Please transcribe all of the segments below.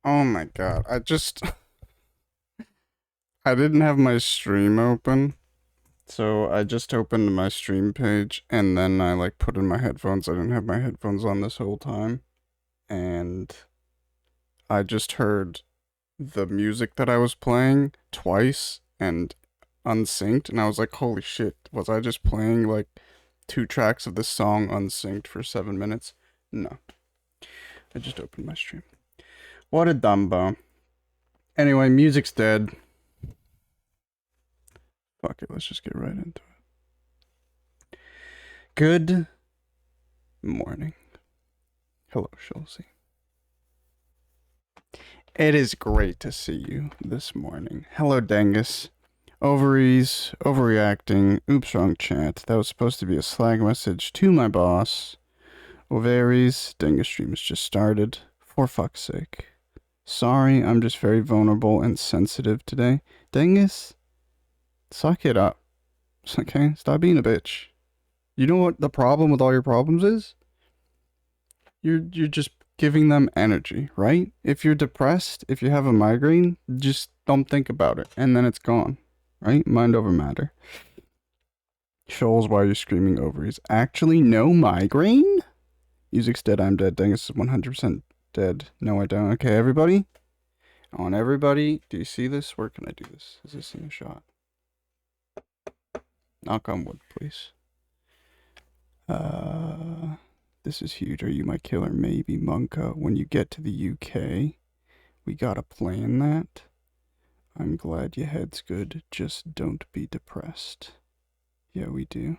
Oh my god, I didn't have my stream open, so I just opened my stream page and then I like put in my headphones. I didn't have my headphones on this whole time, and I just heard the music that I was playing twice and unsynced, and I was like, holy shit, was I just playing like two tracks of this song unsynced for 7 minutes? No, I just opened my stream. What a dumbo. Anyway, music's dead. Fuck it, let's just get right into it. Good morning. Hello, Chelsea. It is great to see you this morning. Hello, Dengus. Ovaries, overreacting, oops, wrong chat. That was supposed to be a Slack message to my boss. Ovaries, Dengus stream has just started. For fuck's sake. Sorry, I'm just very vulnerable and sensitive today. Dengus, suck it up. Okay? Stop being a bitch. You know what the problem with all your problems is? You're just giving them energy, right? If you're depressed, if you have a migraine, just don't think about it, and then it's gone, right? Mind over matter. Shoals, why are you screaming ovaries? Actually, no migraine? Music's dead, I'm dead. Dingus is 100% dead. No, I don't. Okay, everybody? I want everybody. Do you see this? Where can I do this? Is this in a shot? Knock on wood, please. This is huge. Are you my killer? Maybe, Monka. When you get to the UK, we gotta plan that. I'm glad your head's good. Just don't be depressed. Yeah, we do.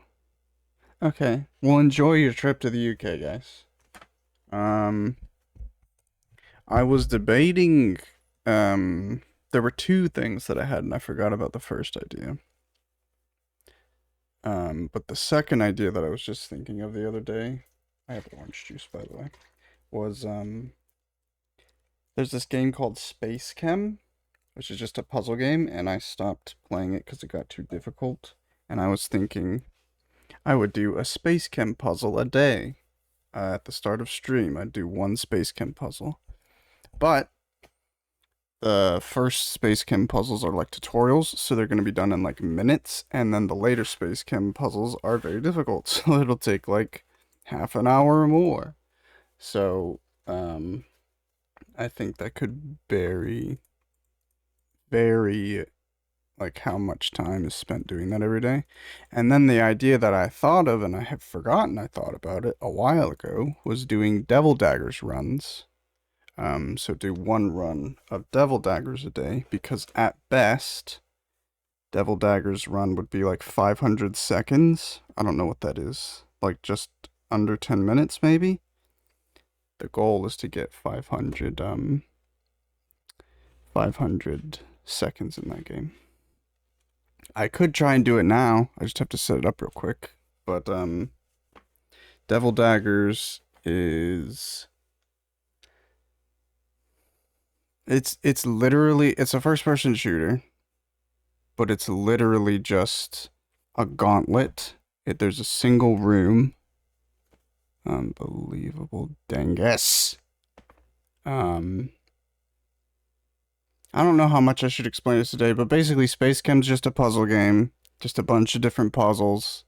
Okay. Well, enjoy your trip to the UK, guys. I was debating, there were two things that I had and I forgot about the first idea. But the second idea that I was just thinking of the other day, I have orange juice, by the way, was, there's this game called Space Chem, which is just a puzzle game, and I stopped playing it because it got too difficult. And I was thinking I would do a Space Chem puzzle a day. At the start of stream, I'd do one Space Chem puzzle. But the first Space Chem puzzles are like tutorials, so they're going to be done in like minutes, and then the later Space Chem puzzles are very difficult, so it'll take like half an hour or more. So, I think that could vary like how much time is spent doing that every day. And then the idea that I thought of, and I have forgotten I thought about it a while ago, was doing Devil Daggers runs. So do one run of Devil Daggers a day, because at best, Devil Daggers run would be like 500 seconds. I don't know what that is. Like just under 10 minutes, maybe? The goal is to get 500 seconds in that game. I could try and do it now. I just have to set it up real quick. But, Devil Daggers is... It's literally, it's a first-person shooter, but it's literally just a gauntlet. There's a single room. Unbelievable dangus. I don't know how much I should explain this today, but basically Space Chem's just a puzzle game. Just a bunch of different puzzles.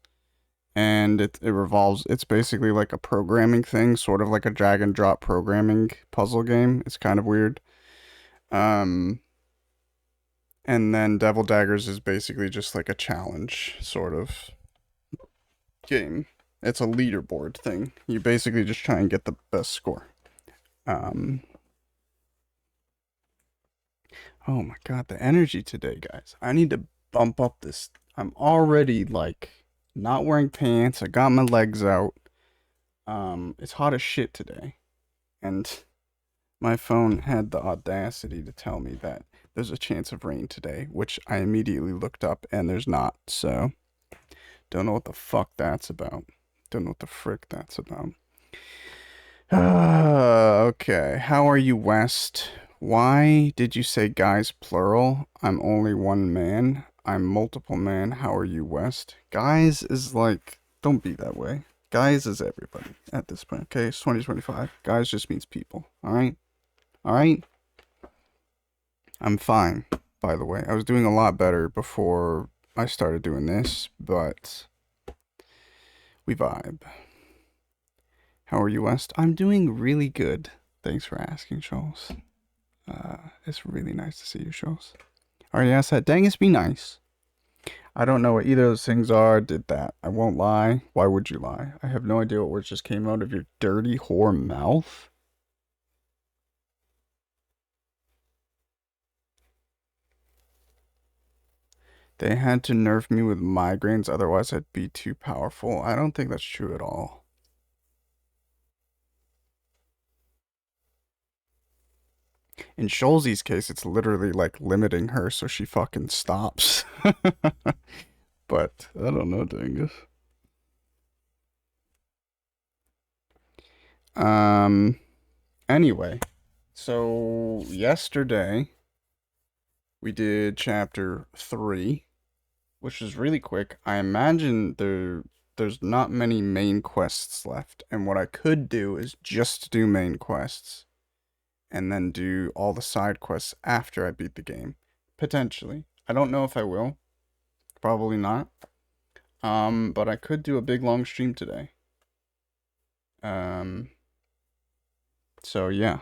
And it revolves, it's basically like a programming thing, sort of like a drag and drop programming puzzle game. It's kind of weird. Um, and then Devil Daggers is basically just like a challenge sort of game. It's a leaderboard thing. You basically just try and get the best score. Um, oh my god, the energy today, guys. I need to bump up this. I'm already like not wearing pants. I got my legs out. It's hot as shit today. And my phone had the audacity to tell me that there's a chance of rain today, which I immediately looked up and there's not. So, don't know what the fuck that's about. Don't know what the frick that's about. Okay. How are you, West? Why did you say guys plural? I'm only one man. I'm multiple man. How are you, West? Guys is like, don't be that way. Guys is everybody at this point. Okay, it's 2025. Guys just means people. All right? All right? I'm fine, by the way. I was doing a lot better before I started doing this, but we vibe. How are you, West? I'm doing really good. Thanks for asking, Shoals. It's really nice to see you, Shoals. Already asked that. Dang, it's be nice. I don't know what either of those things are. Did that. I won't lie. Why would you lie? I have no idea what words just came out of your dirty whore mouth. They had to nerf me with migraines, otherwise I'd be too powerful. I don't think that's true at all. In Scholzie's case, it's literally like limiting her so she fucking stops. But I don't know, Dingus. Anyway, so yesterday we did chapter 3, which is really quick. I imagine there's not many main quests left, and what I could do is just do main quests and then do all the side quests after I beat the game. Potentially. I don't know if I will. Probably not. But I could do a big long stream today. So yeah.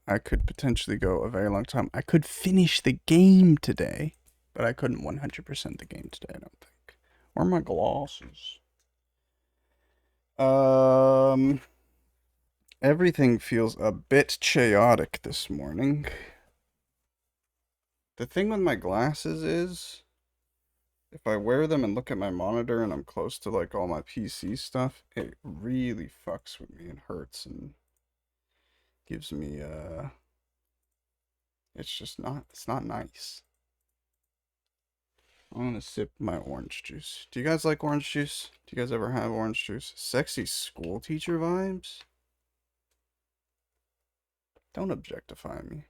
I could potentially go a very long time. I could finish the game today, but I couldn't 100% the game today, I don't think. Where are my glasses? Everything feels a bit chaotic this morning. The thing with my glasses is, if I wear them and look at my monitor and I'm close to like all my PC stuff, it really fucks with me and hurts and gives me it's not nice. I'm gonna sip my orange juice. Do you guys like orange juice? Do you guys ever have orange juice? Sexy school teacher vibes? Don't objectify me.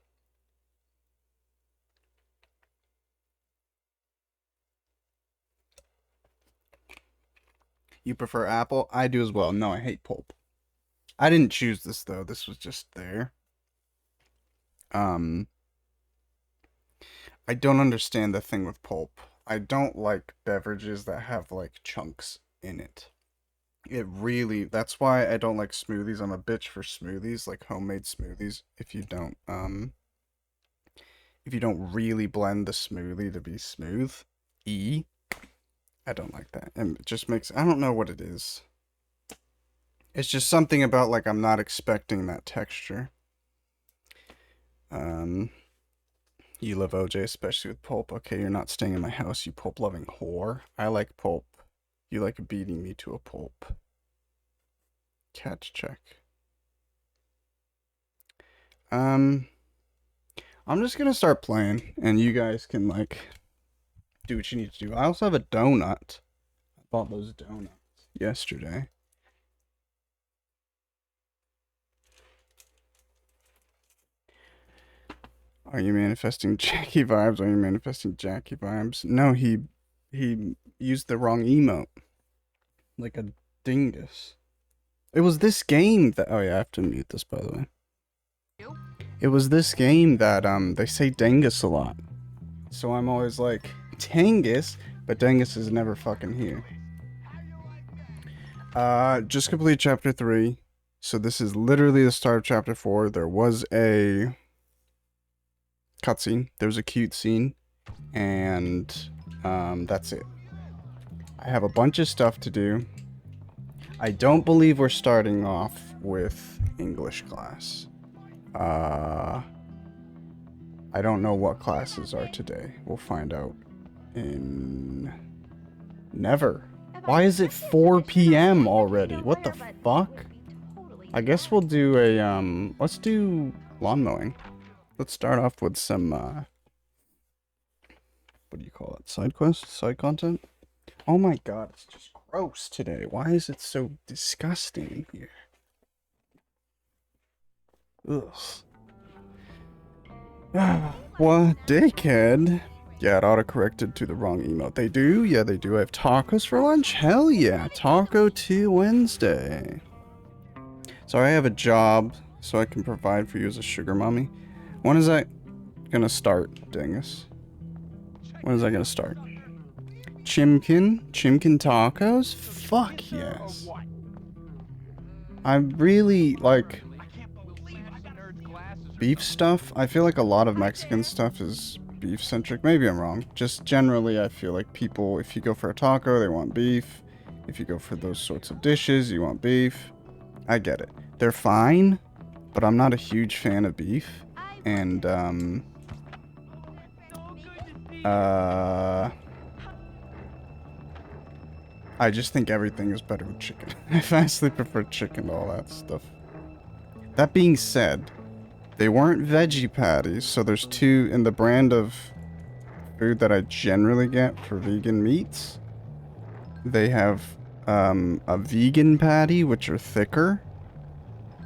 You prefer apple? I do as well. No, I hate pulp. I didn't choose this though. This was just there. I don't understand the thing with pulp. I don't like beverages that have like chunks in it. That's why I don't like smoothies. I'm a bitch for smoothies, like homemade smoothies. If you don't really blend the smoothie to be smooth, I don't like that. And it just makes, I don't know what it is. It's just something about like I'm not expecting that texture. You love OJ, especially with pulp. Okay, you're not staying in my house, you pulp loving whore. I like pulp. You like beating me to a pulp. Catch check. I'm just gonna start playing, and you guys can like do what you need to do. I also have a donut. I bought those donuts yesterday. Are you manifesting Jackie vibes? Are you manifesting Jackie vibes? No, he used the wrong emote. Like a dingus. It was this game that, oh yeah, I have to mute this by the way. It was this game that they say Dengus a lot. So I'm always like, Dengus? But Dengus is never fucking here. Just complete chapter 3. So this is literally the start of chapter 4. There was a cutscene. There was a cute scene. And that's it. I have a bunch of stuff to do. I don't believe we're starting off with English class. I don't know what classes are today. We'll find out in... Never. Why is it 4 p.m. already? What the fuck? I guess we'll do a, let's do lawn mowing. Let's start off with some, what do you call it? Side quests? Side content? Oh my god, it's just gross today. Why is it so disgusting here? Ugh. What, dickhead? Yeah, it auto-corrected to the wrong emote. They do? Yeah, they do. I have tacos for lunch? Hell yeah. Taco 2 Wednesday. So I have a job, so I can provide for you as a sugar mommy. When is that gonna start, dingus? When is that gonna start? Chimkin? Chimkin tacos? Fuck yes. I really like beef stuff. I feel like a lot of Mexican stuff is beef centric. Maybe I'm wrong. Just generally, I feel like people, if you go for a taco, they want beef. If you go for those sorts of dishes, you want beef. I get it. They're fine, but I'm not a huge fan of beef. And, I just think everything is better with chicken. I vastly prefer chicken to all that stuff. That being said, they weren't veggie patties, so there's two in the brand of food that I generally get for vegan meats. They have a vegan patty, which are thicker,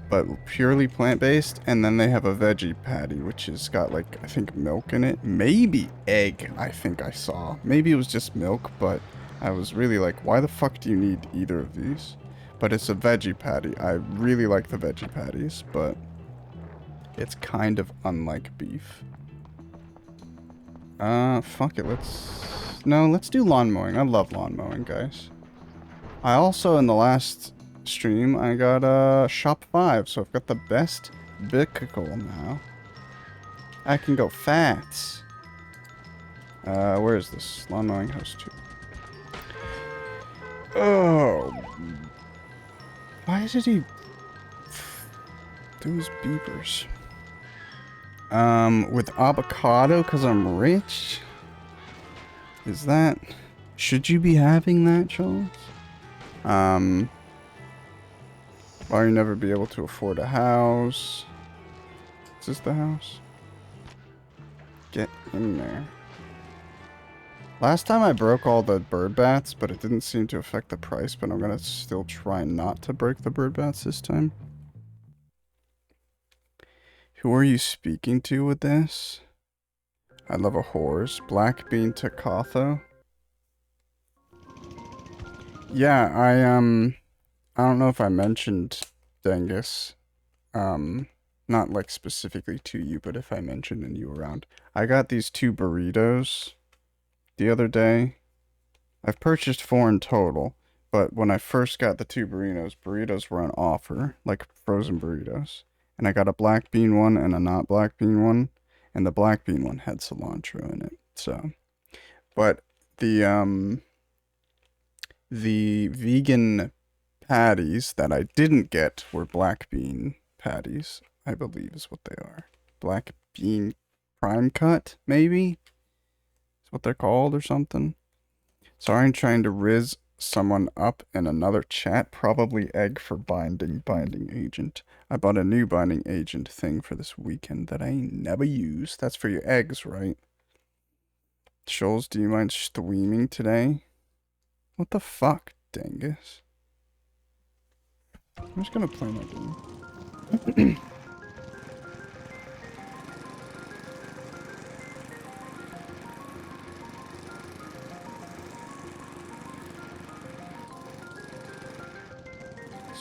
but purely plant-based, and then they have a veggie patty, which has got, like, I think milk in it. Maybe egg, I think I saw. Maybe it was just milk, but I was really like, why the fuck do you need either of these? But it's a veggie patty. I really like the veggie patties, but it's kind of unlike beef. Fuck it, let's do lawn mowing. I love lawn mowing, guys. I also, in the last stream, I got, shop 5, so I've got the best vehicle now. I can go fast. Where is this? Lawn mowing house 2. Oh. Why did he do his beepers? With avocado, because I'm rich? Is that... Should you be having that, Charles? Why you never be able to afford a house? Is this the house? Get in there. Last time I broke all the bird bats, but it didn't seem to affect the price, but I'm gonna still try not to break the bird bats this time. Who are you speaking to with this? I love a horse. Black Bean Takatho. Yeah, I don't know if I mentioned Dengus. Not like specifically to you, but if I mentioned and you were around. I got these 2 burritos the other day. I've purchased 4 in total, but when I first got the 2 burritos were on offer, like frozen burritos. And I got a black bean one and a not black bean one, and the black bean one had cilantro in it. So, but the vegan patties that I didn't get were black bean patties, I believe is what they are. Black bean prime cut, maybe? Is what they're called or something. Sorry, I'm trying to riz someone up in another chat. Probably egg for binding agent. I bought a new binding agent thing for this weekend that I ain't never used. That's for your eggs, right? Shoals, do you mind streaming today? What the fuck, Dangus? I'm just gonna play my game.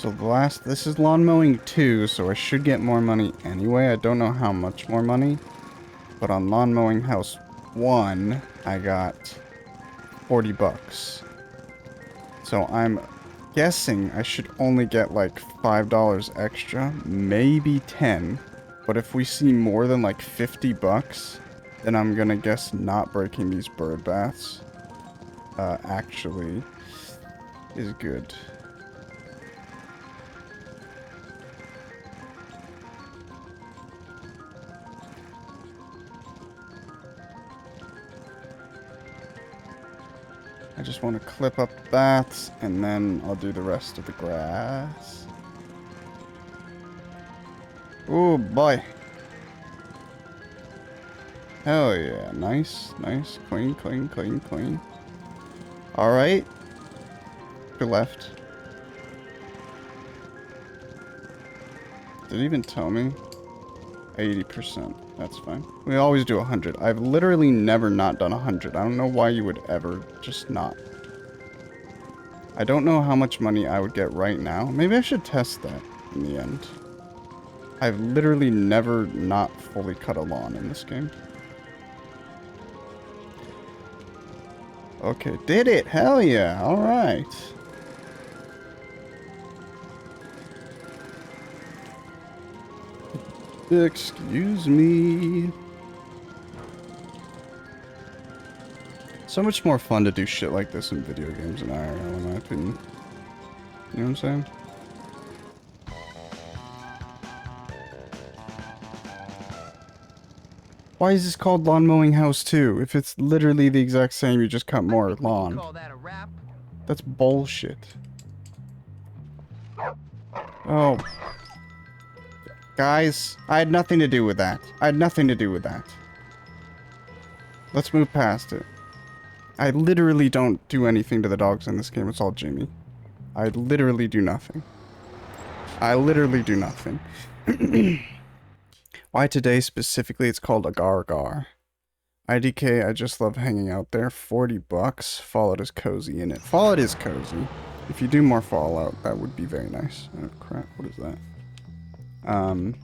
So this is lawn mowing 2, so I should get more money anyway. I don't know how much more money, but on lawn mowing house 1, I got 40 bucks. So I'm guessing I should only get like $5 extra, maybe 10. But if we see more than like 50 bucks, then I'm gonna guess not breaking these bird baths actually is good. I just want to clip up the baths, and then I'll do the rest of the grass. Oh boy. Hell yeah. Nice, nice. Clean, clean, clean, clean. Alright. To left. Did it even tell me? 80%. That's fine. We always do 100. I've literally never not done 100. I don't know why you would ever just not. I don't know how much money I would get right now. Maybe I should test that in the end. I've literally never not fully cut a lawn in this game. Okay, did it! Hell yeah! Alright. Excuse me. So much more fun to do shit like this in video games than IRL, in my opinion. You know what I'm saying? Why is this called Lawn Mowing House 2? If it's literally the exact same, you just cut more lawn. That's bullshit. Oh. Guys, I had nothing to do with that. I had nothing to do with that. Let's move past it. I literally don't do anything to the dogs in this game. It's all Jimmy. I literally do nothing. I literally do nothing. Why today specifically it's called Agar Agar. IDK, I just love hanging out there. 40 bucks. Fallout is cozy in it. Fallout is cozy. If you do more Fallout, that would be very nice. Oh crap, what is that? And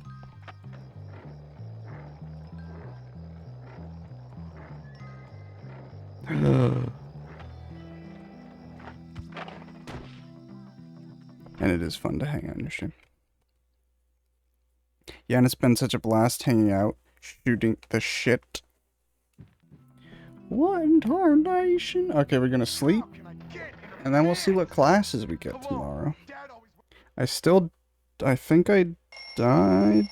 it is fun to hang out in your stream. Yeah, and it's been such a blast hanging out, shooting the shit. What in tarnation? Okay, we're gonna sleep, and then we'll see what classes we get tomorrow. I think I died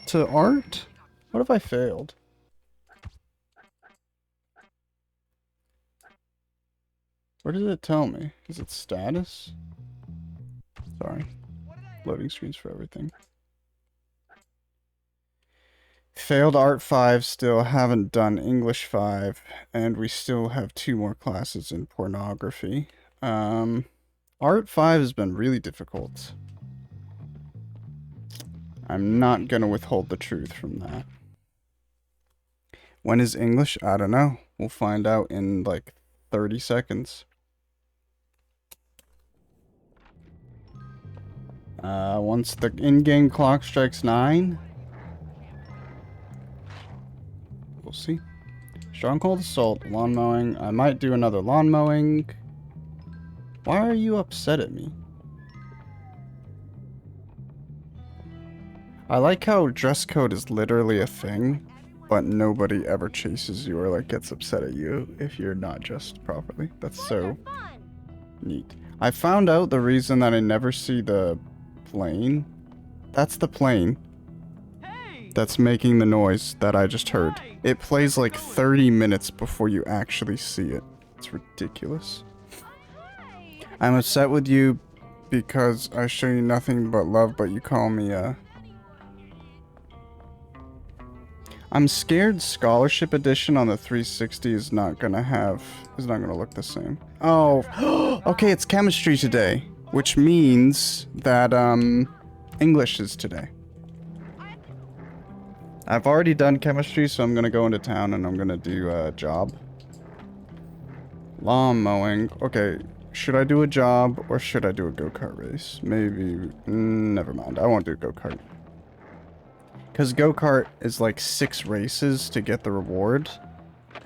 to art? What if I failed? Where does it tell me? Is it status? Sorry. Loading screens for everything. Failed Art 5 still, haven't done English 5, and we still have 2 more classes in pornography. Art 5 has been really difficult. I'm not gonna withhold the truth from that. When is English? I don't know. We'll find out in like 30 seconds. Once the in-game clock strikes 9, we'll see. Stronghold Assault, lawn mowing. I might do another lawn mowing. Why are you upset at me? I like how dress code is literally a thing, but nobody ever chases you or like gets upset at you if you're not dressed properly. That's so neat. I found out the reason that I never see the plane. That's the plane that's making the noise that I just heard. It plays like 30 minutes before you actually see it. It's ridiculous. I'm upset with you because I show you nothing but love, but you call me I'm scared Scholarship Edition on the 360 is not gonna look the same. Oh, okay, it's chemistry today, which means that English is today. I've already done chemistry, so I'm gonna go into town and I'm gonna do a job. Lawn mowing. Okay, should I do a job or should I do a go-kart race? Maybe, never mind. I won't do go-kart. Because go-kart is like 6 races to get the reward.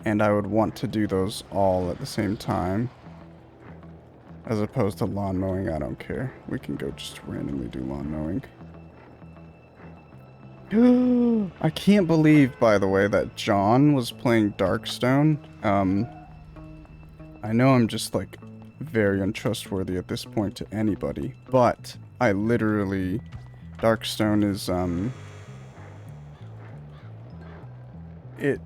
And I would want to do those all at the same time. As opposed to lawn mowing, I don't care. We can go just randomly do lawn mowing. I can't believe, by the way, that John was playing Darkstone. I know I'm just, like, very untrustworthy at this point to anybody, but I literally... Darkstone is, It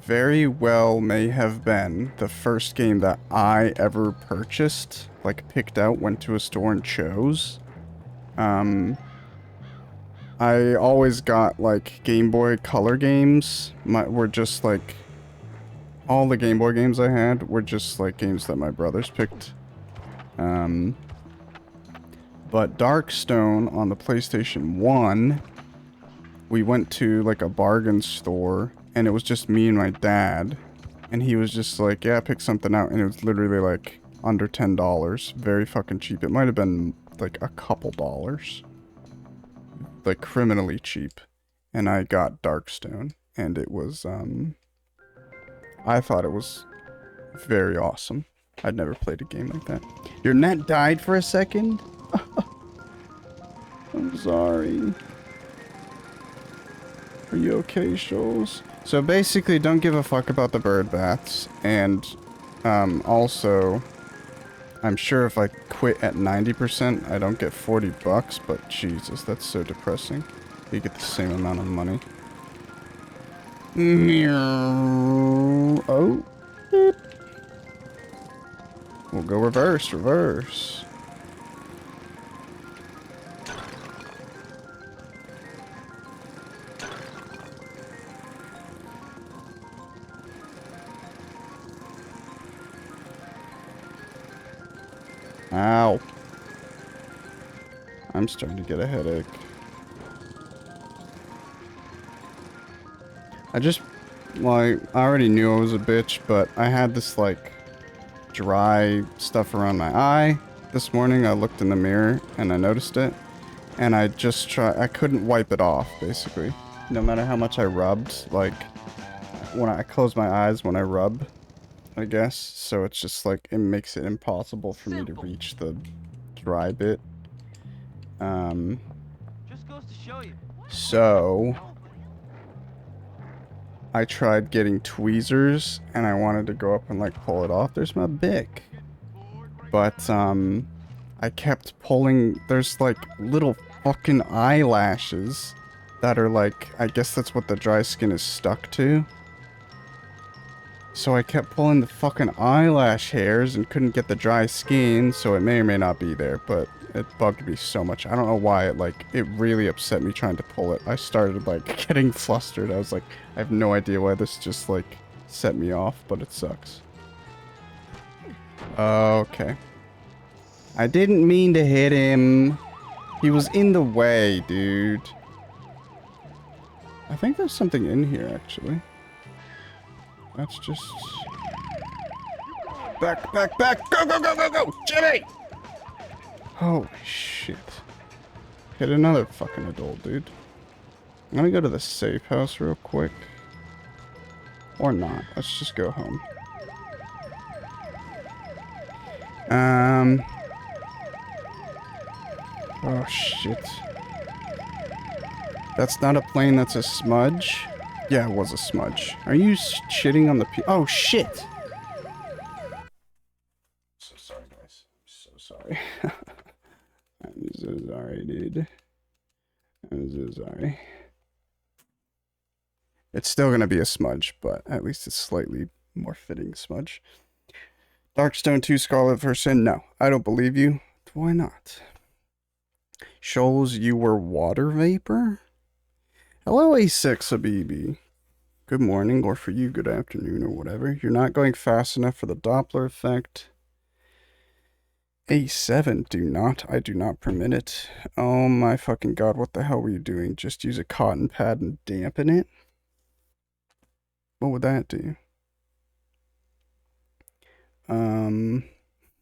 very well may have been the first game that I ever purchased, like, picked out, went to a store and chose. I always got, like, Game Boy Color games. Were just, like... All the Game Boy games I had were just, like, games that my brothers picked. But Darkstone on the PlayStation 1, we went to, like, a bargain store, and it was just me and my dad. And he was just like, yeah, pick something out. And it was literally, like, under $10. Very fucking cheap. It might have been, like, a couple dollars. Like, criminally cheap. And I got Darkstone. And it was, I thought it was very awesome. I'd never played a game like that. Your net died for a second? I'm sorry. Are you okay, Shoals? So basically, don't give a fuck about the bird baths. And, also... I'm sure if I quit at 90%, I don't get 40 bucks, but Jesus, that's so depressing. You get the same amount of money. Oh. We'll go reverse, reverse. Ow. I'm starting to get a headache. I already knew I was a bitch, but I had this, like, dry stuff around my eye. This morning I looked in the mirror and I noticed it. And I couldn't wipe it off, basically. No matter how much I rubbed, like, when I close my eyes when I rub, I guess. So it's just, like, it makes it impossible for me to reach the dry bit. Just goes to show you. So... I tried getting tweezers, and I wanted to go up and, like, pull it off. There's my bick. But, I kept pulling... There's, like, little fucking eyelashes that are, like... I guess that's what the dry skin is stuck to. So I kept pulling the fucking eyelash hairs and couldn't get the dry skin, so it may or may not be there, but it bugged me so much. I don't know why it really upset me trying to pull it. I started, like, getting flustered. I was like, I have no idea why this just, like, set me off, but it sucks. Okay. I didn't mean to hit him. He was in the way, dude. I think there's something in here, actually. That's just... Back, back, back! Go, go, go, go, go! Jimmy! Holy shit. Hit another fucking adult, dude. I'm gonna go to the safe house real quick. Or not. Let's just go home. Oh shit. That's not a plane, that's a smudge? Yeah, it was a smudge. Are you shitting on the oh shit! So sorry, guys. I'm so sorry. I'm so sorry, dude. I'm so sorry. It's still gonna be a smudge, but at least it's slightly more fitting smudge. Darkstone 2 Scarlet for Sin? No, I don't believe you. Why not? Shoals, you were water vapor? Hello, A6 Habibi. Good morning, or for you, good afternoon, or whatever. You're not going fast enough for the Doppler effect. A7, I do not permit it. Oh my fucking god, what the hell were you doing? Just use a cotton pad and dampen it? What would that do?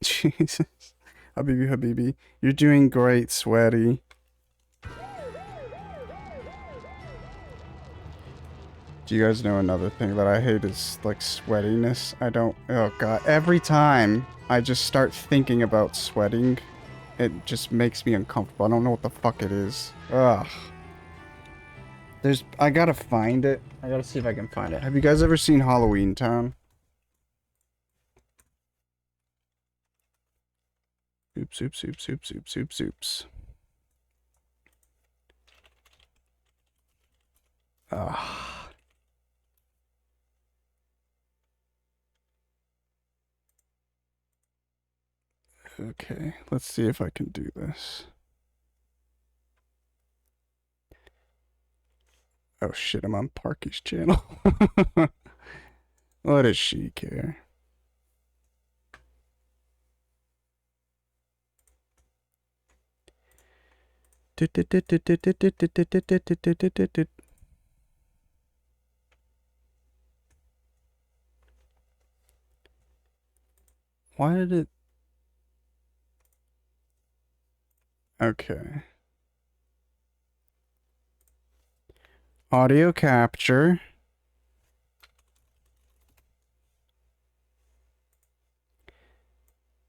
Jesus. Habibi, Habibi. You're doing great, sweaty. Do you guys know another thing that I hate is, like, sweatiness? Oh god. Every time I just start thinking about sweating, it just makes me uncomfortable. I don't know what the fuck it is. Ugh. I gotta find it. I gotta see if I can find it. Have you guys ever seen Halloween Town? Oops, oops, oops, oops, oops, oops, oops. Ah. Okay, let's see if I can do this. Oh shit, I'm on Parky's channel. What does she care? Why did it... Okay. Audio capture.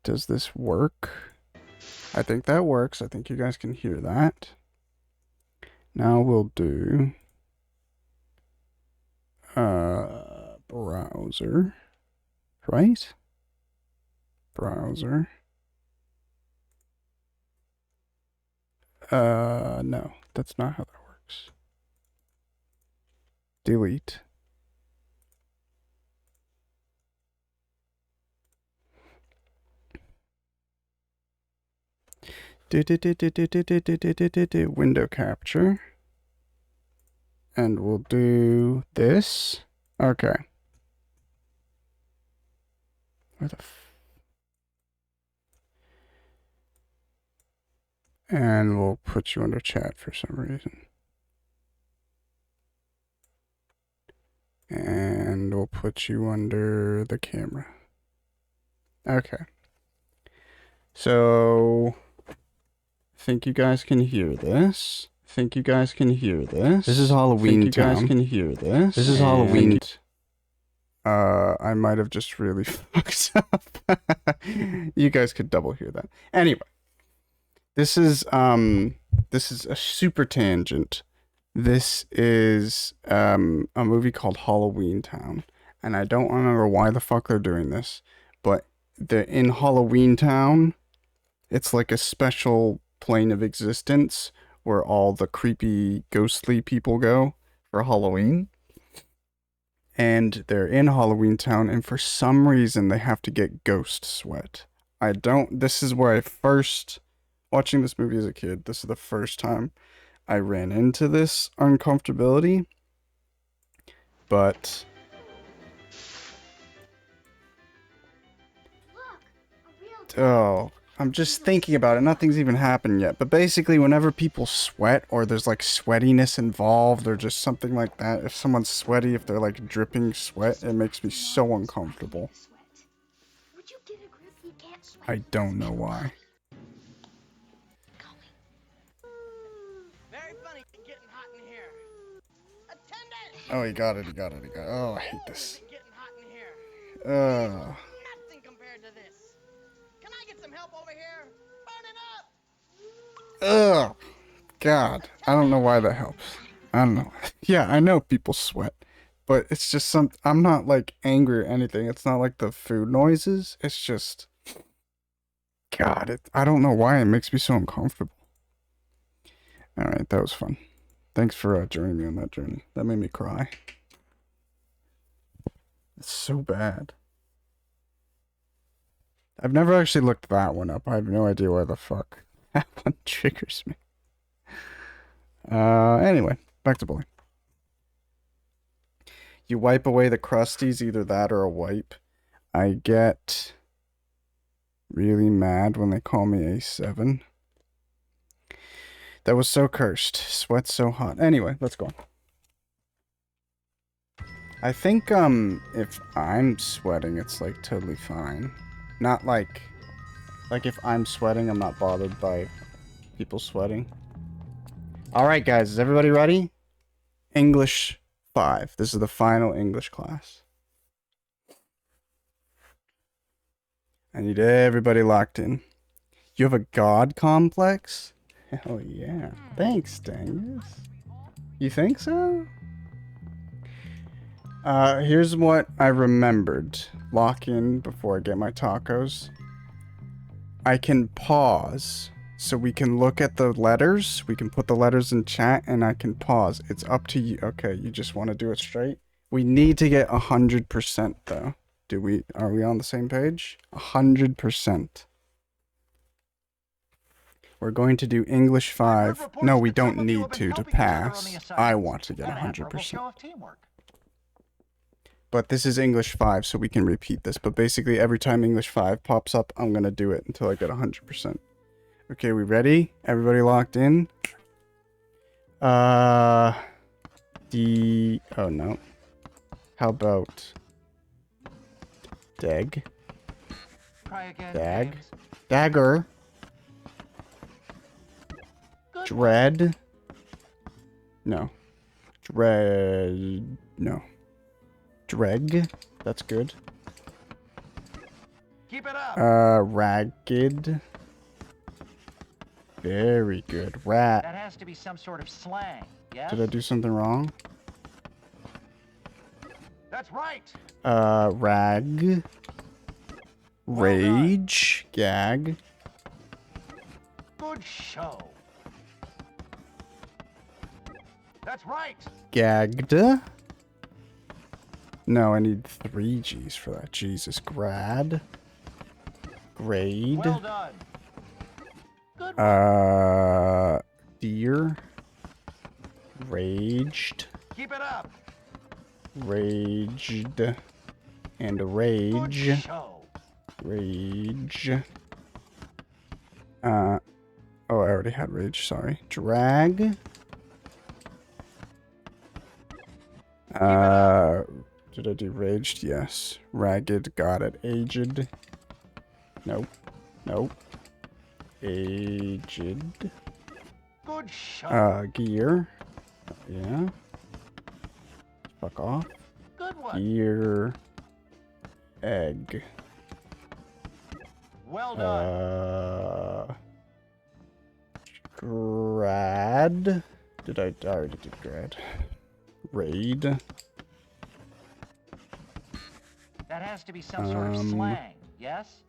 Does this work? I think that works. I think you guys can hear that. Now we'll do... browser. Right? Browser. No. That's not how that works. Delete. Window capture. And we'll do this. Okay. Where the and we'll put you under chat for some reason. And we'll put you under the camera. Okay. So, I think you guys can hear this. Think you guys can hear this. This is Halloween Town. You guys can hear this. This is Halloween. I might have just really fucked up. You guys could double hear that. Anyway, this is a super tangent. This is a movie called Halloween Town, and I don't remember why the fuck they're doing this, but they're in Halloween Town. It's like a special plane of existence where all the creepy, ghostly people go for Halloween. And they're in Halloween Town, and for some reason they have to get ghost sweat. This is where I first, watching this movie as a kid, this is the first time I ran into this uncomfortability. But oh, I'm just thinking about it. Nothing's even happened yet. But basically, whenever people sweat or there's like sweatiness involved or just something like that, if someone's sweaty, if they're like dripping sweat, it makes me so uncomfortable. I don't know why. Very funny getting hot in here. Attendant! Oh, he got it. Oh, I hate this. Getting hot in here. Nothing compared to this. Can I get some help over here? Burn it up! Ugh. God. I don't know why that helps. I don't know. Yeah, I know people sweat. But it's just I'm not like angry or anything. It's not like the food noises. It's just... God, I don't know why it makes me so uncomfortable. Alright, that was fun. Thanks for joining me on that journey. That made me cry. It's so bad. I've never actually looked that one up. I have no idea why the fuck that one triggers me. Anyway, back to bullying. You wipe away the crusties, either that or a wipe. I get really mad when they call me A7. That was so cursed. Sweat so hot. Anyway, let's go on. I think, if I'm sweating, it's, like, totally fine. Not like if I'm sweating, I'm not bothered by people sweating. Alright, guys, is everybody ready? English 5. This is the final English class. I need everybody locked in. You have a god complex? Hell yeah. Thanks, Dangus. You think so? Here's what I remembered. Lock in before I get my tacos. I can pause, so we can look at the letters. We can put the letters in chat, and I can pause. It's up to you. Okay, you just want to do it straight? We need to get 100%, though. Are we on the same page? 100%. We're going to do English 5. No, we don't need to pass. I want to get 100%. But this is English 5, so we can repeat this. But basically, every time English 5 pops up, I'm going to do it until I get 100%. Okay, we ready? Everybody locked in? Oh, no. How about... Dag? Try again, Dag? James. Dagger? Good. Dread? No. Dread... No. Dreg? That's good. Keep it up. Ragged. Very good. Rat. That has to be some sort of slang, yes? Did I do something wrong? That's right. Rag. Rage. Gag. Good show. That's right. Gagged. No, I need 3 G's for that. Jesus. Grad. Grade. Well done. Good. Deer. Raged. Keep it up. Raged. And rage. Good show. Rage. Oh, I already had rage, sorry. Drag. Did I do raged? Yes. Ragged, got it. Aged. Nope. Nope. Aged. Good show. Gear. Yeah. Fuck off. Good one. Gear. Egg. Well done. Grad. I already did grad. Raid. That has to be some sort of slang, yes?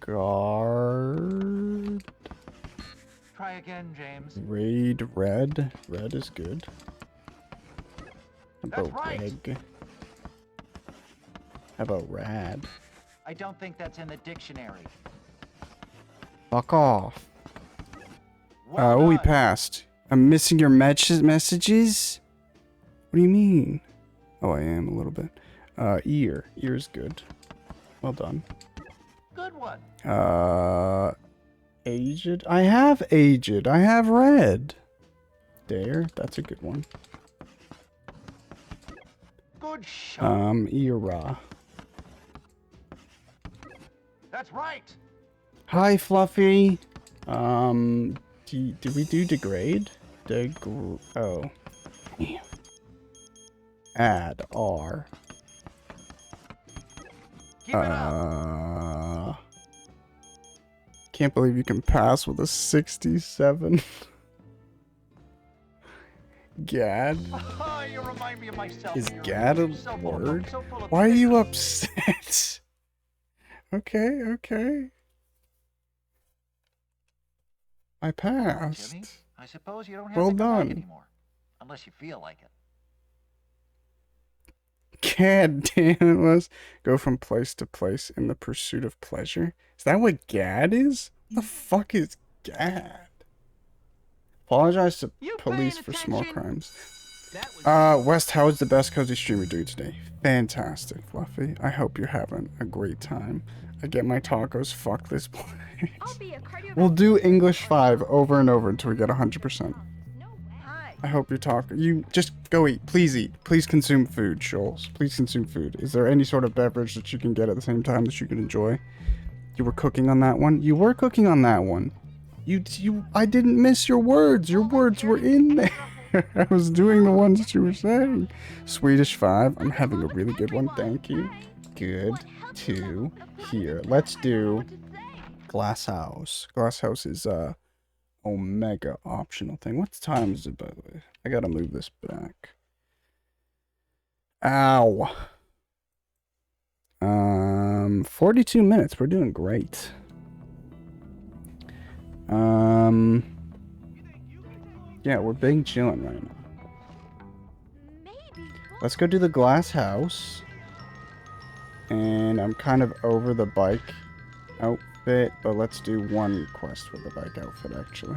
Guard. Try again, James. Raid red. Red is good. How That's about right. reg? How about rad? I don't think that's in the dictionary. Fuck off. Well Oh, we done. passed. I'm missing your messages? What do you mean? Oh, I am a little bit. Ear. Ear's good. Well done. Good one. Aged? I have aged. I have red. Dare. That's a good one. Good show. Era. That's right. Hi, Fluffy. Did we do degrade? Oh. Damn. Add R. Keep it up. Can't believe you can pass with a 67. Gad? Oh, you remind me of myself. Is when you were Gad a you're so full of- word? so full of Why are you pictures. upset? Okay. I passed. Jimmy, I suppose you don't have Well to come done. back anymore, unless you feel like it. God damn it, was go from place to place in the pursuit of pleasure. Is that what GAD is? What the fuck is GAD? Apologize to You police paying for small attention? crimes. That was West, how is the best cozy streamer doing today? Fantastic, Fluffy. I hope you're having a great time. I get my tacos. Fuck this place. I'll be a cardiovascular We'll do English or 5 over and over until we get 100%. No way. Hi. I hope you're talking. You just go eat. Please eat. Please consume food, Shoals. Please consume food. Is there any sort of beverage that you can get at the same time that you can enjoy? You were cooking on that one? You were cooking on that one. I didn't miss your words. Your words were in there. I was doing the ones that you were saying. Swedish 5. I'm having a really good one. Thank you. Good. 2. Here. Let's do Glass House. Glass House is, Omega optional thing. What time is it, by the way? I gotta move this back. Ow. 42 minutes. We're doing great. Yeah, we're big chilling right now. Let's go do the glass house. And I'm kind of over the bike outfit, but let's do one quest with the bike outfit, actually.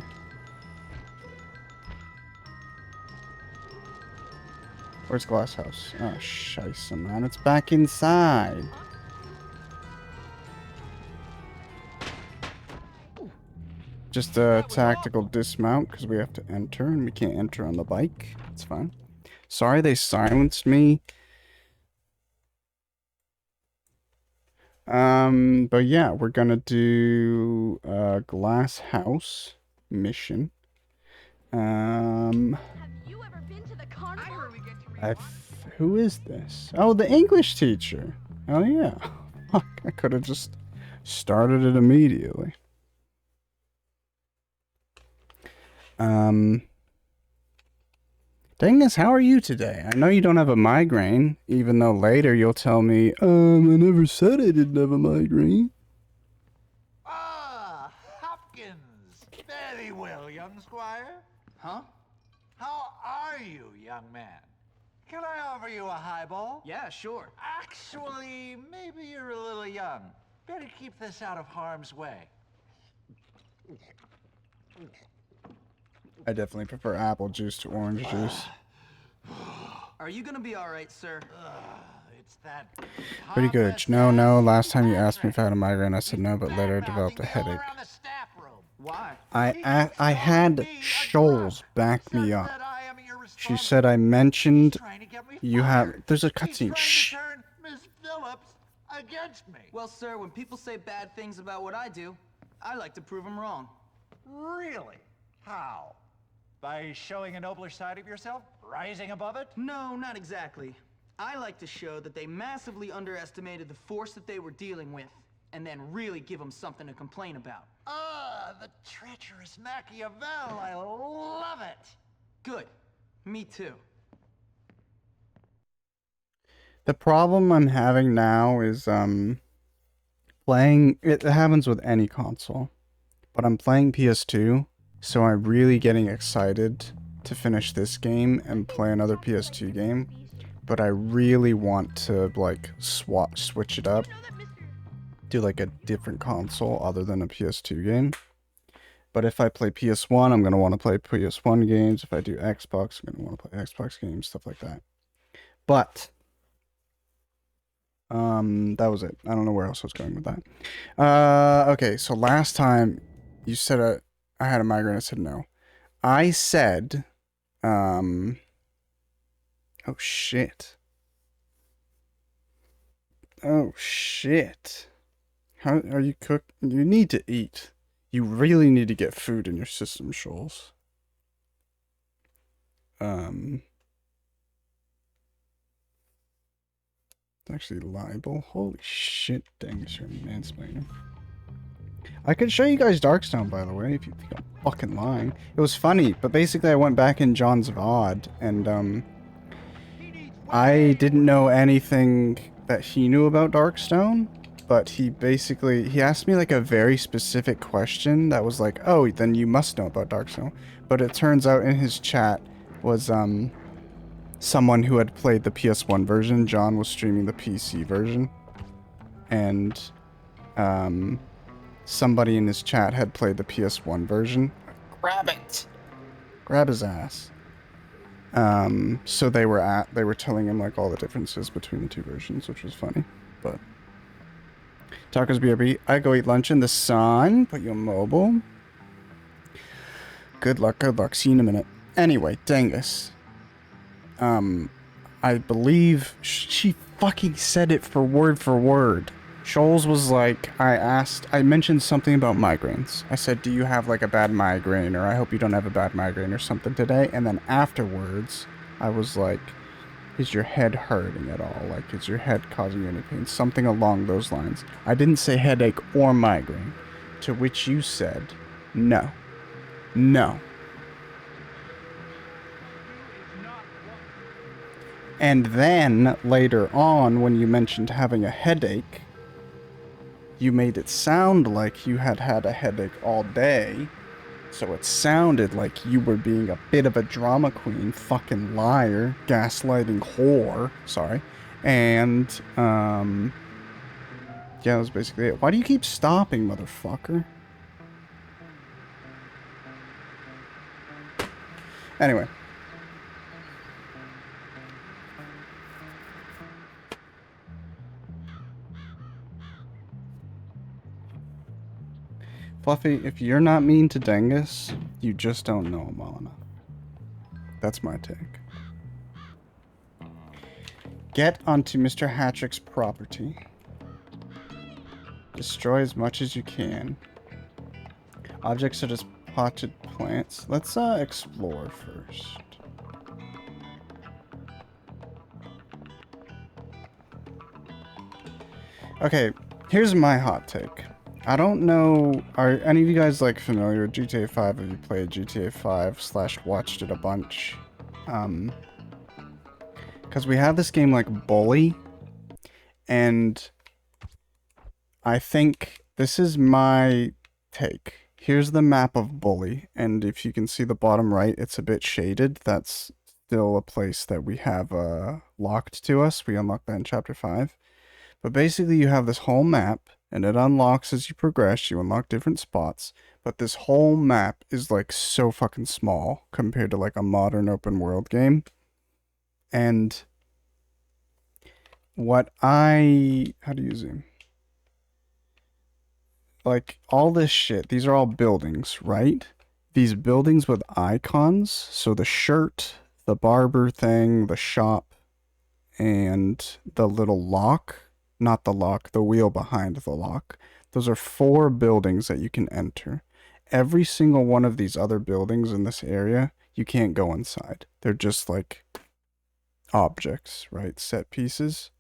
Where's glass house? Oh, scheisse, man. It's back inside. Just a tactical dismount because we have to enter and we can't enter on the bike. It's fine. Sorry they silenced me. But yeah, we're gonna do a glass house mission. Have you ever been to the carnival? Who is this? Oh, the English teacher. Oh yeah. Fuck, I could have just started it immediately. Dingus, how are you today? I know you don't have a migraine, even though later you'll tell me, I never said I didn't have a migraine. Ah, Hopkins. Very well, young squire. Huh? How are you, young man? Can I offer you a highball? Yeah, sure. Actually, maybe you're a little young. Better keep this out of harm's way. I definitely prefer apple juice to orange juice. Are you gonna be alright, sir? It's that... Pretty good. No, last time you asked me if I had a migraine, I said no, but later I developed a headache. Why? I had Shoals back me up. She said I mentioned you have... There's a cutscene. Shh! Miss Phillips against me. Well, sir, when people say bad things about what I do, I like to prove them wrong. Really? How? By showing a nobler side of yourself? Rising above it? No, not exactly. I like to show that they massively underestimated the force that they were dealing with, and then really give them something to complain about. Ah, the treacherous Machiavel. I love it. Good. Me too. The problem I'm having now is, playing... It happens with any console. But I'm playing PS2, so I'm really getting excited to finish this game and play another PS2 game. But I really want to, like, switch it up. Do, like, a different console other than a PS2 game. But if I play PS1, I'm going to want to play PS1 games. If I do Xbox, I'm going to want to play Xbox games, stuff like that. But... that was it. I don't know where else I was going with that. Okay, so last time you said I had a migraine. I said no. I said, oh shit. Oh shit. How are you cooking? You need to eat. You really need to get food in your system, Shoals. Actually libel. Holy shit, dang, you're mansplaining. I could show you guys Darkstone, by the way, if you think I'm fucking lying. It was funny, but basically I went back in John's VOD, and, I didn't know anything that he knew about Darkstone, but he asked me, like, a very specific question that was like, oh, then you must know about Darkstone. But it turns out in his chat was, someone who had played the PS1 version. John was streaming the PC version. And, somebody in his chat had played the PS1 version. Grab it! Grab his ass. So they were telling him, like, all the differences between the two versions, which was funny. But tacos BRB. I go eat lunch in the sun. Put you on mobile. Good luck, good luck. See you in a minute. Anyway, Dangus. I believe she fucking said it for word. Shoals was like, I mentioned something about migraines. I said, do you have like a bad migraine, or I hope you don't have a bad migraine or something today? And then afterwards, I was like, is your head hurting at all? Like, is your head causing you any pain? Something along those lines. I didn't say headache or migraine, to which you said, no. No. And then, later on, when you mentioned having a headache, you made it sound like you had had a headache all day. So it sounded like you were being a bit of a drama queen, fucking liar, gaslighting whore. Sorry. And, yeah, that was basically it. Why do you keep stopping, motherfucker? Anyway. Fluffy, if you're not mean to Dengus, you just don't know him well enough. That's my take. Get onto Mr. Hattrick's property. Destroy as much as you can. Objects such as potted plants. Let's explore first. Okay, here's my hot take. I don't know, are any of you guys like familiar with GTA 5? Have you played GTA 5 / watched it a bunch? Because we have this game like Bully, and I think this is my take. Here's the map of Bully, and if you can see the bottom right, it's a bit shaded. That's still a place that we have locked to us. We unlocked that in Chapter 5. But basically you have this whole map, and it unlocks as you progress. You unlock different spots, but this whole map is like so fucking small compared to like a modern open world game. And what how do you zoom? Like all this shit, these are all buildings, right? These buildings with icons, so the shirt, the barber thing, the shop, and the little lock. Not the lock, the wheel behind the lock. Those are 4 buildings that you can enter. Every single one of these other buildings in this area, you can't go inside. They're just like objects, right? Set pieces.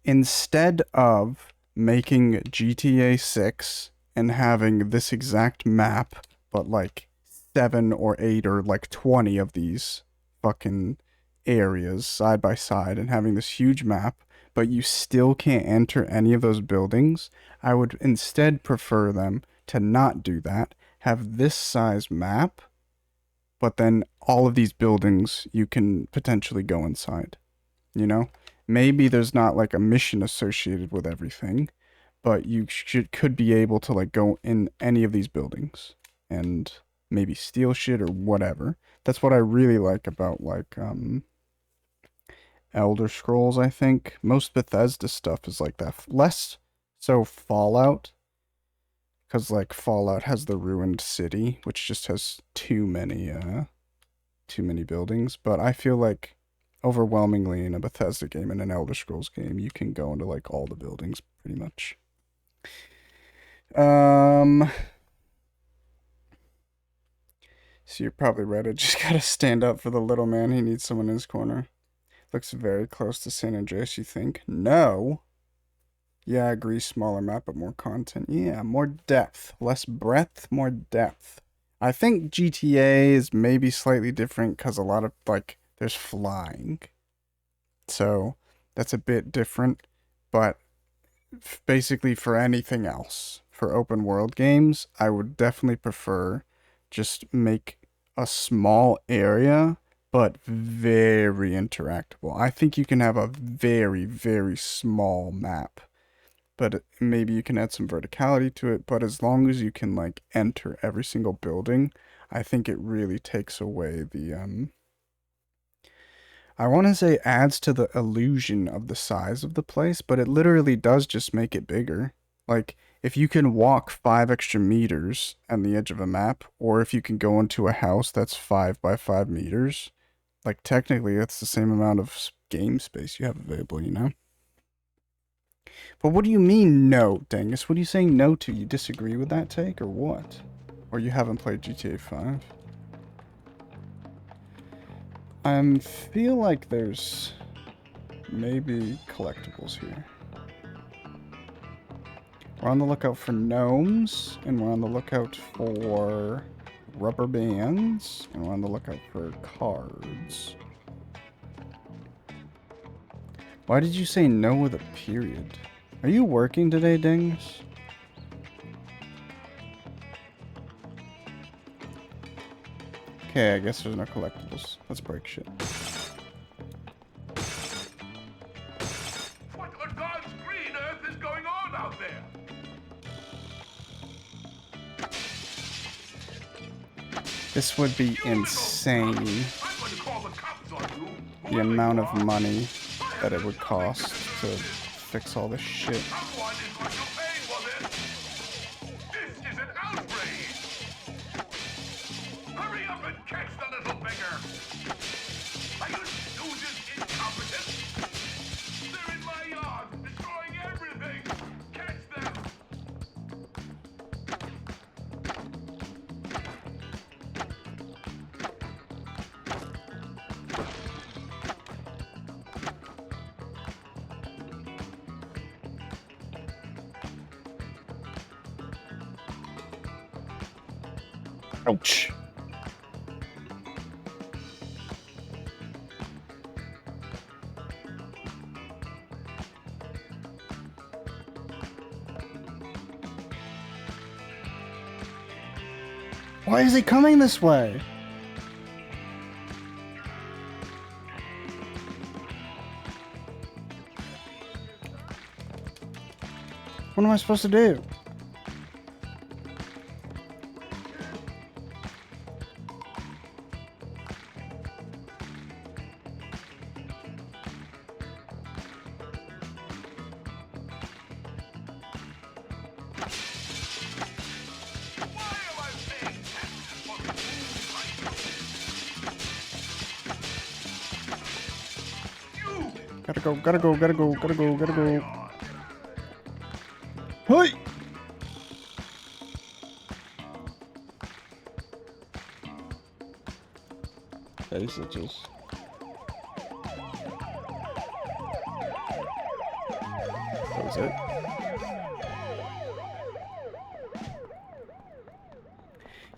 Instead of making GTA 6 and having this exact map, but like 7 or 8 or like 20 of these fucking areas side by side and having this huge map, but you still can't enter any of those buildings, I would instead prefer them to not do that, have this size map, but then all of these buildings you can potentially go inside, you know? Maybe there's not like a mission associated with everything, but you could be able to like go in any of these buildings and maybe steal shit or whatever. That's what I really like about like, Elder Scrolls, I think. Most Bethesda stuff is like that. Less so Fallout, because like Fallout has the ruined city, which just has too many buildings. But I feel like overwhelmingly in a Bethesda game and an Elder Scrolls game, you can go into like all the buildings pretty much. So you're probably right. I just gotta stand up for the little man. He needs someone in his corner. Looks very close to San Andreas, you think? No. Yeah, I agree. Smaller map, but more content. Yeah, more depth. Less breadth, more depth. I think GTA is maybe slightly different because a lot of, like, there's flying. So, that's a bit different. But basically for anything else, for open world games, I would definitely prefer just make a small area but very interactable. I think you can have a very, very small map, but maybe you can add some verticality to it, but as long as you can, like, enter every single building, I think it really takes away the, I want to say adds to the illusion of the size of the place, but it literally does just make it bigger. Like, if you can walk 5 extra meters on the edge of a map, or if you can go into a house that's 5 by 5 meters, like technically it's the same amount of game space you have available, you know? But what do you mean no, Dangus? What are you saying no to? You disagree with that take, or what? Or you haven't played GTA 5? I feel like there's maybe collectibles here. We're on the lookout for gnomes, and we're on the lookout for rubber bands, and we're on the lookout for cards. Why did you say no with a period? Are you working today, Dings? Okay, I guess there's no collectibles. Let's break shit. What on God's green earth is going on out there? This would be insane. I'm going to call the cops on you. The amount of money that it would cost to fix all this shit. Someone is going to pay for this. This is an outrage. Hurry up and catch the little beggar. Are you stooges incompetent? They're in my yard, destroying everything. Catch them. Ouch. Why is he coming this way? What am I supposed to do? Gotta go, gotta go, gotta go, gotta go, gotta go. Hey! Basages. That was it.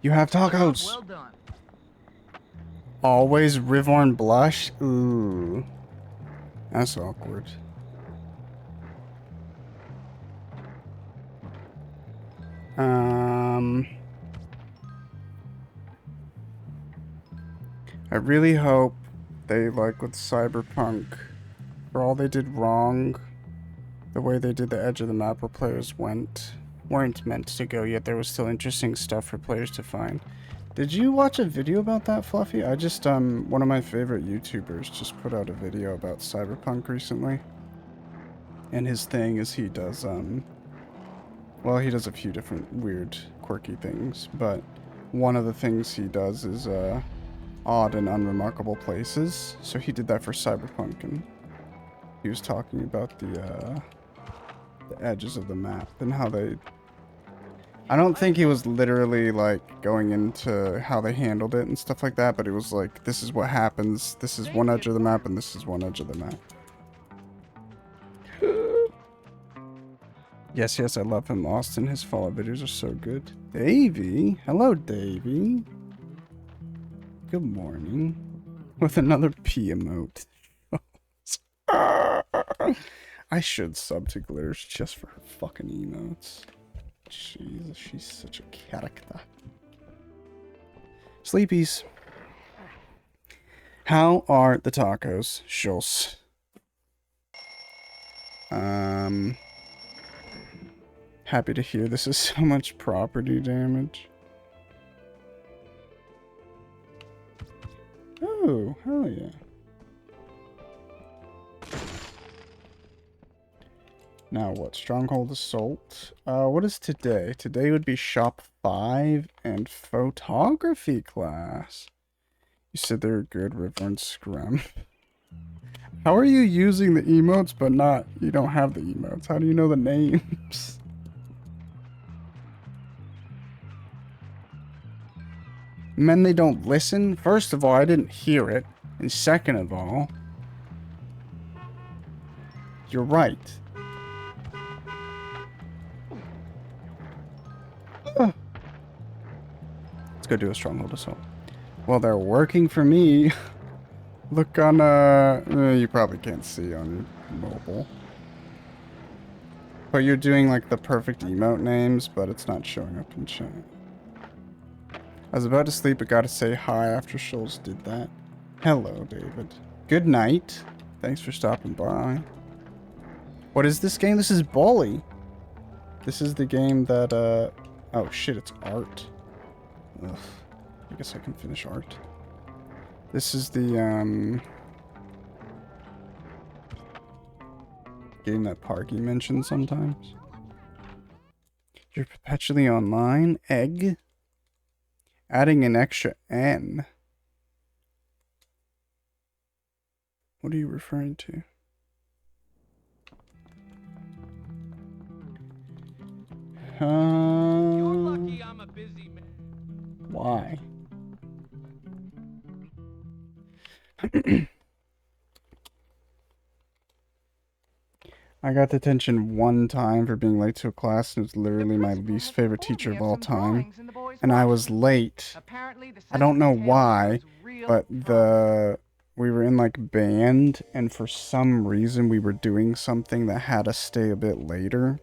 You have tacos! Well done. Always Rivorn blush? Ooh. That's awkward. I really hope they, like with Cyberpunk, for all they did wrong, the way they did the edge of the map where players weren't meant to go, yet there was still interesting stuff for players to find. Did you watch a video about that, Fluffy? I just, one of my favorite YouTubers just put out a video about Cyberpunk recently. And his thing is he does, well, he does a few different weird, quirky things, but one of the things he does is, odd and unremarkable places. So he did that for Cyberpunk, and he was talking about the edges of the map and how they... I don't think he was literally, like, going into how they handled it and stuff like that, but it was like, this is what happens, this is one edge of the map, and this is one edge of the map. Yes, yes, I love him, Austin. His Fallout videos are so good. Davey? Hello, Davey. Good morning. With another P emote. I should sub to Glitters just for her fucking emotes. Jesus, she's such a character. Sleepies. How are the tacos, Schultz? Happy to hear this is so much property damage. Oh, hell yeah. Now what? Stronghold Assault. What is today? Today would be Shop 5 and Photography class. You said they were good, River and Scrum. How are you using the emotes but not... You don't have the emotes. How do you know the names? Men, they don't listen? First of all, I didn't hear it. And second of all... You're right. Let's go do a Stronghold Assault. Well, they're working for me. Look on, you probably can't see on mobile. But you're doing, like, the perfect emote names, but it's not showing up in chat. I was about to sleep, but gotta say hi after Schultz did that. Hello, David. Good night. Thanks for stopping by. What is this game? This is Bully. This is the game that, oh shit, it's art. Ugh. I guess I can finish art. This is the, game that Parky mentions sometimes. You're perpetually online? Egg? Adding an extra N. What are you referring to? You're lucky I'm a busy man. Why? I got detention one time for being late to a class, and it was literally my least favorite teacher of all time. And I was late. I don't know why, but we were in like band, and for some reason we were doing something that had us stay a bit later.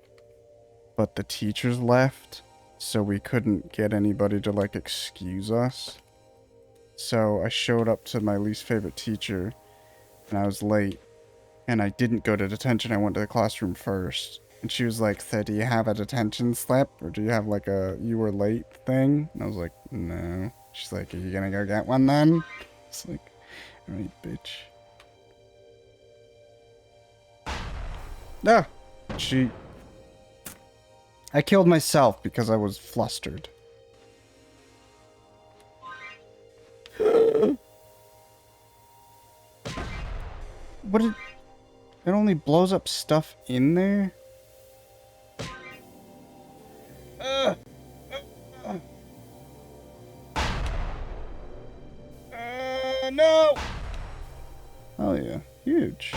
But the teachers left, so we couldn't get anybody to like excuse us. So I showed up to my least favorite teacher, and I was late. And I didn't go to detention, I went to the classroom first. And she was like, so do you have a detention slip? Or do you have like a you were late thing? And I was like, no. She's like, are you gonna go get one then? It's like, alright, bitch. Ah! She... I killed myself because I was flustered. What did... It only blows up stuff in there? No! Oh yeah, huge.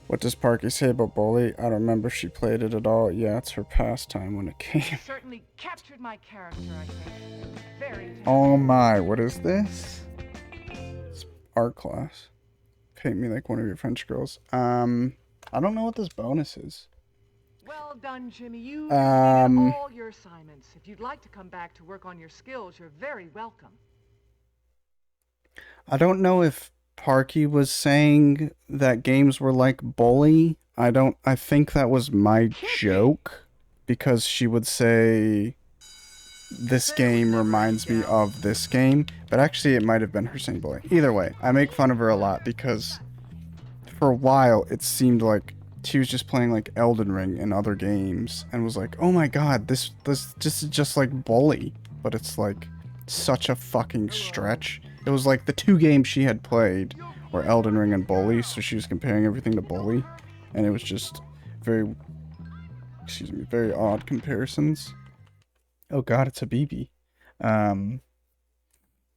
What does Parky say about Bully? I don't remember if she played it at all. Yeah, it's her pastime when it came. Certainly captured my character, I think. Very Oh my, what is this? It's art class. Paint me like one of your French girls. I don't know what this bonus is. well done, Jimmy. You completed all your assignments. If you'd like to come back to work on your skills, you're very welcome. I don't know if Parky was saying that games were like Bully. I think that was my joke, because she would say this game reminds me of this game, but actually it might have been her saying Bully. Either way, I make fun of her a lot because for a while it seemed like she was just playing like Elden Ring and other games and was like, oh my god, this just like Bully, but it's like such a fucking stretch. It was like the two games she had played were Elden Ring and Bully, so she was comparing everything to Bully, and it was just very, excuse me, very odd comparisons. Oh god, it's a BB.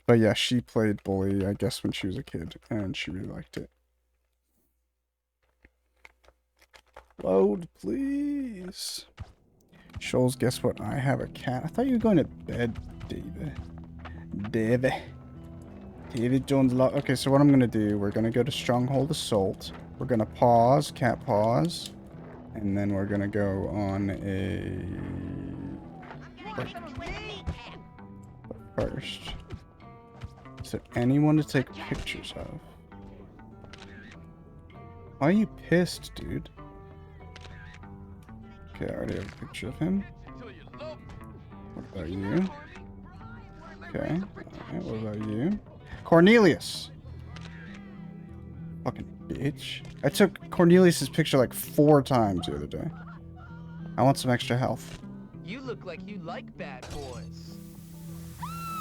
But yeah, she played Bully, I guess, when she was a kid, and she really liked it. Load, please. Shoals, guess what? I have a cat. I thought you were going to bed, David. David Jones. Okay, so what I'm going to do, we're going to go to Stronghold Assault. We're going to pause, cat pause. And then we're going to go on a... First. Is there anyone to take pictures of? Why are you pissed, dude? Okay, I already have a picture of him. What about you? Okay, alright, what about you? Cornelius! Fucking bitch. I took Cornelius's picture like 4 times the other day. I want some extra health. You look like you like bad boys.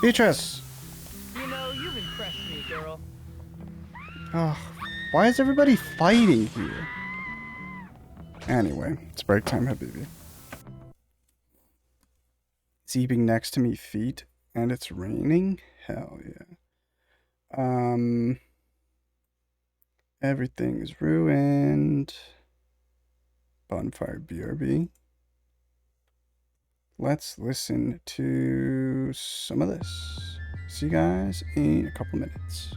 Beatrice! You know, you've impressed me, girl. Oh, why is everybody fighting here? Anyway, it's break time, Habibi. It's eating next to me feet, and it's raining? Hell yeah. Everything's ruined. Bonfire BRB. Let's listen to some of this. See you guys in a couple minutes.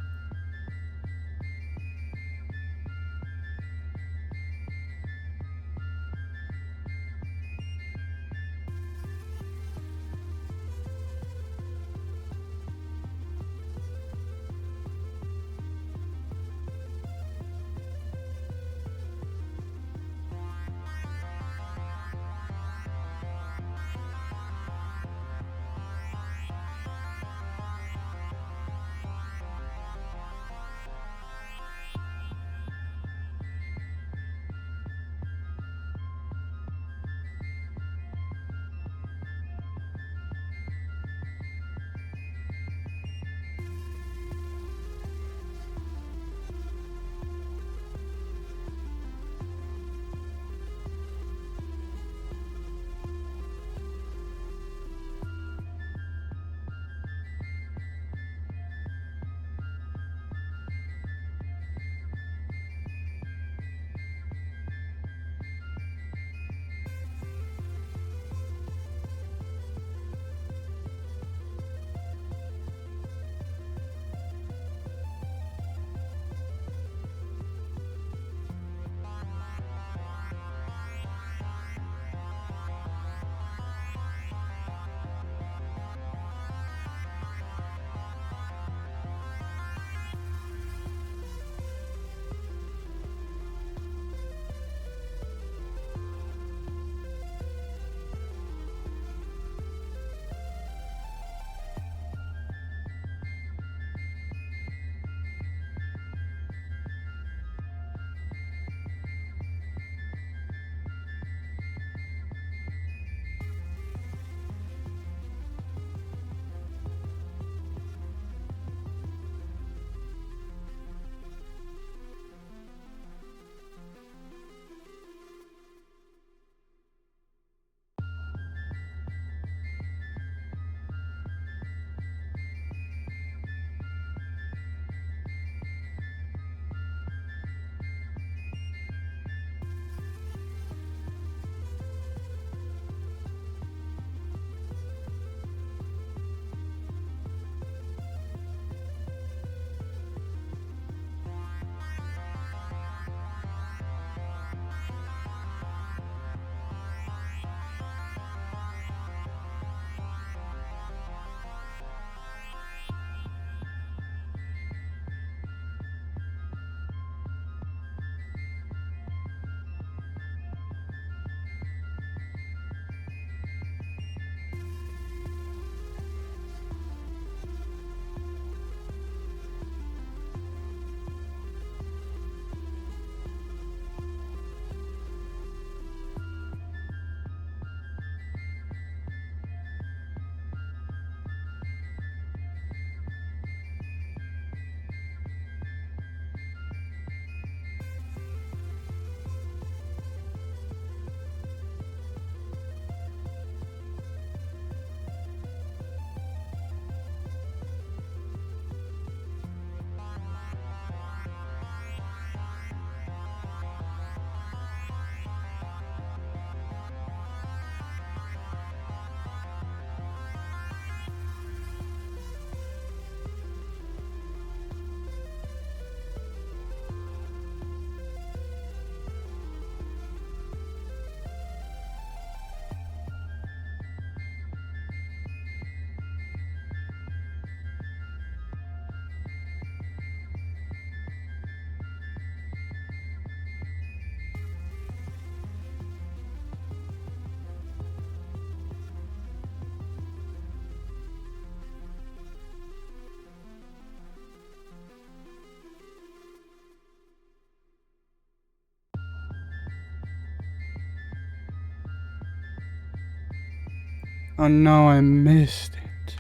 Oh no, I missed it.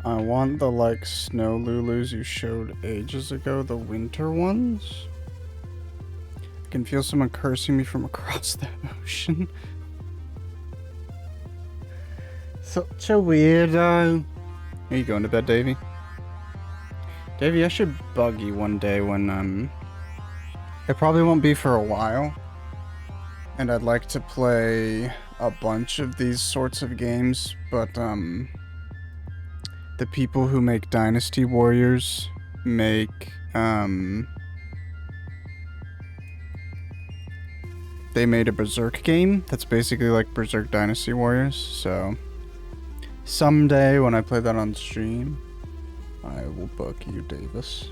I want the, like, snow Lulus you showed ages ago, the winter ones. I can feel someone cursing me from across the ocean. Such a weirdo. Are you going to bed, Davey? Davey, I should bug you one day when, it probably won't be for a while. And I'd like to play a bunch of these sorts of games, but, the people who make Dynasty Warriors make, they made a Berserk game that's basically like Berserk Dynasty Warriors, so someday when I play that on stream, I will bug you, Davis.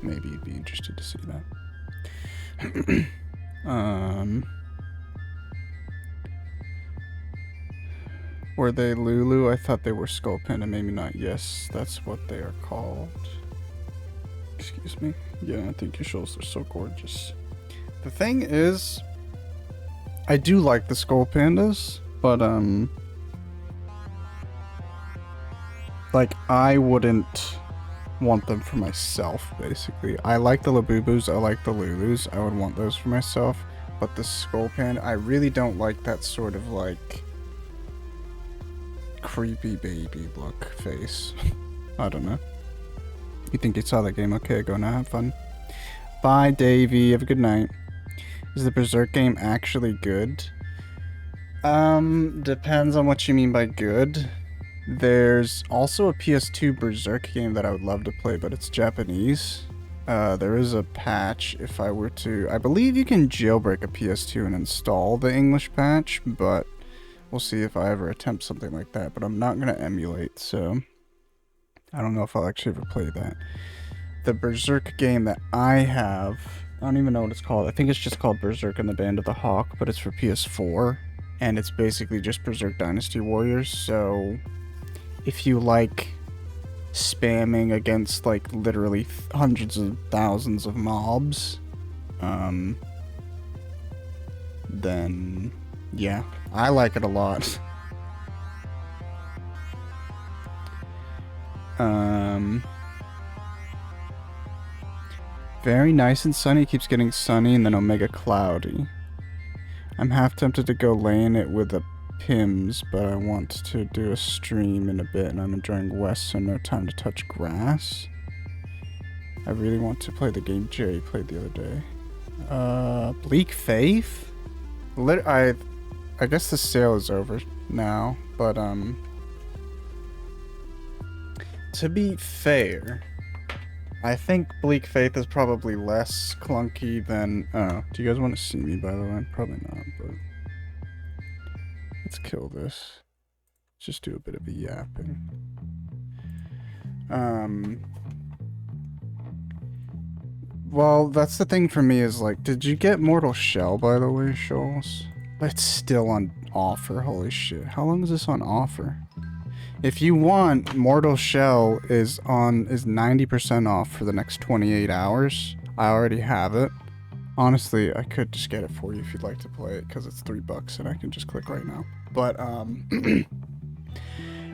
Maybe you'd be interested to see that. Were they Lulu? I thought they were Skull Panda, maybe not. Yes, that's what they are called. Excuse me. Yeah, I think your shows are so gorgeous. The thing is, I do like the Skull Pandas, but, like, I wouldn't want them for myself, basically. I like the Labubus, I like the Lulus, I would want those for myself, but the Skull Panda, I really don't like that sort of, like, creepy baby look face. I don't know. You think you saw that game? Okay, go now, have fun. Bye, Davey, have a good night. Is the Berserk game actually good? Depends on what you mean by good. There's also a PS2 Berserk game that I would love to play, but it's Japanese. There is a patch if I were to... I believe you can jailbreak a PS2 and install the English patch, but we'll see if I ever attempt something like that. But I'm not going to emulate, so I don't know if I'll actually ever play that. The Berserk game that I have... I don't even know what it's called. I think it's just called Berserk and the Band of the Hawk, but it's for PS4. And it's basically just Berserk Dynasty Warriors, so if you like spamming against, like, literally hundreds of thousands of mobs, then, yeah, I like it a lot. Very nice and sunny, keeps getting sunny and then omega cloudy. I'm half tempted to go lay in it with the Pims, but I want to do a stream in a bit and I'm enjoying West, so no time to touch grass. I really want to play the game Jerry played the other day. Bleak Faith? I guess the sale is over now, but, to be fair, I think Bleak Faith is probably less clunky than... Oh, do you guys want to see me, by the way? Probably not, but... Let's kill this. Just do a bit of a yapping. Well, that's the thing for me is, like, did you get Mortal Shell, by the way, Shoals? It's still on offer, holy shit. How long is this on offer? If you want, Mortal Shell is 90% off for the next 28 hours. I already have it. Honestly, I could just get it for you if you'd like to play it, because it's $3 and I can just click right now. But,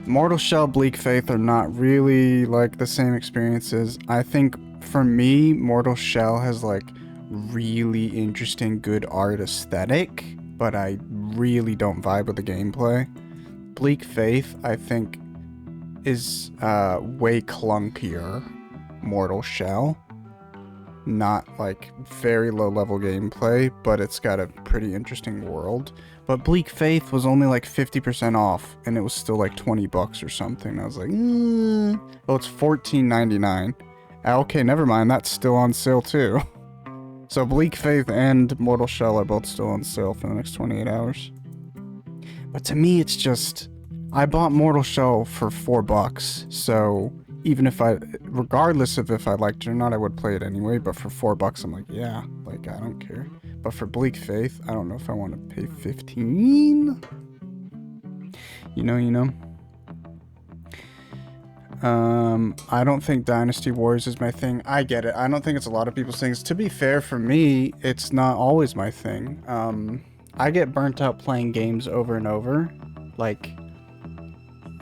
Mortal Shell, Bleak Faith are not really, like, the same experiences. I think, for me, Mortal Shell has, like, really interesting, good art aesthetic, but I really don't vibe with the gameplay. Bleak Faith, I think, is way clunkier Mortal Shell. Not, like, very low-level gameplay, but it's got a pretty interesting world. But Bleak Faith was only, like, 50% off, and it was still, like, $20 or something. I was like, Oh, it's $14.99. Okay, never mind, that's still on sale, too. So Bleak Faith and Mortal Shell are both still on sale for the next 28 hours. But to me, it's just... I bought Mortal Shell for $4, so even if regardless of if I liked it or not, I would play it anyway, but for $4, I'm like, yeah, like, I don't care. But for Bleak Faith, I don't know if I want to pay $15. You know. I don't think Dynasty Wars is my thing. I get it. I don't think it's a lot of people's things. To be fair, for me, it's not always my thing. I get burnt out playing games over and over, like,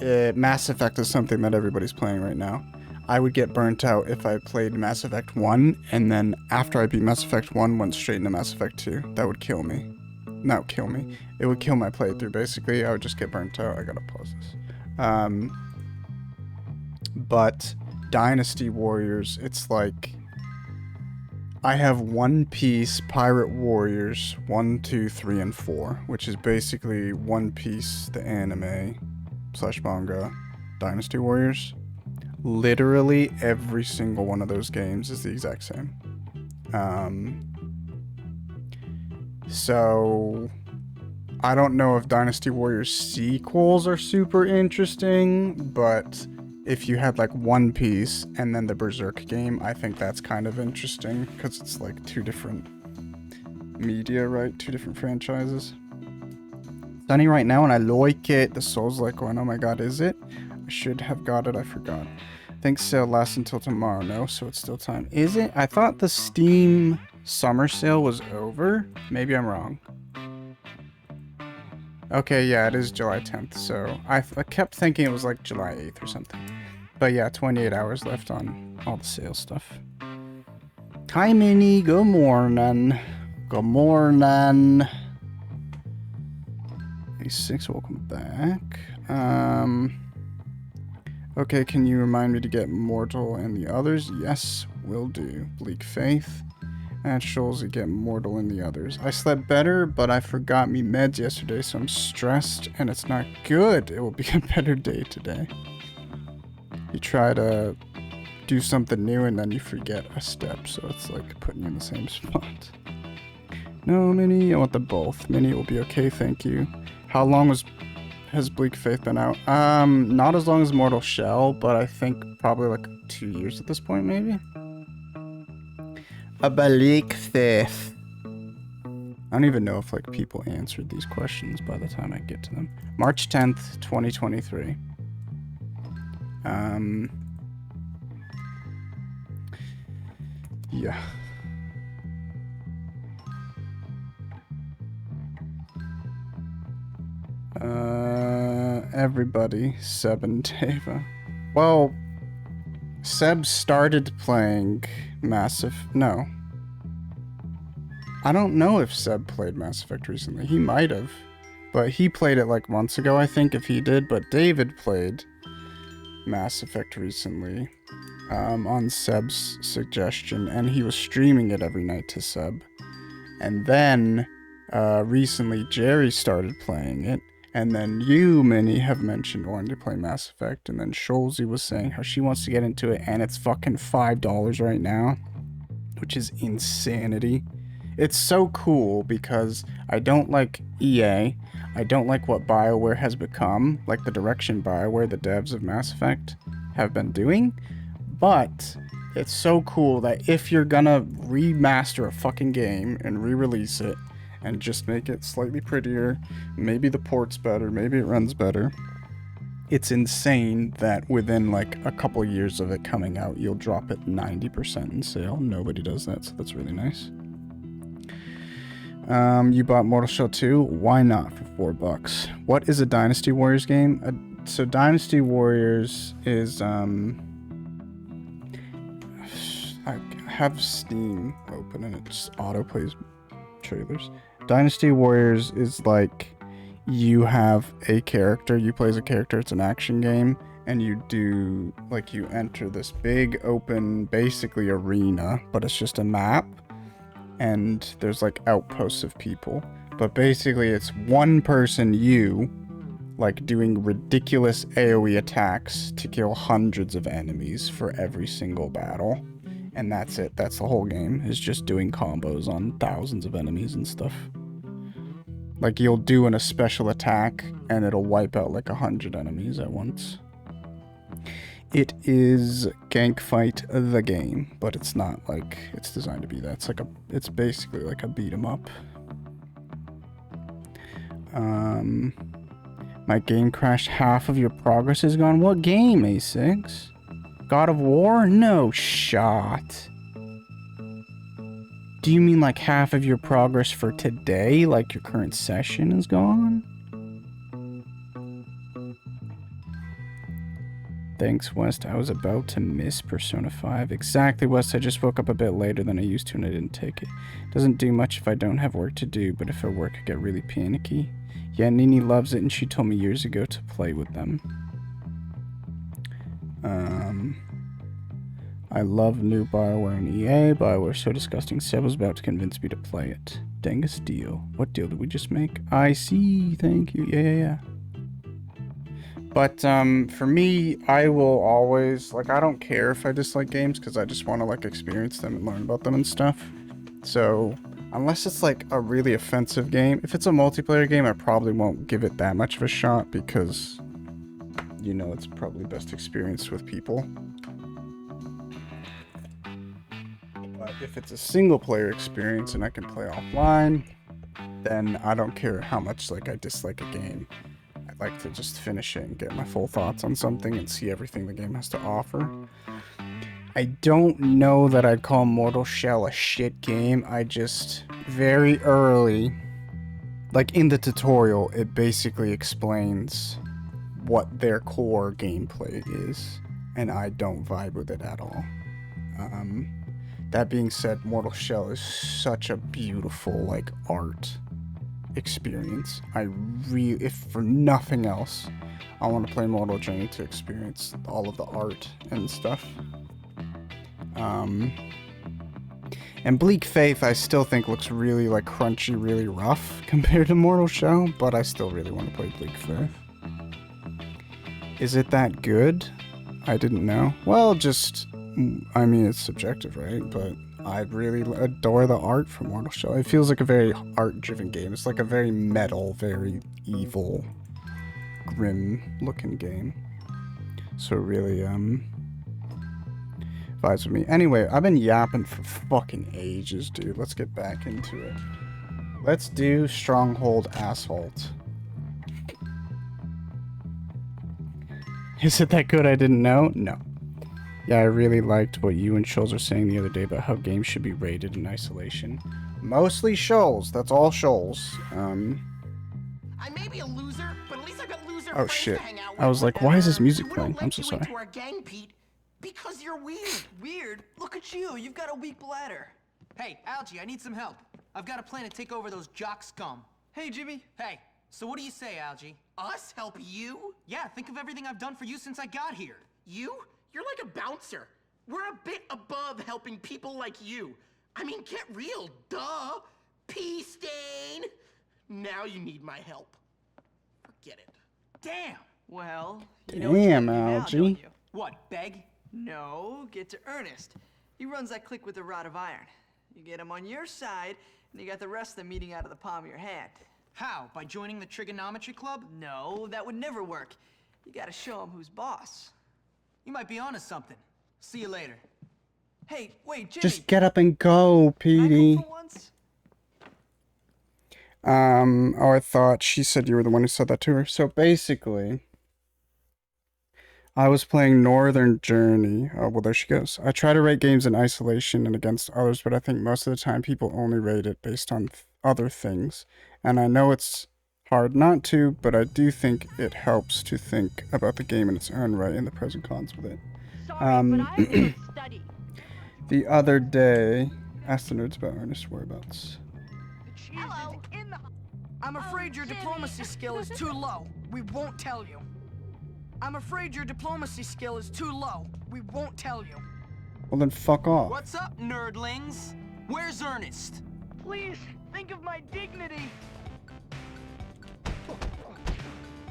Mass Effect is something that everybody's playing right now. I would get burnt out if I played Mass Effect 1, and then after I beat Mass Effect 1, went straight into Mass Effect 2. That would kill me. Not kill me. It would kill my playthrough, basically. I would just get burnt out. I gotta pause this. But Dynasty Warriors, it's like... I have One Piece Pirate Warriors 1, 2, 3, and 4, which is basically One Piece, the anime / manga, Dynasty Warriors. Literally every single one of those games is the exact same. So I don't know if Dynasty Warriors sequels are super interesting, but if you had like One Piece and then the Berserk game, I think that's kind of interesting because it's like two different media, right? Two different franchises. Sunny right now and I like it. The Souls like going, oh my god, is it? I should have got it, I forgot. I think sale lasts until tomorrow, no? So it's still time. Is it? I thought the Steam summer sale was over. Maybe I'm wrong. Okay, yeah, it is July 10th, so I kept thinking it was like July 8th or something. But yeah, 28 hours left on all the sale stuff. Hi, Minnie. Good morning. Good morning. 86, welcome back. Okay, can you remind me to get Mortal and the others? Yes, will do. Bleak Faith. And Shoals to get Mortal and the others. I slept better, but I forgot me meds yesterday, so I'm stressed, and it's not good. It will be a better day today. You try to do something new, and then you forget a step, so it's like putting you in the same spot. No, Minnie, I want them both. Minnie will be okay, thank you. How long has Bleak Faith been out? Not as long as Mortal Shell, but I think probably like 2 years at this point, maybe? A Bleak Faith. I don't even know if like people answered these questions by the time I get to them. March 10th, 2023. Yeah. Everybody, Seb and Tava. Well, Seb started playing No. I don't know if Seb played Mass Effect recently. He might have. But he played it like months ago, I think, if he did. But David played Mass Effect recently on Seb's suggestion. And he was streaming it every night to Seb. And then recently Jerry started playing it. And then you, Minnie, have mentioned wanting to play Mass Effect. And then Scholzy was saying how she wants to get into it. And it's fucking $5 right now. Which is insanity. It's so cool because I don't like EA. I don't like what BioWare has become. Like the direction BioWare, the devs of Mass Effect, have been doing. But it's so cool that if you're gonna remaster a fucking game and re-release it, and just make it slightly prettier, maybe the port's better, maybe it runs better. It's insane that within like a couple years of it coming out, you'll drop it 90% in sale. Nobody does that, so that's really nice. You bought Mortal Shell 2? Why not for $4? What is a Dynasty Warriors game? So Dynasty Warriors is I have Steam open and it just auto plays trailers. Dynasty Warriors is like you have a character, you play as a character, it's an action game, and you do, like, you enter this big open, basically arena, but it's just a map, and there's like outposts of people, but basically it's one person, you, like doing ridiculous AoE attacks to kill hundreds of enemies for every single battle, and that's it. That's the whole game, is just doing combos on thousands of enemies and stuff. Like, you'll do a special attack, and it'll wipe out like 100 enemies at once. It is Gank Fight the game, but it's not like it's designed to be that. It's basically like a beat 'em up. My game crashed. Half of your progress is gone. What game, A6? God of War? No shot. Do you mean like half of your progress for today? Like your current session is gone? Thanks, West. I was about to miss Persona 5. Exactly, West. I just woke up a bit later than I used to and I didn't take it. Doesn't do much if I don't have work to do, but if I work, I get really panicky. Yeah, Nini loves it, and she told me years ago to play with them. I love new BioWare and EA. BioWare so disgusting. Seb was about to convince me to play it. Dangus deal. What deal did we just make? I see. Thank you. Yeah. But, for me, I will always, like, I don't care if I dislike games, because I just want to, like, experience them and learn about them and stuff. So, unless it's, like, a really offensive game, if it's a multiplayer game, I probably won't give it that much of a shot, because, you know, it's probably best experienced with people. But if it's a single-player experience and I can play offline, then I don't care how much, like, I dislike a game. I'd like to just finish it and get my full thoughts on something and see everything the game has to offer. I don't know that I'd call Mortal Shell a shit game. I just, very early, like in the tutorial, it basically explains what their core gameplay is, and I don't vibe with it at all. That being said, Mortal Shell is such a beautiful, like, art experience. If for nothing else, I want to play Mortal Journey to experience all of the art and stuff. And Bleak Faith I still think looks really, like, crunchy, really rough compared to Mortal Shell, but I still really want to play Bleak Faith. Is it that good? I didn't know. Well, just, I mean, it's subjective, right? But I really adore the art from Mortal Shell. It feels like a very art-driven game. It's like a very metal, very evil, grim-looking game. So it really, vibes with me. Anyway, I've been yapping for fucking ages, dude. Let's get back into it. Let's do Stronghold Assault. Is it that good I didn't know? No. Yeah, I really liked what you and Shoals were saying the other day about how games should be rated in isolation. Mostly Shoals. That's all Shoals. I may be a loser, but at least I've got loser Oh friends shit. to hang out with. I was like, why is this music We playing? don't I'm let so you sorry. into our gang, Pete, because you're weird. Weird? Look at you. You've got a weak bladder. Hey, Algie, I need some help. I've got a plan to take over those jock scum. Hey, Jimmy. Hey, so what do you say, Algie? Us help you? Yeah, think of everything I've done for you since I got here. You? You're like a bouncer. We're a bit above helping people like you. I mean, get real, duh. Pea stain. Now you need my help. Forget it. Damn. Well, Damn, Algie. What, beg? No, get to Ernest. He runs that clique with the rod of iron. You get him on your side, and you got the rest of them eating out of the palm of your hand. How? By joining the trigonometry club? No, that would never work. You gotta show him who's boss. You might be onto something. See you later. Hey, wait, Jimmy. Just get up and go, Can I Petey. go for once? Oh, I thought she said you were the one who said that to her. So basically, I was playing Northern Journey. Oh, well, there she goes. I try to rate games in isolation and against others, but I think most of the time people only rate it based on other things. And I know it's hard not to, but I do think it helps to think about the game in its own right and the pros and cons with it. Sorry, but I have to study. The other day, asked the nerds about Ernest whereabouts. Hello. I'm afraid your diplomacy skill is too low. We won't tell you. I'm afraid your diplomacy skill is too low. We won't tell you. Well, then fuck off. What's up, nerdlings? Where's Ernest? Please, think of my dignity.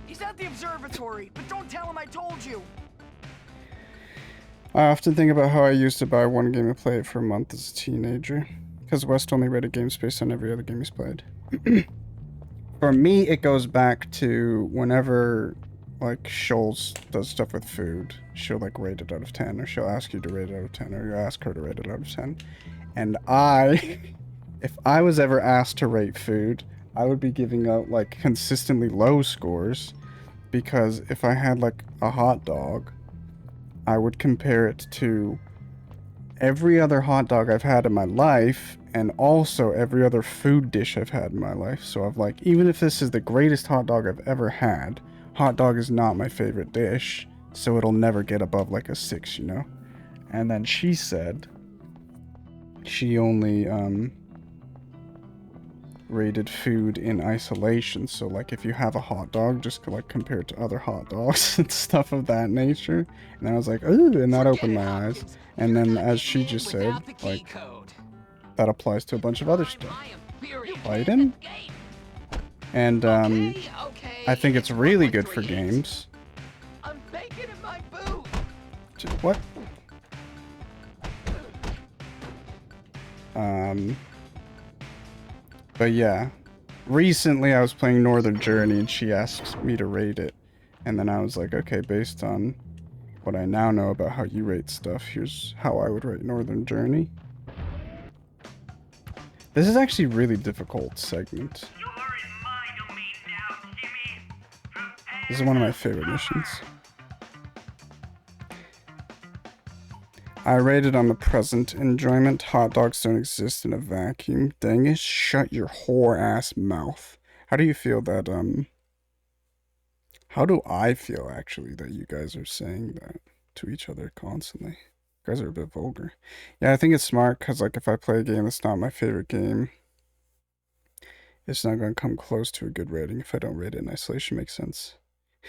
He's at the observatory, but don't tell him I told you. I often think about how I used to buy one game and play it for a month as a teenager, because West only rated games based on every other game he's played. For me, it goes back to whenever, like, Shoals does stuff with food, she'll, like, rate it out of 10, or she'll ask you to rate it out of 10, or you ask her to rate it out of 10. And if I was ever asked to rate food, I would be giving out, like, consistently low scores, because if I had, like, a hot dog, I would compare it to every other hot dog I've had in my life, and also every other food dish I've had in my life. So I've even if this is the greatest hot dog I've ever had, hot dog is not my favorite dish. so it'll never get above like a 6, you know? And then she said she only rated food in isolation, so like if you have a hot dog, just like compare it to other hot dogs and stuff of that nature. And I was like, ooh, and that opened my eyes. And then as she just said, like, that applies to a bunch of other stuff. Biden? And I think it's really good for games. I'm bacon in my boot. What? But yeah, recently I was playing Northern Journey and she asked me to rate it. And then I was like, okay, based on what I now know about how you rate stuff, here's how I would rate Northern Journey. This is actually a really difficult segment. This is one of my favorite missions. I rated on the present enjoyment. Hot dogs don't exist in a vacuum. Dang it, shut your whore ass mouth. How do you feel that, how do I feel, actually, that you guys are saying that to each other constantly? You guys are a bit vulgar. Yeah, I think it's smart, because, like, if I play a game that's not my favorite game, it's not going to come close to a good rating if I don't rate it in isolation. Makes sense.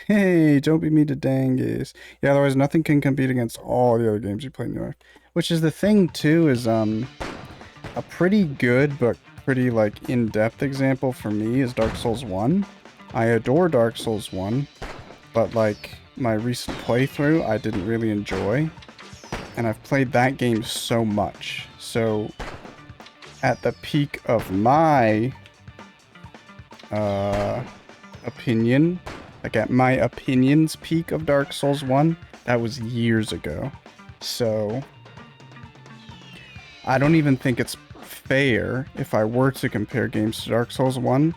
Hey, don't be mean to Dangus. Yeah, otherwise nothing can compete against all the other games you play in New York. Which is the thing, too, is, a pretty good, but pretty, like, in-depth example for me is Dark Souls 1. I adore Dark Souls 1, but, like, my recent playthrough I didn't really enjoy. And I've played that game so much. So, at the peak of my, opinion, like at my opinion's peak of Dark Souls 1, that was years ago. So, I don't even think it's fair, if I were to compare games to Dark Souls 1,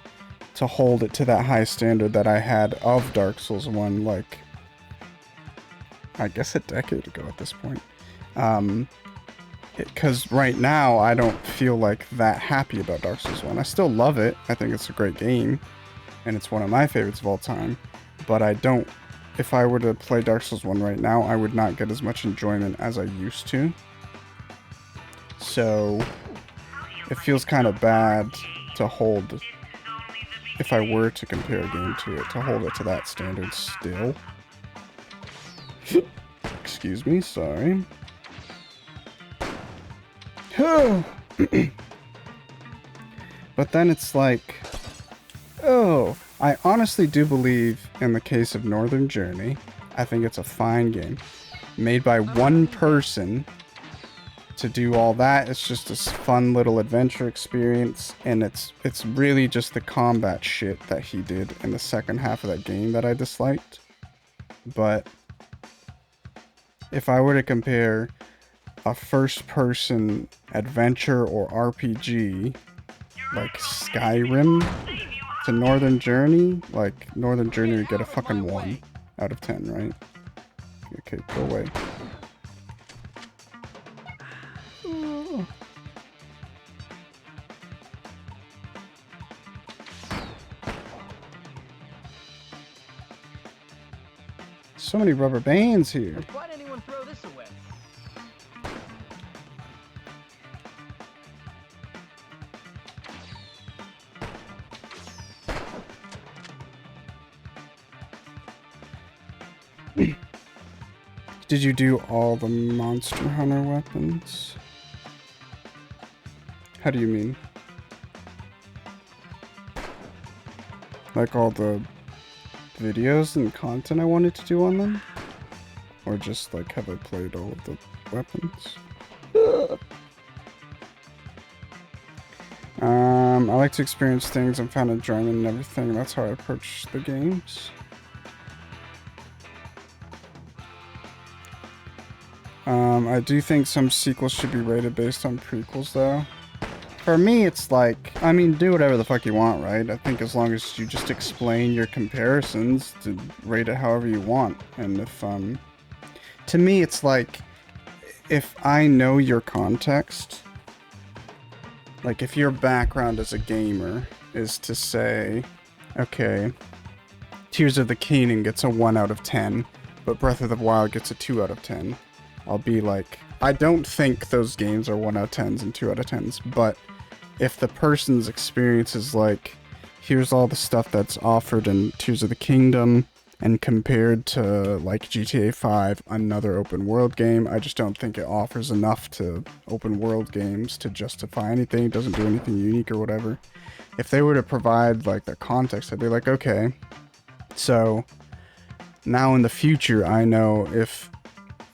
to hold it to that high standard that I had of Dark Souls 1, like, I guess a decade ago at this point. Because right now, I don't feel like that happy about Dark Souls 1. I still love it. I think it's a great game. And it's one of my favorites of all time. But I don't... If I were to play Dark Souls 1 right now, I would not get as much enjoyment as I used to. So... it feels kind of bad to hold... if I were to compare a game to it, to hold it to that standard still. Excuse me, sorry. But then it's like... oh, I honestly do believe, in the case of Northern Journey, I think it's a fine game. Made by one person to do all that. It's just a fun little adventure experience, and it's really just the combat shit that he did in the second half of that game that I disliked. But if I were to compare a first-person adventure or RPG like Skyrim to Northern Journey, like, Northern Journey would get a fucking 1 out of 10, right? Okay, go away. Oh. So many rubber bands here. Why'd anyone throw this away? Did you do all the Monster Hunter weapons? How do you mean? Like all the videos and content I wanted to do on them? Or just like, have I played all of the weapons? I like to experience things and find enjoyment in everything. That's how I approach the games. I do think some sequels should be rated based on prequels, though. For me, it's like, I mean, do whatever the fuck you want, right? I think as long as you just explain your comparisons, to rate it however you want. And if, to me, it's like, if I know your context, like if your background as a gamer is to say, okay, Tears of the Kingdom gets a 1 out of 10, but Breath of the Wild gets a 2 out of 10, I'll be like, I don't think those games are 1 out of 10s and 2 out of 10s, but if the person's experience is like, here's all the stuff that's offered in Tears of the Kingdom, and compared to, like, GTA 5, another open world game, I just don't think it offers enough to open world games to justify anything. It doesn't do anything unique or whatever. If they were to provide, like, the context, I'd be like, okay, so now in the future, I know if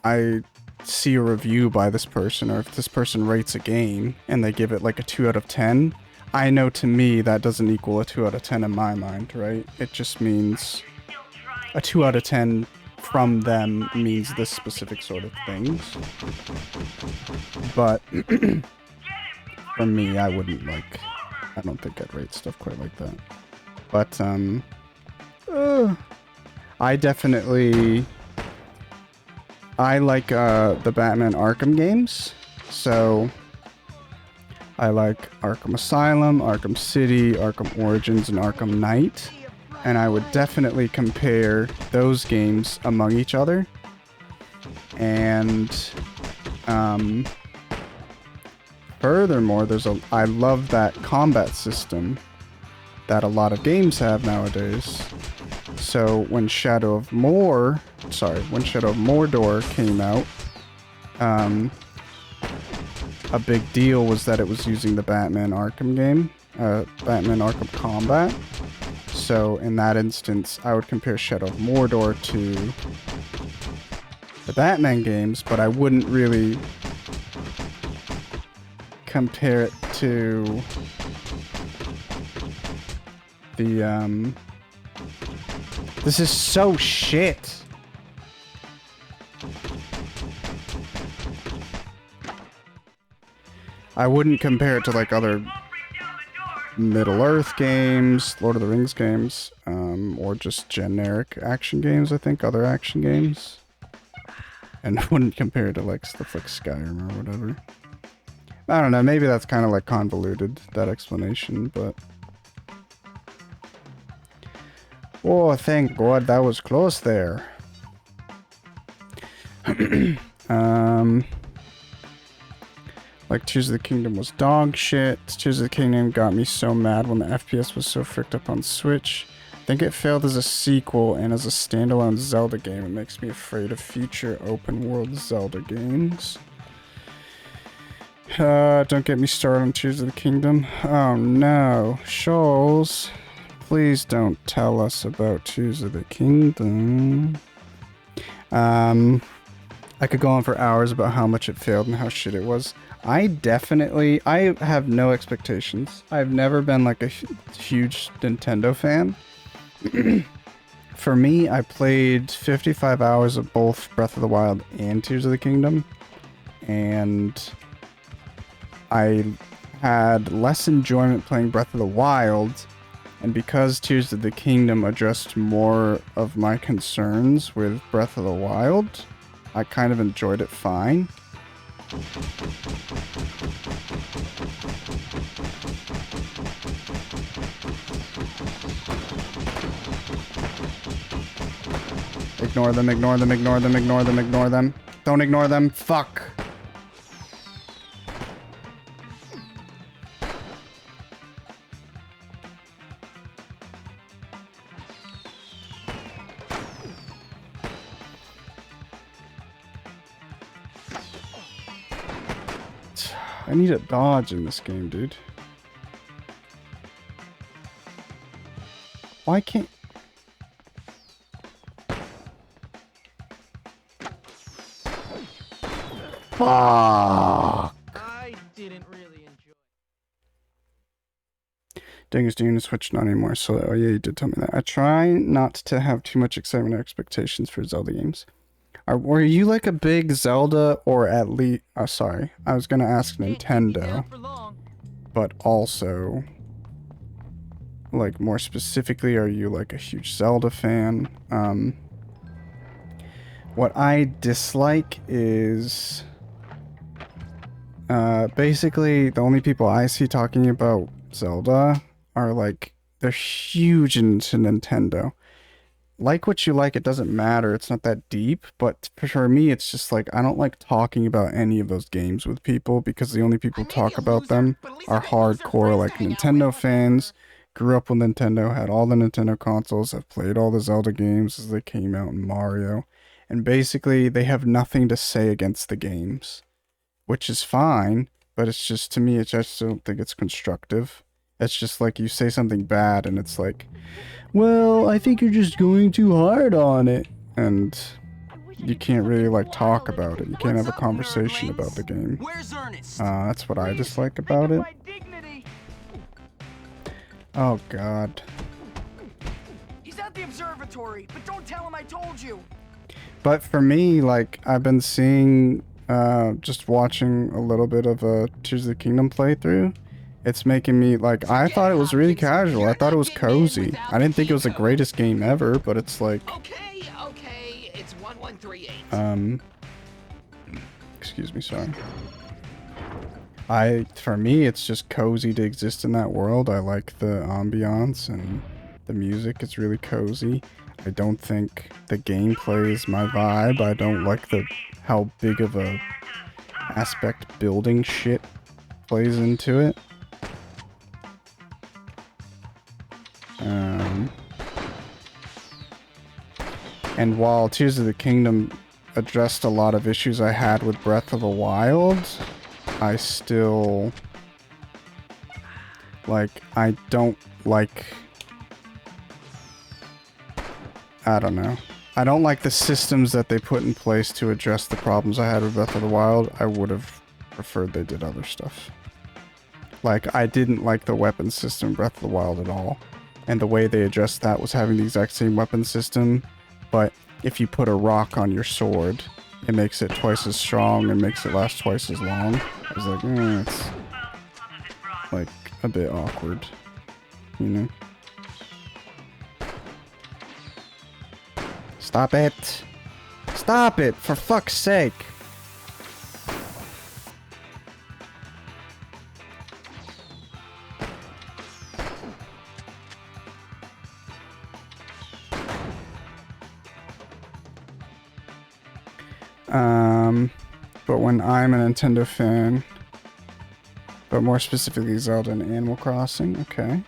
I see a review by this person, or if this person rates a game and they give it like a 2 out of 10, I know to me that doesn't equal a 2 out of 10 in my mind, right? It just means a 2 out of 10 from them means this specific sort of things. But for me, I wouldn't like, I don't think I'd rate stuff quite like that. But I definitely, I like the Batman Arkham games, so I like Arkham Asylum, Arkham City, Arkham Origins, and Arkham Knight, and I would definitely compare those games among each other. And furthermore, I love that combat system that a lot of games have nowadays. So when Shadow of Mordor came out, a big deal was that it was using the Batman Arkham game, Batman Arkham Combat. So in that instance, I would compare Shadow of Mordor to the Batman games, but I wouldn't really compare it to the, this is so shit. I wouldn't compare it to like other Middle-earth games, Lord of the Rings games, or just generic action games, I think, other action games. And I wouldn't compare it to like stuff like Skyrim or whatever. I don't know, maybe that's kind of like convoluted, that explanation, but... Oh, thank God, that was close there. Like, Tears of the Kingdom was dog shit. Tears of the Kingdom got me so mad when the FPS was so fricked up on Switch. I think it failed as a sequel and as a standalone Zelda game. It makes me afraid of future open-world Zelda games. Don't get me started on Tears of the Kingdom. Oh no. Shoals, please don't tell us about Tears of the Kingdom. I could go on for hours about how much it failed and how shit it was. I have no expectations. I've never been like a huge Nintendo fan. For me, I played 55 hours of both Breath of the Wild and Tears of the Kingdom, and I had less enjoyment playing Breath of the Wild, and because Tears of the Kingdom addressed more of my concerns with Breath of the Wild, I kind of enjoyed it fine. Ignore them, ignore them, ignore them, ignore them, ignore them. Don't ignore them. Fuck. I need a dodge in this game, dude. Why can't... Fuck! I didn't really enjoy. Dingus doing the Switch not anymore, so oh yeah, you did tell me that. I try not to have too much excitement or expectations for Zelda games. Were you like a big Zelda, or at least... Oh, sorry. I was gonna ask Nintendo. But also... Like, more specifically, are you like a huge Zelda fan? What I dislike is... basically, the only people I see talking about Zelda are like... They're huge into Nintendo. like what you like, it doesn't matter. It's not that deep. But for me, it's just like, I don't like talking about any of those games with people because the only people who talk about them are hardcore, like Nintendo fans. Grew up with Nintendo, had all the Nintendo consoles, have played all the Zelda games as they came out in Mario. And basically, they have nothing to say against the games, which is fine. But it's just, to me, I just don't think it's constructive. It's just like you say something bad and it's like, well, I think you're just going too hard on it. And you can't really like talk about it. You can't have a conversation about the game. Where's Ernest? That's what I dislike about it. Oh god. He's at the observatory, but don't tell him I told you. But for me, like, I've been seeing, just watching a little bit of a Tears of the Kingdom playthrough. It's making me, like, I thought it was really casual. I thought it was cozy. I didn't think it was the greatest game ever, but it's like... Okay, it's 1138. Excuse me, sorry. For me, it's just cozy to exist in that world. I like the ambiance and the music. It's really cozy. I don't think the gameplay is my vibe. I don't like how big of a aspect building shit plays into it. And while Tears of the Kingdom addressed a lot of issues I had with Breath of the Wild, I still, like, I don't like, I don't know. I don't like the systems that they put in place to address the problems I had with Breath of the Wild. I would have preferred they did other stuff. Like, I didn't like the weapon system in Breath of the Wild at all. And the way they addressed that was having the exact same weapon system, but if you put a rock on your sword, it makes it twice as strong and makes it last twice as long. I was like, it's like a bit awkward, you know? Stop it! Stop it, for fuck's sake! But when I'm a Nintendo fan, but more specifically Zelda and Animal Crossing, okay.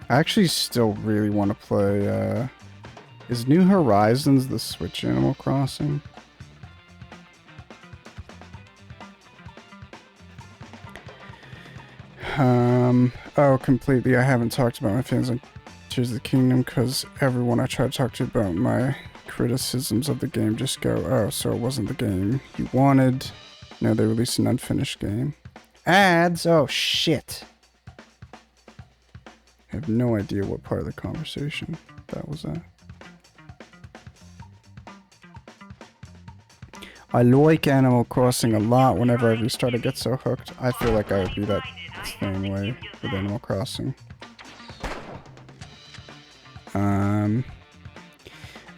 I actually still really want to play, is New Horizons the Switch Animal Crossing? Oh, completely, I haven't talked about my feelings on Tears of the Kingdom, because everyone I try to talk to about my criticisms of the game just go, oh, so it wasn't the game you wanted. No, they released an unfinished game. Ads? Oh, shit. I have no idea what part of the conversation that was at. I like Animal Crossing a lot. Whenever I restart, I get so hooked. I feel like I would be that same way with Animal Crossing.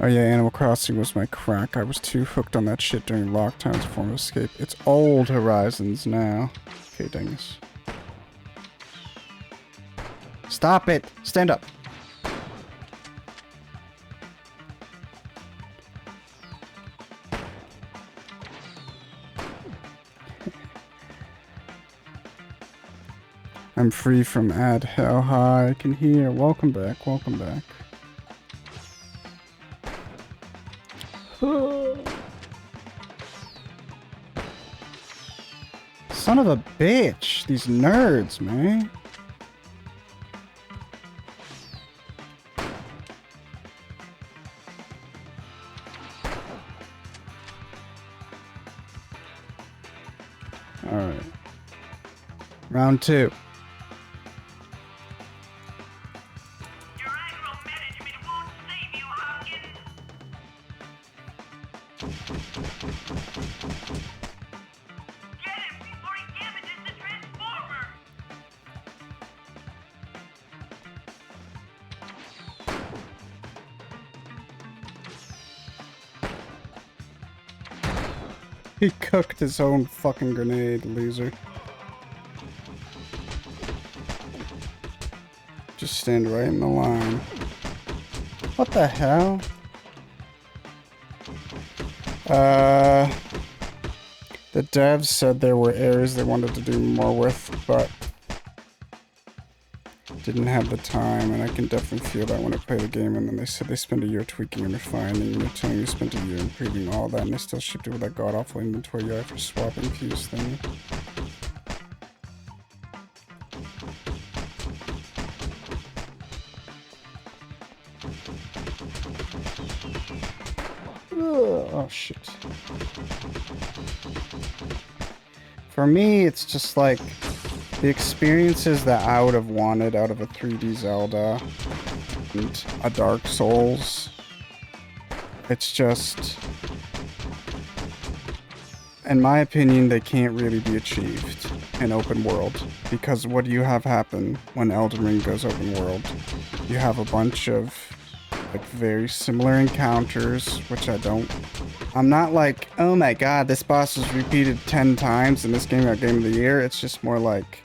Oh yeah, Animal Crossing was my crack. I was too hooked on that shit during lockdown as a form of escape. It's old Horizons now. Okay, dingus. Stop it! Stand up! I'm free from ad hell. Hi, I can hear. Welcome back, welcome back. Son of a bitch, these nerds, man. Alright. Round 2. He cooked his own fucking grenade, loser. Just stand right in the line. What the hell? The devs said there were areas they wanted to do more with, but didn't have the time, and I can definitely feel that when I play the game. And then they said they spent a year tweaking and refining, and they're telling me they spent a year improving all that, and they still shipped it with that god-awful inventory UI for swapping fuse thing. Oh shit. For me, it's just like the experiences that I would have wanted out of a 3D Zelda and a Dark Souls. It's just, in my opinion, they can't really be achieved in open world, because what do you have happen when Elden Ring goes open world? You have a bunch of like very similar encounters, which I'm not like, oh my god, this boss was repeated 10 times and this game got Game of the Year. It's just more like,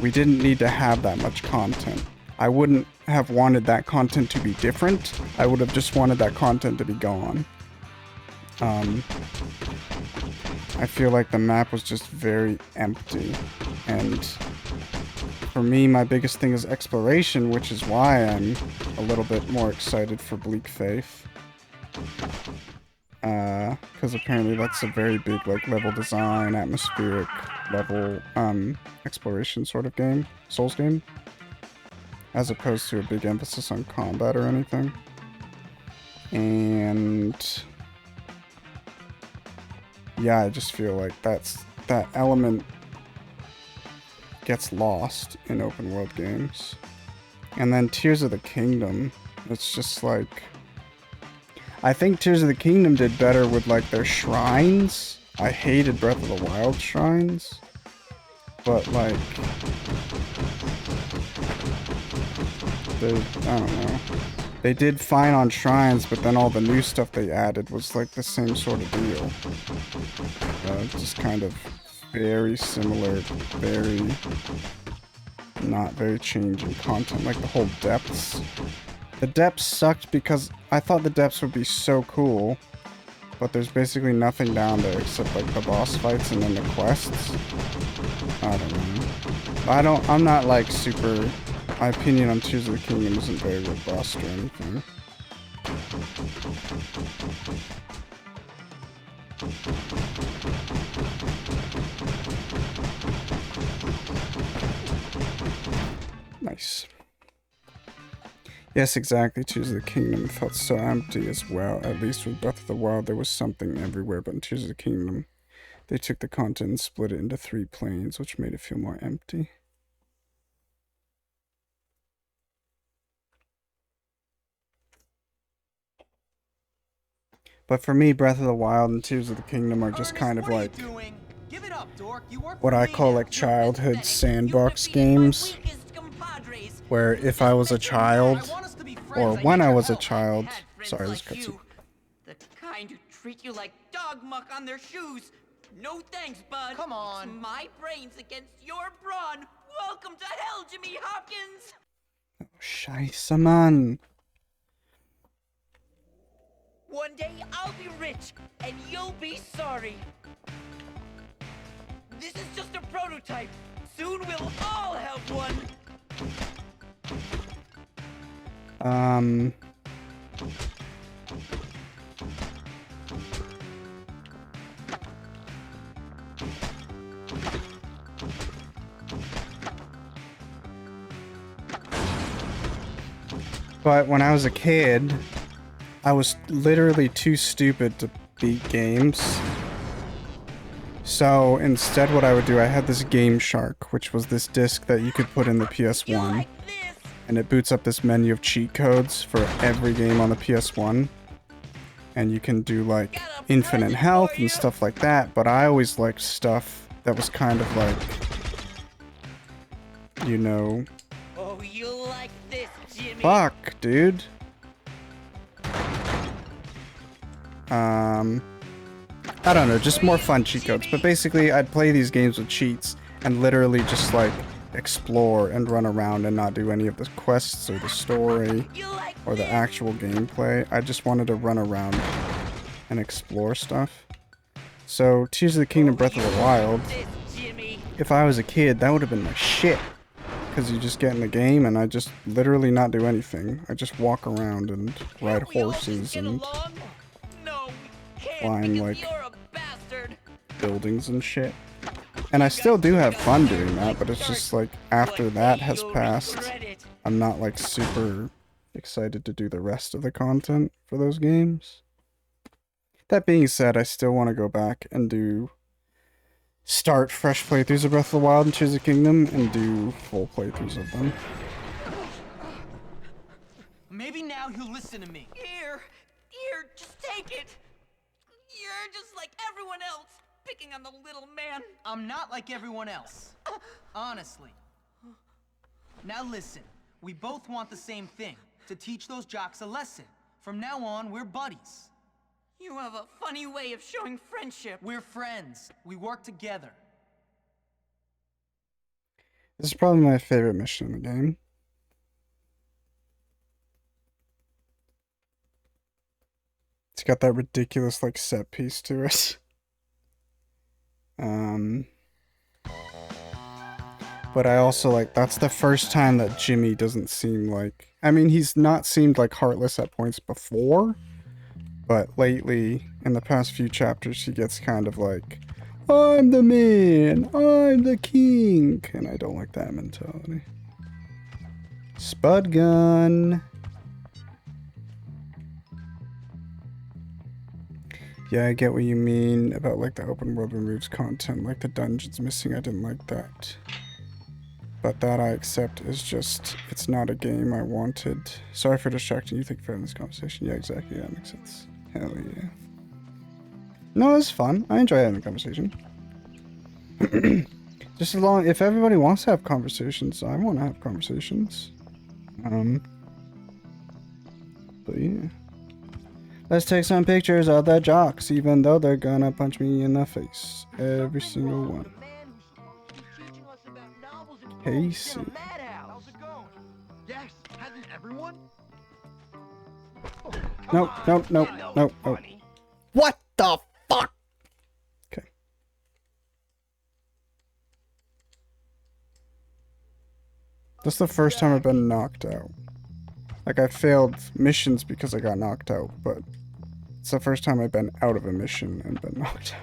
we didn't need to have that much content. I wouldn't have wanted that content to be different. I would have just wanted that content to be gone. I feel like the map was just very empty, and for me, my biggest thing is exploration, which is why I'm a little bit more excited for Bleak Faith. Because apparently that's a very big, like, level design, atmospheric level, exploration sort of game, Souls game, as opposed to a big emphasis on combat or anything. And yeah, I just feel like that element gets lost in open world games. And then Tears of the Kingdom, it's just like, I think Tears of the Kingdom did better with like their shrines. I hated Breath of the Wild shrines, but like, I don't know. They did fine on shrines, but then all the new stuff they added was like the same sort of deal. Just kind of very similar, very not very changing content, like the whole depths. The depths sucked because I thought the depths would be so cool, but there's basically nothing down there except like the boss fights and then the quests. I don't know. I'm not like super, my opinion on Tears of the Kingdom isn't very robust or anything. Nice. Yes, exactly. Tears of the Kingdom felt so empty as well. At least with Breath of the Wild, there was something everywhere, but in Tears of the Kingdom, they took the content and split it into 3 planes, which made it feel more empty. But for me, Breath of the Wild and Tears of the Kingdom are just kind of like what I call like childhood sandbox games, where if I was a child, or when I was a child, sorry, this cutscene. The kind who treat you like dog muck on their shoes. No thanks, bud. Come on. It's my brains against your brawn. Welcome to hell, Jimmy Hopkins. Oh, scheisse, man. One day I'll be rich, and you'll be sorry. This is just a prototype. Soon we'll all have one. But when I was a kid, I was literally too stupid to beat games. So instead what I would do, I had this Game Shark, which was this disc that you could put in the PS1. And it boots up this menu of cheat codes for every game on the PS1. And you can do like infinite health and stuff like that, but I always liked stuff that was kind of like, you know... Oh, you'll like this, Jimmy. Fuck, dude. I don't know, just more fun cheat codes. But basically, I'd play these games with cheats and literally just like explore and run around and not do any of the quests or the story or the actual gameplay. I just wanted to run around and explore stuff. So, Tears of the Kingdom Breath of the Wild, if I was a kid, that would have been my shit. Because you just get in the game and I just literally not do anything. I just walk around and ride horses and climb like buildings and shit. And I still do have fun doing that, but it's just like after that has passed, I'm not like super excited to do the rest of the content for those games. That being said, I still want to go back and start fresh playthroughs of Breath of the Wild and Tears of the Kingdom and do full playthroughs of them. Maybe now he'll listen to me. Here, just take it. You're just like everyone else, picking on the little man. I'm not like everyone else. Honestly. Now listen, we both want the same thing, to teach those jocks a lesson. From now on, we're buddies. You have a funny way of showing friendship. We're friends. We work together. This is probably my favorite mission in the game. It's got that ridiculous like set piece to it. But I also like, that's the first time that Jimmy doesn't seem like, I mean, he's not seemed like heartless at points before. But lately, in the past few chapters, he gets kind of like, I'm the man, I'm the king. And I don't like that mentality. Spud gun. Yeah, I get what you mean about like the open world removes content, like the dungeons missing. I didn't like that. But that I accept is just, it's not a game I wanted. Sorry for distracting you. Thank you for having this conversation. Yeah, exactly. Yeah, that makes sense. Hell yeah. No, it's fun. I enjoy having a conversation. Just as long, if everybody wants to have conversations, I want to have conversations. But yeah. Let's take some pictures of the jocks, even though they're gonna punch me in the face. Every single one. Hey, see. How's it going? Yes, hasn't everyone? Nope, nope, nope, nope, nope. What the fuck? Okay. That's the first time I've been knocked out. Like, I failed missions because I got knocked out, but it's the first time I've been out of a mission and been knocked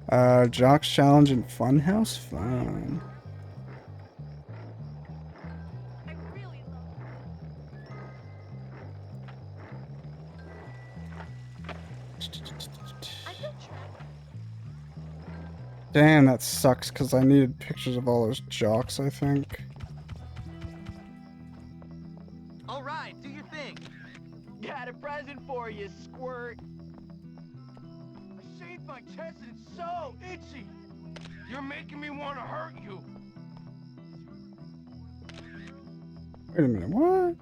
out. Jocks Challenge and Funhouse? Fun. Damn, that sucks, because I needed pictures of all those jocks, I think. Alright, do your thing. Got a present for you, squirt. I shaved my chest and it's so itchy. You're making me want to hurt you. Wait a minute, what?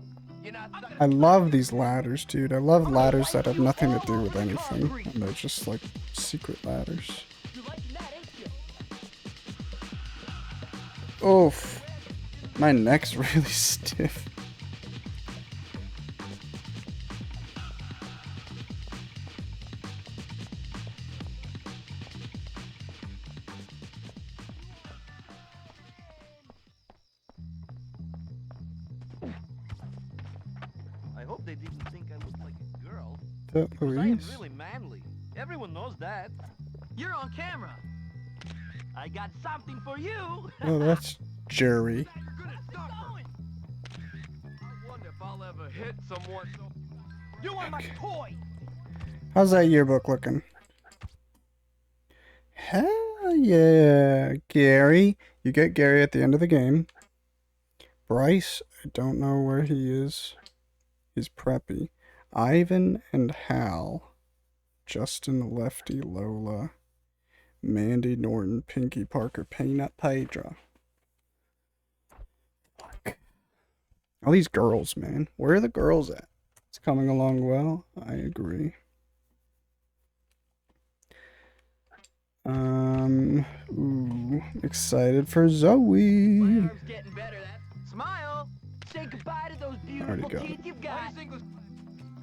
I love these ladders, dude. I love ladders that have nothing to do with anything. And they're just, like, secret ladders. Oof. My neck's really stiff. I hope they didn't think I looked like a girl. That 'Cause I am Louise? really manly. Everyone knows that. You're on camera. I got something for you. Oh, that's Jerry. I wonder if I'll ever hit someone. You are my toy. How's that yearbook looking? Hell yeah, Gary. You get Gary at the end of the game. Bryce, I don't know where he is. He's preppy. Ivan and Hal. Justin, Lefty, Lola. Mandy, Norton, Pinky, Parker, Peanut, Pedro. Fuck. All these girls, man. Where are the girls at? It's coming along well. I agree. Ooh, excited for Zoe. Getting better. Smile. Say goodbye to those Already beautiful got teeth you've got.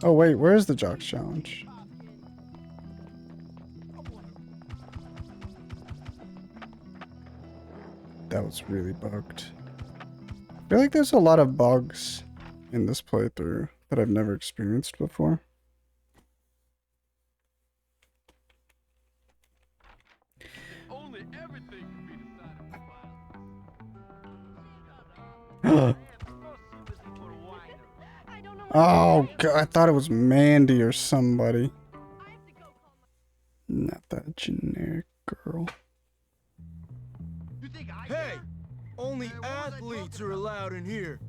Oh wait, where's the Jocks Challenge? That was really bugged. I feel like there's a lot of bugs in this playthrough that I've never experienced before. Only everything can be Oh god, I thought it was Mandy or somebody. Not that generic girl. Hey! Only athletes are allowed in here.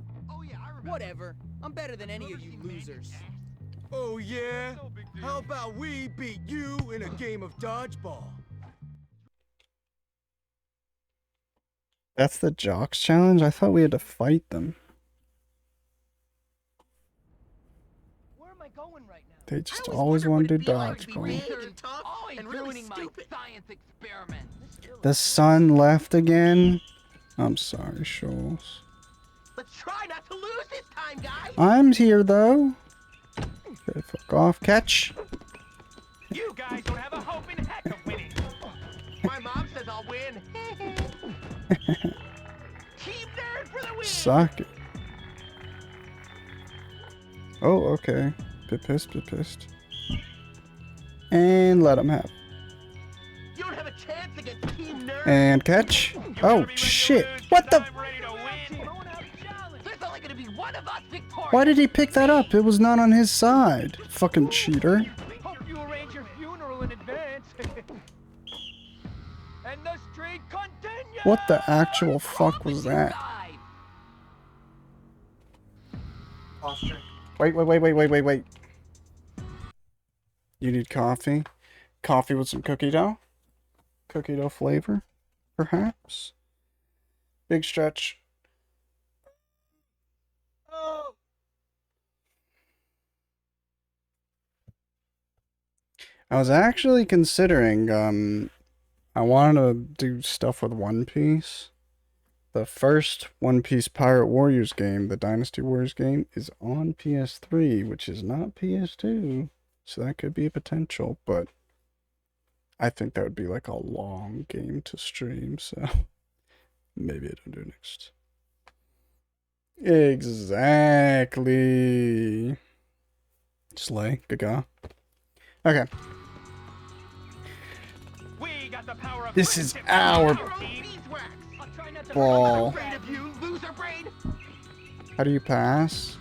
Whatever. I'm better than any of you losers. Oh yeah? How about we beat you in a game of dodgeball? That's the Jocks Challenge? I thought we had to fight them. Where am I going right now? They just always want to do dodgeball. Always ruining my science experiment. The sun left again? I'm sorry, Shoals. Let's try not to lose this time, guys. I'm here though. Okay, fuck off. Catch. You guys don't have a hope in heck of winning. My mom says I'll win. Team Nerd for the win. Suck it. Oh, okay. Bit pissed, bit pissed. And let him have. You don't have a chance against Team Nerd. And catch. Oh, shit. What the? There's only gonna be one of us victorious. Why did he pick that up? It was not on his side. Fucking cheater. Hope you arrange your funeral in advance. And the streak continues. What the actual fuck was that? Wait. You need coffee? Coffee with some cookie dough? Cookie dough flavor? Perhaps? Big stretch. I was actually considering, I wanted to do stuff with One Piece. The first One Piece Pirate Warriors game, the Dynasty Warriors game, is on PS3, which is not PS2. So that could be a potential, but I think that would be like a long game to stream, so maybe I don't do it next. Exactly. Slay, gaga. Okay. We got the power of This is our ball. How do you pass?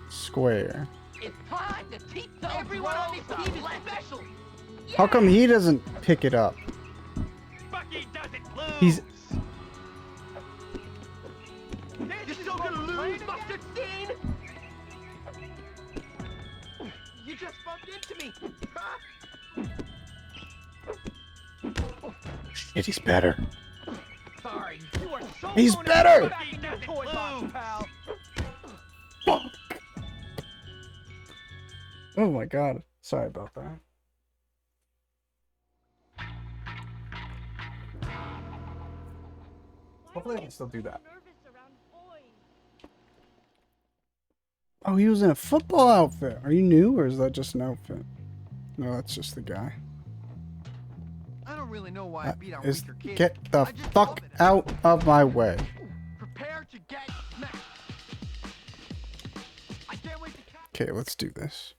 Square. It's time to teach everyone on this team is special. How come he doesn't pick it up? Bucky doesn't lose. He's... You're still gonna lose, Mustard Stain? You just bumped into me. Huh? Shit, he's better. Sorry, you are so He's better! Bucky doesn't lose. Pal. Fuck. Oh my god. Sorry about that. Hopefully I can still do that. Oh, he was in a football outfit. Are you new or is that just an outfit? No, that's just the guy. I don't really know why I beat on Is weaker kids. get the fuck out of my way. Prepare to get smacked. I can't wait to catch. Okay, let's do this.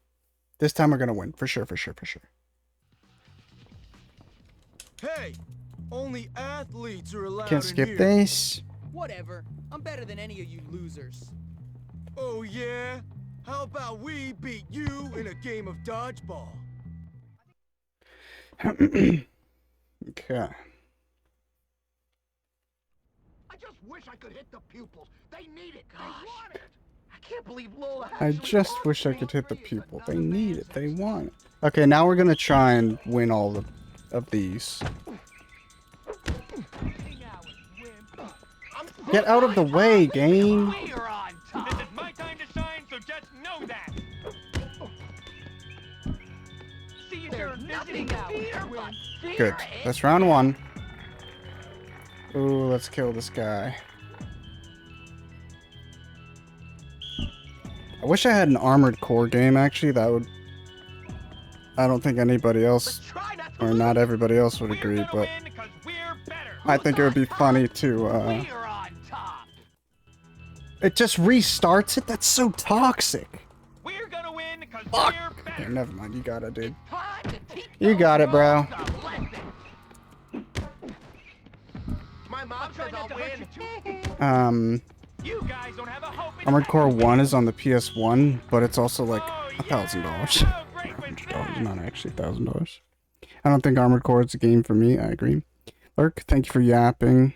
This time we're gonna win. For sure. Hey! Only athletes are allowed Can't in skip here. this. Whatever. I'm better than any of you losers. Oh yeah? How about we beat you in a game of dodgeball? Okay. I just wish I could hit the pupils. They need it. Gosh. They want it. I can't believe Lola I actually just wants wish I me. could hit the people. They need it. They want it. Okay, now we're gonna try and win all of these. Get out of the way, game. We're on top. This is my time to shine, so just know that. See you, There's nothing to fear but Good. That's round 1. Ooh, let's kill this guy. I wish I had an Armored Core game, actually. That would... I don't think anybody else, or not everybody else would agree, but I think it would be funny to, It just restarts it? That's so toxic. We're gonna win because Fuck. we're better. Okay, never mind. You got it, dude. You got it, bro. My mom says I'll win. You guys don't have a hope in Armored Core 1 is on the PS1, but it's also like $1,000. $100, not actually $1,000. I don't think Armored Core is a game for me. I agree. Lurk, thank you for yapping.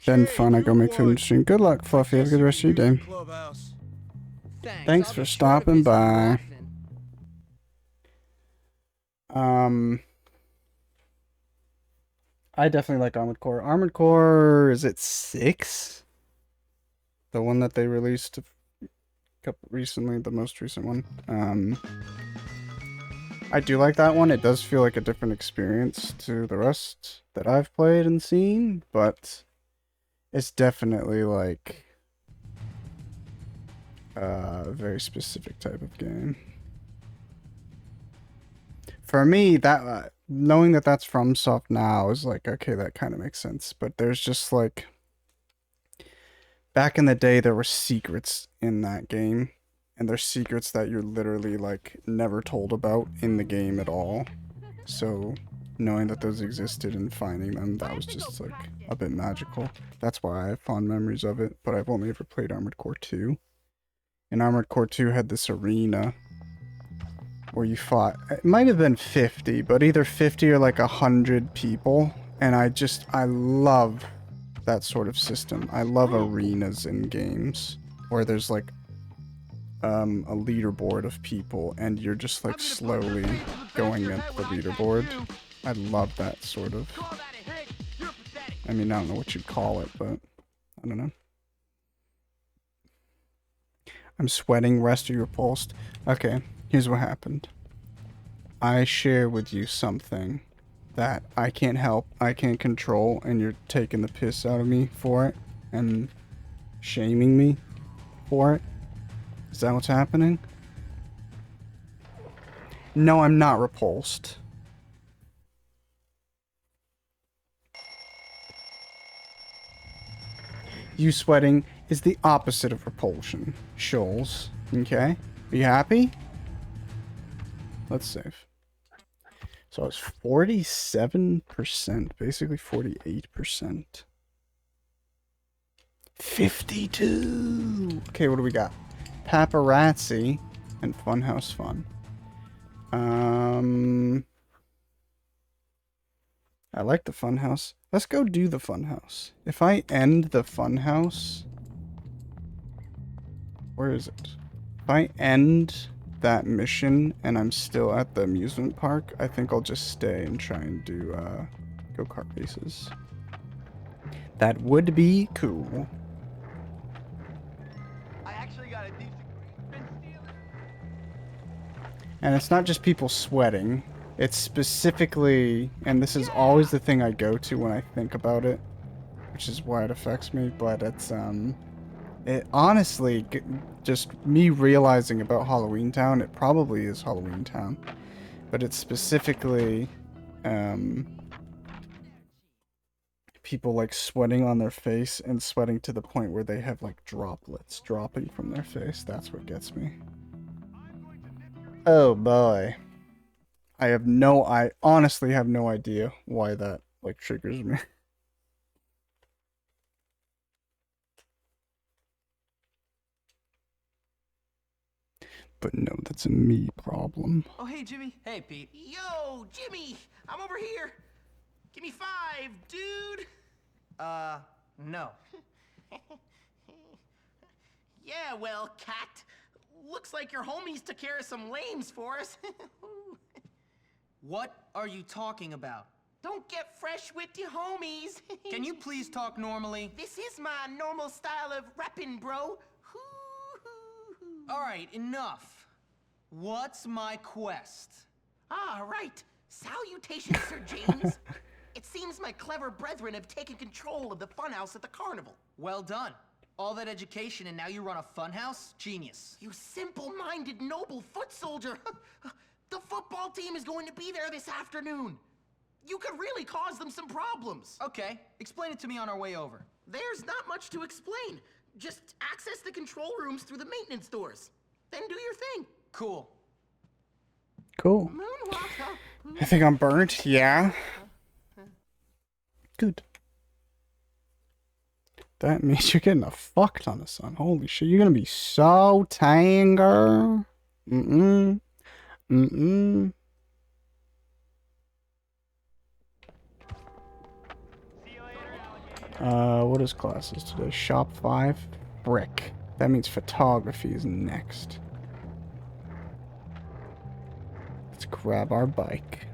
Then fun, I go make food and stream. Good luck, Fluffy. Have a good rest of your day. Thanks for stopping by. I definitely like Armored Core. Armored Core, is it 6? The one that they released recently, the most recent one. I do like that one. It does feel like a different experience to the rest that I've played and seen, but it's definitely like a very specific type of game. For me, that knowing that that's FromSoft now is like, okay, that kind of makes sense. But there's just like, back in the day, there were secrets in that game, and there's secrets that you're literally like never told about in the game at all. So knowing that those existed and finding them, that was just like a bit magical. That's why I have fond memories of it. But I've only ever played Armored Core 2. And Armored Core 2 had this arena where you fought, it might have been 50, but either 50 or like 100 people. And I love that sort of system. I love arenas in games where there's like a leaderboard of people and you're just like slowly going up the leaderboard. I love that sort of, I mean, I don't know what you'd call it, but I don't know. I'm sweating, rest of you repulsed. Okay, here's what happened. I share with you something that I can't help, I can't control, and you're taking the piss out of me for it, and shaming me for it. Is that what's happening? No, I'm not repulsed. You sweating is the opposite of repulsion, Shoals. Okay? Are you happy? Let's save. So it's 47%, basically 48%. 52! Okay, what do we got? Paparazzi and Funhouse Fun. I like the Funhouse. Let's go do the Funhouse. If I end the Funhouse... Where is it? If I end that mission and I'm still at the amusement park, I think I'll just stay and try and do go-kart races. That would be cool. I actually got a decent grade. And it's not just people sweating. It's specifically, and this is always the thing I go to when I think about it, which is why it affects me, but it's, it honestly, just me realizing about Halloween Town, it probably is Halloween Town, but it's specifically, people like sweating on their face and sweating to the point where they have like droplets dropping from their face. That's what gets me. Oh boy. I honestly have no idea why that like triggers me. But no, that's a me problem. Oh, hey, Jimmy. Hey, Pete. Yo, Jimmy, I'm over here. Give me 5, dude. No. Yeah, well, cat. Looks like your homies took care of some lames for us. What are you talking about? Don't get fresh with your homies. Can you please talk normally? This is my normal style of rapping, bro. All right, enough. What's my quest? Ah, right. Salutations, Sir James. It seems my clever brethren have taken control of the funhouse at the carnival. Well done. All that education and now you run a funhouse? Genius. You simple-minded, noble foot soldier. The football team is going to be there this afternoon. You could really cause them some problems. Okay, explain it to me on our way over. There's not much to explain. Just access the control rooms through the maintenance doors. Then do your thing. Cool. Cool. I think I'm burnt. Yeah. Good. That means you're getting a fuck ton of sun. Holy shit, you're gonna be so tan, girl. Mm-mm. Mm-mm. What is classes today? Shop 5? Brick. That means photography is next. Let's grab our bike.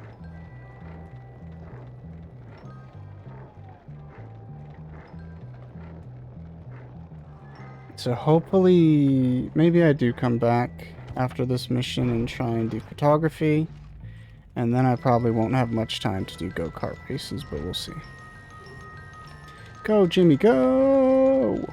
So hopefully, maybe I do come back after this mission and try and do photography. And then I probably won't have much time to do go-kart races, but we'll see. Go, Jimmy, go!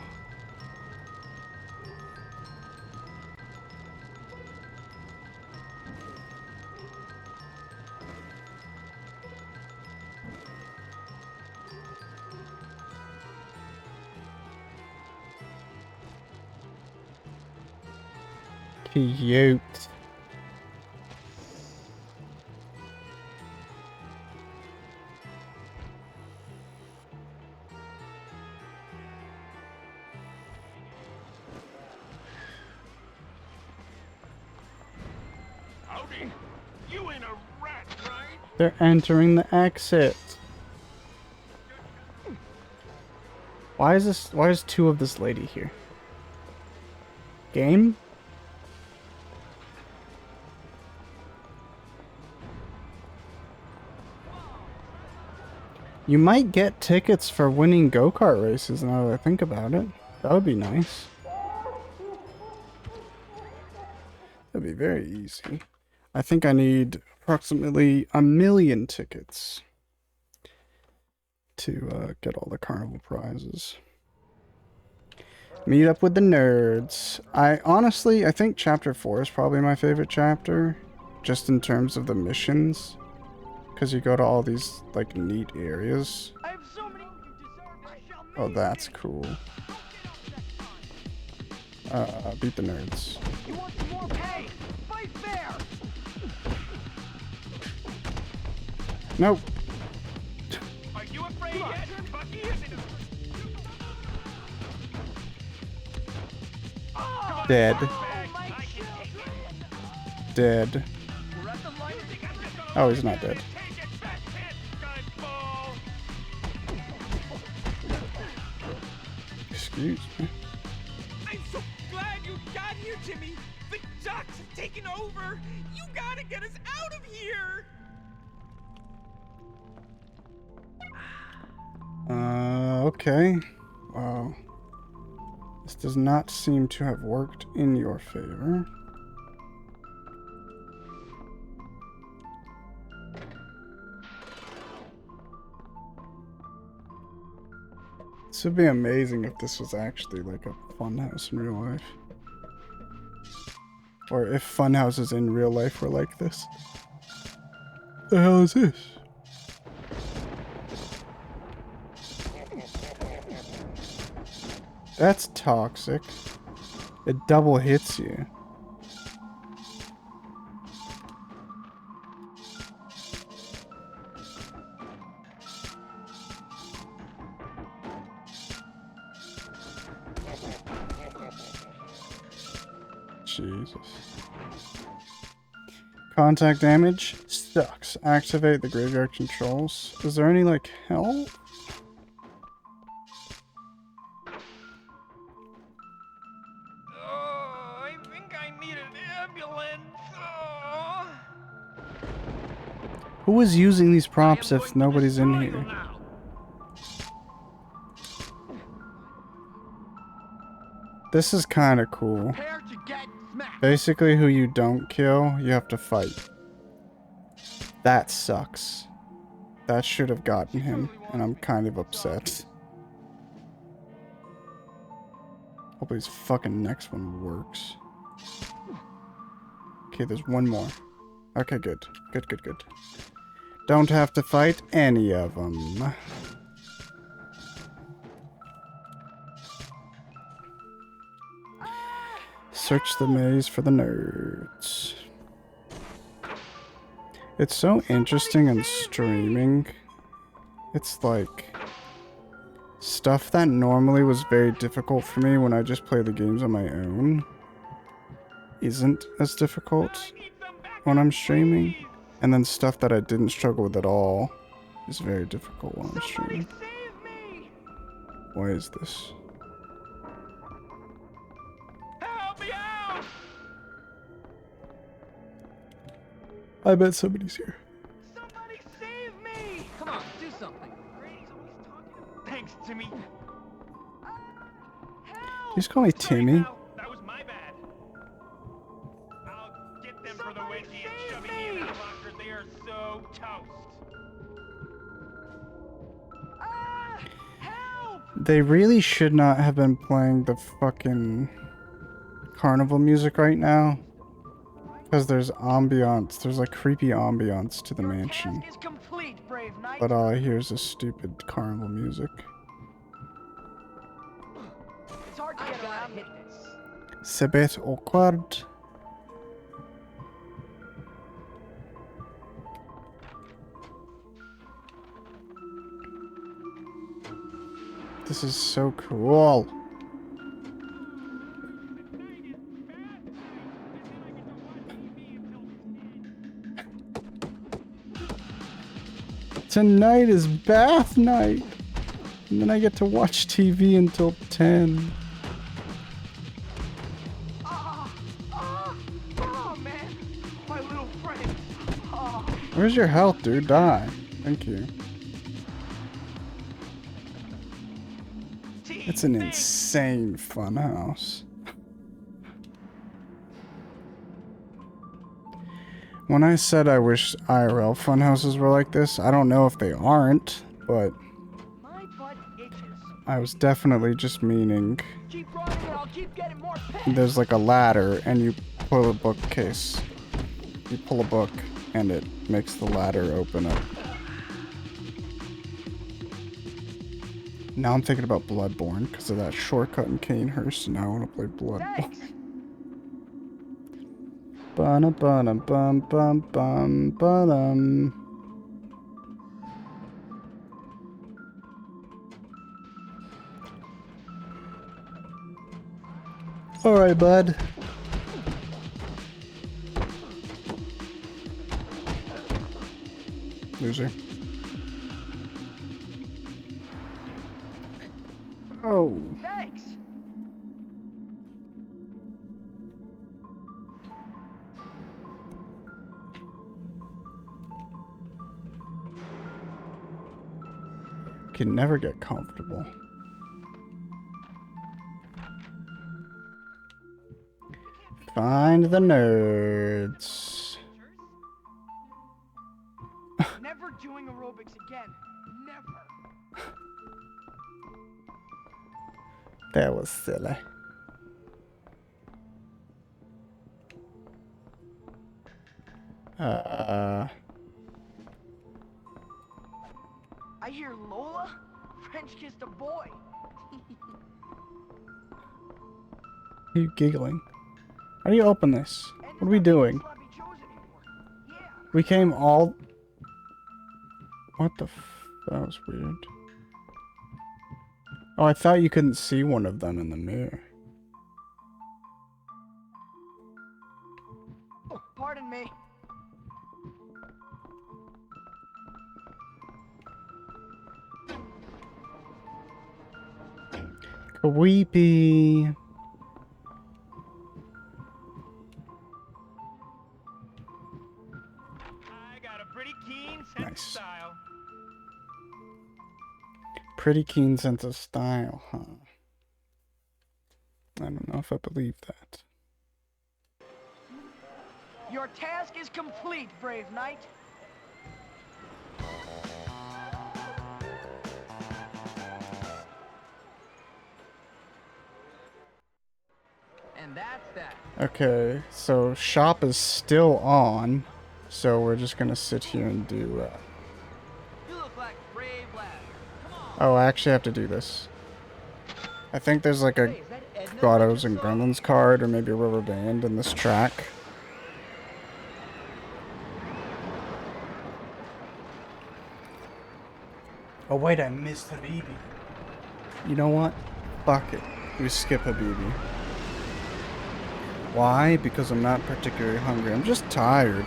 Cute. Howdy. You ain't a rat, right? They're entering the exit. Why is two of this lady here? Game? You might get tickets for winning go-kart races now that I think about it. That would be nice. That'd be very easy. I think I need approximately 1 million tickets to get all the carnival prizes. Meet up with the nerds. I think chapter 4 is probably my favorite chapter, just in terms of the missions. Because you go to all these, like, neat areas. Oh, that's cool. Beat the nerds. You want some more pay? Fight fair! Nope. Are you afraid yet, Bucky? Dead. Dead. Oh, he's not dead. Excuse me. I'm so glad you got here, Jimmy. The jocks have taken over. You gotta get us out of here. Okay. Wow. This does not seem to have worked in your favor. This would be amazing if this was actually like a funhouse in real life. Or if funhouses in real life were like this. The hell is this? That's toxic. It double hits you. Jesus. Contact damage sucks. Activate the graveyard controls. Is there any, like, help? I think I need an ambulance. Who is using these props if nobody's in here? This is kind of cool. Basically, who you don't kill, you have to fight. That sucks. That should have gotten him, and I'm kind of upset. Hopefully his fucking next one works. Okay, there's one more. Okay, good. Good, good, good. Don't have to fight any of them. Search the maze for the nerds. It's so interesting in streaming. It's like stuff that normally was very difficult for me when I just play the games on my own isn't as difficult when I'm streaming. And then stuff that I didn't struggle with at all is very difficult when I'm streaming. Why is this? Help me out! I bet somebody's here. Somebody save me! Come on, do something. Thanks, Timmy. You just call me Timmy? That was my bad. I'll get them for the wedgie and chubby in the locker. They are so toast. They really should not have been playing the fucking carnival music right now. Because there's ambiance. There's like creepy ambiance to the mansion. But all I hear is this stupid carnival music. It's hard to get around this. C'est a bit awkward. This is so cool. Tonight is bath night. And then I get to watch TV until 10. Oh man, my little friend. Oh. Where's your health, dude? Die. Thank you. It's an insane funhouse. When I said I wish IRL funhouses were like this, I don't know if they aren't, but I was definitely just meaning there's like a ladder and you pull a bookcase. You pull a book and it makes the ladder open up. Now I'm thinking about Bloodborne because of that shortcut in Canehurst, and now I want to play Bloodborne. Ba-na-ba-na-bum-bum-bum-ba-dum. Alright, bud. Loser. Oh. Thanks. Can never get comfortable. Find the nerds. Never doing aerobics again. Never. That was silly. I hear Lola French kissed a boy. Are you giggling? How do you open this? What are we doing? We came all... What the f... That was weird. Oh, I thought you couldn't see one of them in the mirror. Oh, pardon me. Creepy. I got a pretty keen sense of style. Pretty keen sense of style, huh? I don't know if I believe that. Your task is complete, brave knight. And that's that. Okay, so shop is still on, so we're just gonna sit here and do. You look like a brave lad. Come on. Oh, I actually have to do this. I think there's like a Hey, is that Edna Grottos and Richardson? Gremlins card, or maybe a rubber band in this track. Oh wait, I missed Habibi. You know what? Fuck it. We skip Habibi. Why? Because I'm not particularly hungry. I'm just tired.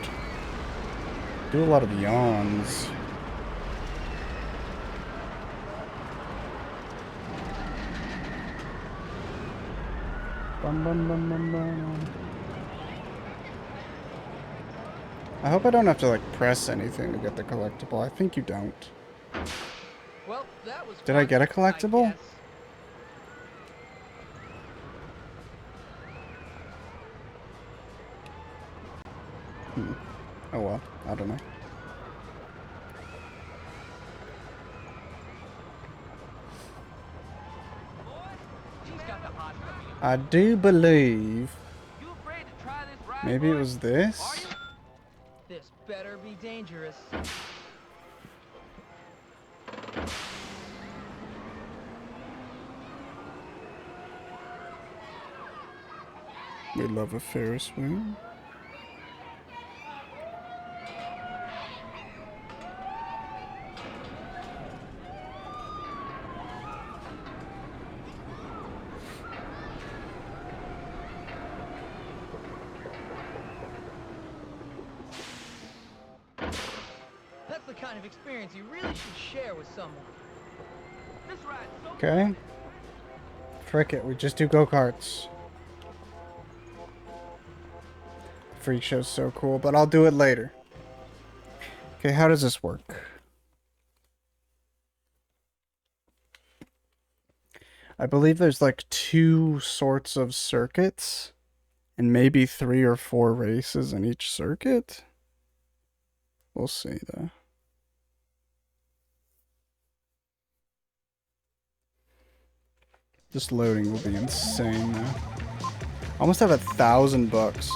Do a lot of yawns. Bum, bum, bum, bum, bum. I hope I don't have to like press anything to get the collectible. I think you don't. Well, that was Did I get a fun, collectible? guess. Oh well, I don't know. She's got the hot puppy. I do believe You afraid to try this ride, maybe it boy? was Are this. you? This better be dangerous. We love a Ferris wheel. That's the kind of experience you really should share with someone. This ride's so Okay. Frick it, we just do go-karts. Freak show's so cool, but I'll do it later. Okay, how does this work? I believe there's like 2 sorts of circuits, and maybe 3 or 4 races in each circuit. We'll see though. This loading will be insane though. I almost have $1,000.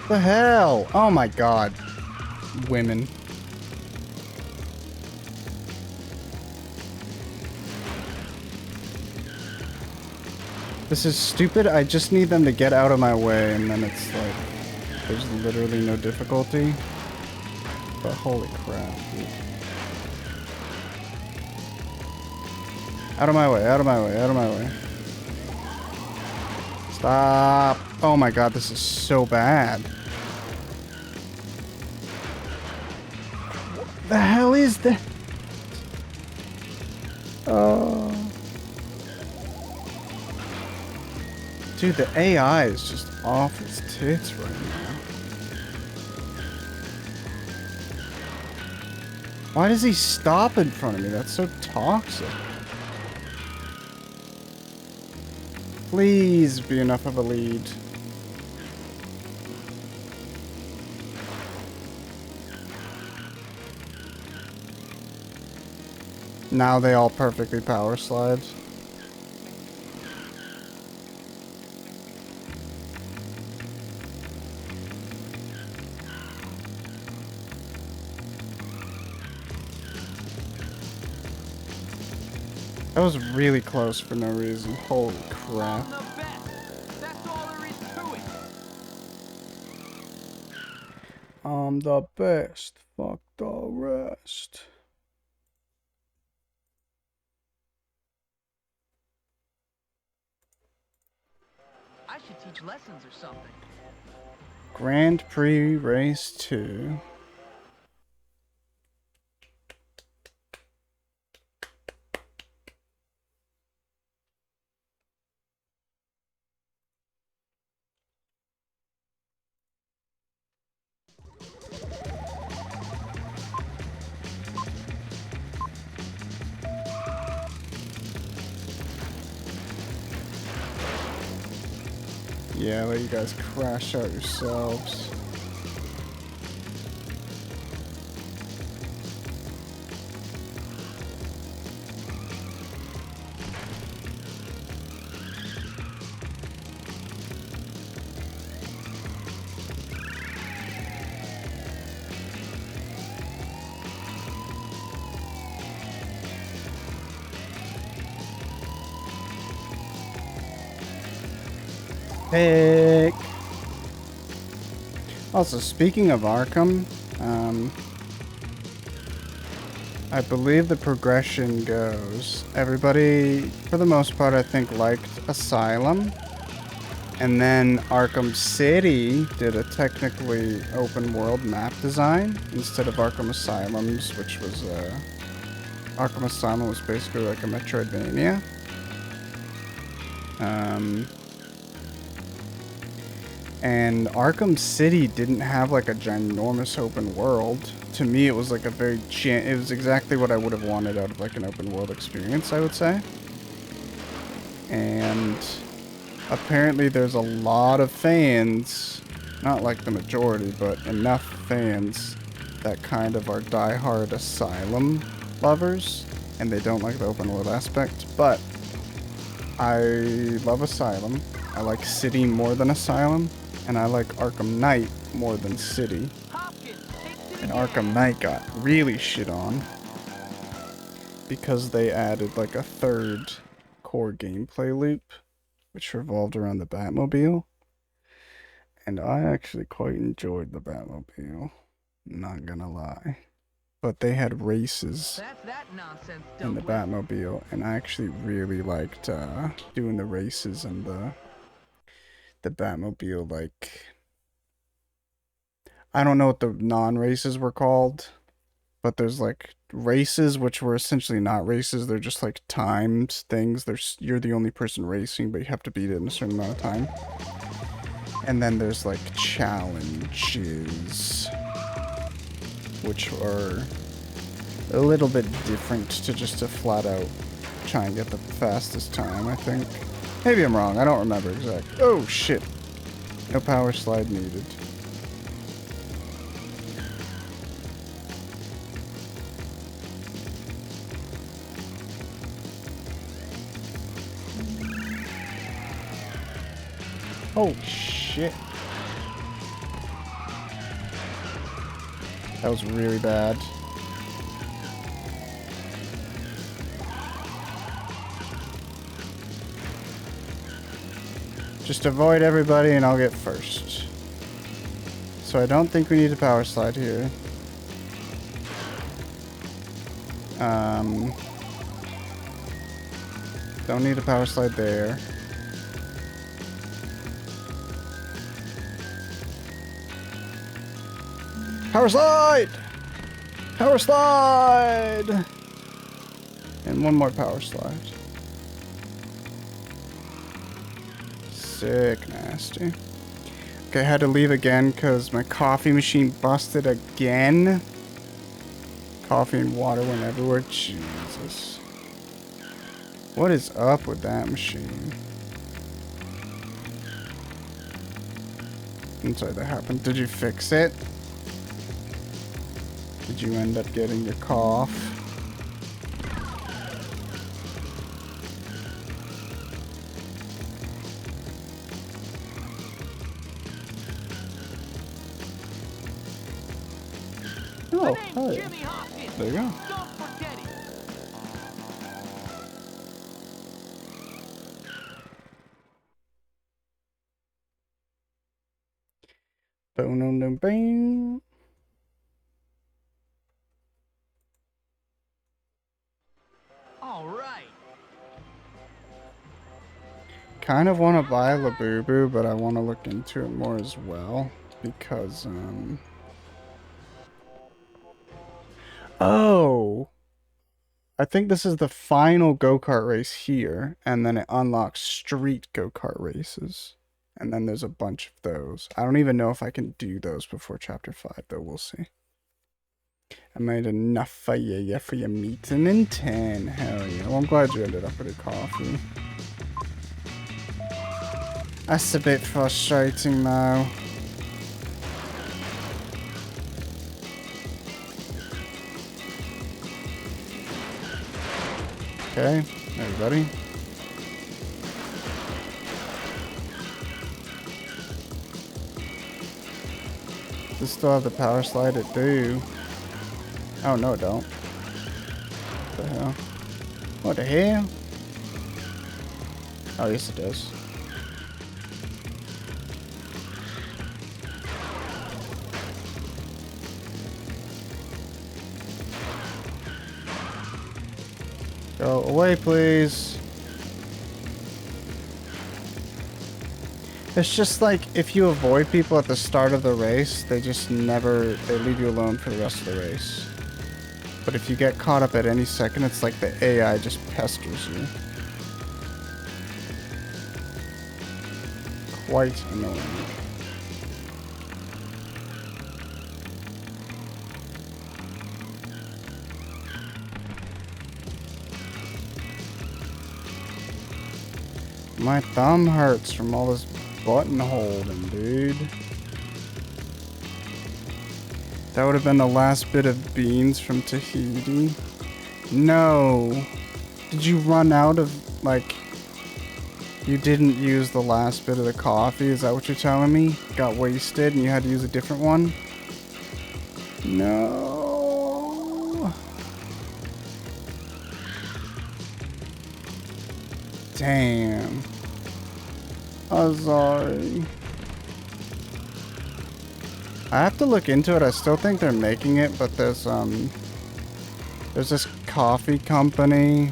The hell? Oh my god. Women. This is stupid. I just need them to get out of my way, and then it's like there's literally no difficulty. But holy crap, dude. Out of my way, out of my way, out of my way. Stop. Oh my god, this is so bad. What the hell is that? Oh. Dude, the AI is just off its tits right now. Why does he stop in front of me? That's so toxic. Please be enough of a lead. Now they all perfectly power slide. That was really close for no reason. Holy crap. I'm the best. That's all there is to it. I'm the best. Fuck the rest. I should teach lessons or something. Grand Prix Race 2. Yeah, let you guys crash out yourselves. Pick. Also, speaking of Arkham, I believe the progression goes, everybody, for the most part, I think, liked Asylum. And then Arkham City did a technically open world map design instead of Arkham Asylum's, which was, Arkham Asylum was basically like a Metroidvania. And Arkham City didn't have like a ginormous open world. To me, it was like a very it was exactly what I would have wanted out of like an open world experience, I would say. And apparently there's a lot of fans, not like the majority, but enough fans that kind of are diehard Asylum lovers, and they don't like the open world aspect. But I love Asylum. I like City more than Asylum, and I like Arkham Knight more than City. And Arkham Knight got really shit on because they added like a third core gameplay loop, which revolved around the Batmobile. And I actually quite enjoyed the Batmobile, not gonna lie. But they had races in the Batmobile, and I actually really liked doing the races in the Batmobile. Like, I don't know what the non-races were called, but there's like races which were essentially not races. They're just like timed things. You're the only person racing, but you have to beat it in a certain amount of time. And then there's like challenges, which are a little bit different to just to flat out try and get the fastest time, I think. Maybe I'm wrong. I don't remember exactly. Oh, shit. No power slide needed. Oh, shit. That was really bad. Just avoid everybody and I'll get first. So I don't think we need a power slide here. Don't need a power slide there. Power slide! Power slide! And one more power slide. Sick nasty. Okay, I had to leave again because my coffee machine busted again. Coffee and water went everywhere. Jesus. What is up with that machine? I'm sorry that happened. Did you fix it? Did you end up getting your cough? Oh, oh yeah. There you go. Boom. All right. Kind of want to buy Labubu, but I want to look into it more as well because oh, I think this is the final go-kart race here, and then it unlocks street go-kart races. And then there's a bunch of those. I don't even know if I can do those before Chapter 5, though. We'll see. I made enough for you for your meeting in 10. Hell yeah. Well, I'm glad you ended up with a coffee. That's a bit frustrating, though. Okay, everybody. Does it still have the power slide? It do. Oh, no, it don't. What the hell? What the hell? Oh, yes, it does. Go away, please. It's just like, if you avoid people at the start of the race, they just never, they leave you alone for the rest of the race. But if you get caught up at any second, it's like the AI just pesters you. Quite annoying. My thumb hurts from all this button holding, dude. That would have been the last bit of beans from Tahiti. No. Did you run out of, like... You didn't use the last bit of the coffee? Is that what you're telling me? Got wasted and you had to use a different one? No. Damn. I'm sorry. I have to look into it. I still think they're making it, but there's this coffee company.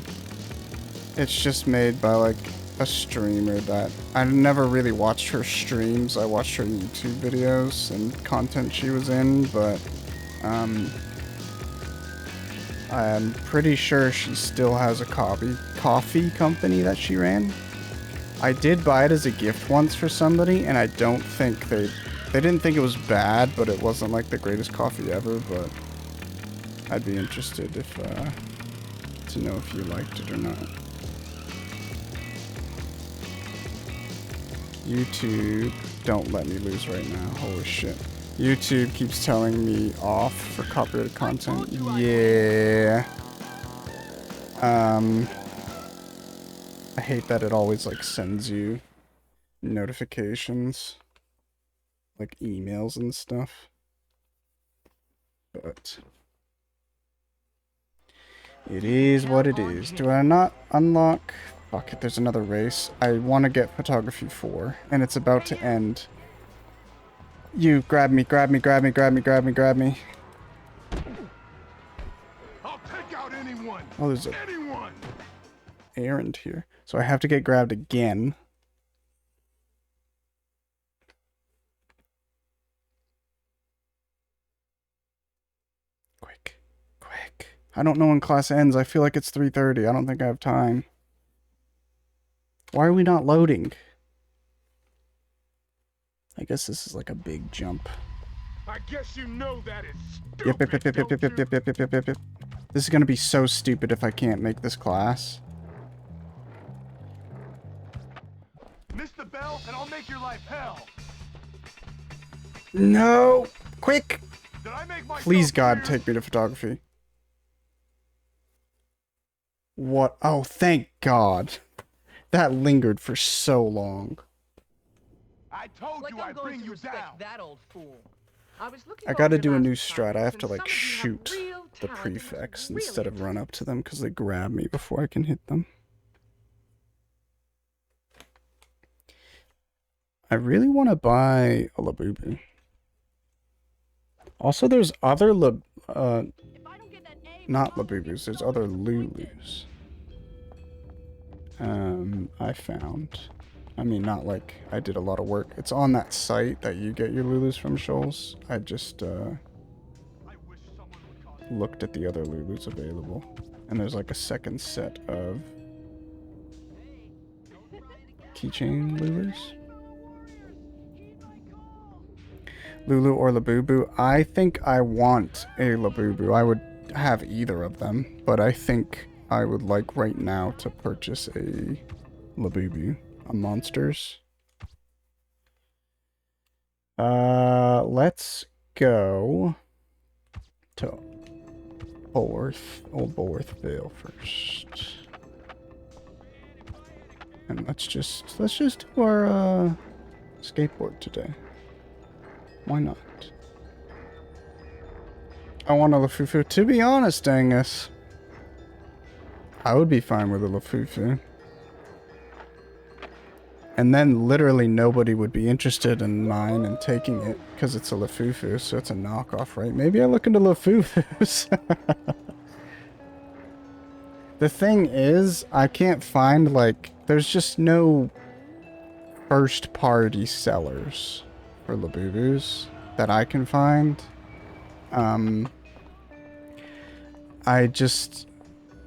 It's just made by like a streamer that I never really watched her streams. I watched her YouTube videos and content she was in, but I'm pretty sure she still has a coffee company that she ran. I did buy it as a gift once for somebody, and I don't think they didn't think it was bad, but it wasn't like the greatest coffee ever. But I'd be interested if to know if you liked it or not. YouTube, don't let me lose right now. Holy shit. YouTube keeps telling me off for copyrighted content. Yeah. I hate that it always like sends you notifications, like emails and stuff. But it is what it is. Do I not unlock? Fuck it, there's another race. I want to get photography 4, and it's about to end. You grab me, grab me, grab me, grab me, grab me, grab me. I'll take out anyone. Oh, there's a Anyone. errand here. So I have to get grabbed again. Quick. Quick. I don't know when class ends. I feel like it's 3:30. I don't think I have time. Why are we not loading? I guess this is like a big jump. I guess you know that is Yep, stupid. yep, yep, yep, yep, yep, yep, yep, yep, yep, yep. This is gonna be so stupid if I can't make this class. Miss the bell and I'll make your life hell. No! Quick! Did I make myself Please, God, clear? take me to photography. What? Oh, thank God. That lingered for so long. I told you I'd bring you down. That old fool. I gotta do a new strat. I have to, like, shoot the prefects instead of run up to them because they grab me before I can hit them. I really want to buy a Labubu. Also, there's other not Labubus, there's other Lulus. I found. I mean, not like I did a lot of work. It's on that site that you get your Lulus from, Shoals. I just, looked at the other Lulus available. And there's like a second set of keychain Lulus. Lulu or Labubu. I think I want a Labubu. I would have either of them, but I think I would like right now to purchase a Labubu. A Monsters. Let's go to Old Bulworth Vale first. And let's just do our skateboard today. Why not? I want a Lafufu. To be honest, Angus, I would be fine with a Lafufu. And then literally nobody would be interested in mine and taking it because it's a Lafufu, so it's a knockoff, right? Maybe I look into Lafufus. The thing is, I can't find, like, there's just no first-party sellers for Labubus that I can find. I just...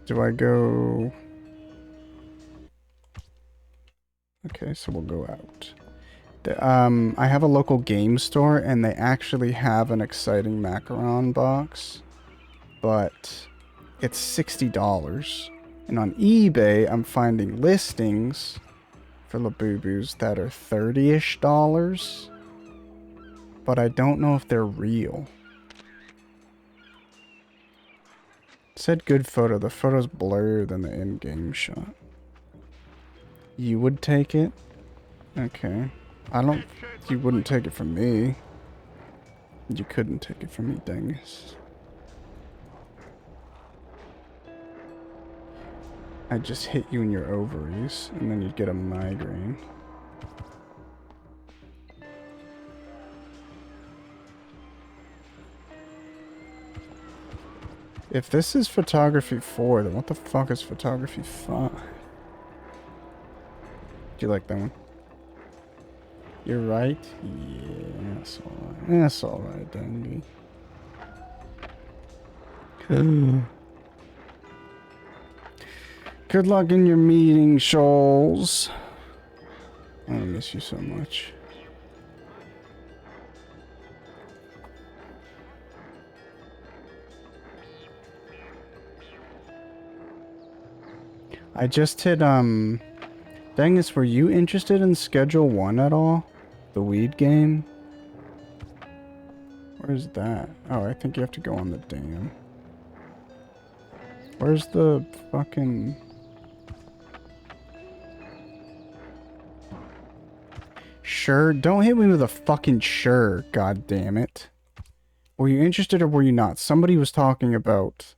Do I go... Okay, so we'll go out. I have a local game store, and they actually have an exciting macaron box, but it's $60. And on eBay, I'm finding listings for Labubus that are $30-ish, but I don't know if they're real. It said good photo. The photo's blurrier than the in-game shot. You would take it? Okay. I don't... You wouldn't take it from me. You couldn't take it from me, dingus. I'd just hit you in your ovaries, and then you'd get a migraine. If this is photography 4, then what the fuck is photography 5? Do you like that one? You're right? Yeah, that's alright. That's alright, Dandy. Good luck in your meeting, Shoals. I miss you so much. I just hit, Dangus, were you interested in Schedule 1 at all? The weed game? Where's that? Oh, I think you have to go on the dam. Where's the fucking... Sure? Don't hit me with a fucking sure, god damn it. Were you interested or were you not? Somebody was talking about...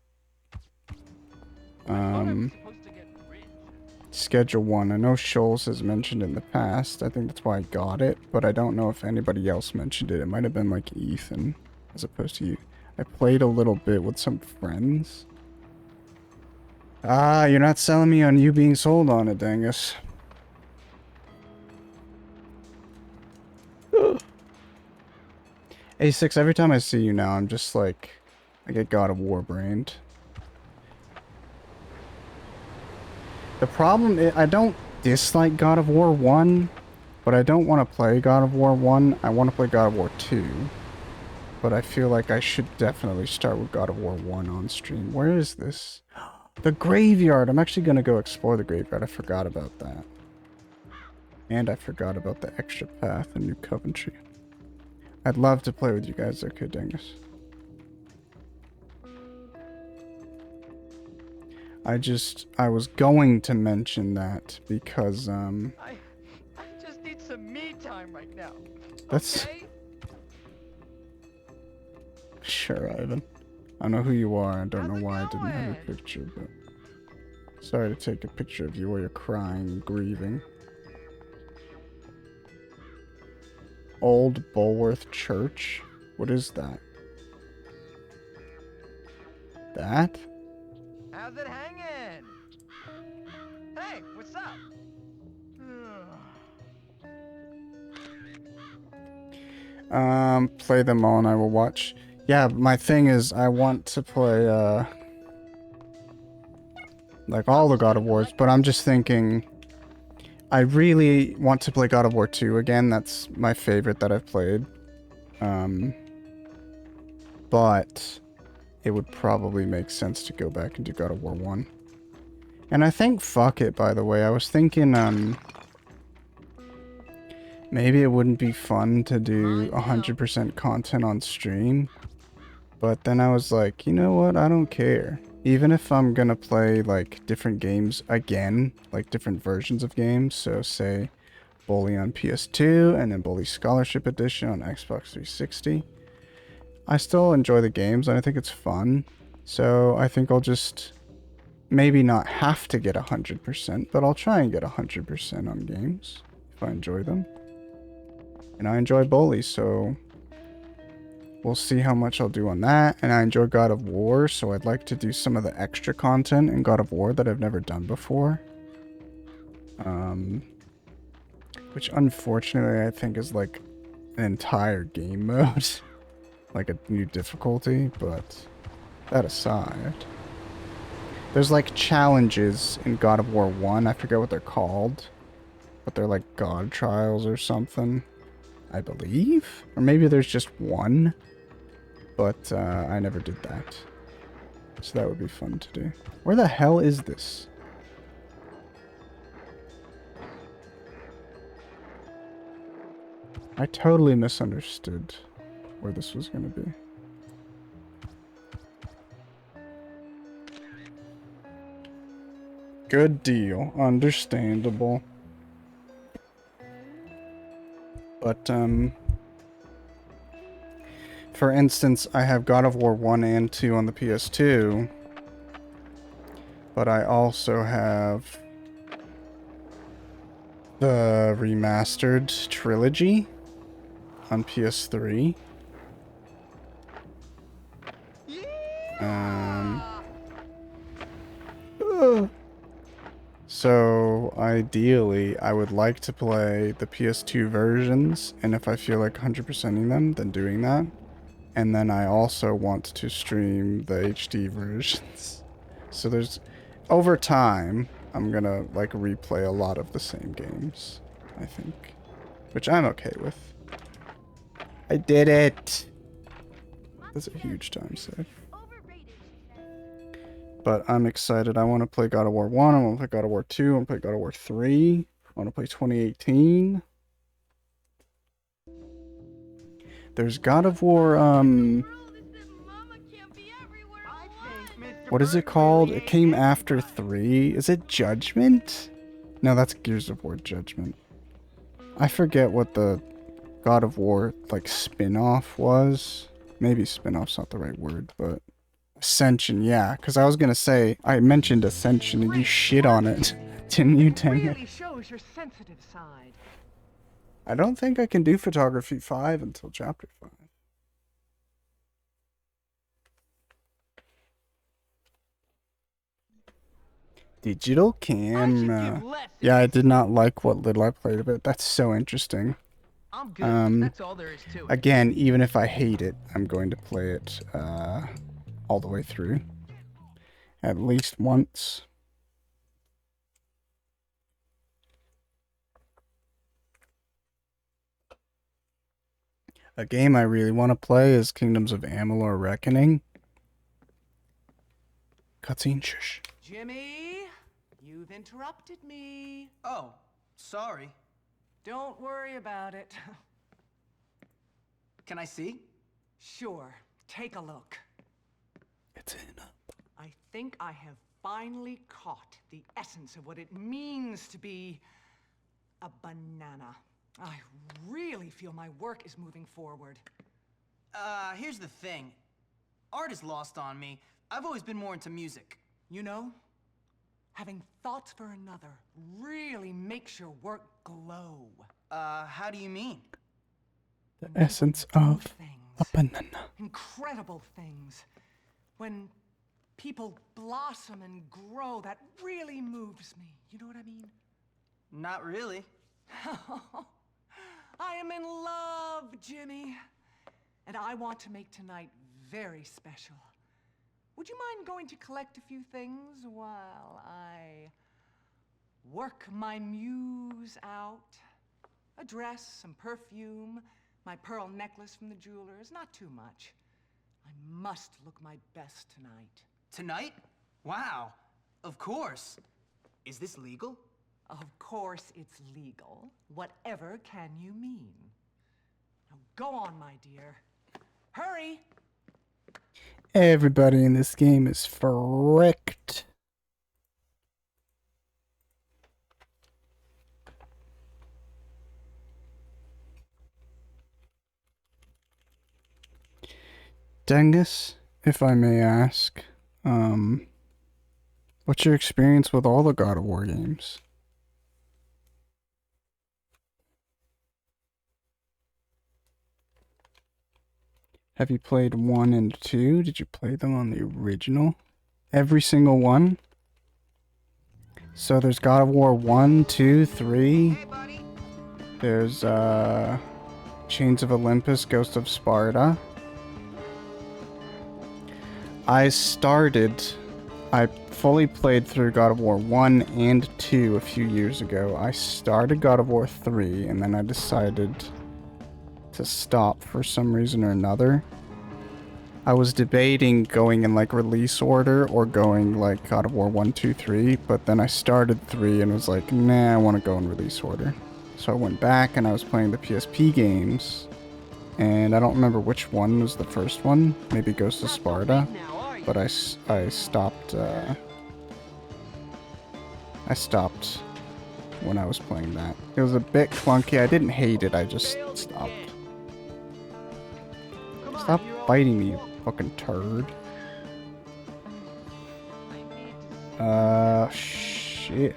Schedule 1. I know Shoals has mentioned in the past. I think that's why I got it, but I don't know if anybody else mentioned it. It might have been like Ethan, as opposed to you. I played a little bit with some friends. Ah, you're not selling me on you being sold on it, Dangus. A6, every time I see you now, I'm just like, I get God of War brained. The problem is, I don't dislike God of War 1, but I don't want to play God of War 1. I want to play God of War 2. But I feel like I should definitely start with God of War 1 on stream. Where is this? The graveyard! I'm actually going to go explore the graveyard. I forgot about that. And I forgot about the extra path in New Coventry. I'd love to play with you guys. Okay, Dingus. I was going to mention that because, I just need some me time right now. That's... Okay? Sure, Ivan. I know who you are. I don't know why I didn't have a picture, but... Sorry to take a picture of you while you're crying and grieving. Old Bulworth Church? What is that? That? How's it hanging? Hey, what's up? Play them all and I will watch. Yeah, my thing is I want to play, like all the God of Wars, but I'm just thinking I really want to play God of War 2 again. That's my favorite that I've played. But it would probably make sense to go back and do God of War 1. And I think fuck it, by the way. I was thinking, maybe it wouldn't be fun to do 100% content on stream. But then I was like, you know what? I don't care. Even if I'm gonna play, like, different games again, like different versions of games, so say Bully on PS2 and then Bully Scholarship Edition on Xbox 360. I still enjoy the games and I think it's fun. So I think I'll just maybe not have to get 100%, but I'll try and get 100% on games if I enjoy them. And I enjoy Bully, so we'll see how much I'll do on that. And I enjoy God of War, so I'd like to do some of the extra content in God of War that I've never done before. Which unfortunately I think is like an entire game mode. Like a new difficulty, but that aside. There's like challenges in God of War 1, I forget what they're called. But they're like God trials or something, I believe? Or maybe there's just one. But I never did that. So that would be fun to do. Where the hell is this? I totally misunderstood where this was going to be. Good deal. Understandable. But, for instance, I have God of War 1 and 2 on the PS2. But I also have the remastered trilogy on PS3. So ideally, I would like to play the PS2 versions, and if I feel like 100%ing them, then doing that. And then I also want to stream the HD versions. So there's, over time, I'm gonna like replay a lot of the same games, I think. Which I'm okay with. I did it! That's a huge time save. But I'm excited. I want to play God of War 1, I want to play God of War 2, I want to play God of War 3, I want to play 2018. There's God of War, what is it called? It came after 3. Is it Judgment? No, that's Gears of War Judgment. I forget what the God of War, like, spin-off was. Maybe spin-off's not the right word, but... Ascension, yeah. Because I was going to say, I mentioned Ascension and you shit on it. Didn't you, Tanner? Really shows your sensitive side. I don't think I can do Photography 5 until Chapter 5. Digital camera. Yeah, I did not like what little I played of it. That's so interesting. I'm good. That's all there is to it. Again, even if I hate it, I'm going to play it all the way through. At least once. A game I really want to play is Kingdoms of Amalur Reckoning. Cutscene, shush. Jimmy, you've interrupted me. Oh, sorry. Don't worry about it. Can I see? Sure, take a look. It's in. I think I have finally caught the essence of what it means to be a banana. I really feel my work is moving forward. Here's the thing. Art is lost on me. I've always been more into music. You know, having thoughts for another really makes your work glow. How do you mean? The essence of a banana. Incredible things. When people blossom and grow, that really moves me. You know what I mean? Not really. I am in love, Jimmy. And I want to make tonight very special. Would you mind going to collect a few things while I work my muse out? A dress, some perfume, my pearl necklace from the jeweler's, not too much. I must look my best tonight. Tonight? Wow. Of course. Is this legal? Of course it's legal. Whatever can you mean? Now go on, my dear. Hurry! Everybody in this game is fricked. Dengus, if I may ask, what's your experience with all the God of War games? Have you played 1 and 2? Did you play them on the original? Every single one? So there's God of War 1, 2, 3. There's Chains of Olympus, Ghost of Sparta. I fully played through God of War 1 and 2 a few years ago. I started God of War 3, and then I decided to stop for some reason or another. I was debating going in like release order or going like God of War 1, 2, 3, but then I started 3 and was like, nah, I want to go in release order. So I went back and I was playing the PSP games, and I don't remember which one was the first one, maybe Ghost of Sparta, but I stopped when I was playing that. It was a bit clunky. I didn't hate it, I just stopped. Stop biting me, you fucking turd. Shit.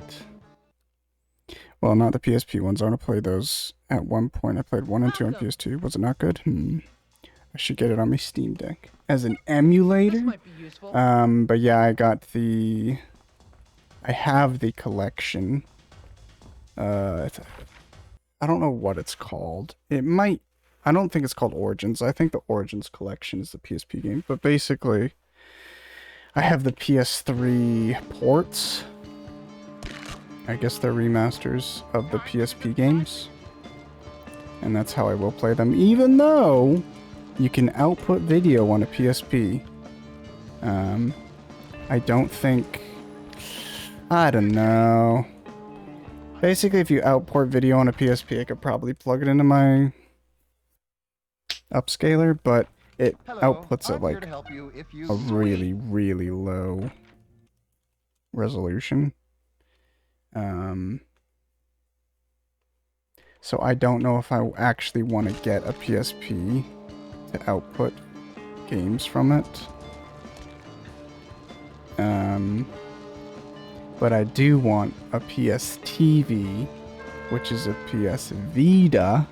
Well, not the PSP ones. I want to play those at one point. I played 1 and 2 on PS2. Was it not good? I should get it on my Steam Deck as an emulator. But yeah, I have the collection. I don't know what it's called. I don't think it's called Origins. I think the Origins collection is the PSP game. But basically, I have the PS3 ports. I guess they're remasters of the PSP games. And that's how I will play them. Even though you can output video on a PSP. I don't think... I don't know. Basically, if you output video on a PSP, I could probably plug it into my upscaler, but it outputs at like a really, really low resolution. So I don't know if I actually want to get a PSP to output games from it. But I do want a PS TV, which is a PS Vita.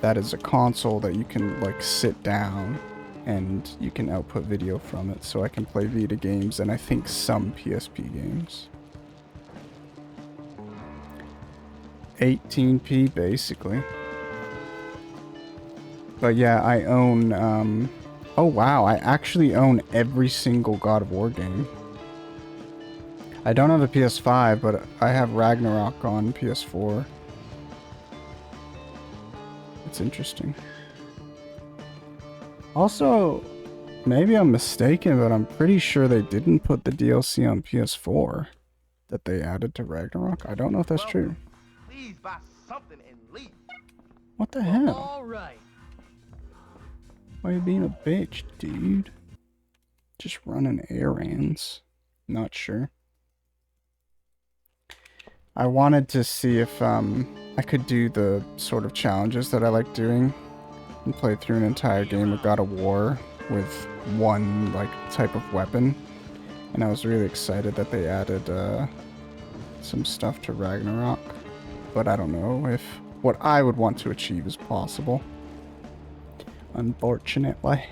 That is a console that you can like sit down and you can output video from it, so I can play Vita games and I think some PSP games. 18p basically. But yeah, I own oh wow, I actually own every single God of War game. I don't have a PS5, but I have Ragnarok on PS4. It's interesting. Also, maybe I'm mistaken, but I'm pretty sure they didn't put the DLC on PS4 that they added to Ragnarok. I don't know if that's true. Please buy something and leave. What the hell? All right. Why are you being a bitch, dude? Just running errands. Not sure. I wanted to see if I could do the sort of challenges that I like doing and play through an entire game of God of War with one like type of weapon. And I was really excited that they added some stuff to Ragnarok. But I don't know if what I would want to achieve is possible. Unfortunately.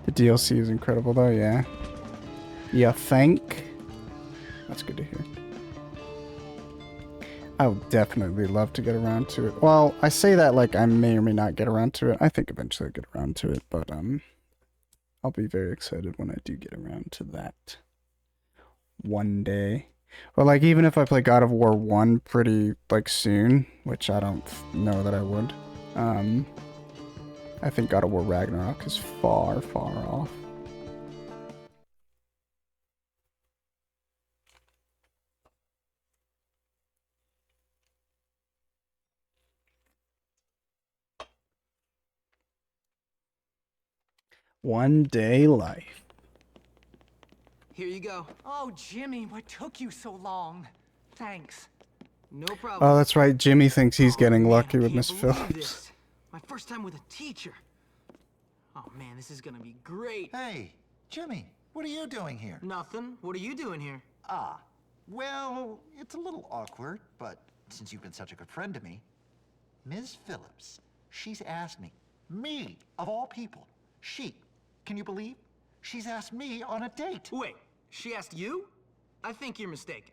The DLC is incredible though, yeah. You think? That's good to hear. I would definitely love to get around to it. Well, I say that like I may or may not get around to it. I think eventually I'll get around to it, but I'll be very excited when I do get around to that. One day. Well, like even if I play God of War 1 pretty like soon, which I don't know that I would, I think God of War Ragnarok is far, far off. One day life. Here you go. Oh, Jimmy, what took you so long? Thanks. No problem. Oh, that's right. Jimmy thinks he's getting Man, lucky I with can't Miss believe Phillips. this. My first time with a teacher. Oh man, this is gonna be great. Hey, Jimmy, what are you doing here? Nothing. What are you doing here? Ah, well, it's a little awkward, but since you've been such a good friend to me, Ms. Phillips, she's asked me of all people, can you believe? She's asked me on a date. Wait, she asked you? I think you're mistaken.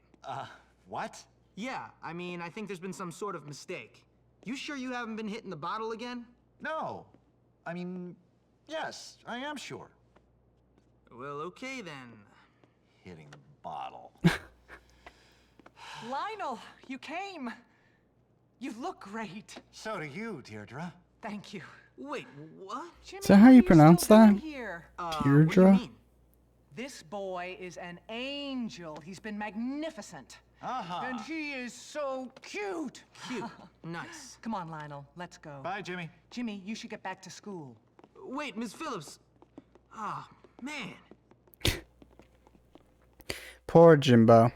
What? Yeah, I mean, I think there's been some sort of mistake. You sure you haven't been hitting the bottle again? No. I mean, yes, I am sure. Well, okay then. Hitting the bottle. Lionel, you came. You look great. So do you, Deirdre. Thank you. Wait, what? Jimmy, Is that how what are you pronounce still doing that? Here? What do you Deirdre? mean? This boy is an angel. He's been magnificent. Uh-huh. And he is so cute. Cute. Nice. Come on, Lionel, let's go. Bye, Jimmy. Jimmy, you should get back to school. Wait, Miss Phillips. Ah, man. Poor Jimbo.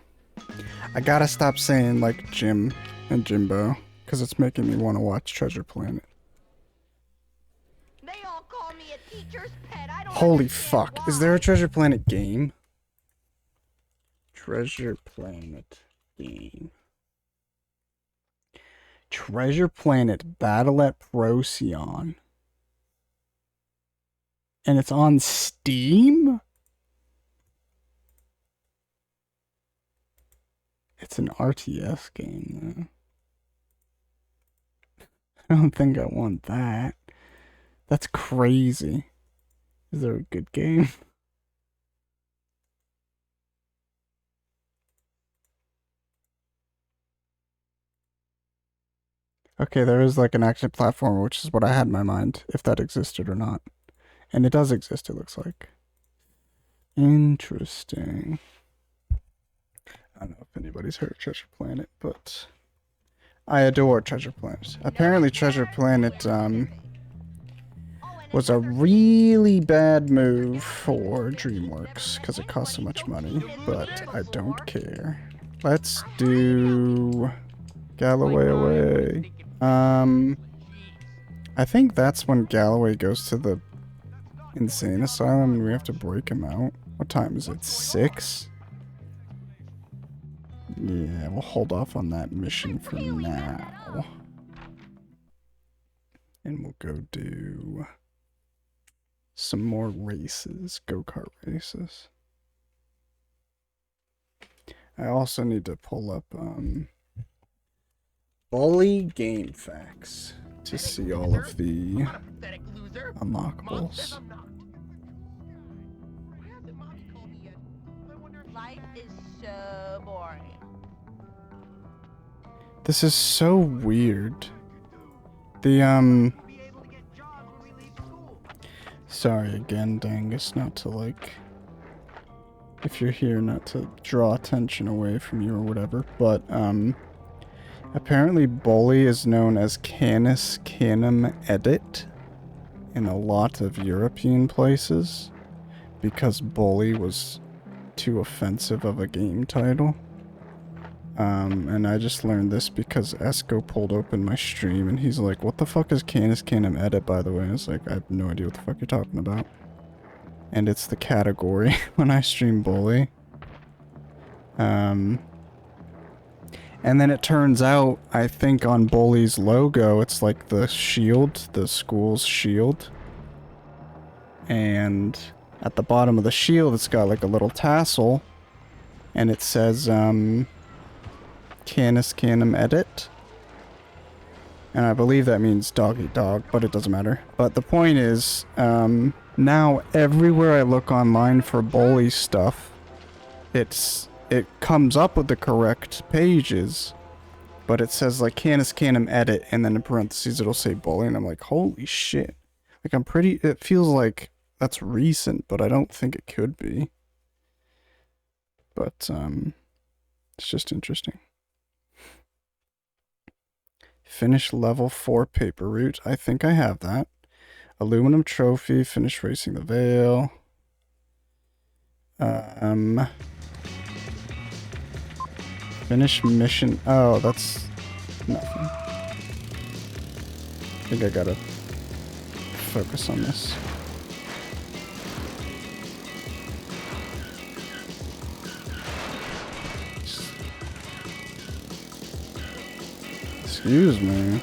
I gotta stop saying like Jim and Jimbo, because it's making me want to watch Treasure Planet. They all call me a teacher's pet. I don't Holy understand fuck. why. Is there a Treasure Planet game? Treasure Planet game. Treasure Planet Battle at Procyon. And it's on Steam? It's an RTS game, though. I don't think I want that. That's crazy. Is there a good game? Okay, there is like an action platformer, which is what I had in my mind, if that existed or not. And it does exist, it looks like. Interesting. I don't know if anybody's heard of Treasure Planet, but I adore Treasure Planet. Apparently Treasure Planet was a really bad move for DreamWorks because it cost so much money, but I don't care. Let's do Galloway away. I think that's when Galloway goes to the insane asylum and we have to break him out. What time is it? 6? Yeah, we'll hold off on that mission for now. And we'll go do some more races, go-kart races. I also need to pull up Bully Game Facts to see all of the unlockables. Life is so boring. This is so weird. The sorry again, Dangus, not to like, if you're here, not to draw attention away from you or whatever, but apparently Bully is known as Canis Canem Edit in a lot of European places because Bully was too offensive of a game title. And I just learned this because Esco pulled open my stream and he's like, what the fuck is Canis Canem Edit, by the way? And it's like, I have no idea what the fuck you're talking about. And it's the category when I stream Bully. And then it turns out, I think on Bully's logo, it's like the shield, the school's shield. And at the bottom of the shield, it's got like a little tassel. And it says, Canis Canem Edit. And I believe that means dog eat dog, but it doesn't matter. But the point is, now everywhere I look online for Bully stuff, it comes up with the correct pages, but it says like Canis Canem Edit, and then in parentheses it'll say Bully, and I'm like, holy shit. Like it feels like that's recent, but I don't think it could be. But, it's just interesting. Finish level 4 paper route. I think I have that. Aluminum trophy. Finish racing the Veil. Finish mission. Oh, that's nothing. I think I gotta focus on this. Excuse me.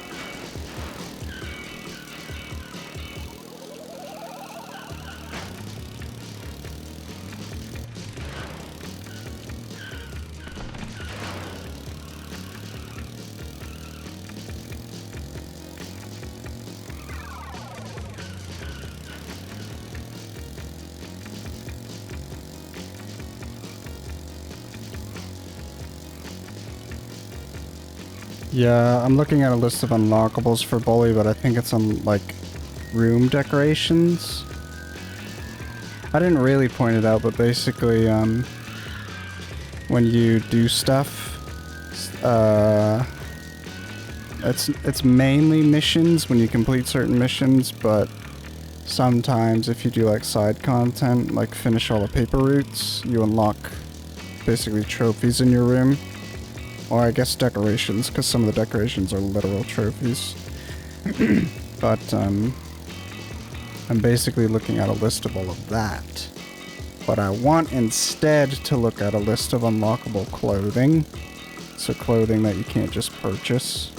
Yeah, I'm looking at a list of unlockables for Bully, but I think it's on, like, room decorations. I didn't really point it out, but basically, when you do stuff, it's mainly missions when you complete certain missions, but sometimes if you do, like, side content, like finish all the paper routes, you unlock basically trophies in your room. Or I guess decorations, because some of the decorations are literal trophies. But, I'm basically looking at a list of all of that. But I want instead to look at a list of unlockable clothing. So clothing that you can't just purchase.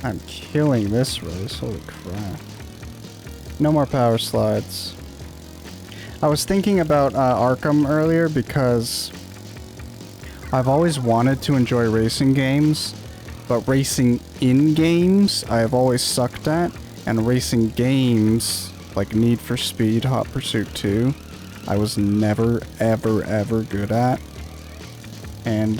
I'm killing this Rose, holy crap. No more power slides. I was thinking about Arkham earlier because I've always wanted to enjoy racing games, but racing in games I have always sucked at, and racing games like Need for Speed, Hot Pursuit 2, I was never, ever, ever good at. And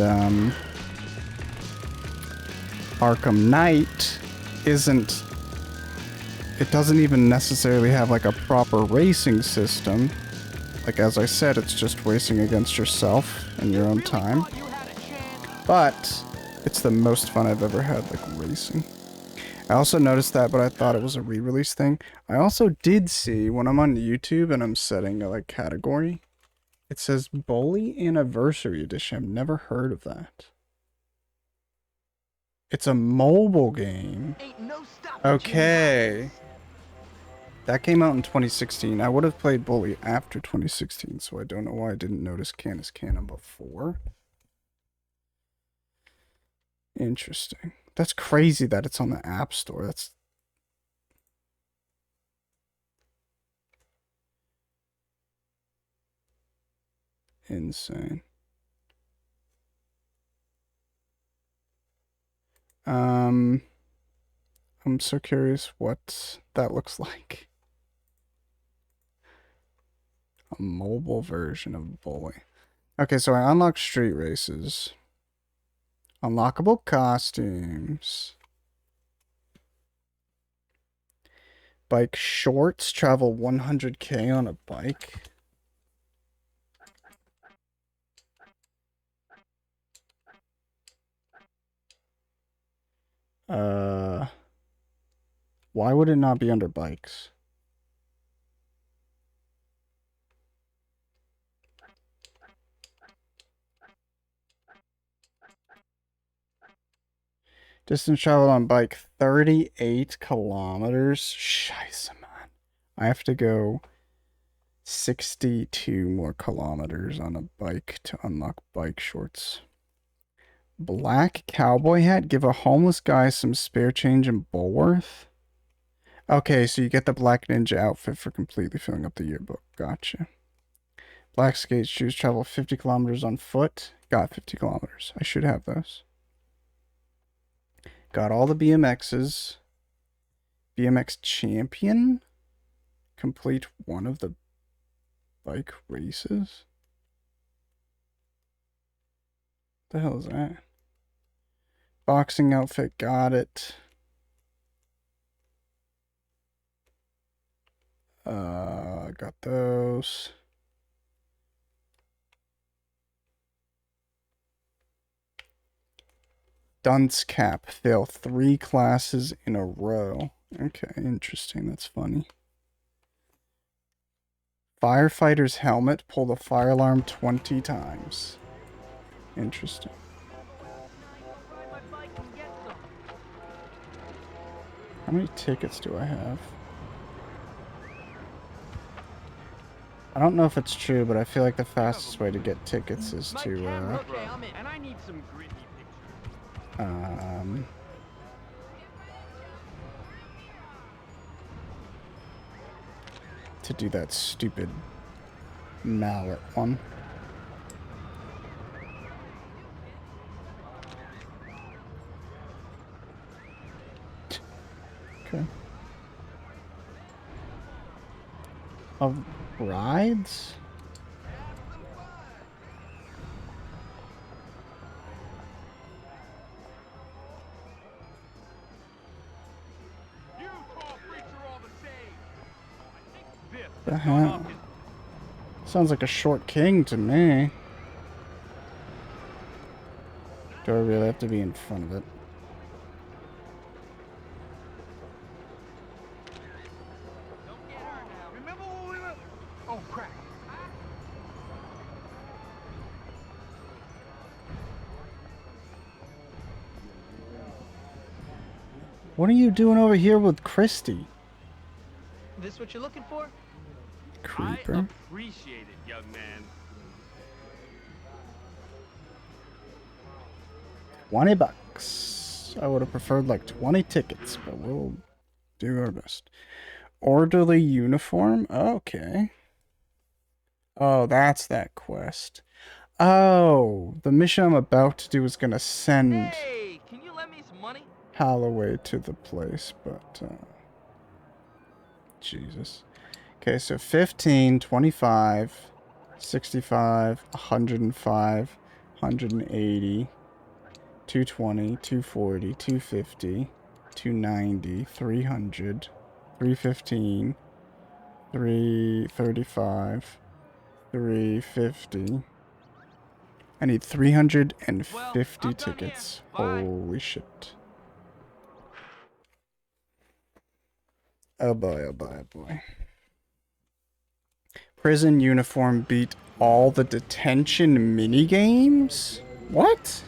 Arkham Knight isn't... It doesn't even necessarily have like a proper racing system. Like as I said, it's just racing against yourself in your own time. But it's the most fun I've ever had, like racing. I also noticed that, but I thought it was a re-release thing. I also did see, when I'm on YouTube and I'm setting a like category, it says Bully Anniversary Edition. I've never heard of that. It's a mobile game. Okay. That came out in 2016. I would have played Bully after 2016, so I don't know why I didn't notice Canis Canon before. Interesting. That's crazy that it's on the App Store. That's... insane. I'm so curious what that looks like. A mobile version of Bully. Okay, so I unlocked street races. Unlockable costumes. Bike shorts. Travel 100k on a bike. Why would it not be under bikes? Distance traveled on bike, 38 kilometers. Scheiße, man. I have to go 62 more kilometers on a bike to unlock bike shorts. Black cowboy hat. Give a homeless guy some spare change in Bulworth. Okay, so you get the black ninja outfit for completely filling up the yearbook. Gotcha. Black skate shoes. Travel 50 kilometers on foot. Got 50 kilometers. I should have those. Got all the BMXs. BMX champion. Complete one of the bike races. What the hell is that? Boxing outfit. Got it. Got those. Dunce cap. Fail 3 classes in a row. Okay, interesting. That's funny. Firefighter's helmet. Pull the fire alarm 20 times. Interesting. How many tickets do I have? I don't know if it's true, but I feel like the fastest way to get tickets is to, Okay, I'm in. And I need some gritty pictures. To do that stupid mallet one. Okay. Of rides? You tall freaks are all the same. I think this The hell? Sounds like a short king to me. Do I really have to be in front of it? Don't get hurt now. Remember when we were... Oh, crap. What are you doing over here with Christy? This what you're looking for? Creeper. I appreciate it, young man. 20 bucks. I would have preferred like 20 tickets, but we'll do our best. Orderly uniform? Okay. Oh, that's that quest. Oh, the mission I'm about to do is going to send Hey, can you lend me some money? Holloway to the place, but, Jesus. Okay, so 15, 25, 65, 105, 180, 220, 240, 250, 290, 300, 315, 335, 350. I need 350 tickets. Holy shit. Oh boy, oh boy, oh boy. Prison uniform beat all the detention minigames? What?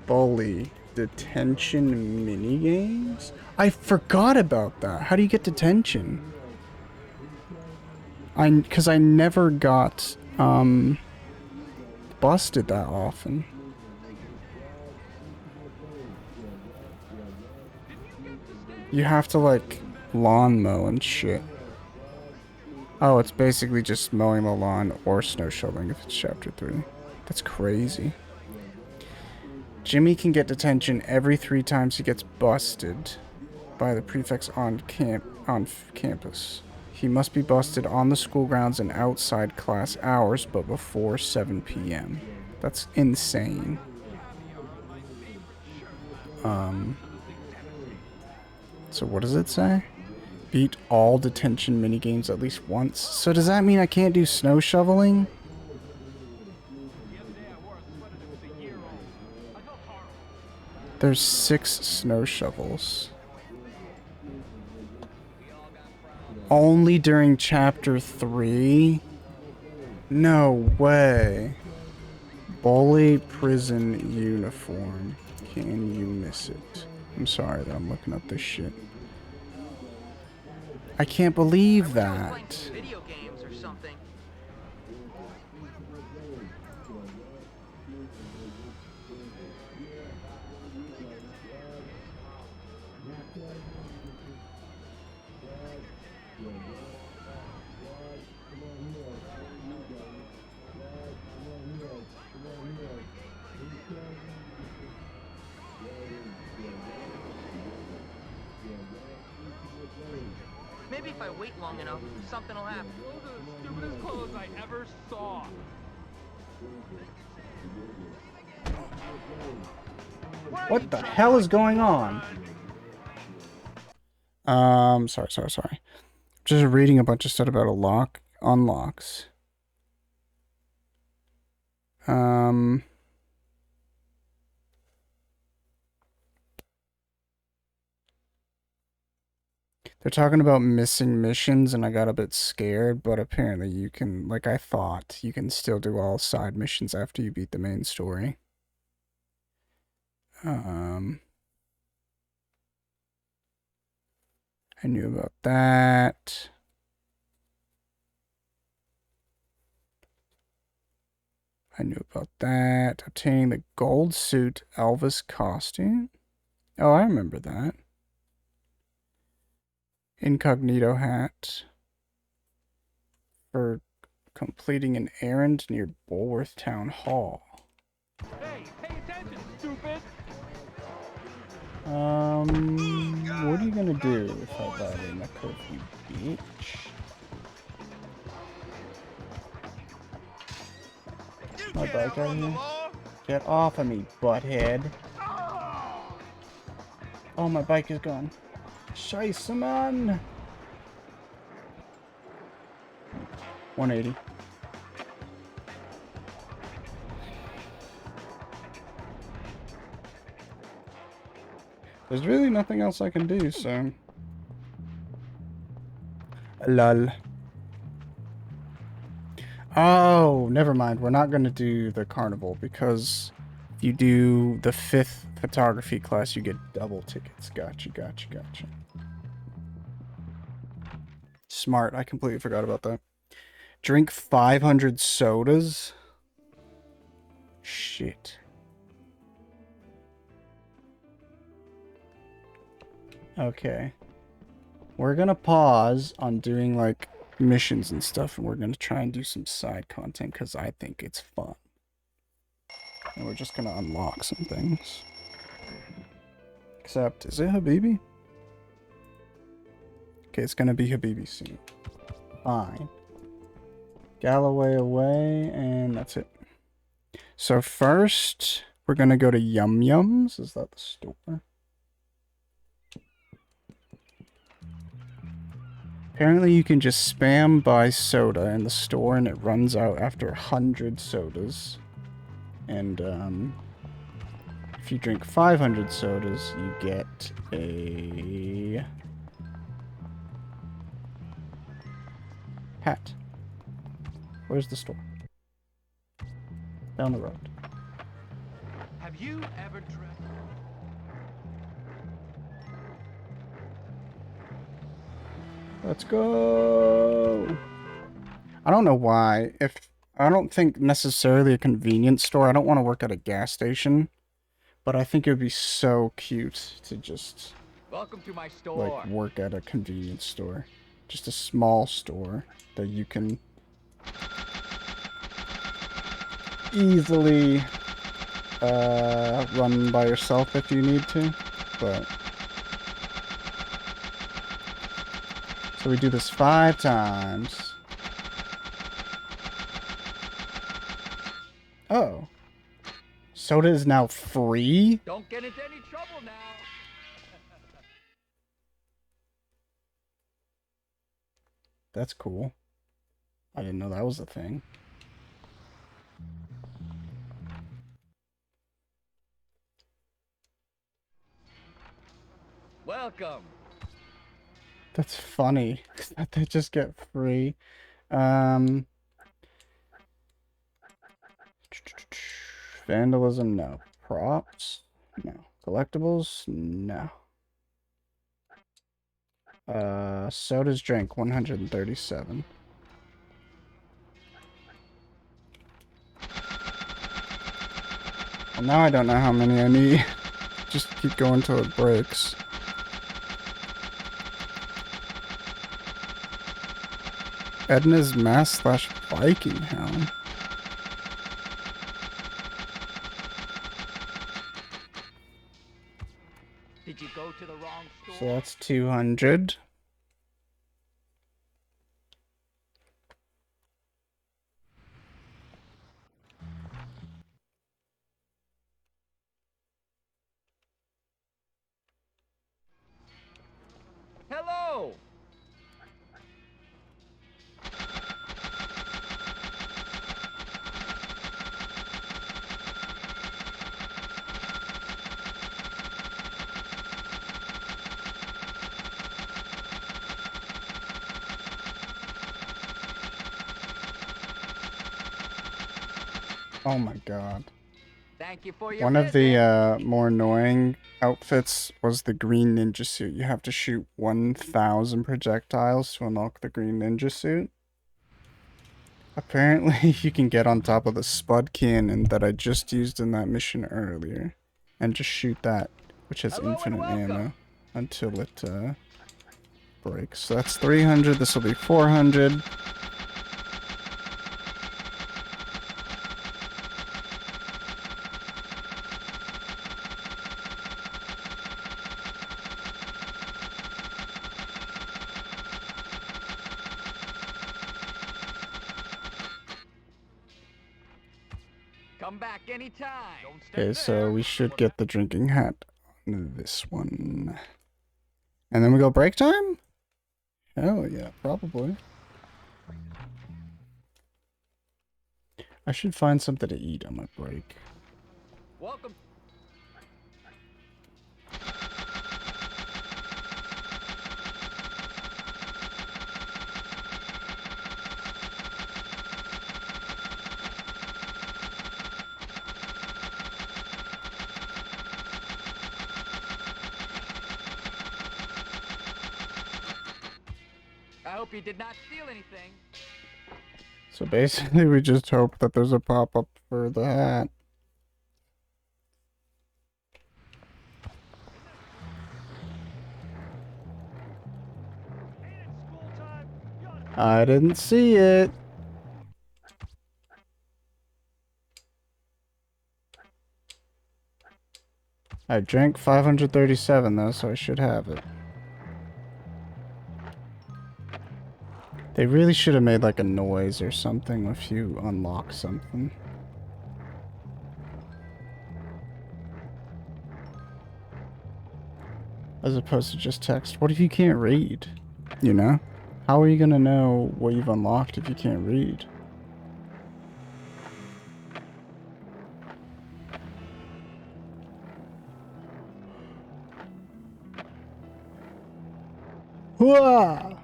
Bully detention minigames? I forgot about that. How do you get detention? Because I never got, busted that often. You have to, like, lawn mow and shit. Oh, it's basically just mowing the lawn or snow shoveling if it's chapter 3. That's crazy. Jimmy can get detention every 3 times he gets busted by the prefects on campus. He must be busted on the school grounds and outside class hours, but before 7 p.m. That's insane. So what does it say? Beat all detention minigames at least once. So does that mean I can't do snow shoveling? There's 6 snow shovels. Only during chapter 3? No way. Bully prison uniform. Can you miss it? I'm sorry that I'm looking up this shit. I can't believe that. Video games or something. Maybe if I wait long enough, something will happen. Those are the stupidest clothes I ever saw. What the hell is going on? Sorry. Just reading a bunch of stuff about unlocks. They're talking about missing missions, and I got a bit scared, but apparently you can, like I thought, you can still do all side missions after you beat the main story. I knew about that. I knew about that. Obtaining the gold suit Elvis costume. Oh, I remember that. Incognito hat. For completing an errand near Bulworth Town Hall. Hey, pay attention, stupid! What are you gonna do if I violate my curfew, bitch? My bike out here? Get off of me, butthead. Oh, my bike is gone. Scheisse, man! 180. There's really nothing else I can do, so... Lol. Oh, never mind. We're not going to do the carnival because if you do the 5th photography class, you get double tickets. Gotcha. Smart. I completely forgot about that. Drink 500 sodas? Shit. Okay. We're gonna pause on doing, like, missions and stuff, and we're gonna try and do some side content, because I think it's fun. And we're just gonna unlock some things. Except, is it Habibi? Okay, it's gonna be Habibi soon. Fine. Galloway away, and that's it. So first, we're gonna go to Yum Yums. Is that the store? Apparently you can just spam buy soda in the store and it runs out after 100 sodas. And if you drink 500 sodas, you get a hat. Where's the store? Down the road. Have you ever tried? Let's go. I don't know why. I don't think necessarily a convenience store. I don't want to work at a gas station, but I think it would be so cute to just Welcome to my store. like work at a convenience store. Just a small store that you can easily run by yourself if you need to, but so we do this 5 times. Oh. Soda is now free? Don't get into any trouble now. That's cool. I didn't know that was a thing. Welcome. That's funny. That they just get free. Vandalism, no. Props? No. Collectibles? No. Sodas drank 137. Well, now I don't know how many I need. Just keep going till it breaks. Edna's Mask / Viking Hound. Did you go to the wrong store? So that's 200. Hello. Oh my god. Thank you for your One of visit. the more annoying outfits was the green ninja suit. You have to shoot 1,000 projectiles to unlock the green ninja suit. Apparently, you can get on top of the spud cannon that I just used in that mission earlier and just shoot that, which has infinite ammo until it breaks. So that's 300. This will be 400. Come back anytime. Okay, so we should get the drinking hat on this one. And then we go break time? Hell yeah, probably. I should find something to eat on my break. Welcome. I hope you did not steal anything. So basically, we just hope that there's a pop-up for the hat. I didn't see it. I drank 537 though, so I should have it. They really should have made like a noise or something if you unlock something. As opposed to just text. What if you can't read? You know? How are you gonna know what you've unlocked if you can't read? Whoa!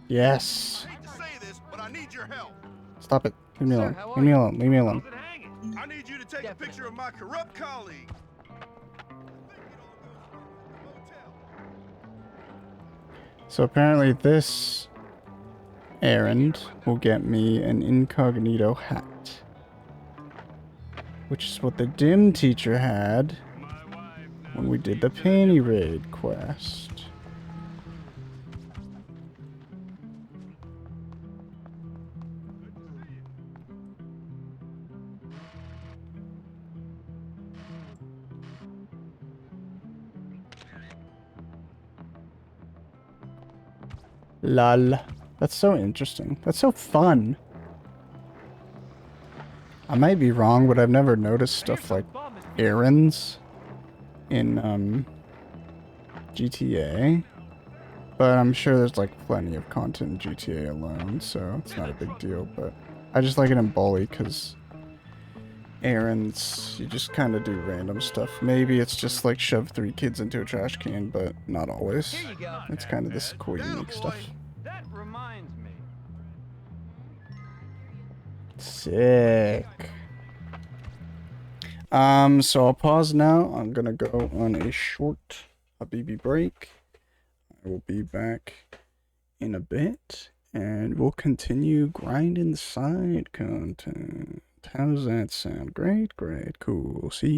Yes. I hate to say this, but I need your help. Stop it. Leave me Sir, alone. how Leave are me you? alone. Leave me alone. How's it hanging? I need you to take a picture of my corrupt colleague. So apparently this errand will get me an incognito hat. Which is what the dim teacher had when we did the panty raid quest. Lol. That's so interesting. That's so fun. I might be wrong, but I've never noticed stuff like errands in GTA. But I'm sure there's like plenty of content in GTA alone, so it's not a big deal. But I just like it in Bully because errands, you just kind of do random stuff. Maybe it's just like shove 3 kids into a trash can, but not always. Here you go. It's kind of this cool, unique stuff. That reminds me. Sick. So I'll pause now. I'm gonna go on a short BB break. I will be back in a bit, and we'll continue grinding side content. How does that sound? Great, great, cool. See you.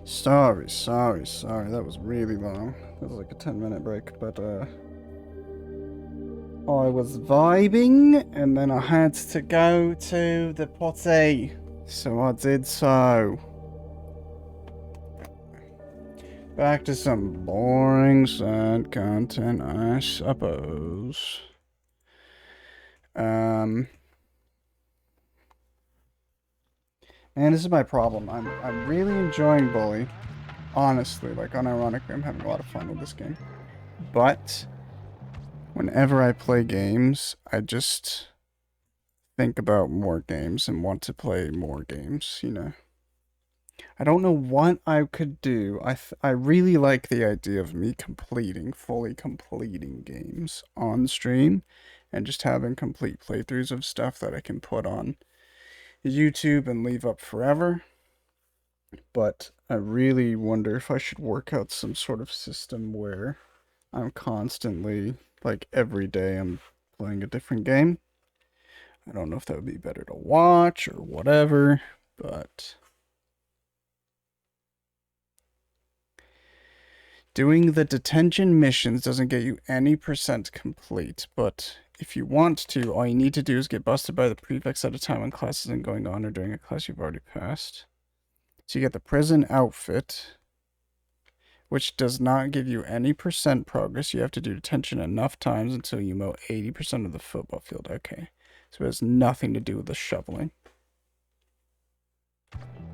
Sorry. That was really long. That was like a 10-minute break, but I was vibing, and then I had to go to the potty, so I did so. Back to some boring sad content, I suppose. And this is my problem. I'm really enjoying Bully. Honestly, like unironically, I'm having a lot of fun with this game. But whenever I play games, I just think about more games and want to play more games, you know. I don't know what I could do. I really like the idea of me fully completing games on stream and just having complete playthroughs of stuff that I can put on YouTube and leave up forever. But I really wonder if I should work out some sort of system where I'm constantly, like every day, I'm playing a different game. I don't know if that would be better to watch or whatever, but doing the detention missions doesn't get you any % complete, but if you want to, all you need to do is get busted by the prefects at a time when class isn't going on or during a class you've already passed. So you get the prison outfit, which does not give you any % progress. You have to do detention enough times until you mow 80% of the football field. Okay, so it has nothing to do with the shoveling.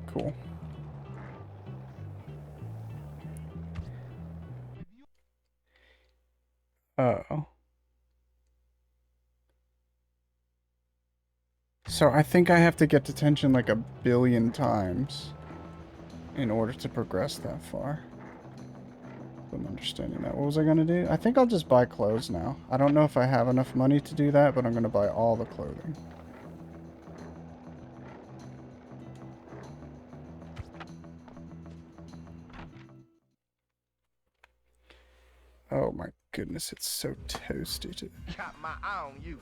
Cool. Oh. So I think I have to get detention like 1,000,000,000 times in order to progress that far. I'm understanding that. What was I going to do? I think I'll just buy clothes now. I don't know if I have enough money to do that, but I'm going to buy all the clothing. Oh my goodness, it's so toasty today. Got my eye on you.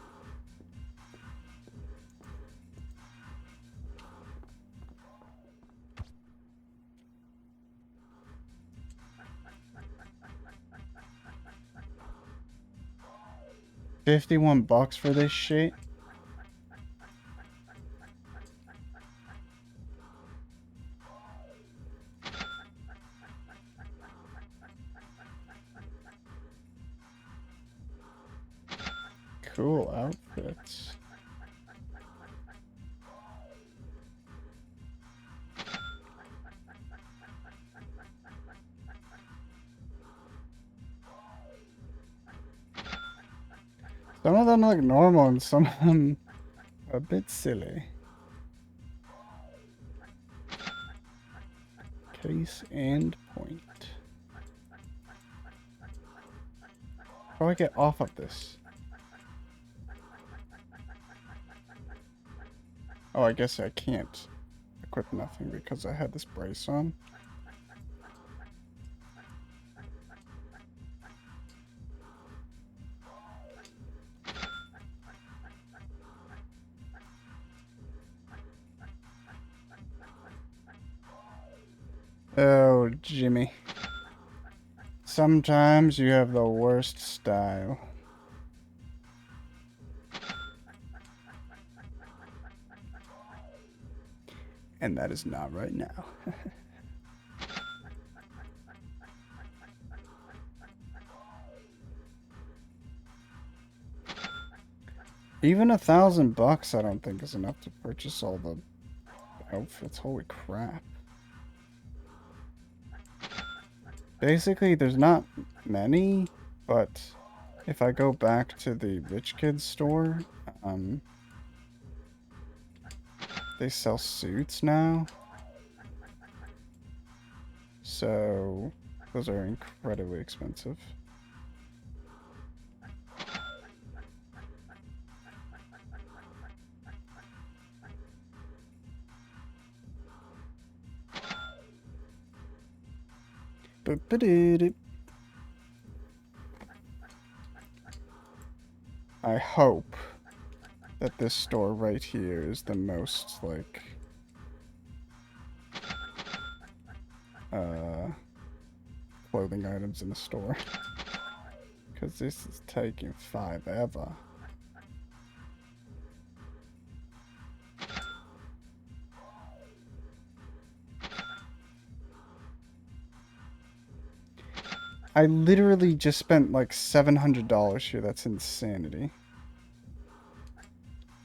$51 for this shit? Cool outfits. Some of them look normal and some of them a bit silly. Case and point. How do I get off of this? Oh, I guess I can't equip nothing because I had this brace on. Oh, Jimmy. Sometimes you have the worst style. And that is not right now. Even $1,000 I don't think is enough to purchase all the outfits. Holy crap. Basically, there's not many, but if I go back to the rich kids store, they sell suits now. So, those are incredibly expensive. I hope that this store right here is the most, like, clothing items in the store. Because this is taking forever. I literally just spent like $700 here. That's insanity.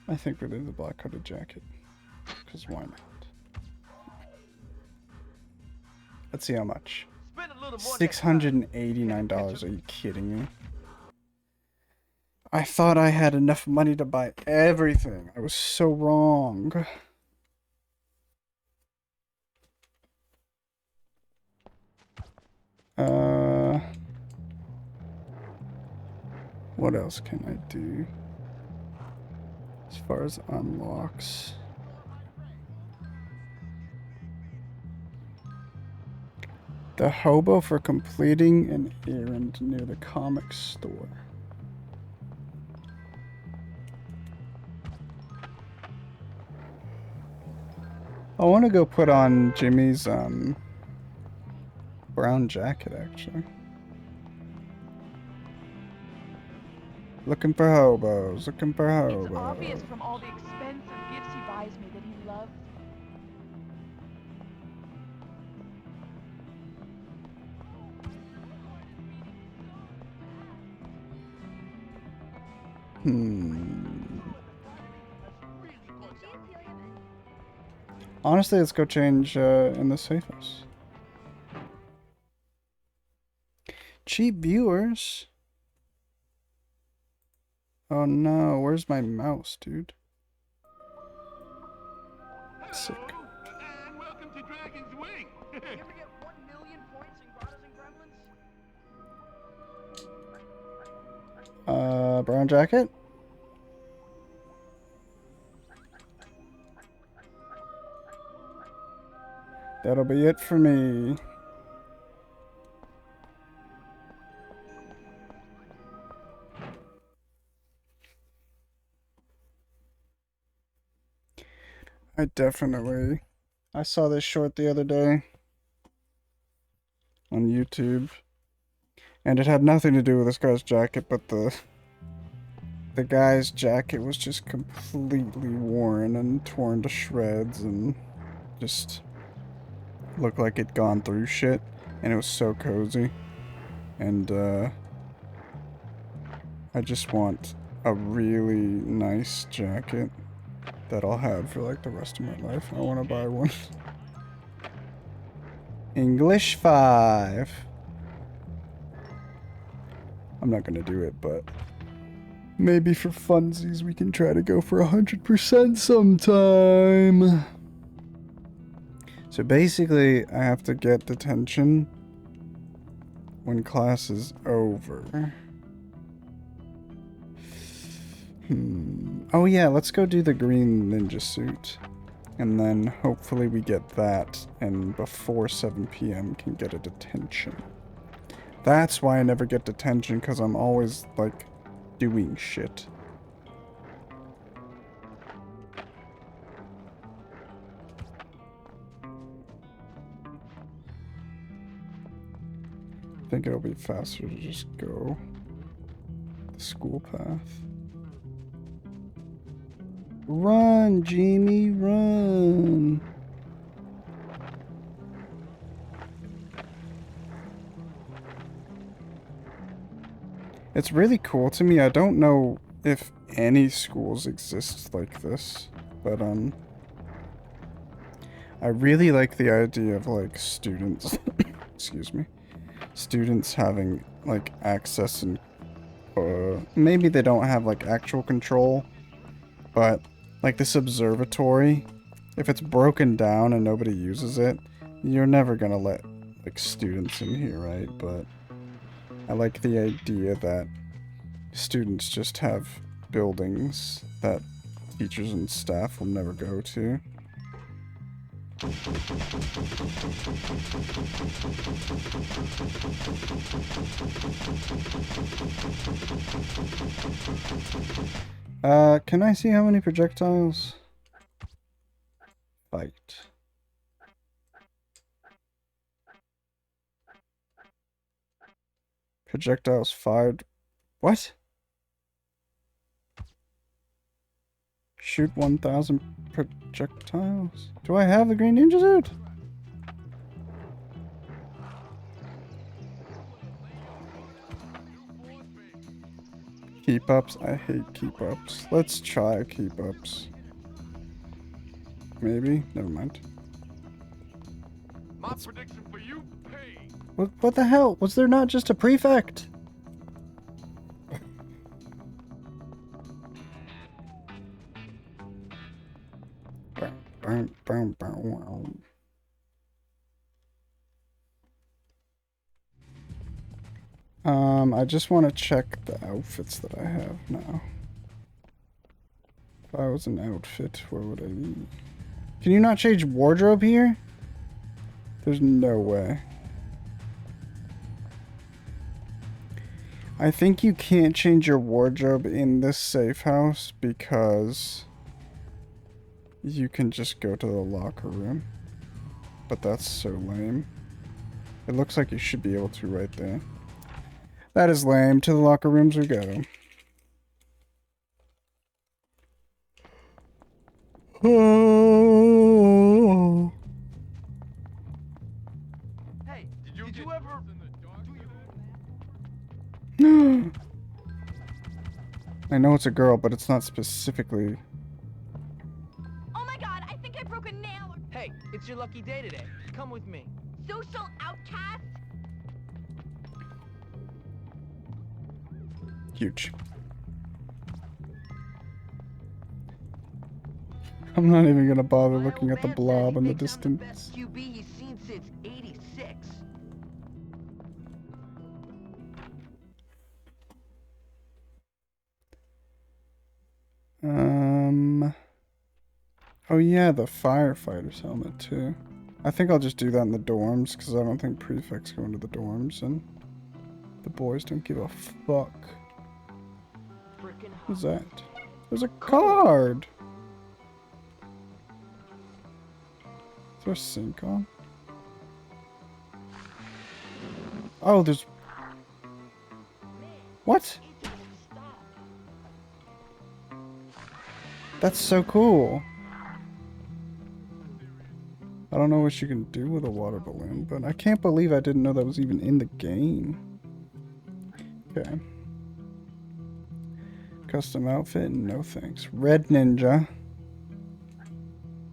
I think we'll do the black coated jacket. Because why not? Let's see how much. $689. Are you kidding me? I thought I had enough money to buy everything. I was so wrong. What else can I do? As far as unlocks. The hobo for completing an errand near the comic store. I want to go put on Jimmy's brown jacket, actually. Looking for hobos, looking for hobos. It's obvious from all the expensive gifts he buys me that he loves Honestly, let's go change in the safe house. Cheap viewers. Oh no, where's my mouse, dude? Sick. And welcome to Dragon's Wing. You ever get 1 million points in Grottos and Gremlins? Brown jacket? That'll be it for me. I saw this short the other day on YouTube, and it had nothing to do with this guy's jacket, but the guy's jacket was just completely worn and torn to shreds and just looked like it'd gone through shit, and it was so cozy. And I just want a really nice jacket that I'll have for like the rest of my life. I want to buy one. English 5. I'm not gonna do it, but maybe for funsies we can try to go for 100% sometime. So basically, I have to get detention when class is over. Oh yeah, let's go do the green ninja suit. And then hopefully we get that, and before 7 PM can get a detention. That's why I never get detention, because I'm always, like, doing shit. I think it'll be faster to just go the school path. Run, Jamie, run! It's really cool to me. I don't know if any schools exist like this, but I really like the idea of like students excuse me, students having like access and maybe they don't have like actual control, but like this observatory, if it's broken down and nobody uses it, you're never gonna let like students in here, right? But I like the idea that students just have buildings that teachers and staff will never go to. Can I see how many projectiles? Fight. Projectiles fired. What? Shoot 1,000 projectiles. Do I have the green ninja suit? Keep ups. I hate keep ups. Let's try keep ups. Maybe. Never mind. My prediction for you, hey. What the hell? Was there not just a prefect? I just want to check the outfits that I have now. If I was an outfit, where would I be? Can you not change wardrobe here? There's no way. I think you can't change your wardrobe in this safe house because you can just go to the locker room. But that's so lame. It looks like you should be able to right there. That is lame. To the locker rooms we go. Oh. Hey, did you ever... I know it's a girl, but it's not specifically. Oh my god, I think I broke a nail. Hey, it's your lucky day today. Come with me. Social outcast? Huge. I'm not even gonna bother looking at the blob in the distance. QB he's seen since '86. Oh yeah, the firefighter's helmet too. I think I'll just do that in the dorms because I don't think prefects go into the dorms and the boys don't give a fuck. What's that? There's a card! Is there a sync on? Oh, there's... What? That's so cool. I don't know what you can do with a water balloon, but I can't believe I didn't know that was even in the game. Okay. Custom outfit? No thanks. Red Ninja.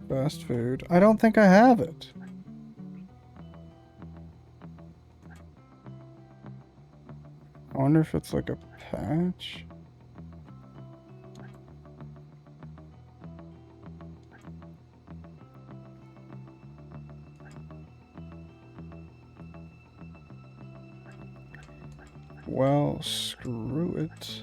Fast food. I don't think I have it. I wonder if it's like a patch. Well, screw it.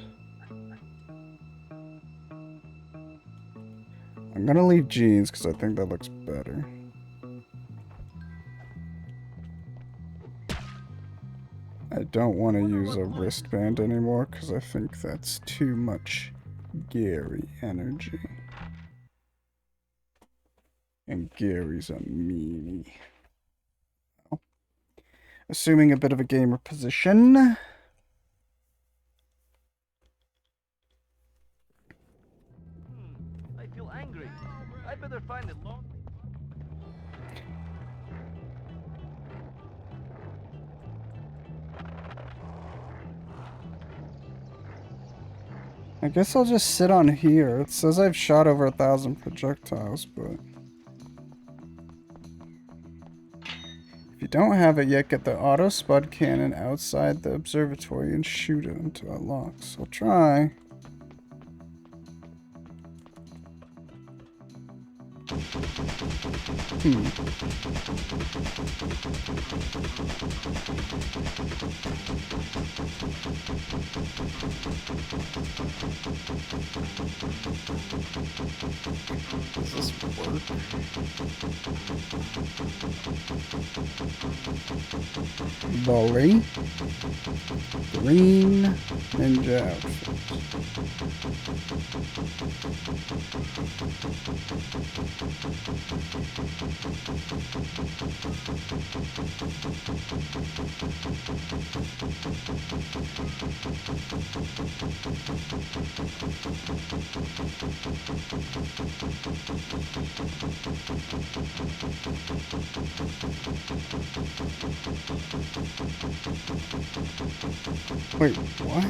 I'm gonna leave jeans because I think that looks better. I don't want to use a wristband anymore because I think that's too much Gary energy. And Gary's a meanie. Well, assuming a bit of a gamer position. I feel angry. I better find it long. I guess I'll just sit on here. It says I've shot over 1,000 projectiles, but... If you don't have it yet, get the auto spud cannon outside the observatory and shoot it until it locks. I'll try. Does this work? Volley. Green ninja outfit. Wait, what?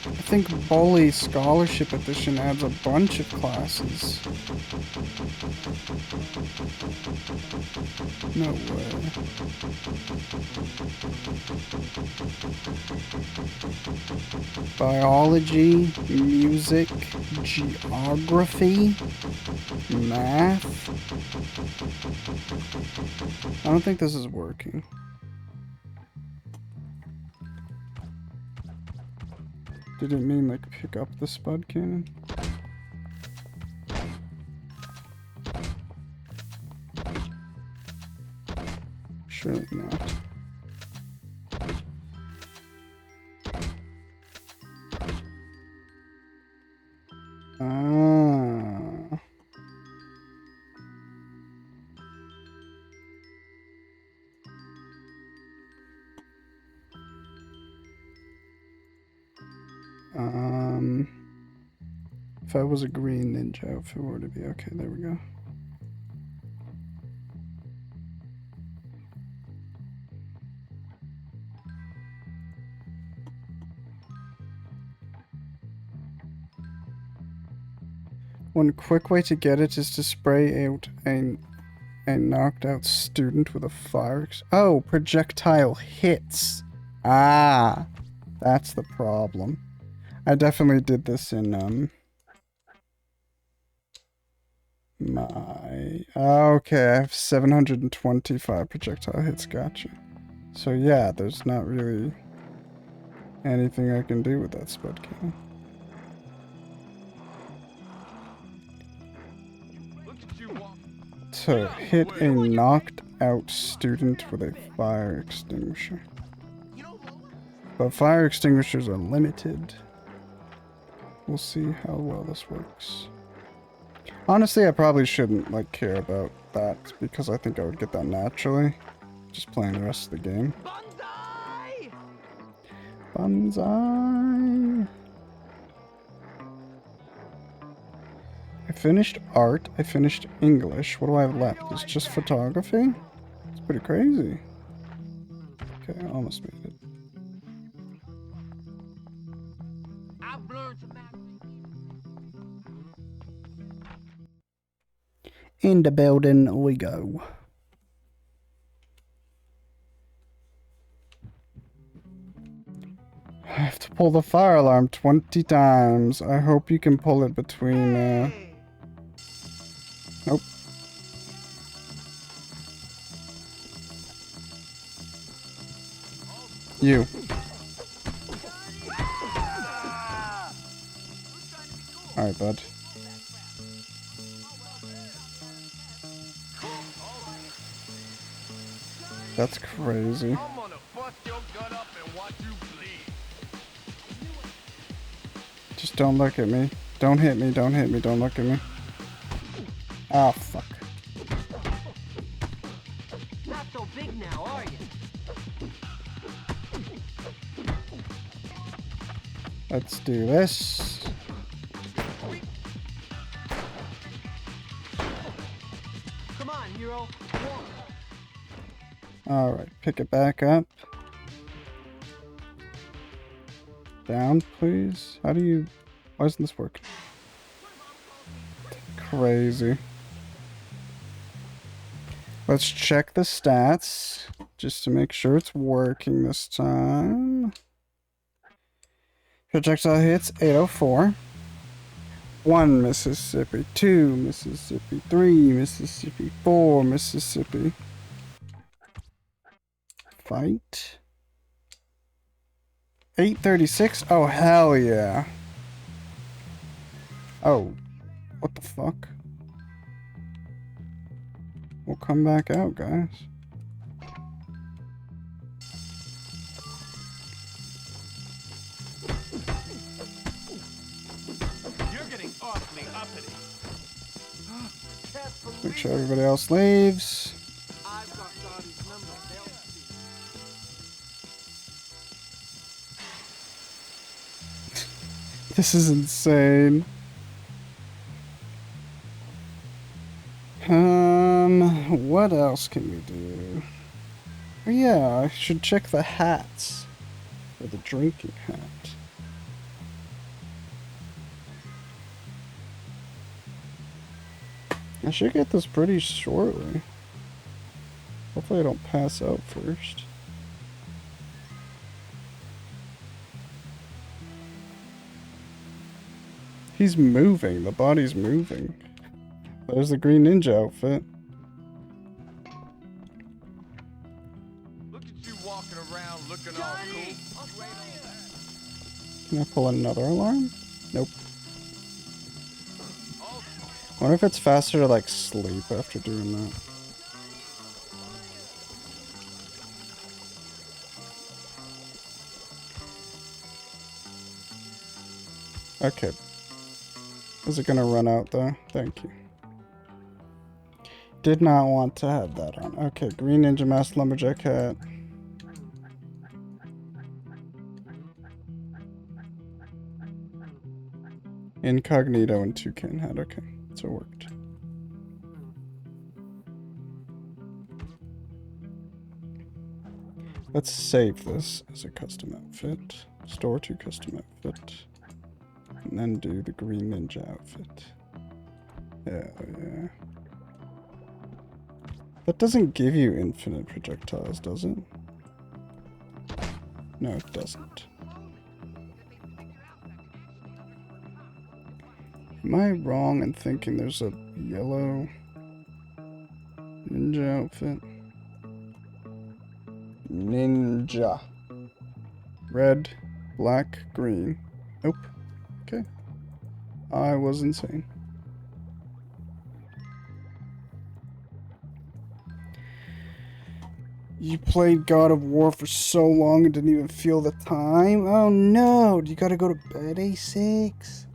I think Bully Scholarship Edition adds a bunch of classes. No way. Biology, music, geography, math. I don't think this is working. Did it mean like pick up the spud cannon? Surely not. Ah. If I was a green ninja outfit, would it be okay? There we go. One quick way to get it is to spray out a knocked out student with a fire. Oh, projectile hits. Ah, that's the problem. I definitely did this in my... Okay, I have 725 projectile hits, gotcha. So yeah, there's not really anything I can do with that spud cannon. To hit a knocked out student with a fire extinguisher. But fire extinguishers are limited. We'll see how well this works. Honestly, I probably shouldn't like care about that because I think I would get that naturally. Just playing the rest of the game. Banzai! I finished art. I finished English. What do I have left? It's just photography? It's pretty crazy. Okay, I almost made it. In the building we go. I have to pull the fire alarm 20 times. I hope you can pull it between, Nope. You. Alright, bud. That's crazy. Just don't look at me. Don't hit me, don't hit me, don't look at me. Oh, fuck. Not so big now, are you? Let's do this. Come on, hero. Alright, pick it back up. Down, please. How do you... Why doesn't this work? Crazy. Let's check the stats, just to make sure it's working this time. Projectile hits, 804. 1 Mississippi, 2 Mississippi, 3 Mississippi, 4 Mississippi. Fight. 836? Oh, hell yeah. Oh, what the fuck? We'll come back out, guys. You're getting awfully uppity. Make sure everybody else leaves. I've got Goddard's number. They'll see. This is insane. What else can we do? Oh yeah, I should check the hats. For the drinking hat. I should get this pretty shortly. Hopefully I don't pass out first. He's moving. The body's moving. There's the green ninja outfit. Look at you walking around looking all cool. Can I pull another alarm? Nope. I wonder if it's faster to like sleep after doing that. Okay. Is it gonna run out though? Thank you. Did not want to have that on. Okay, green ninja mask, lumberjack hat. Incognito and toucan hat. Okay, so it worked. Let's save this as a custom outfit. Store to custom outfit. And then do the green ninja outfit. Yeah. That doesn't give you infinite projectiles, does it? No, it doesn't. Am I wrong in thinking there's a yellow ninja outfit? Ninja. Red, black, green. Nope. Okay. I was insane. You played God of War for so long and didn't even feel the time? Oh no! You gotta go to bed, A6?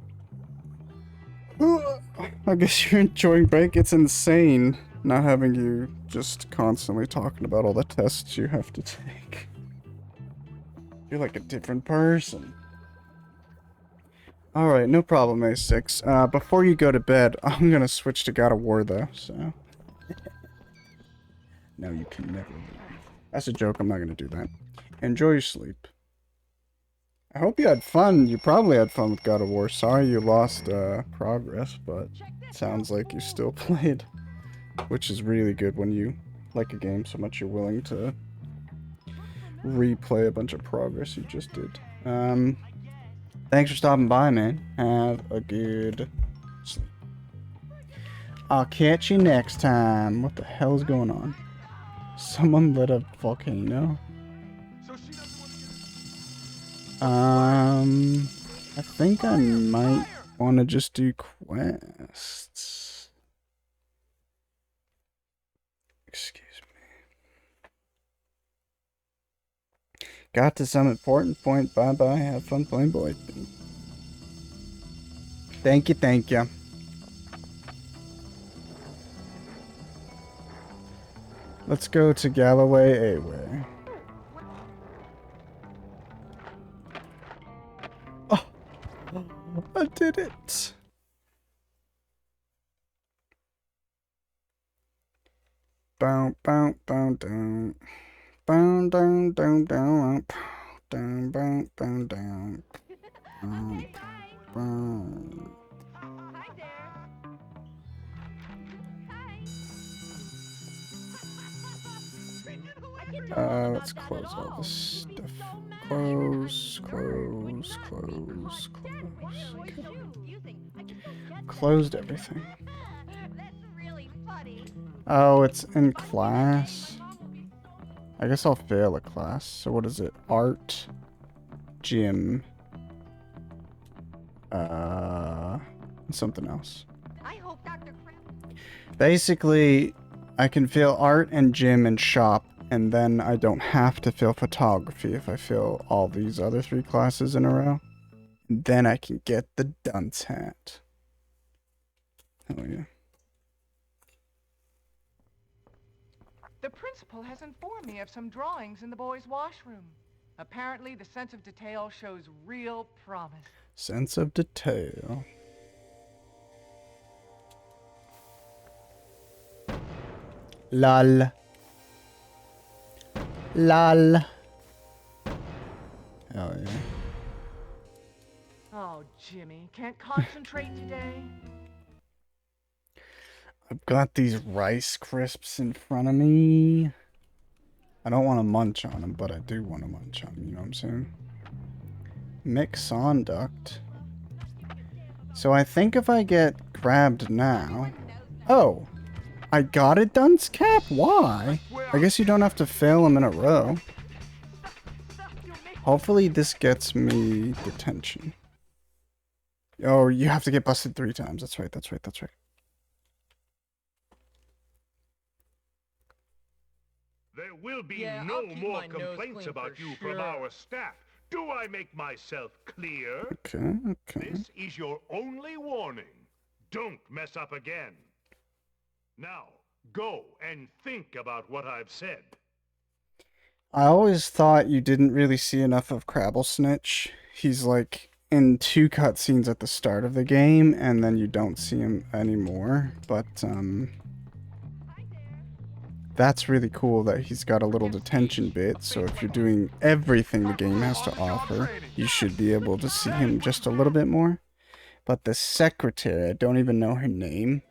I guess you're enjoying break. It's insane not having you just constantly talking about all the tests you have to take. You're like a different person. Alright, no problem, A6. Before you go to bed, I'm gonna switch to God of War though, so... No, you can never leave. That's a joke, I'm not gonna do that. Enjoy your sleep. I hope you had fun. You probably had fun with God of War. Sorry you lost progress, but it sounds like you still played. Which is really good when you like a game so much you're willing to replay a bunch of progress you just did. Thanks for stopping by, man. Have a good sleep. I'll catch you next time. What the hell is going on? Someone lit a volcano. I think I might want to just do quests. Excuse me. Got to some important point. Bye-bye. Have fun playing boy. Thank you, thank you. Let's go to Galloway A-Way. Oh, I did it. Bow, bow, bow, down. Bow, down, down, down. Down, bow, bow, down. Bow. Let's close all this stuff. Close. Okay. Closed everything. Oh, it's in class. I guess I'll fail a class. So what is it? Art, gym, something else. Basically, I can fail art and gym and shop, and then I don't have to fail photography if I fail all these other 3 classes in a row. Then I can get the dunce hat. Oh yeah. The principal has informed me of some drawings in the boys' washroom. Apparently, the sense of detail shows real promise. Sense of detail. Lol. Lol. Hell yeah. Oh, Jimmy, can't concentrate today? I've got these Rice Crisps in front of me. I don't want to munch on them, but I do want to munch on them, you know what I'm saying? Mixonduct. So I think if I get grabbed now... Oh! I got it, Dunce Cap? Why? I guess you don't have to fail them in a row. Hopefully this gets me detention. Oh, you have to get busted 3 times. That's right, that's right, that's right. There will be no more complaints about you from our staff. Do I make myself clear? Okay, okay. This is your only warning. Don't mess up again. Now, go and think about what I've said. I always thought you didn't really see enough of Crabblesnitch. He's like in 2 cutscenes at the start of the game, and then you don't see him anymore. But, that's really cool that he's got a little detention bit, so if you're doing everything the game has to offer, you should be able to see him just a little bit more. But the secretary, I don't even know her name.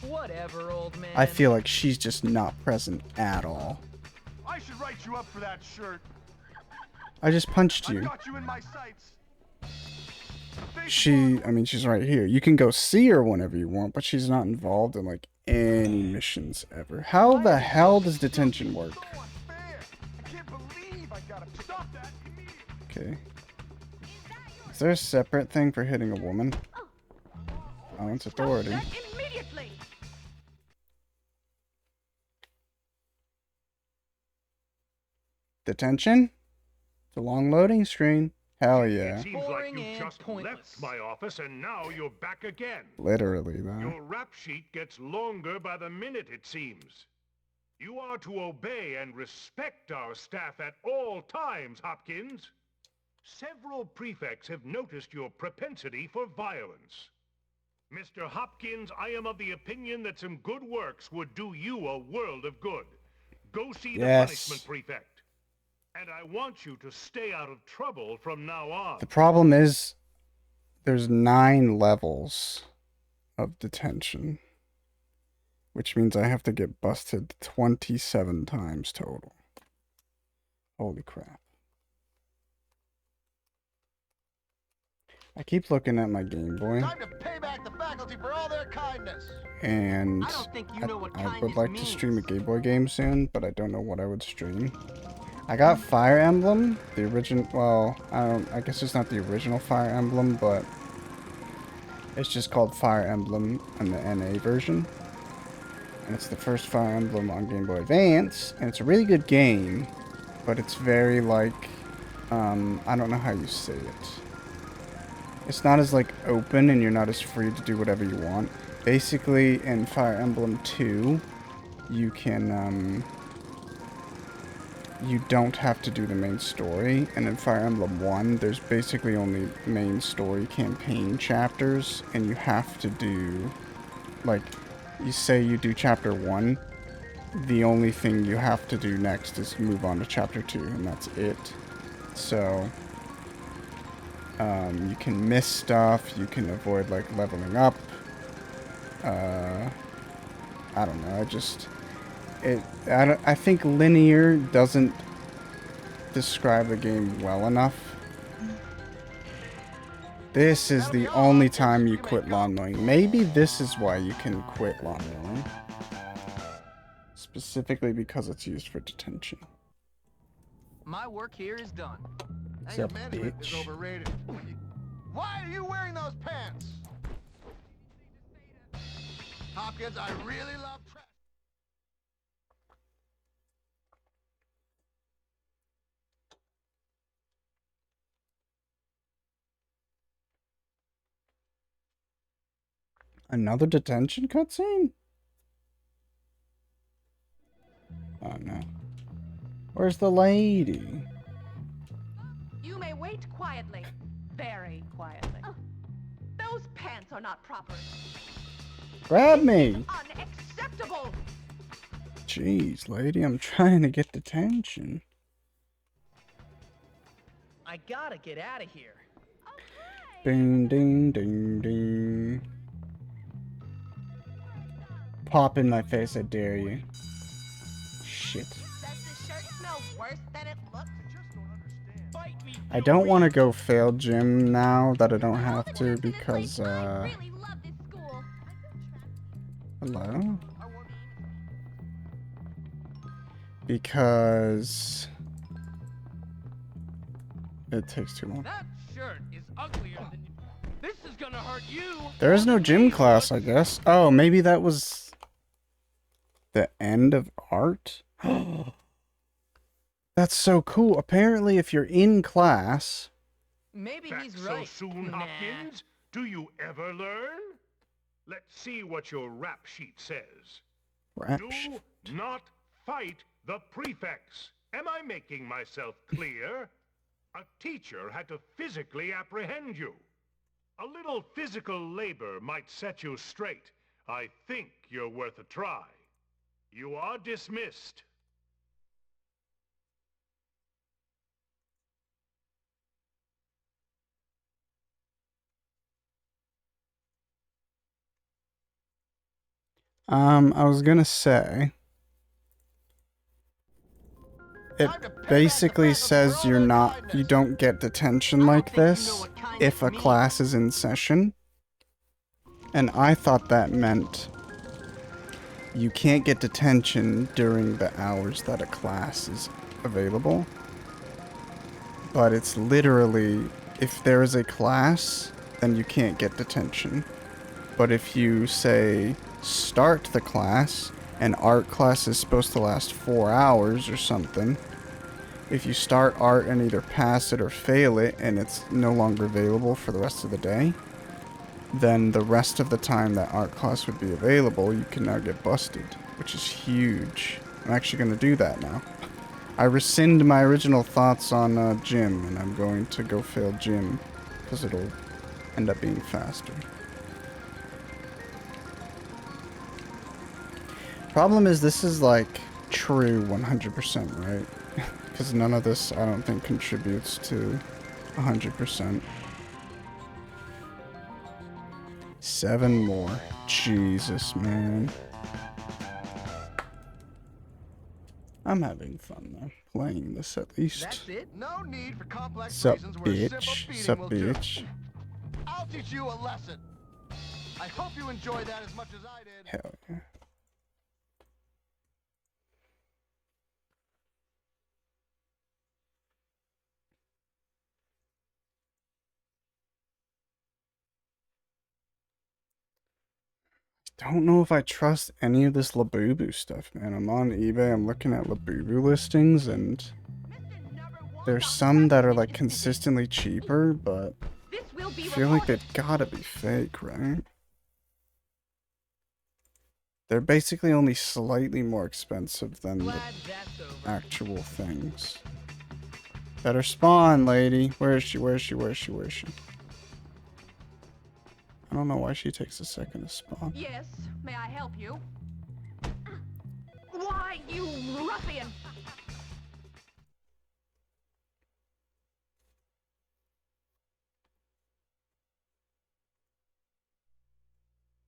Whatever, old man. I feel like she's just not present at all. I should write you up for that shirt. I just punched I you. got you in my sights. I mean, she's right here. You can go see her whenever you want, but she's not involved in, like, any missions ever. How the hell does detention work? Okay. Is there a separate thing for hitting a woman? Oh, it's authority. Detention? It's a long loading screen. Hell yeah. It seems like you just left my office and now you're back again. Literally, though. Your rap sheet gets longer by the minute, it seems. You are to obey and respect our staff at all times, Hopkins. Several prefects have noticed your propensity for violence. Mr. Hopkins, I am of the opinion that some good works would do you a world of good. Go see the punishment prefect. And I want you to stay out of trouble from now on. The problem is, there's 9 levels of detention. Which means I have to get busted 27 times total. Holy crap. I keep looking at my Game Boy. Time to pay back the faculty for all their kindness. And I don't think you know what I would kindness like to means. stream a Game Boy game soon, but I don't know what I would stream. I got Fire Emblem, the original, well, I guess it's not the original Fire Emblem, but it's just called Fire Emblem in the NA version. And it's the first Fire Emblem on Game Boy Advance, and it's a really good game, but it's very like, I don't know how you say it. It's not as like open and you're not as free to do whatever you want. Basically, in Fire Emblem 2, you can, you don't have to do the main story, and in Fire Emblem 1, there's basically only main story campaign chapters, and you have to do, like, you say you do chapter 1, the only thing you have to do next is move on to chapter 2, and that's it. So, you can miss stuff, you can avoid, like, leveling up, I don't know, I think linear doesn't describe the game well enough. This is the only time you quit lawn mowing. Maybe this is why you can quit lawn mowing. Specifically because it's used for detention. My work here is done. What's up, Management is bitch? overrated. Why are you wearing those pants? Hopkins, I really love trash. Another detention cutscene? now? Where's the lady? You may wait quietly. Very quietly. Those pants are not proper. Grab me! Unacceptable! Jeez, lady, I'm trying to get detention. I gotta get out of here. Ding, ding, ding, ding. Pop in my face, I dare you. Shit. Does the shirt smell worse than it looks? I don't want to go fail gym now that I don't have to because, hello? Because it takes too long. That shirt is uglier than you. This is gonna hurt you. There is no gym class, I guess. Oh, maybe that was the end of art? That's so cool. Apparently, if you're in class... Maybe he's Back right. so soon, Hopkins? Do you ever learn? Let's see what your rap sheet says. Rap Do sheet. not fight the prefects. Am I making myself clear? A teacher had to physically apprehend you. A little physical labor might set you straight. I think you're worth a try. You are dismissed. I was gonna say... It basically says you don't get detention like this if a class is in session. And I thought that meant you can't get detention during the hours that a class is available. But it's literally, if there is a class, then you can't get detention. But if you say, start the class, and art class is supposed to last 4 hours or something, if you start art and either pass it or fail it, and it's no longer available for the rest of the day, then the rest of the time that art class would be available, you can now get busted, which is huge. I'm actually going to do that now. I rescind my original thoughts on gym, and I'm going to go fail gym, because it'll end up being faster. Problem is, this is like true 100%, right? Because none of this, I don't think, contributes to 100%. 7 more. Jesus, man. I'm having fun, though. Playing this, at least. That's it? No need for complex Sup, reasons where a simple bitch? beating Sup, will do. bitch? I'll teach you a lesson. I hope you enjoy that as much as I did. Hell yeah. Don't know if I trust any of this Labubu stuff, man. I'm on eBay, I'm looking at Labubu listings, and there's some that are like consistently cheaper, but I feel like they've gotta be fake, right? They're basically only slightly more expensive than the actual things. Better spawn, lady. Where is she? Where is she? Where is she? Where is she? I don't know why she takes a second to spawn. Yes, may I help you? Why, you ruffian!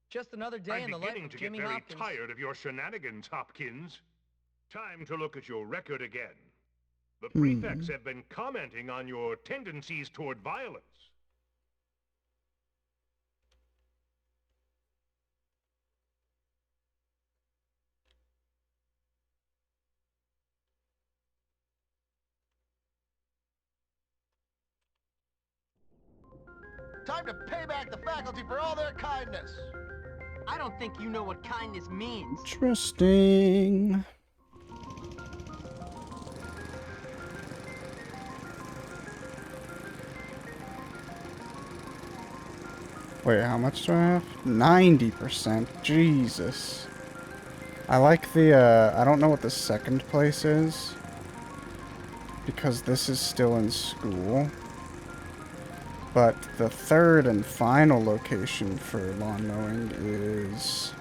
Just another day in the I'm life beginning of to Jimmy get very Hopkins. tired of your shenanigans, Hopkins. Time to look at your record again. The prefects have been commenting on your tendencies toward violence. Time to pay back the faculty for all their kindness. I don't think you know what kindness means. Interesting. Wait, how much do I have? 90%. Jesus. I like the, I don't know what the second place is, because this is still in school. But the third and final location for lawn mowing is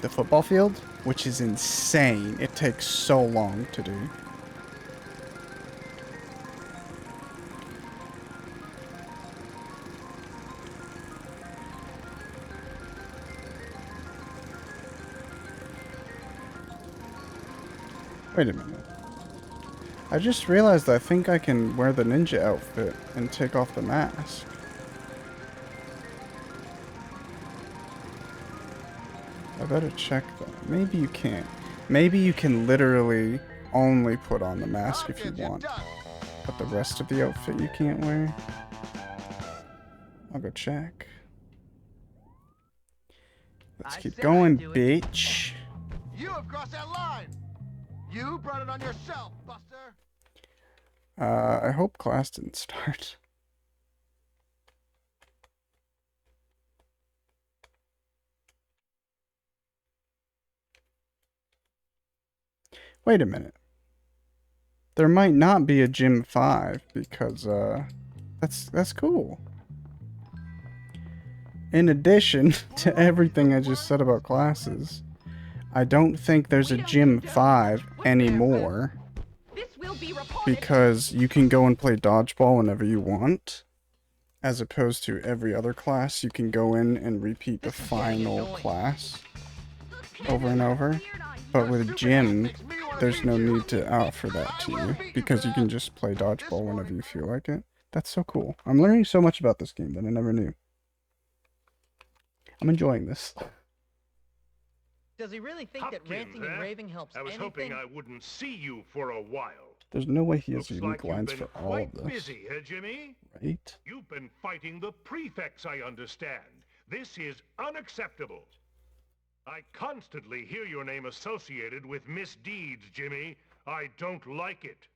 the football field, which is insane. It takes so long to do. Wait a minute. I just realized I think I can wear the ninja outfit and take off the mask. I better check that. Maybe you can't. Maybe you can literally only put on the mask if you want. But the rest of the outfit you can't wear? I'll go check. Let's keep going, bitch. You have crossed that line. You brought it on yourself, Buster. I hope class didn't start. Wait a minute. There might not be a Gym 5 because, that's cool. In addition to everything I just said about classes, I don't think there's a Gym 5 anymore because you can go and play dodgeball whenever you want, as opposed to every other class you can go in and repeat the final class over and over. But with gym, there's no need to offer that to you because you can just play dodgeball whenever you feel like it. That's so cool. I'm learning so much about this game that I never knew. I'm enjoying this. Does he really think that ranting and raving helps I was anything? hoping I wouldn't see you for a while. There's no way he has Looks unique like lines you've for been all of quite this. busy, Jimmy? Right? You've been fighting the prefects, I understand. This is unacceptable. I constantly hear your name associated with misdeeds, Jimmy. I don't like it.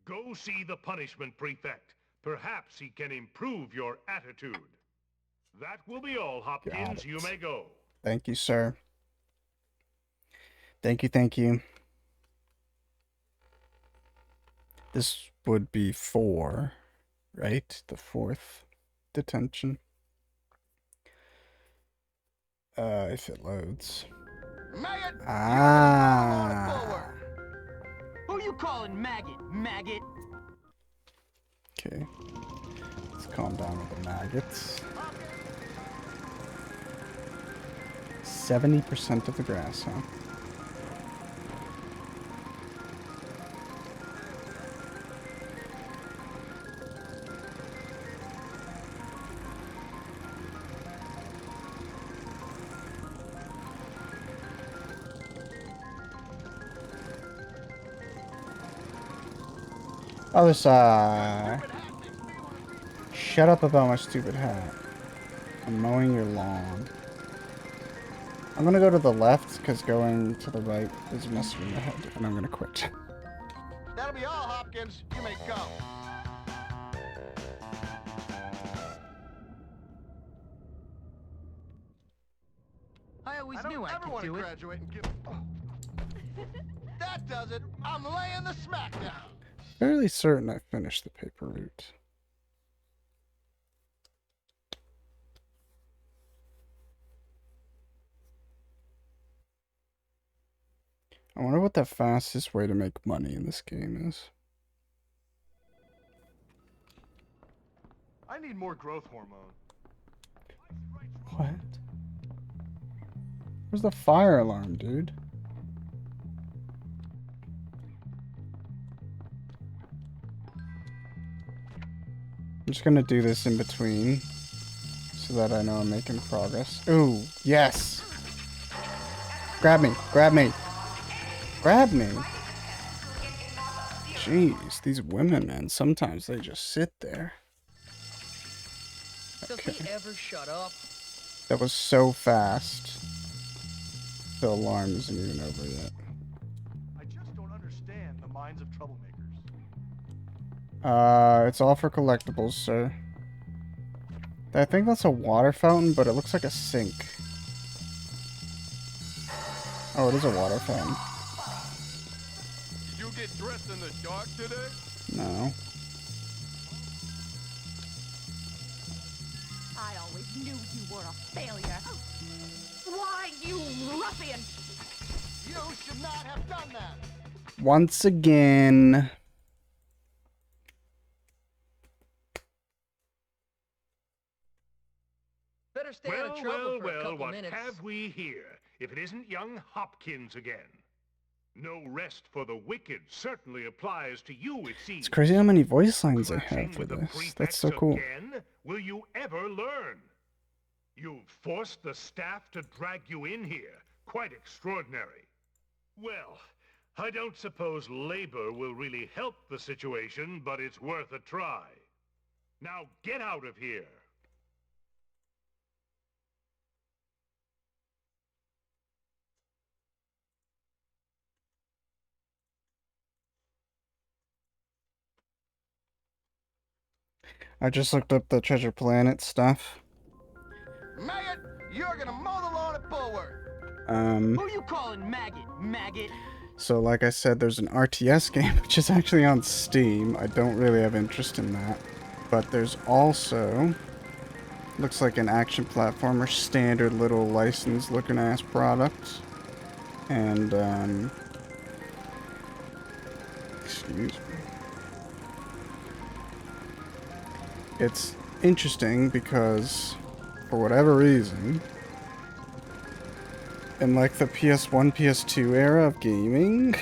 Go see the punishment prefect. Perhaps he can improve your attitude. That will be all, Hopkins. You may go. Thank you, sir. Thank you, thank you. This would be 4, right? The 4th detention. If it loads. Ah. Who you calling maggot, maggot? Okay. Let's calm down with the maggots. 70% of the grass, huh? Other side. Shut up about my stupid hat. I'm mowing your lawn. I'm gonna go to the left because going to the right is messing with my head, and I'm gonna quit. That'll be all, Hopkins. You may go. I always knew I could do it. Graduate and give... That does it. I'm laying the smackdown. Fairly certain I finished the paper route. I wonder what the fastest way to make money in this game is. I need more growth hormone. What? Where's the fire alarm, dude? I'm just gonna do this in between so that I know I'm making progress. Ooh, yes! Grab me, grab me! Grab me! Jeez, these women, man, sometimes they just sit there. Okay. Does he ever shut up? That was so fast. The alarm isn't even over yet. I just don't understand the minds of troublemakers. It's all for collectibles, sir. I think that's a water fountain, but it looks like a sink. Oh, it is a water fountain. Did you get dressed in the dark today? No. I always knew you were a failure. Why, you ruffian! You should not have done that. Once again. Better stay out of trouble for a couple minutes. What have we here? If it isn't young Hopkins again. No rest for the wicked certainly applies to you, it seems. It's crazy how many voice lines they Crashing have for with the this. prefects That's so cool. Again? Will you ever learn? You've forced the staff to drag you in here. Quite extraordinary. Well, I don't suppose labor will really help the situation, but it's worth a try. Now get out of here. I just looked up the Treasure Planet stuff. Maggot, you're gonna mow the lawn at Bulwark. Who you calling maggot? Maggot? So like I said, there's an RTS game, which is actually on Steam. I don't really have interest in that. But there's also... looks like an action platformer, standard little licensed looking ass product. And, excuse me. It's interesting because, for whatever reason, in like the PS1, PS2 era of gaming,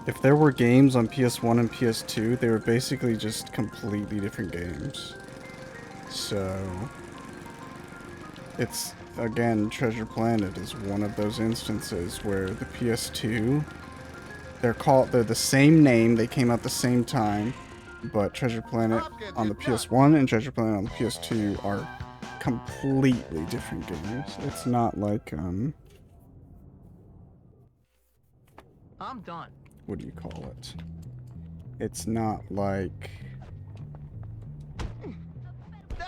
if there were games on PS1 and PS2, they were basically just completely different games. So, it's, again, Treasure Planet is one of those instances where the PS2, they're the same name, they came out the same time, but Treasure Planet on the PS1 and Treasure Planet on the PS2 are completely different games. It's not like, I'm done. what do you call it? It's not like,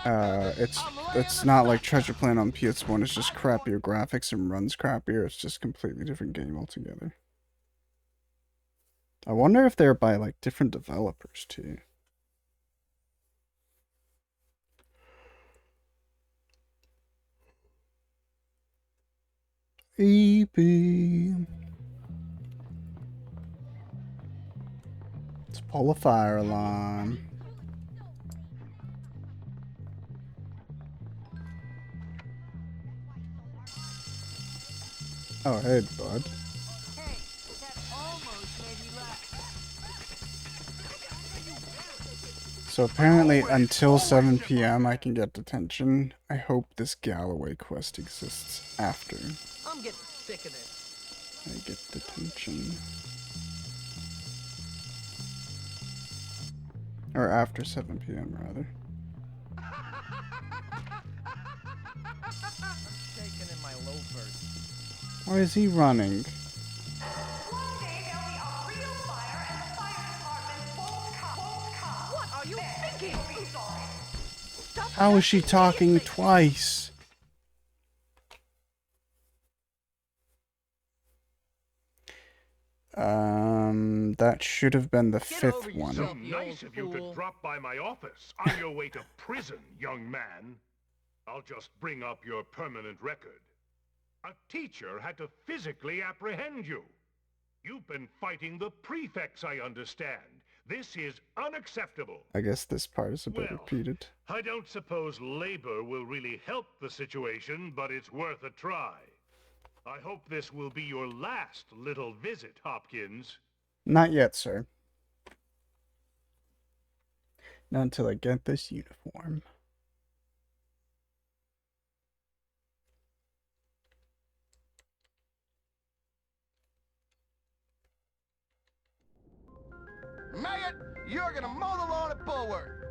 it's not like Treasure Planet on PS1 is just crappier graphics and runs crappier. It's just a completely different game altogether. I wonder if they're by like different developers too. EP. Let's pull a fire alarm. Oh, hey, bud. So apparently until 7 p.m. I can get detention. I hope this Galloway quest exists after I'm getting sick of this. I get detention. Or after 7 p.m. rather. I'm shaking in my loafers. Why is he running? What are you thinking? How is she talking twice? That should have been the fifth one. So nice of you to drop by my office on your way to prison, young man. I'll just bring up your permanent record. A teacher had to physically apprehend you. You've been fighting the prefects, I understand. This is unacceptable. I guess this part is a bit repeated. I don't suppose labor will really help the situation, but it's worth a try. I hope this will be your last little visit, Hopkins. Not yet, sir. Not until I get this uniform. Maggot, you're gonna mow the lawn at Bulwark.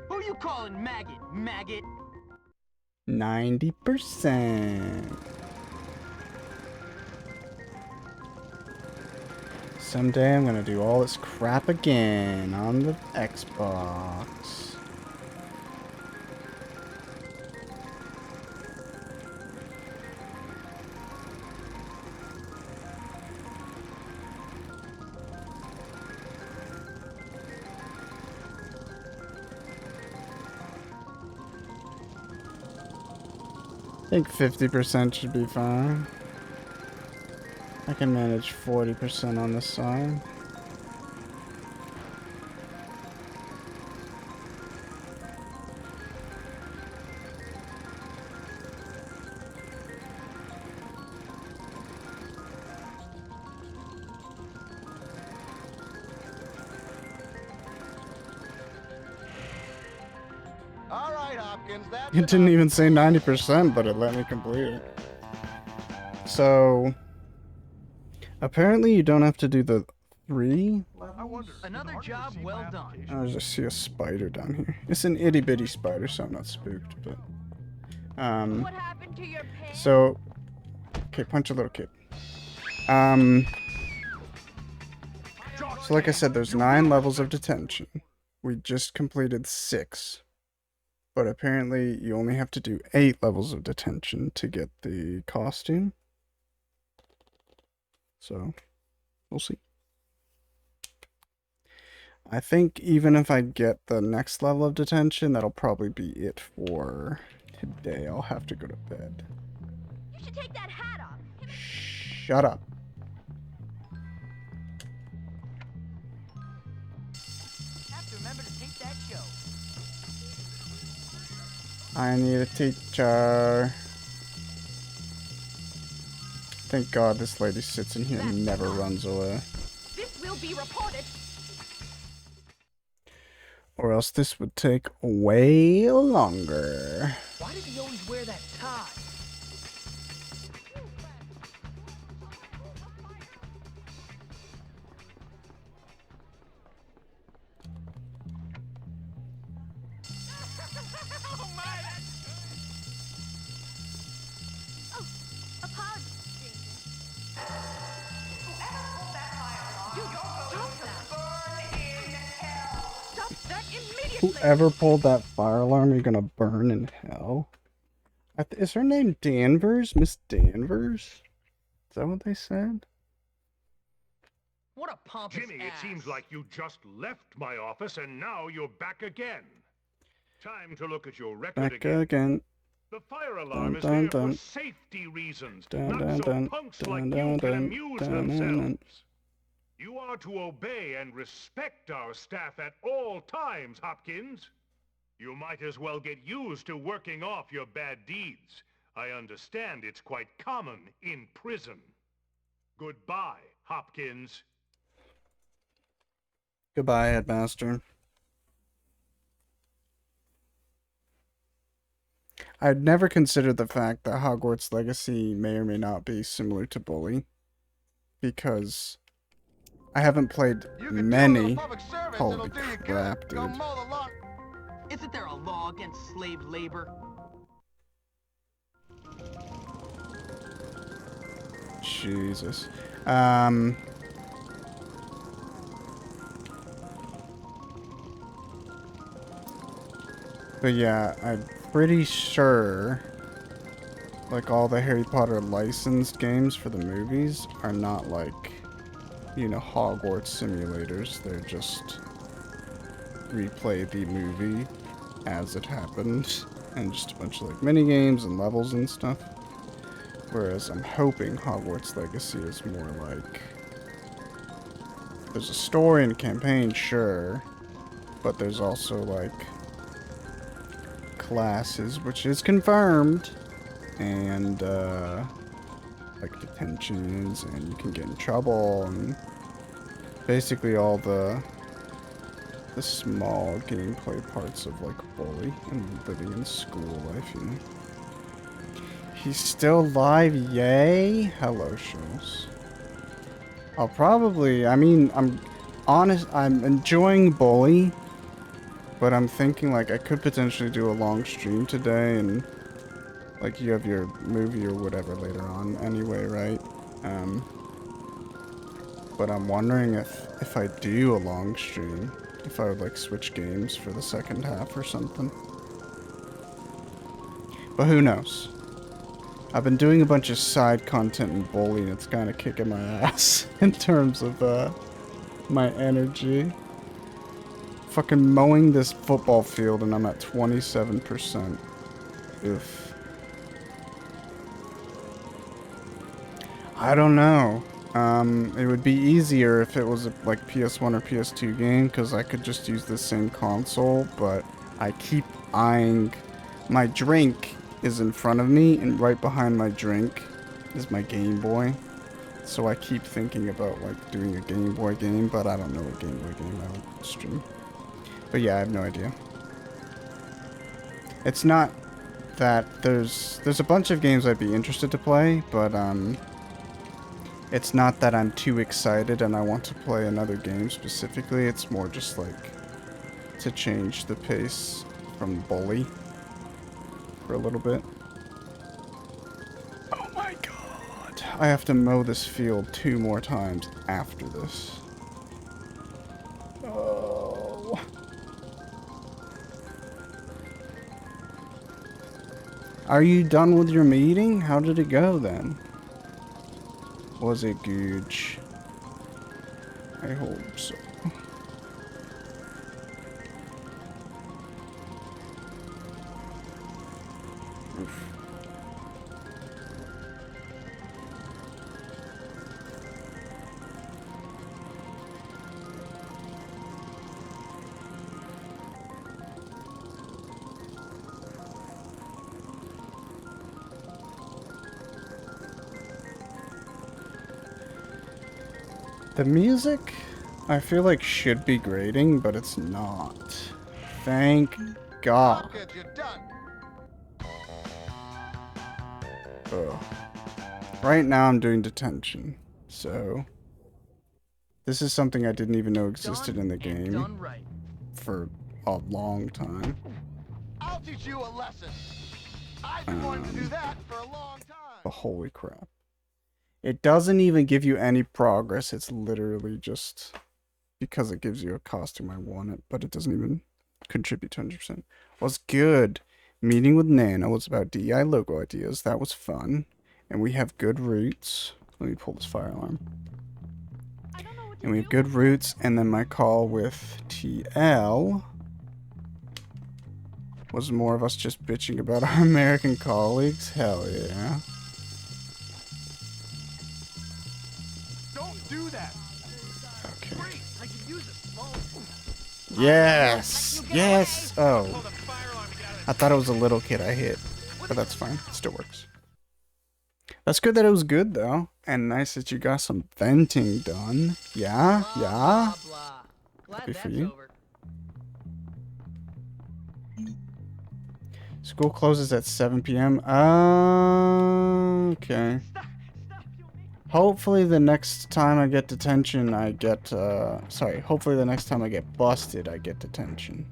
Who you calling maggot? Maggot? 90%. Someday I'm gonna do all this crap again on the Xbox. I think 50% should be fine. I can manage 40% on this side. All right, Hopkins, that's It didn't even say 90%, but it let me complete it. So, apparently you don't have to do the 3 levels. Another job well done. I just see a spider down here. It's an itty bitty spider, so I'm not spooked, but... What happened to your pants? So... Okay, punch a little kid. So like I said, there's 9 levels of detention. We just completed 6. But apparently you only have to do 8 levels of detention to get the costume. So, we'll see. I think even if I get the next level of detention, that'll probably be it for today. I'll have to go to bed. You should take that hat off. Shut up. Have to remember to take that show. I need a teacher. Thank God this lady sits in here and never runs away. This will be reported. Or else this would take way longer. Why does he always wear that tie? Whoever pulled that fire alarm, you're gonna burn in hell. Is her name Danvers? Miss Danvers? Is that what they said? What a pompous Jimmy, ass. it seems like you just left my office and now you're back again. Time to look at your record Back again. The fire alarm Dun, is dun, there dun. for safety reasons, Dun, not dun, so dun, punks dun, like dun, you can dun, amuse dun, dun, themselves. dun. You are to obey and respect our staff at all times, Hopkins. You might as well get used to working off your bad deeds. I understand it's quite common in prison. Goodbye, Hopkins. Goodbye, Headmaster. I'd never considered the fact that Hogwarts Legacy may or may not be similar to Bully, because I haven't played many. Holy crap, dude. Isn't there a law against slave labor? Jesus. But yeah, I'm pretty sure like all the Harry Potter licensed games for the movies are not like, you know, Hogwarts simulators. They're just replay the movie as it happened and just a bunch of like mini games and levels and stuff. Whereas I'm hoping Hogwarts Legacy is more like there's a story and a campaign, sure, but there's also like classes, which is confirmed, and like detentions, and you can get in trouble, and basically all the small gameplay parts of like Bully and living in school life, you know. He's still live, yay! Hello, Shows. I'll probably, I mean, I'm enjoying Bully, but I'm thinking like I could potentially do a long stream today, and like you have your movie or whatever later on anyway, right? But I'm wondering if I do a long stream, if I would like switch games for the second half or something. But who knows? I've been doing a bunch of side content in Bully, and it's kind of kicking my ass in terms of my energy. Fucking mowing this football field, and I'm at 27%. Oof. I don't know. It would be easier if it was a like PS1 or PS2 game because I could just use the same console, but I keep eyeing my drink is in front of me, and right behind my drink is my Game Boy. So I keep thinking about like doing a Game Boy game, but I don't know what Game Boy game I would stream. But yeah, I have no idea. It's not that there's a bunch of games I'd be interested to play, but it's not that I'm too excited and I want to play another game specifically. It's more just like to change the pace from Bully for a little bit. Oh my god. I have to mow this field 2 more times after this. Oh. Are you done with your meeting? How did it go then? Was it good? I hope so. Oof. The music, I feel like should be grading, but it's not. Thank God. Ugh. Right now I'm doing detention, so this is something I didn't even know existed in the game for a long time. I'll teach you a lesson. I've been wanting to do that for a long time. But holy crap. It doesn't even give you any progress. It's literally just because it gives you a costume. I want it, but it doesn't even contribute to 100%. Was good. Meeting with Nana was about DEI logo ideas. That was fun. And we have good roots. Let me pull this fire alarm. And we have good roots. And then my call with TL was more of us just bitching about our American colleagues. Hell yeah. Don't do that. Okay. I can use it. Yes! Yes! Oh. I thought it was a little kid I hit. But that's fine. It still works. That's good that it was good, though. And nice that you got some venting done. Yeah? Yeah? Happy for you. School closes at 7 p.m. Okay. Hopefully the next time I get detention, I get, sorry. Hopefully the next time I get busted, I get detention.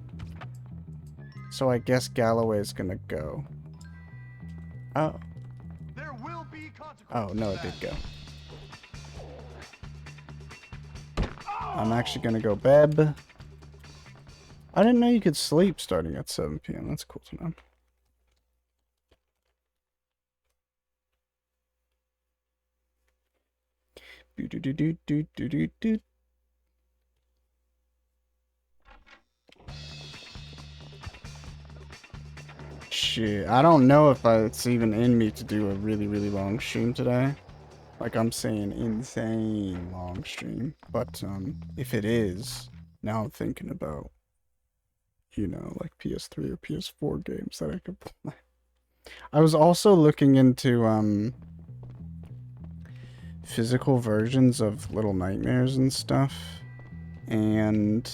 So I guess Galloway is gonna go. Oh. Oh, no, it did go. I'm actually gonna go bed. I didn't know you could sleep starting at 7 p.m. That's cool to know. Do-do-do-do-do-do-do-do. Shit, I don't know if it's even in me to do a really, really long stream today. Like, I'm saying insane long stream. But, if it is, now I'm thinking about, you know, like PS3 or PS4 games that I could play. I was also looking into, physical versions of Little Nightmares and stuff. And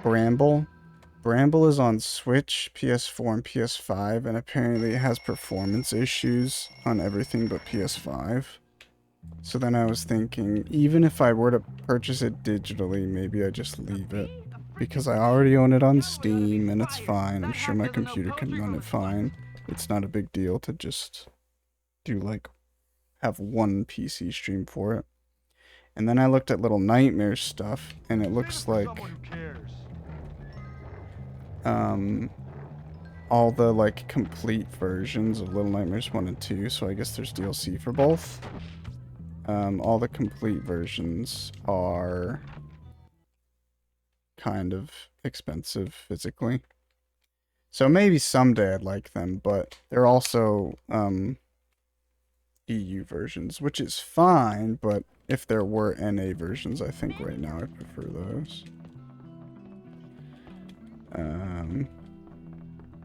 Bramble. Bramble is on Switch, PS4, and PS5, and apparently it has performance issues on everything but PS5. So then I was thinking, even if I were to purchase it digitally, maybe I just leave it. Because I already own it on Steam, and it's fine. I'm sure my computer can run it fine. It's not a big deal to just do, like, have one PC stream for it. And then I looked at Little Nightmares stuff, and it looks like all the like complete versions of Little Nightmares 1 and 2, so I guess there's DLC for both. All the complete versions are kind of expensive physically. So maybe someday I'd like them, but they're also EU versions, which is fine, but if there were NA versions, I think right now I prefer those.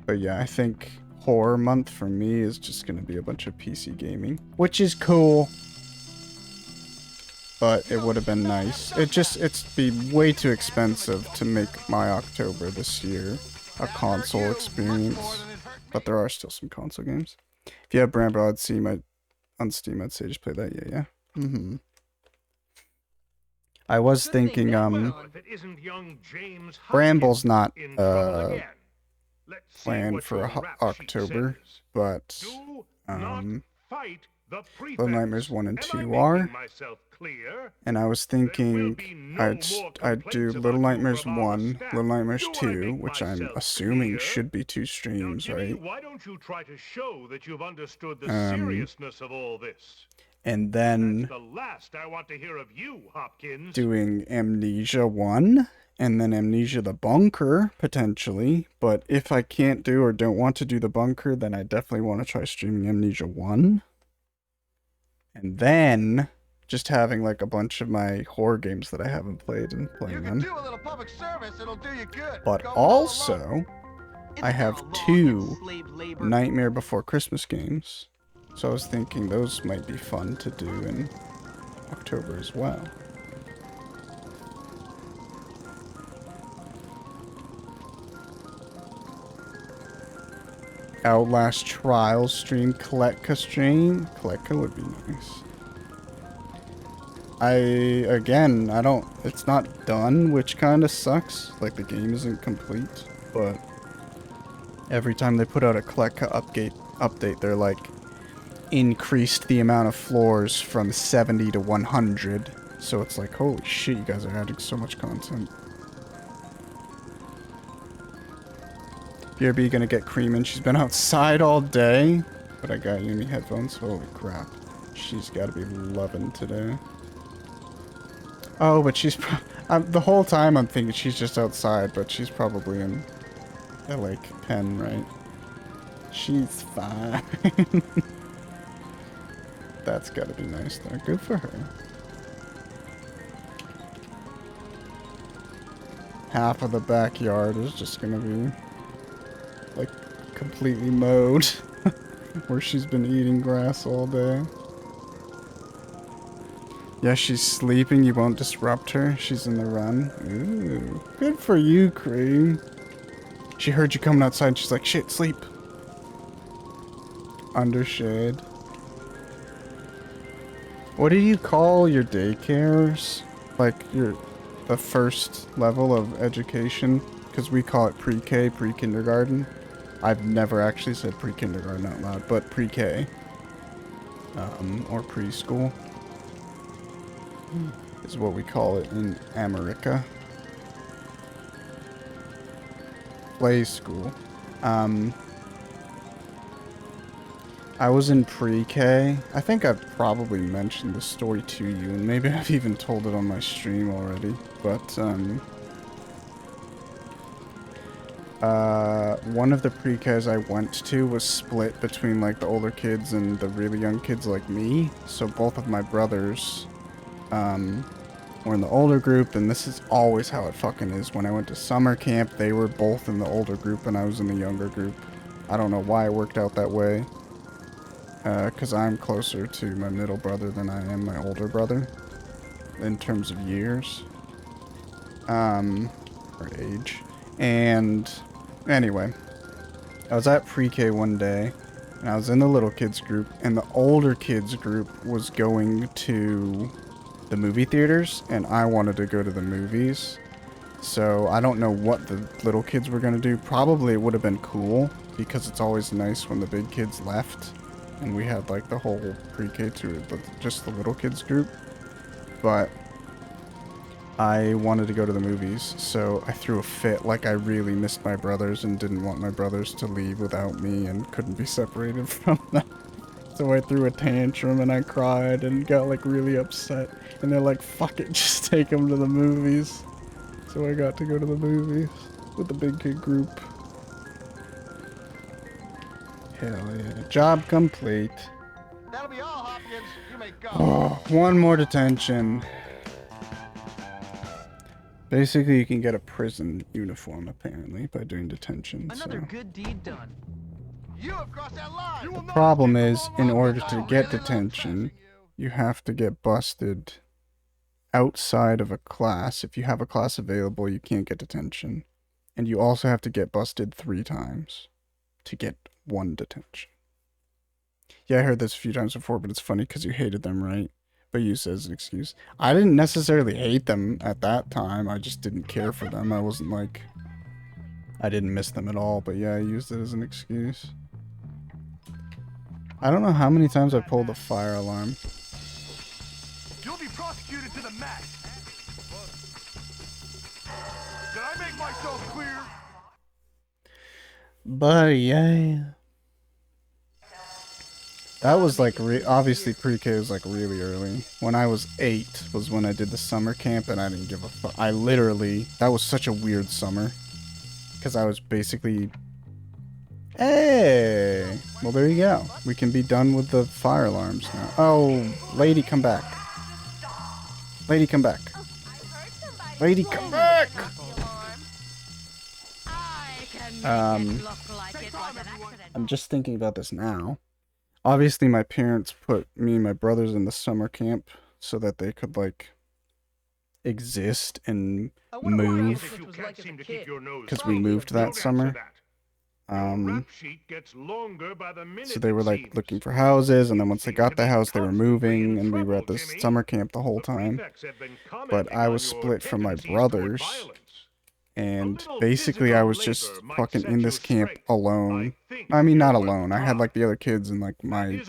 But yeah, I think horror month for me is just gonna be a bunch of PC gaming, which is cool. But it would have been nice. It's be way too expensive to make my October this year a console experience. But there are still some console games. If you have Bramble on Steam, I'd say just play that. Yeah. Mm-hmm. I was thinking, Bramble's not planned for October, but Little Nightmares 1 and 2 are. And I was thinking I'd do Little Nightmares 1, Little Nightmares 2, which I'm assuming should be 2 streams, right? Why don't you try to show that you've understood the seriousness of all this? And then That's the last I want to hear of you, Hopkins. Doing Amnesia 1, and then Amnesia the Bunker, potentially. But if I can't do or don't want to do the Bunker, then I definitely want to try streaming Amnesia 1. And then just having like a bunch of my horror games that I haven't played and playing them. Do a little public service, it'll do you good. But also, I have 2 Nightmare Before Christmas games. So I was thinking those might be fun to do in October as well. Outlast Trials stream, Kletka stream. Kletka would be nice. It's not done, which kind of sucks. Like, the game isn't complete, but every time they put out a Kletka update, they're like, increased the amount of floors from 70 to 100. So it's like, holy shit, you guys are adding so much content. BRB gonna get creamin'. She's been outside all day, but I got Uni headphones. Holy crap. She's gotta be loving today. Oh, but she's... the whole time I'm thinking she's just outside, but she's probably in a, like, pen, right? She's fine. That's gotta be nice, though. Good for her. Half of the backyard is just gonna be, like, completely mowed. Where she's been eating grass all day. Yeah, she's sleeping. You won't disrupt her. She's in the run. Ooh. Good for you, Cream. She heard you coming outside and she's like, shit, sleep. Under shade. What do you call your daycares? Like, the first level of education? Because we call it pre-K, pre-kindergarten. I've never actually said pre-kindergarten out loud, but pre-K. Or preschool. Is what we call it in America. Play school. I was in pre-K. I think I've probably mentioned the story to you, and maybe I've even told it on my stream already, but, one of the pre-Ks I went to was split between, like, the older kids and the really young kids like me, so both of my brothers, were in the older group, and this is always how it fucking is. When I went to summer camp, they were both in the older group, and I was in the younger group. I don't know why it worked out that way. Because I'm closer to my middle brother than I am my older brother. In terms of years. Or age. And, anyway. I was at pre-K one day, and I was in the little kids group, and the older kids group was going to the movie theaters, and I wanted to go to the movies. So, I don't know what the little kids were going to do. Probably it would have been cool, because it's always nice when the big kids left. And we had like the whole pre-K to just the little kids group. But I wanted to go to the movies, so I threw a fit. Like, I really missed my brothers and didn't want my brothers to leave without me and couldn't be separated from them. So I threw a tantrum and I cried and got like really upset. And they're like, fuck it, just take them to the movies. So I got to go to the movies with the big kid group. Hell yeah. Job complete. That'll be all, Hopkins. Oh, one more detention. Basically, you can get a prison uniform, apparently, by doing detention, Another so. good deed done. You have crossed that line. The problem is, in order to get detention, you have to get busted outside of a class. If you have a class available, you can't get detention. And you also have to get busted 3 times to get 1 detention. Yeah, I heard this a few times before, but it's funny because you hated them, right? But you use it as an excuse. I didn't necessarily hate them at that time. I just didn't care for them. I wasn't like... I didn't miss them at all, but yeah, I used it as an excuse. I don't know how many times I pulled the fire alarm. You'll be prosecuted to the max. Did I make myself clear? But yeah. That was like, obviously pre-K was like really early. When I was 8 was when I did the summer camp and I didn't give a fuck. I literally, that was such a weird summer. Because I was basically, hey, well there you go. We can be done with the fire alarms now. Oh, lady come back. Lady come back. Lady come back! I'm just thinking about this now. Obviously, my parents put me and my brothers in the summer camp so that they could, like, exist and move. Because we moved that summer. So they were, like, looking for houses, and then once they got the house, they were moving, and we were at this summer camp the whole time. But I was split from my brothers. And basically, I was just fucking in this camp alone. I mean, not alone. I had, like, the other kids and, like, my...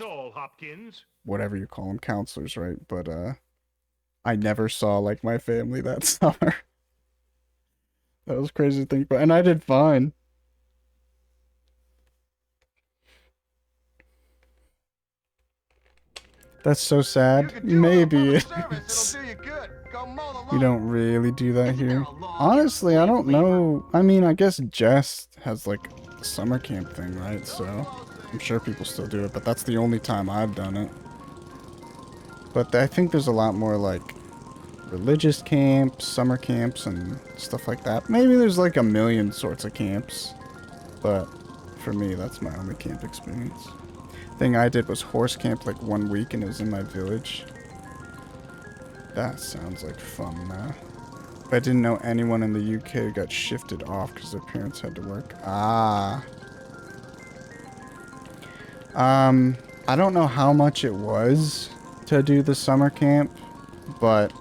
whatever you call them, counselors, right? But, I never saw, like, my family that summer. That was crazy to think about. And I did fine. That's so sad. Maybe it is. You don't really do that here. Honestly, I don't know. I mean, I guess Jess has like a summer camp thing, right? So I'm sure people still do it, but that's the only time I've done it. But I think there's a lot more like religious camps, summer camps, and stuff like that. Maybe there's like a million sorts of camps, but for me, that's my only camp experience. Thing I did was horse camp like 1 week, and it was in my village. That sounds like fun now. But I didn't know anyone in the UK who got shifted off because their parents had to work. Ah. I don't know how much it was to do the summer camp, but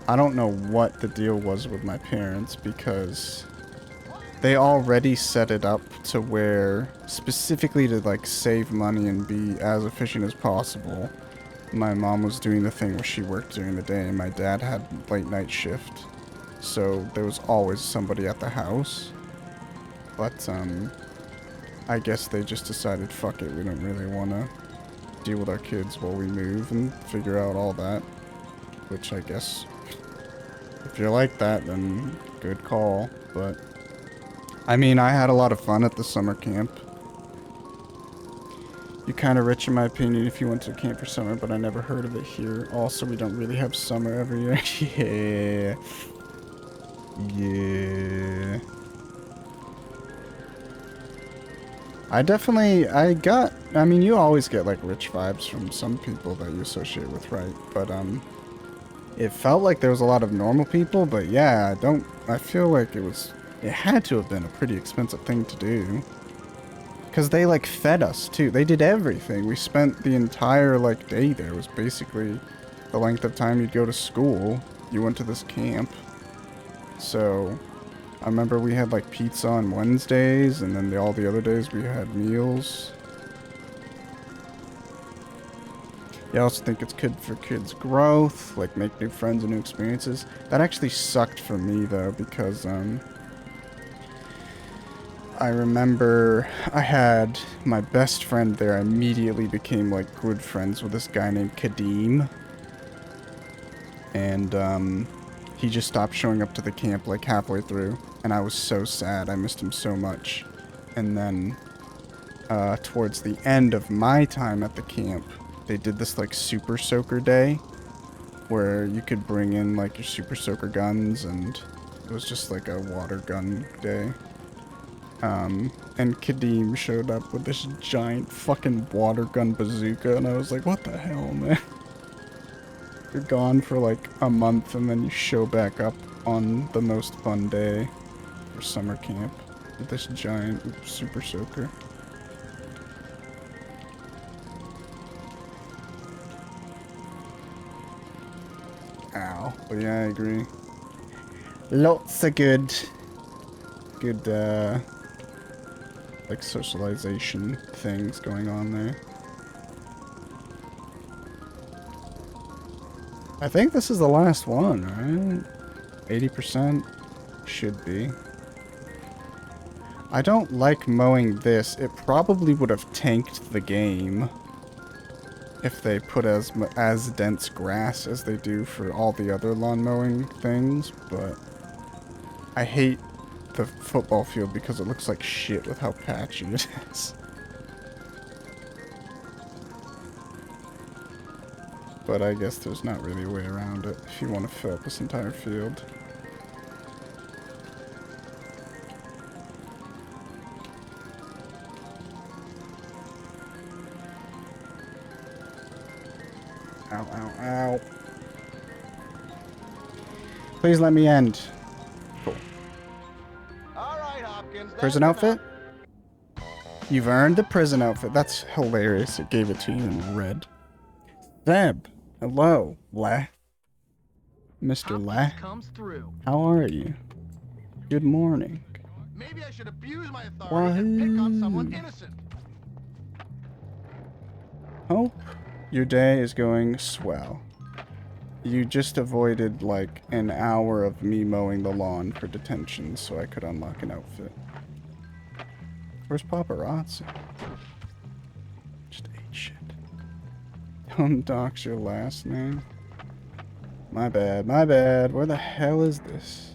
I don't know what the deal was with my parents because they already set it up to where, specifically to like save money and be as efficient as possible, my mom was doing the thing where she worked during the day and my dad had late night shift. So there was always somebody at the house. But I guess they just decided, fuck it, we don't really want to deal with our kids while we move and figure out all that. Which I guess, if you're like that, then good call. But I mean, I had a lot of fun at the summer camp. You're kind of rich in my opinion if you went to camp for summer, but I never heard of it here. Also, we don't really have summer every year. Yeah. I mean, you always get like rich vibes from some people that you associate with, right? But it felt like there was a lot of normal people, but yeah, I feel like it had to have been a pretty expensive thing to do. Because they, like, fed us, too. They did everything. We spent the entire, like, day there. It was basically the length of time you'd go to school. You went to this camp. So, I remember we had, like, pizza on Wednesdays, and then all the other days we had meals. I also think it's good for kids' growth, like, make new friends and new experiences. That actually sucked for me, though, because, I remember I had my best friend there. I immediately became like good friends with this guy named Kadeem. And he just stopped showing up to the camp like halfway through. And I was so sad. I missed him so much. And then towards the end of my time at the camp, they did this like Super Soaker Day where you could bring in like your Super Soaker guns, and it was just like a water gun day. And Kadeem showed up with this giant fucking water gun bazooka, and I was like, what the hell, man? You're gone for like a month, and then you show back up on the most fun day for summer camp with this giant Super Soaker. Ow. But yeah, I agree. Lots of good, like socialization things going on there. I think this is the last one, right? 80% should be. I don't like mowing this. It probably would have tanked the game if they put as dense grass as they do for all the other lawn mowing things, but I hate the football field because it looks like shit with how patchy it is. But I guess there's not really a way around it if you want to fill up this entire field. Ow, ow, ow. Please let me end. Cool. All right, Hopkins. Prison outfit? You've earned the prison outfit. That's hilarious. It gave it to you in red. Zeb. Hello, Le. Mr. Le. Comes through. How are you? Good morning. Maybe I should abuse my authority and pick on someone innocent. Hope your day is going swell. You just avoided like an hour of me mowing the lawn for detention so I could unlock an outfit. Where's paparazzi? Just ate shit. Don't dox your last name. My bad, my bad. Where the hell is this?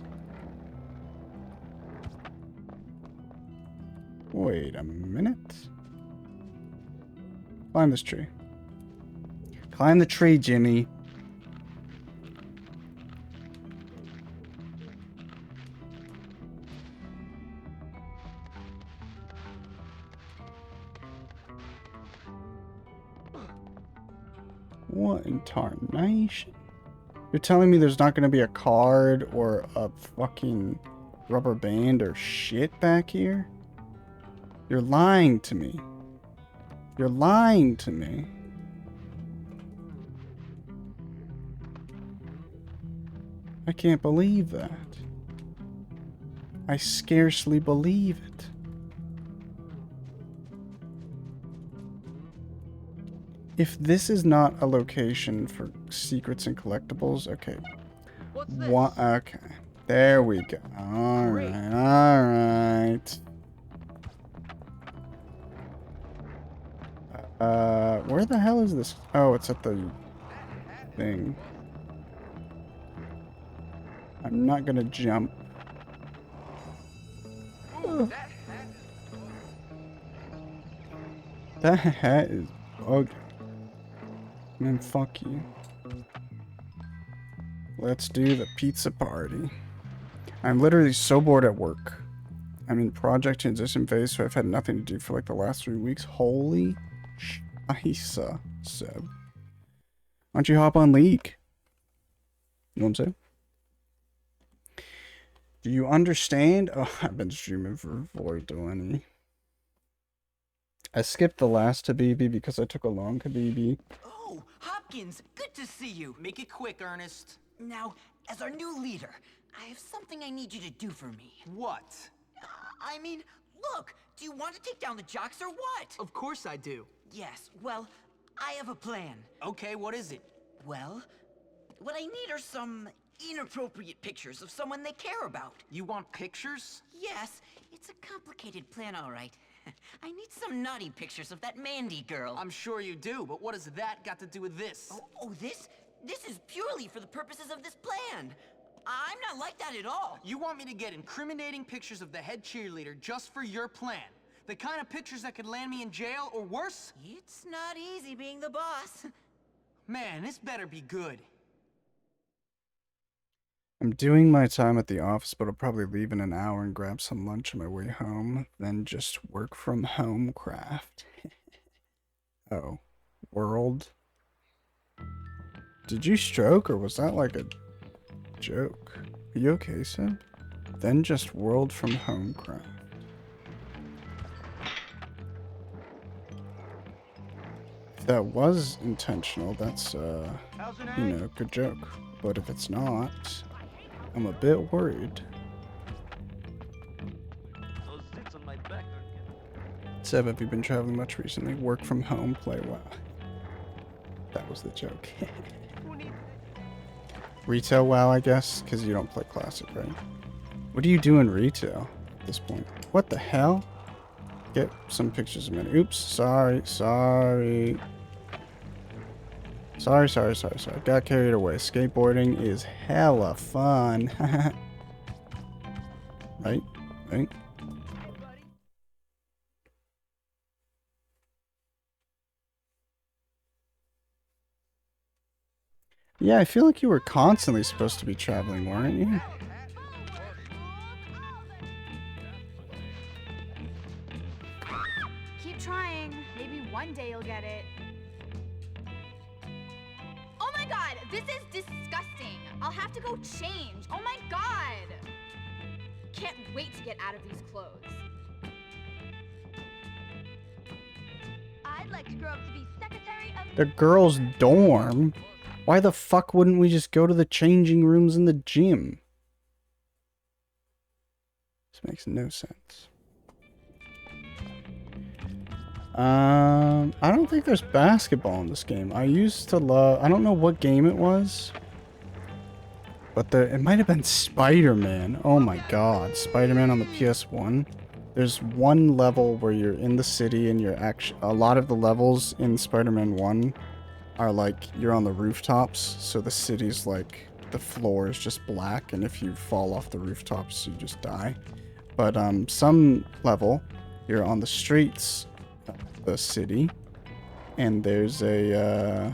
Wait a minute. Climb this tree. Climb the tree, Jimmy. What in tarnation? You're telling me there's not going to be a card or a fucking rubber band or shit back here? You're lying to me. You're lying to me. I can't believe that. I scarcely believe it. If this is not a location for secrets and collectibles, okay. What's this? What? Okay. There we go. Alright, alright. Where the hell is this? Oh, it's at the thing. I'm not gonna jump. Ooh, That hat is ugly. Man, fuck you. Let's do the pizza party. I'm literally so bored at work. I'm in project transition phase, so I've had nothing to do for like the last 3 weeks. Holy shisa, Seb. Why don't you hop on League? You know what I'm saying? Do you understand? Oh, I've been streaming for 420. I skipped the last Habibi because I took a long Habibi. Oh, Hopkins, good to see you. Make it quick, Ernest. Now, as our new leader, I have something I need you to do for me. What? I mean, look, do you want to take down the jocks or what? Of course I do. Yes, well, I have a plan. Okay, what is it? Well, what I need are some inappropriate pictures of someone they care about. You want pictures? Yes, it's a complicated plan, all right. I need some naughty pictures of that Mandy girl. I'm sure you do, but what has that got to do with this? Oh, this? This is purely for the purposes of this plan. I'm not like that at all. You want me to get incriminating pictures of the head cheerleader just for your plan? The kind of pictures that could land me in jail or worse? It's not easy being the boss. Man, this better be good. I'm doing my time at the office, but I'll probably leave in an hour and grab some lunch on my way home. Then just work from home craft. Oh. World? Did you stroke, or was that like a joke? Are you okay, Seb? Then just world from home craft. If that was intentional, that's, you know, good joke. But if it's not, I'm a bit worried. Seb, have you been traveling much recently? Work from home, play WoW. That was the joke. Retail WoW, I guess, because you don't play Classic, right? What do you do in retail at this point? What the hell? Get some pictures a minute. Oops, sorry. Sorry. Got carried away. Skateboarding is hella fun. Right? Yeah, I feel like you were constantly supposed to be traveling, weren't you? Keep trying. Maybe one day you'll get it. Oh my god, this is disgusting. I'll have to go change. Oh my god. Can't wait to get out of these clothes. I'd like to grow up to be secretary of The girls' dorm? Why the fuck wouldn't we just go to the changing rooms in the gym? This makes no sense. I don't think there's basketball in this game. I used to love... I don't know what game it was. But it might have been Spider-Man. Oh my god. Spider-Man on the PS1. There's one level where you're in the city and you're actually... A lot of the levels in Spider-Man 1 are like, you're on the rooftops. So the city's like, the floor is just black. And if you fall off the rooftops, you just die. But some level, you're on the streets of the city. And there's a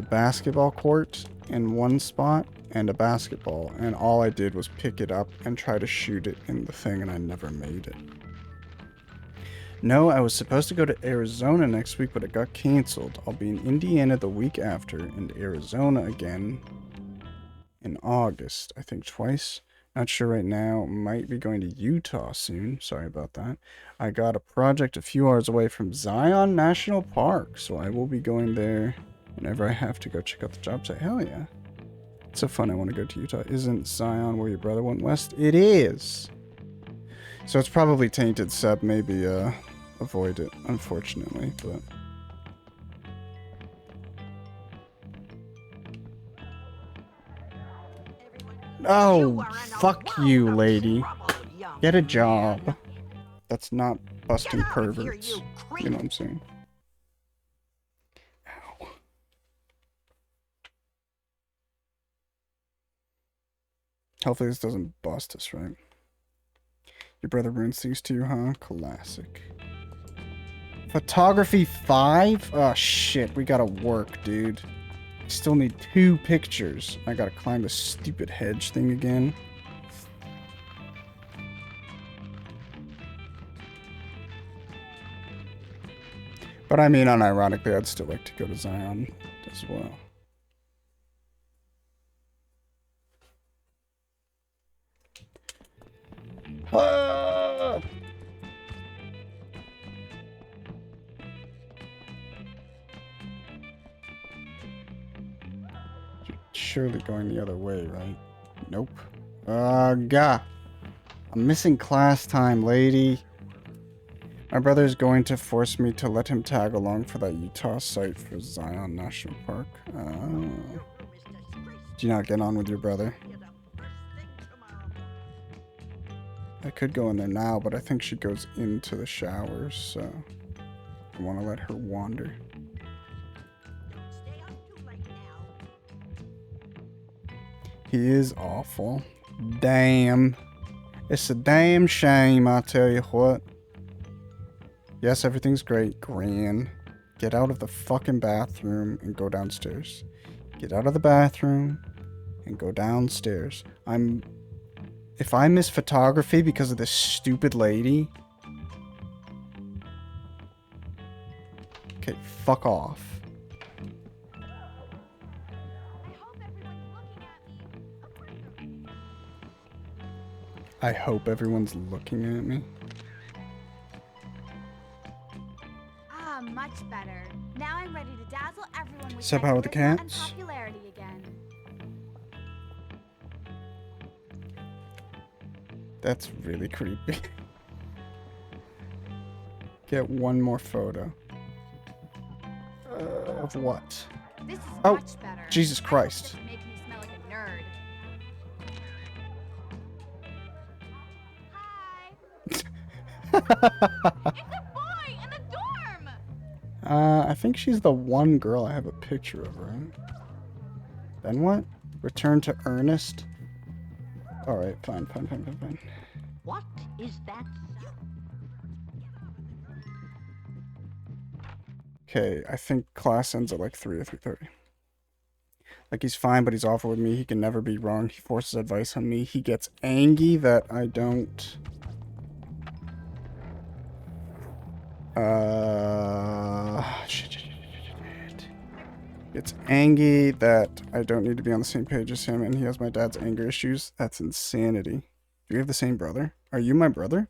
basketball court in one spot and a basketball, and all I did was pick it up and try to shoot it in the thing, and I never made it. No, I was supposed to go to Arizona next week, but it got canceled. I'll be in Indiana the week after, and Arizona again in August, I think twice. Not sure right now. Might be going to Utah soon. Sorry about that. I got a project a few hours away from Zion National Park, so I will be going there whenever I have to go check out the job site. Hell yeah. It's so fun. I want to go to Utah. Isn't Zion where your brother went west? It is. So it's probably tainted, Seb. Maybe avoid it, unfortunately, but... Oh, fuck you, lady. Get a job. That's not busting perverts. You know what I'm saying? Ow. Hopefully this doesn't bust us, right? Your brother ruins things too, huh? Classic. Photography 5? Oh, shit. We gotta work, dude. Still need 2 pictures. I gotta climb this stupid hedge thing again. But I mean, unironically, I'd still like to go to Zion as well. Ah! Surely going the other way, right? Nope. Gah. I'm missing class time, lady. My brother's going to force me to let him tag along for that Utah site for Zion National Park. Do you not get on with your brother? I could go in there now, but I think she goes into the showers, so I want to let her wander. He is awful. Damn. It's a damn shame, I tell you what. Yes, everything's great. Gran. Get out of the fucking bathroom and go downstairs. Get out of the bathroom and go downstairs. If I miss photography because of this stupid lady... Okay, fuck off. I hope everyone's looking at me. Ah, much better. Now I'm ready to dazzle everyone with Step my out with the charisma and cats. popularity again. That's really creepy. Get one more photo. Of what? This is Oh, much better. Jesus Christ. Make me smell like a nerd. Hi. It's a boy in the dorm. I think she's the one girl I have a picture of, right? Then what? Return to Ernest? Alright, fine. What is that? Okay, I think class ends at like 3 or 3:30. Like, he's fine, but he's awful with me. He can never be wrong. He forces advice on me. He gets angry that I don't... Shit. Gets angry that I don't need to be on the same page as him, and he has my dad's anger issues. That's insanity. Do we have the same brother? Are you my brother?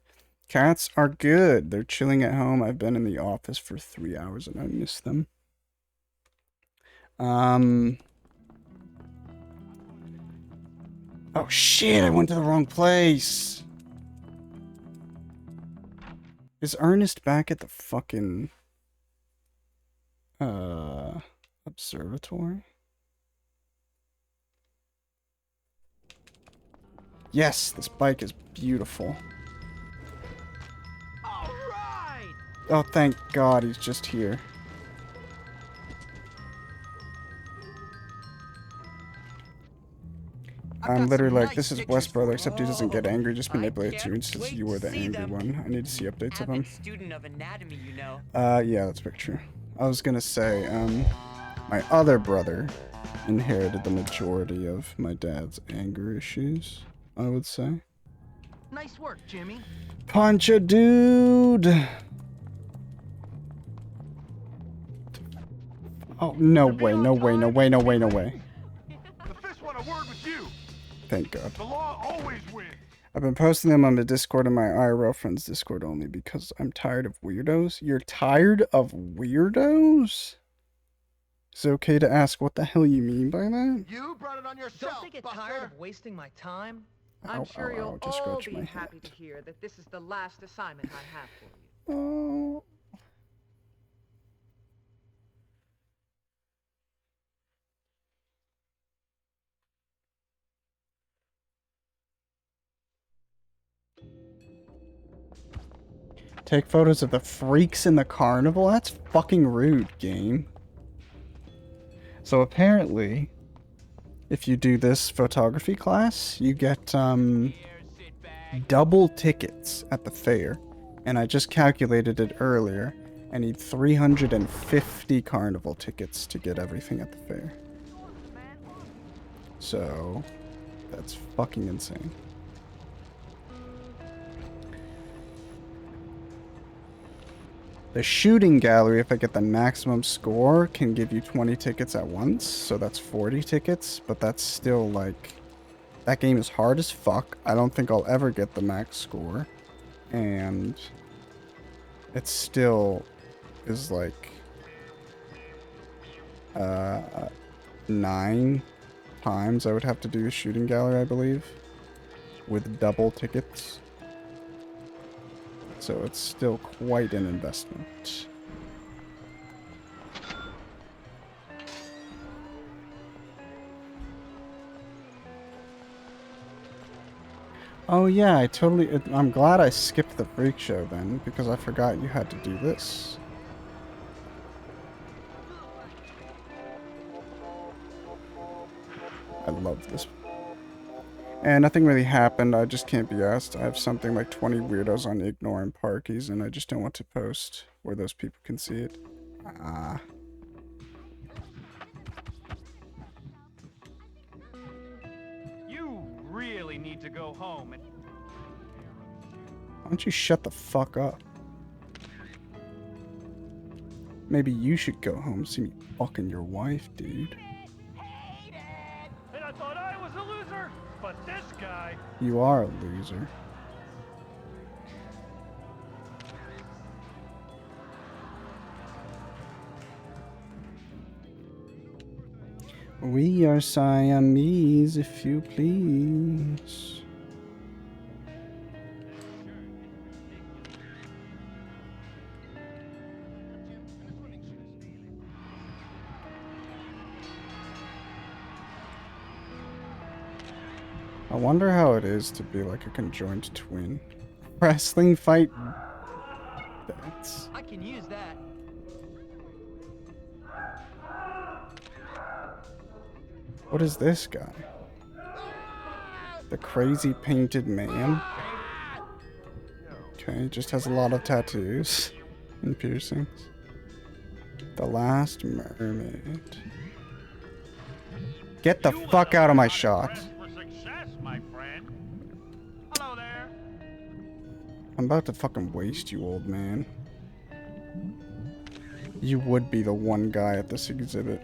Cats are good. They're chilling at home. I've been in the office for 3 hours and I miss them. Oh shit, I went to the wrong place. Is Ernest back at the fucking observatory? Yes, this bike is beautiful. Oh, thank God he's just here. I'm literally like, this is West Brother, except he doesn't get angry, just manipulates you and says you were the angry one. I need to see updates of him. Student of anatomy, you know. Yeah, that's very true. I was gonna say, my other brother inherited the majority of my dad's anger issues, I would say. Nice work, Jimmy. Punch a dude! Oh, no way. Thank God. The law always wins. I've been posting them on the Discord and my IRL friends Discord only because I'm tired of weirdos. You're tired of weirdos? Is it okay to ask what the hell you mean by that? You brought it on yourself, Don't they get tired of wasting my time? I'm sure you'll just all scratch be my happy to hear that this is the last assignment I have for you. Oh. Take photos of the freaks in the carnival? That's fucking rude, game. So apparently, if you do this photography class, you get double tickets at the fair. And I just calculated it earlier. I need 350 carnival tickets to get everything at the fair. So, that's fucking insane. The shooting gallery, if I get the maximum score, can give you 20 tickets at once. So that's 40 tickets, but that's still like... That game is hard as fuck. I don't think I'll ever get the max score. And it still is like 9 times I would have to do a shooting gallery, I believe, with double tickets. So it's still quite an investment. Oh yeah, I'm glad I skipped the freak show then, because I forgot you had to do this. I love this. And nothing really happened. I just can't be asked. I have something like 20 weirdos on ignore and parkies, and I just don't want to post where those people can see it. Ah. You really need to go home and... Why don't you shut the fuck up? Maybe you should go home, see me fucking your wife, dude. And I thought I was a loser, but this guy... You are a loser. We are Siamese, if you please. I wonder how it is to be like a conjoined twin. Wrestling fight bets. I can use that. What is this guy? The crazy painted man? Okay, just has a lot of tattoos and piercings. The Last Mermaid. Get the fuck out of my shot. I'm about to fucking waste you, old man. You would be the one guy at this exhibit.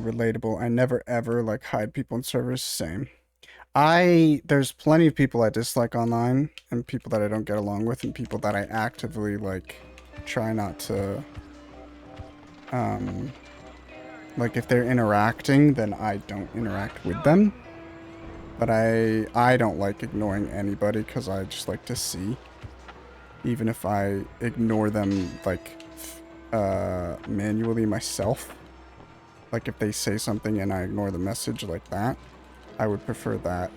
Relatable. I never ever like hide people in servers. Same. There's plenty of people I dislike online, and people that I don't get along with, and people that I actively like try not to like if they're interacting, then I don't interact with them. But I don't like ignoring anybody because I just like to see. Even if I ignore them like manually myself. Like if they say something and I ignore the message like that, I would prefer that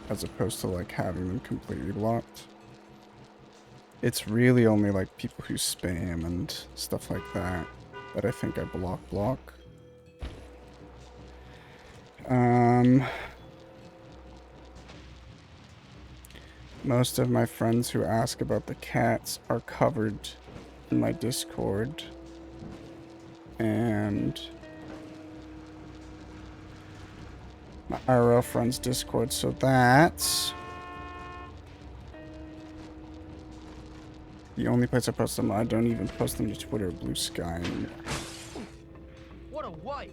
as opposed to like having them completely blocked. It's really only like people who spam and stuff like that I think I block. Most of my friends who ask about the cats are covered in my Discord. And my IRL friends Discord, so that's the only place I post them. I don't even post them to Twitter or Blue Sky anymore. What a wipe.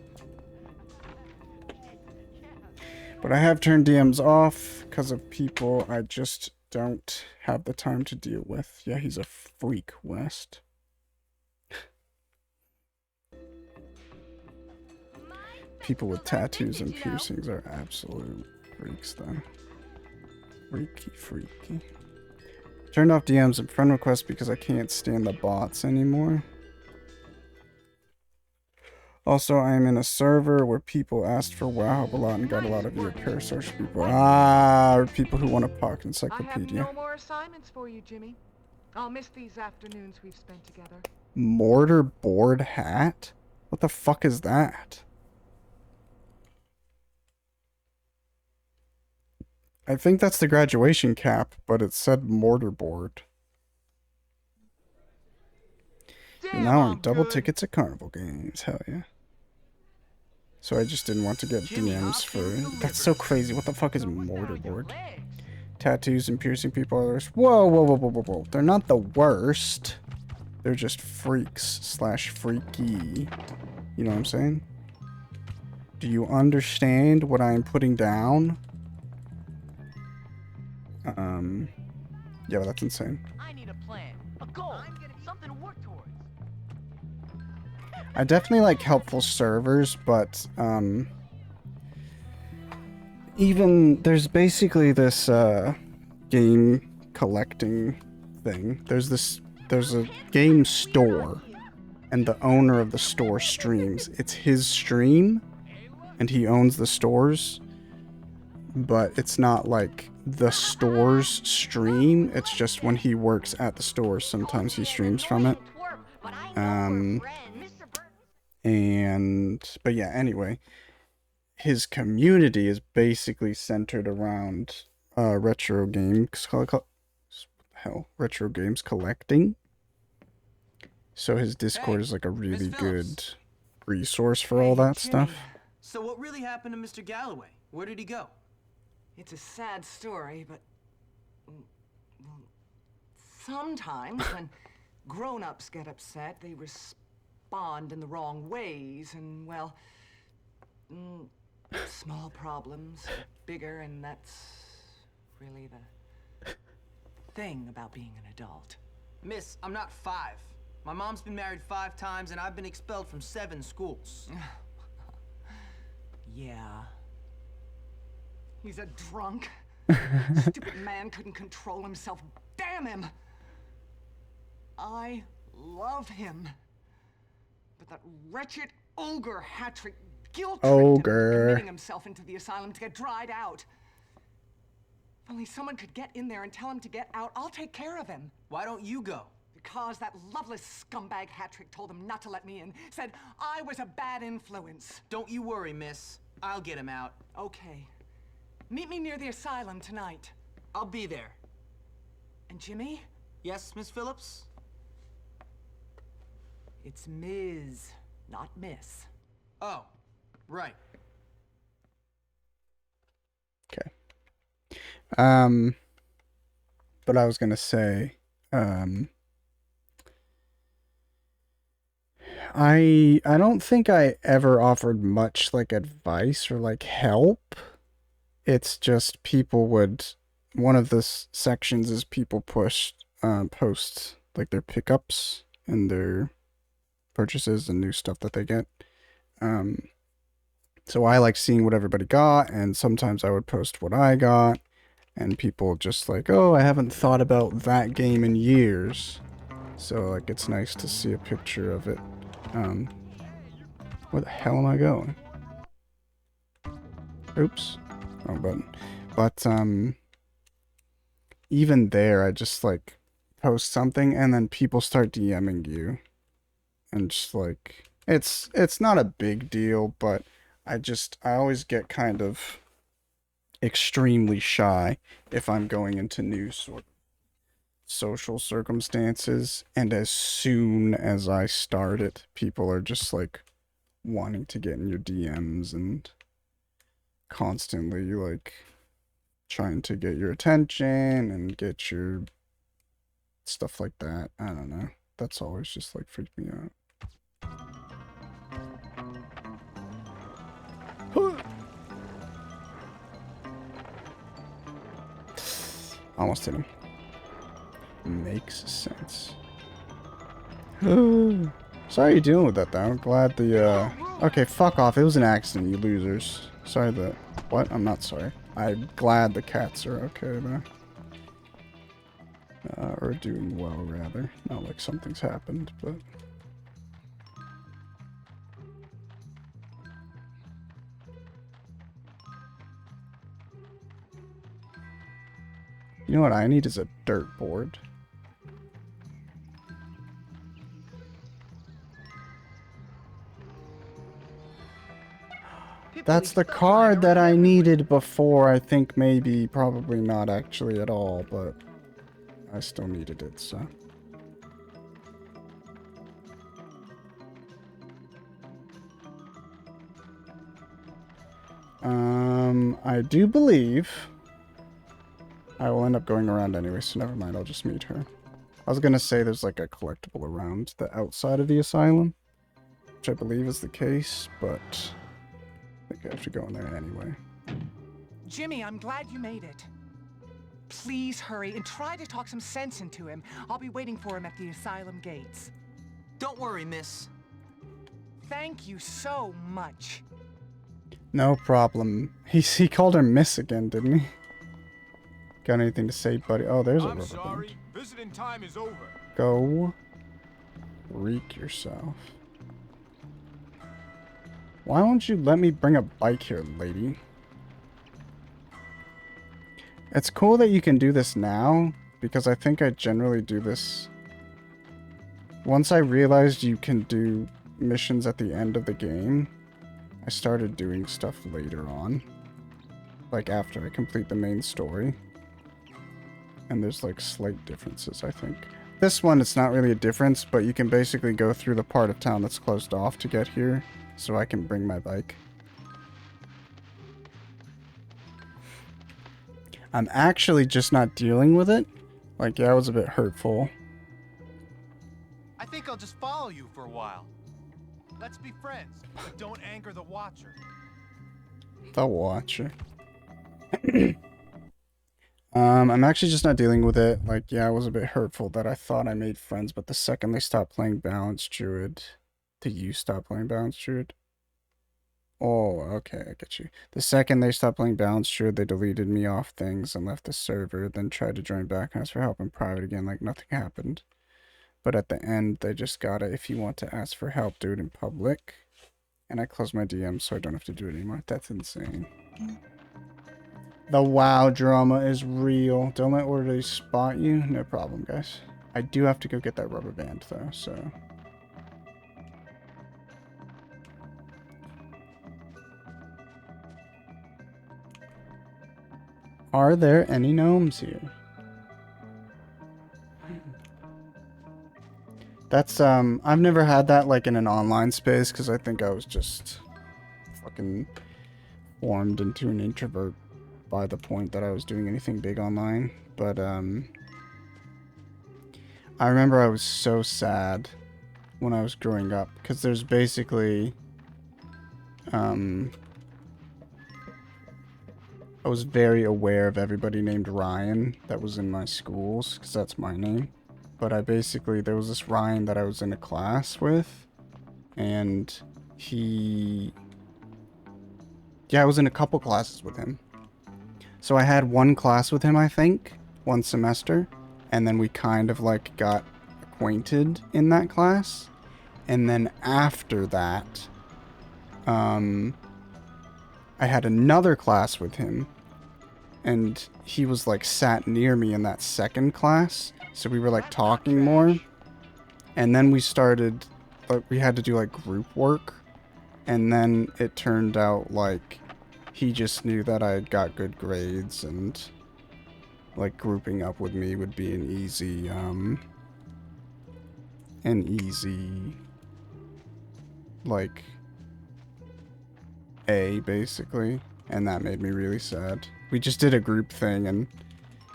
But I have turned DMs off because of people I just don't have the time to deal with. Yeah, he's a freak, West. People with tattoos and piercings are absolute freaks, though. Freaky. Turned off DMs and friend requests because I can't stand the bots anymore. Also, I am in a server where people asked for WoW help a lot and got a lot of your parasocial people. People who want a pocket encyclopedia. I have no more assignments for you, Jimmy. I'll miss these afternoons we've spent together. Mortar board hat? What the fuck is that? I think that's the graduation cap, but it said mortarboard. And now I'm double tickets at Carnival Games. Hell yeah. So I just didn't want to get DMs for... That's so crazy. What the fuck is mortarboard? Tattoos and piercing people are the worst. Whoa. They're not the worst. They're just freaks / freaky. You know what I'm saying? Do you understand what I'm putting down? Yeah, but that's insane. I need a plan, a goal, something to work towards. I definitely like helpful servers, but even there's basically this game collecting thing. There's a game store, and the owner of the store streams. It's his stream, and he owns the stores, but it's not like the store's stream. It's just when he works at the store, sometimes he streams from it. But yeah, anyway, his community is basically centered around retro games. Retro games collecting. So his Discord is like a really good resource for all that stuff. So what really happened to Mr. Galloway? Where did he go? It's a sad story, but well, sometimes when grown-ups get upset, they respond in the wrong ways, and well, small problems get bigger, and that's really the thing about being an adult. Miss, I'm not 5. My mom's been married 5 times, and I've been expelled from 7 schools. Yeah. He's a drunk. Stupid man couldn't control himself. Damn him! I love him. But that wretched ogre Hattrick guilt-tripped him into committing himself into the asylum to get dried out. If only someone could get in there and tell him to get out, I'll take care of him. Why don't you go? Because that loveless scumbag Hattrick told him not to let me in. Said I was a bad influence. Don't you worry, miss. I'll get him out. Okay. Meet me near the asylum tonight. I'll be there. And Jimmy? Yes, Miss Phillips? It's Ms., not Miss. Oh, right. Okay. But I was gonna say, I don't think I ever offered much like advice or like help. It's just people would, one of the sections is people post like their pickups and their purchases and new stuff that they get. So I like seeing what everybody got, and sometimes I would post what I got, and people just like, oh, I haven't thought about that game in years. So like it's nice to see a picture of it. Where the hell am I going? Oops. Wrong button. But even there, I just like post something and then people start DMing you. And just like it's not a big deal, but I always get kind of extremely shy if I'm going into new sort of social circumstances, and as soon as I start it, people are just like wanting to get in your DMs and constantly like trying to get your attention and get your stuff like that. I don't know. That's always just like freaked me out. Almost hit him. Makes sense. Sorry you're dealing with that though. I'm glad the okay, fuck off. It was an accident, you losers. Sorry that what? I'm not sorry. I'm glad the cats are okay though. Or doing well rather. Not like something's happened, but you know what I need is a dirt board. That's the card that I needed before. I think maybe, probably not actually at all, but I still needed it, so. I do believe I will end up going around anyway, so never mind, I'll just meet her. I was gonna say there's like a collectible around the outside of the asylum, which I believe is the case, but I think I have to go in there anyway. Jimmy, I'm glad you made it. Please hurry and try to talk some sense into him. I'll be waiting for him at the asylum gates. Don't worry, miss. Thank you so much. No problem. He called her miss again, didn't he? Got anything to say, buddy? Oh, there's a rubber band. I'm sorry. Visiting time is over. Go freak yourself. Why won't you let me bring a bike here, lady? It's cool that you can do this now, because I think I generally do this Once I realized you can do missions at the end of the game, I started doing stuff later on. Like after I complete the main story. And there's like slight differences, I think. This one, it's not really a difference, but you can basically go through the part of town that's closed off to get here, so I can bring my bike. I'm actually just not dealing with it. Like, yeah, it was a bit hurtful. I think I'll just follow you for a while. Let's be friends, but don't anger the Watcher. The Watcher. I'm actually just not dealing with it. Like, yeah, it was a bit hurtful that I thought I made friends, but the second they stopped playing Balance Druid, you stop playing Balance Druid? Oh, okay, I get you. The second they stopped playing Balance Druid, they deleted me off things and left the server, then tried to join back and ask for help in private again, like nothing happened. But at the end, they just gotta, if you want to ask for help, do it in public. And I closed my DM so I don't have to do it anymore. That's insane. The WoW drama is real. Don't let orders spot you. No problem, guys. I do have to go get that rubber band, though, so... Are there any gnomes here? That's, I've never had that, like, in an online space, because I think I was just fucking formed into an introvert by the point that I was doing anything big online. But, I remember I was so sad when I was growing up, because there's basically, I was very aware of everybody named Ryan that was in my schools, because that's my name. But there was this Ryan that I was in a class with, and I was in a couple classes with him. So I had one class with him, I think, one semester, and then we kind of like got acquainted in that class. And then after that, I had another class with him, and he was like sat near me in that second class. So we were like talking more, and then we started, like, we had to do like group work, and then it turned out like he just knew that I had got good grades, and like grouping up with me would be an easy like A, basically, and that made me really sad. We just did a group thing, and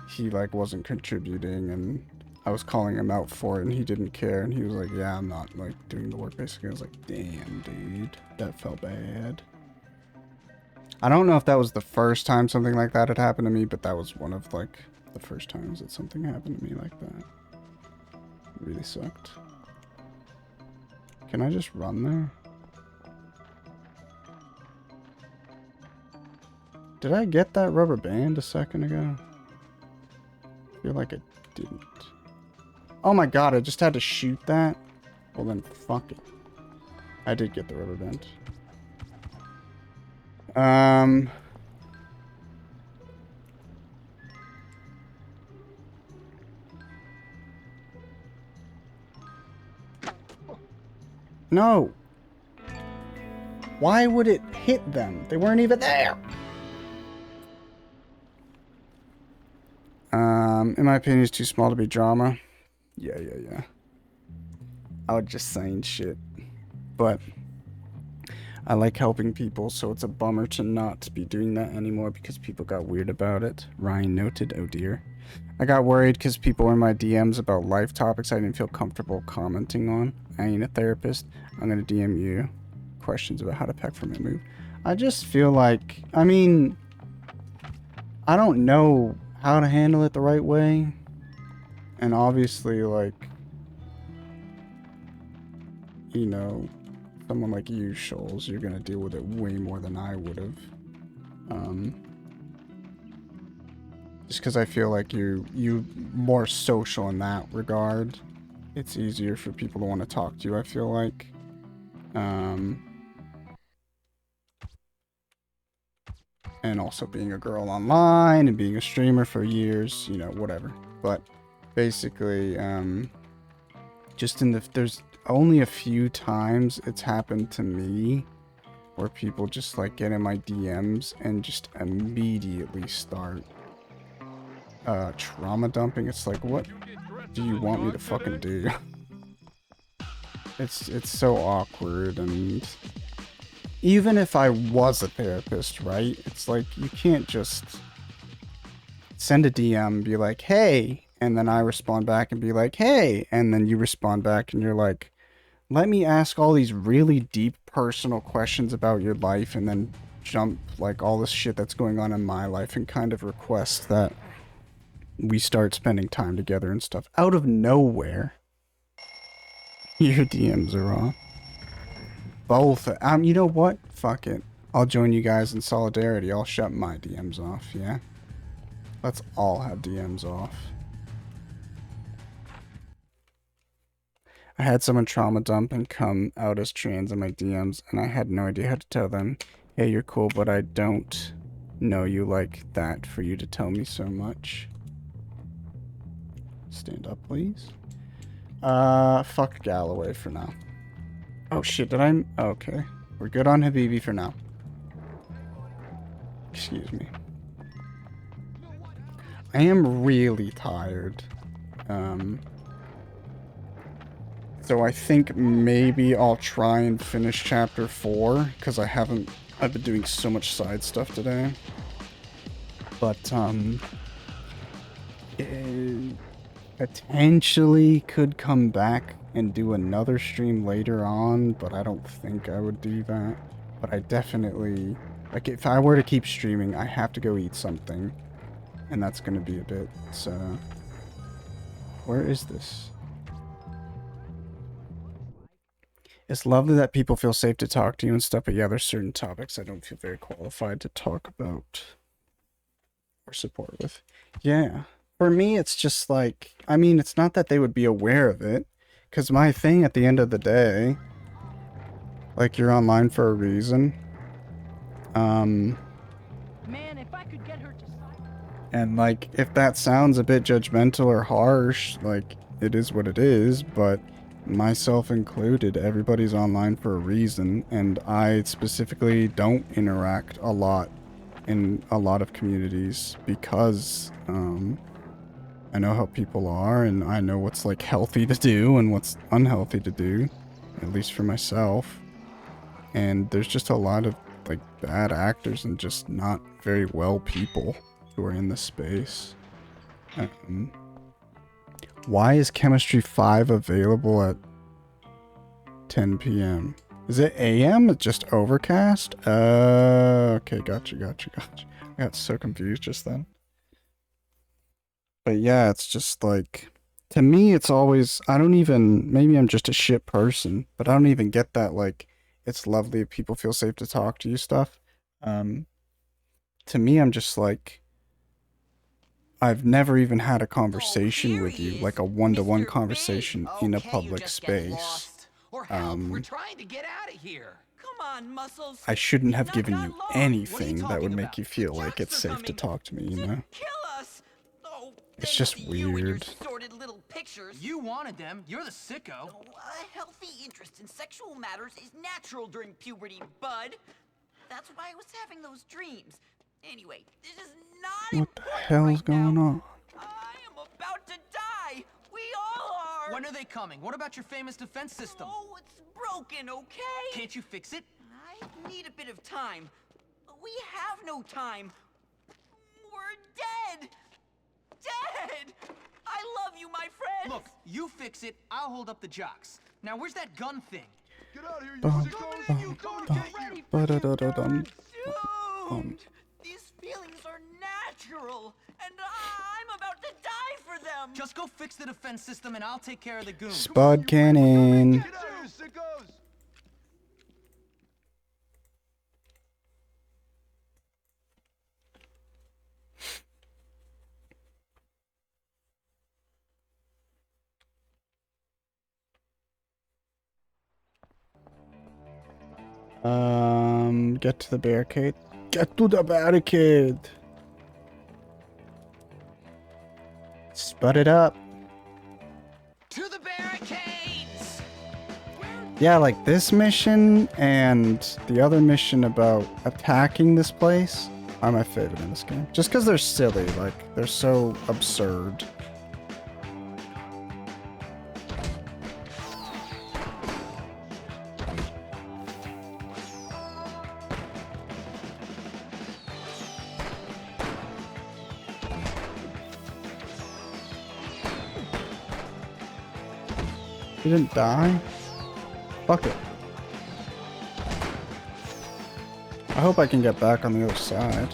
he like wasn't contributing, and I was calling him out for it, and he didn't care, and he was like, yeah, I'm not like doing the work, basically. I was like, damn, dude, that felt bad. I don't know if that was the first time something like that had happened to me, but that was one of like the first times that something happened to me like that. It really sucked. Can I just run there? Did I get that rubber band a second ago? I feel like I didn't. Oh my god, I just had to shoot that? Well then, fuck it. I did get the rubber band. No! Why would it hit them? They weren't even there! In my opinion, it's too small to be drama. Yeah. I was just saying shit. But I like helping people, so it's a bummer to not be doing that anymore because people got weird about it. Ryan noted, oh dear. I got worried because people were in my DMs about life topics I didn't feel comfortable commenting on. I ain't a therapist. I'm gonna DM you questions about how to pack for my move. I just feel like, I mean, I don't know how to handle it the right way. And obviously, like, you know, someone like you, Shoals, you're gonna deal with it way more than I would have. Just because I feel like you more social in that regard. It's easier for people to want to talk to you, I feel like. And also being a girl online and being a streamer for years, you know, whatever. But basically, just in the, there's only a few times it's happened to me where people just like get in my DMs and just immediately start trauma dumping. It's like, what do you want me to fucking do? It's so awkward. And even if I was a therapist, right? It's like, you can't just send a DM, be like, hey, and then I respond back and be like, hey, and then you respond back and you're like, let me ask all these really deep personal questions about your life and then jump like all this shit that's going on in my life and kind of request that we start spending time together and stuff. Out of nowhere, your DMs are on. Both. You know what? Fuck it. I'll join you guys in solidarity. I'll shut my DMs off, yeah? Let's all have DMs off. I had someone trauma dump and come out as trans in my DMs, and I had no idea how to tell them, hey, you're cool, but I don't know you like that for you to tell me so much. Stand up, please. Fuck Galloway for now. Oh shit, did I? Okay. We're good on Habibi for now. Excuse me. I am really tired. So I think maybe I'll try and finish chapter 4, because I've been doing so much side stuff today. But, potentially could come back and do another stream later on, but I don't think I would do that. But I definitely, like, if I were to keep streaming, I have to go eat something. And that's gonna be a bit, so... Where is this? It's lovely that people feel safe to talk to you and stuff, but yeah, there's certain topics I don't feel very qualified to talk about or support with. Yeah. For me, it's just like, I mean, it's not that they would be aware of it, because my thing at the end of the day, like, you're online for a reason. Man, if I could get her to And, like, if that sounds a bit judgmental or harsh, like, it is what it is, but myself included, everybody's online for a reason, and I specifically don't interact a lot in a lot of communities because, I know how people are, and I know what's, like, healthy to do and what's unhealthy to do, at least for myself. And there's just a lot of, like, bad actors and just not very well people who are in this space. Why is Chemistry 5 available at 10 p.m.? Is it AM? It's just overcast? Okay, gotcha. I got so confused just then. But yeah, it's just like, to me, it's always, I don't even, maybe I'm just a shit person, but I don't even get that, like, it's lovely if people feel safe to talk to you stuff. To me, I'm just like, I've never even had a conversation with you, like a one-to-one conversation in a public space. We're trying to get out of here. Come on, Muscles. I shouldn't have given you anything that would make you feel like it's safe to talk to me, you know? Kill us. Oh, It's just weird. sordid little pictures. You wanted them. You're the sicko. Oh, a healthy interest in sexual matters is natural during puberty, bud. That's why I was having those dreams. Anyway, this is not What the hell's going on? I am about to die. We all are. When are they coming? What about your famous defense system? Oh, it's broken, okay? Can't you fix it? I need a bit of time. We have no time. We're dead. Dead. I love you, my friend. Look, you fix it, I'll hold up the jocks. Now, where's that gun thing? Get out of here, you Dude, these feelings are natural, and I'm about to die for them. Just go fix the defense system and I'll take care of the goons. Spud Cannon. Get out of here, sickos! Get to the barricade. Get to the barricade. Spud it up. To the barricade. Yeah, like this mission and the other mission about attacking this place are my favorite in this game. Just because they're silly, like, they're so absurd. You didn't die? Fuck it. I hope I can get back on the other side.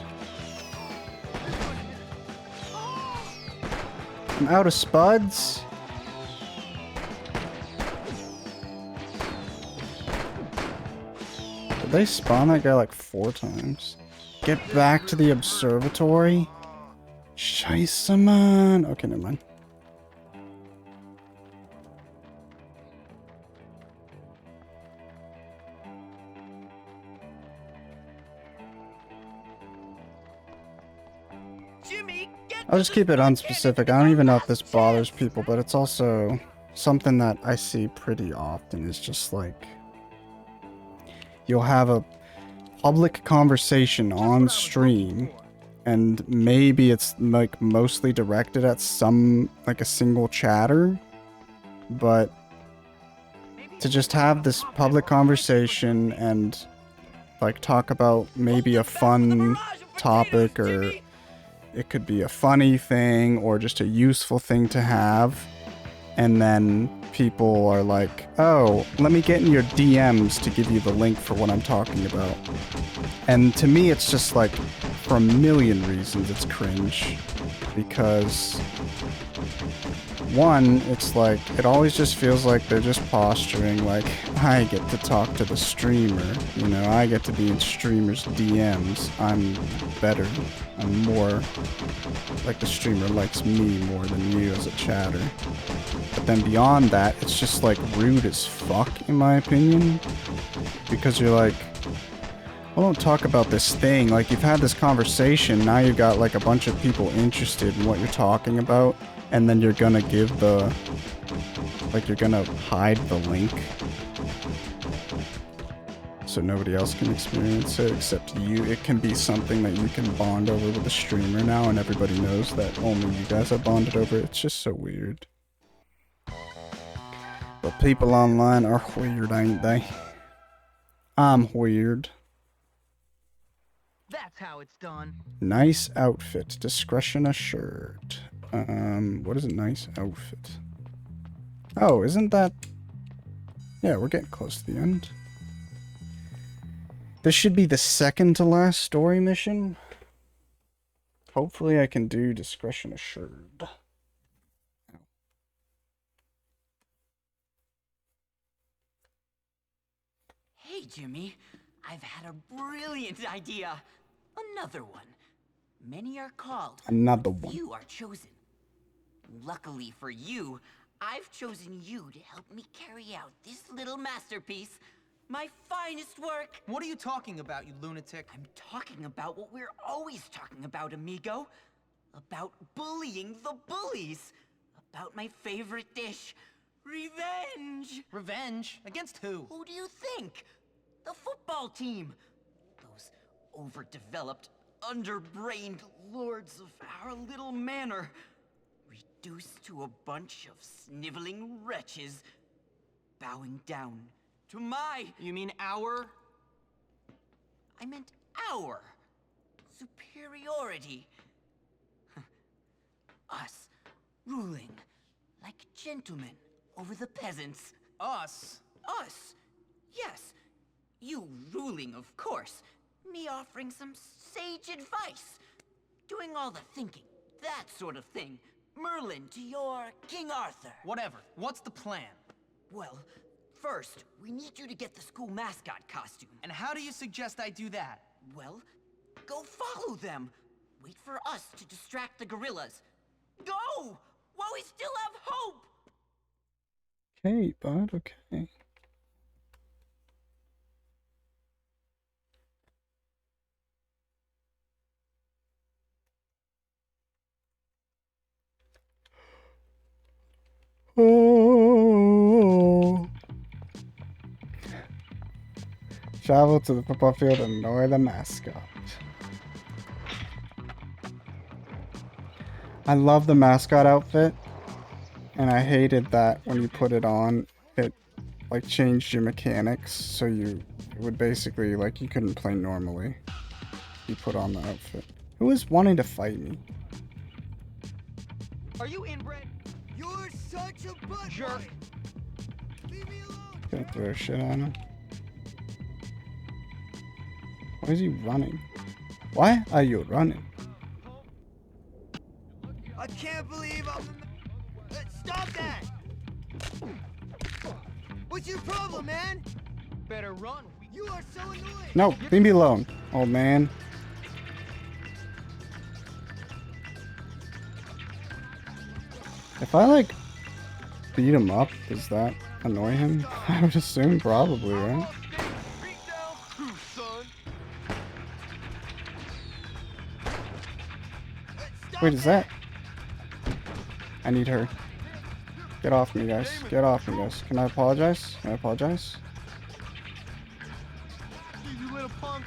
I'm out of spuds? Did they spawn that guy like 4 times? Get back to the observatory? Scheisse, man. Okay, never mind. I'll just keep it unspecific. I don't even know if this bothers people, but it's also something that I see pretty often. Is just like, you'll have a public conversation on stream, and maybe it's like mostly directed at some, like a single chatter, but to just have this public conversation and like talk about maybe a fun topic, or it could be a funny thing or just a useful thing to have, and then people are like, oh, let me get in your DMs to give you the link for what I'm talking about. And to me, it's just like, for a million reasons, it's cringe. Because, one, it's like, it always just feels like they're just posturing, like, I get to talk to the streamer, you know, I get to be in streamers' DMs, I'm better, I'm more, like the streamer likes me more than you as a chatter. But then beyond that, it's just like rude as fuck, in my opinion, because you're like, well, don't talk about this thing, like, you've had this conversation, now you've got like a bunch of people interested in what you're talking about, and then you're gonna give the, like, you're gonna hide the link so nobody else can experience it except you. It can be something that you can bond over with the streamer now, and everybody knows that only you guys have bonded over it. It's just so weird. But people online are weird, ain't they? I'm weird. That's how it's done. Nice outfit. Discretion assured. What is a nice outfit? Oh, isn't that... Yeah, we're getting close to the end. This should be the second to last story mission. Hopefully I can do discretion assured. Hey, Jimmy. I've had a brilliant idea. Another one. Many are called. Another one. Few are chosen. Luckily for you, I've chosen you to help me carry out this little masterpiece. My finest work. What are you talking about, you lunatic? I'm talking about what we're always talking about, amigo. About bullying the bullies. About my favorite dish. Revenge! Revenge? Against who? Who do you think? The football team. Those overdeveloped, underbrained lords of our little manor. Reduced to a bunch of sniveling wretches. Bowing down to my... You mean our? I meant our superiority. Us ruling like gentlemen over the peasants. Us? Us. Yes. You ruling, of course. Me offering some sage advice. Doing all the thinking. That sort of thing. Merlin to your King Arthur. Whatever. What's the plan? Well, first, we need you to get the school mascot costume. And how do you suggest I do that? Well, go follow them. Wait for us to distract the gorillas. Go! While we still have hope! Okay, bud, okay. Oh. Travel to the football field and annoy the mascot. I love the mascot outfit, and I hated that when you put it on, it like changed your mechanics, so it would basically like you couldn't play normally. You put on the outfit. Who is wanting to fight me? Are you inbred? You're such a butt jerk. Leave me alone. Gonna throw shit on him. Why is he running? Why are you running? I can't believe I'm the Stop that! What's your problem, man? Better run. You are so annoying. No, leave me alone, old man. If I like beat him up, does that annoy him? I would assume probably, right? Wait, is that? I need her. Get off me, guys. Get off me, guys. Can I apologize? Can I apologize? You little punk.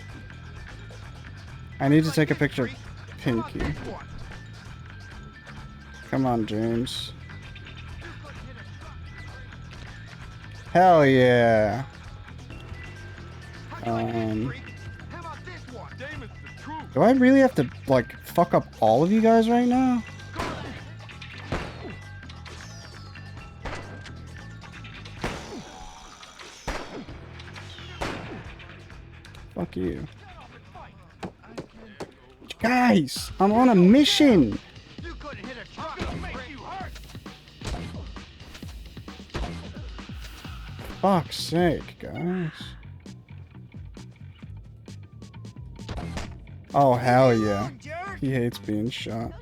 I need to take a picture of Pinky. Come on, James. Hell yeah. Do I really have to, like, fuck up all of you guys right now? Fuck you. Guys, I'm on a mission. Fuck's sake, guys. Oh, hell yeah. He hates being shot.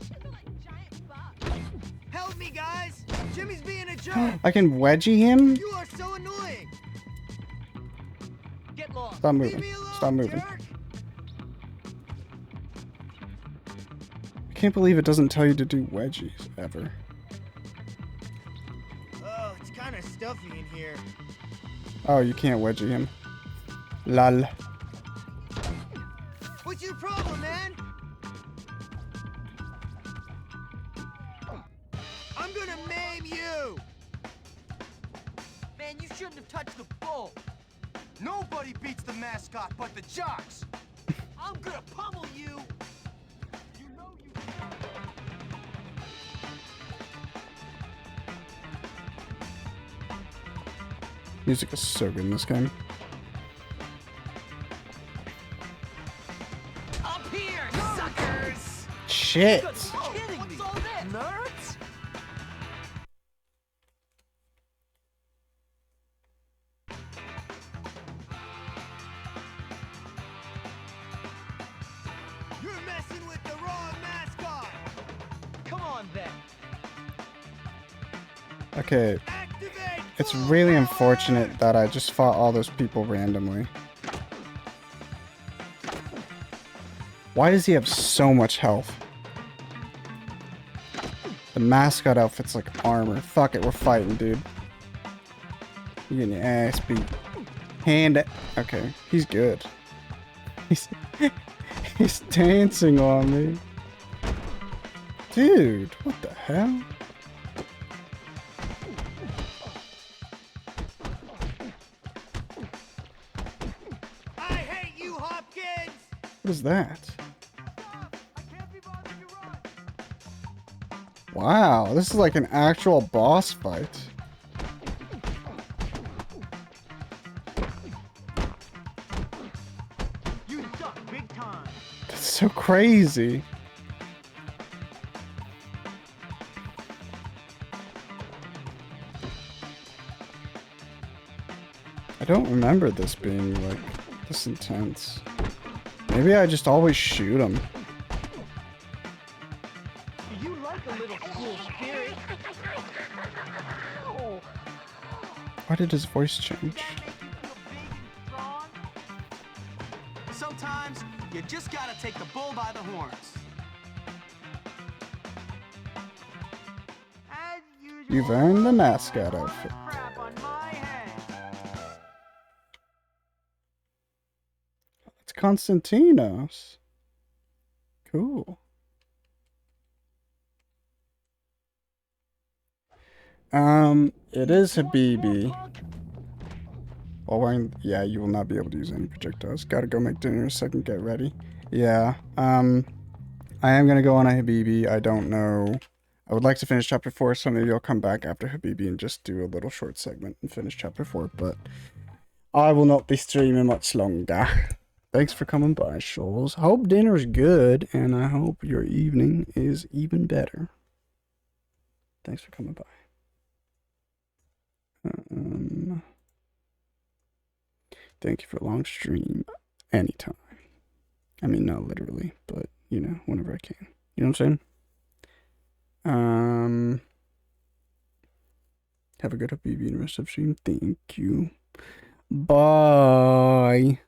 Help me, guys. Jimmy's being a jerk. I can wedgie him? You are so annoying. Get lost. Stop moving. Stop moving. I can't believe it doesn't tell you to do wedgies, ever. Oh, it's kind of stuffy in here. Oh, you can't wedgie him. Lol. What's your problem, man? I'm gonna maim you! Man, you shouldn't have touched the bull. Nobody beats the mascot but the jocks. I'm gonna pummel you. You know you. Music is so good in this game. Up here, suckers. Shit. What's all this? Nerds? You're messing with the wrong mascot! Come on, then. Okay. It's really unfortunate that I just fought all those people randomly. Why does he have so much health? The mascot outfit's like armor. Fuck it, we're fighting, dude. You're getting your ass beat. Hand it. Okay, he's good. He's dancing on me. Dude, what the hell? I hate you, Hopkins! What is that? Wow, this is like an actual boss fight. You suck big time. That's so crazy. I don't remember this being like this intense. Maybe I just always shoot him. You like a little school spirit. Why did his voice change? Sometimes you just gotta take the bull by the horns. You've earned the mascot outfit. Konstantinos. Cool. It is Habibi. Oh, yeah, you will not be able to use any projectiles. Gotta go make dinner in a second, get ready. Yeah, I am gonna go on a Habibi. I don't know. I would like to finish chapter 4, so maybe I'll come back after Habibi and just do a little short segment and finish chapter 4, but I will not be streaming much longer. Thanks for coming by, Shoals. Hope dinner's good, and I hope your evening is even better. Thanks for coming by. Thank you for a long stream. Anytime. I mean, not literally, but, you know, whenever I can. You know what I'm saying? Have a good Habibi and rest of stream. Thank you. Bye.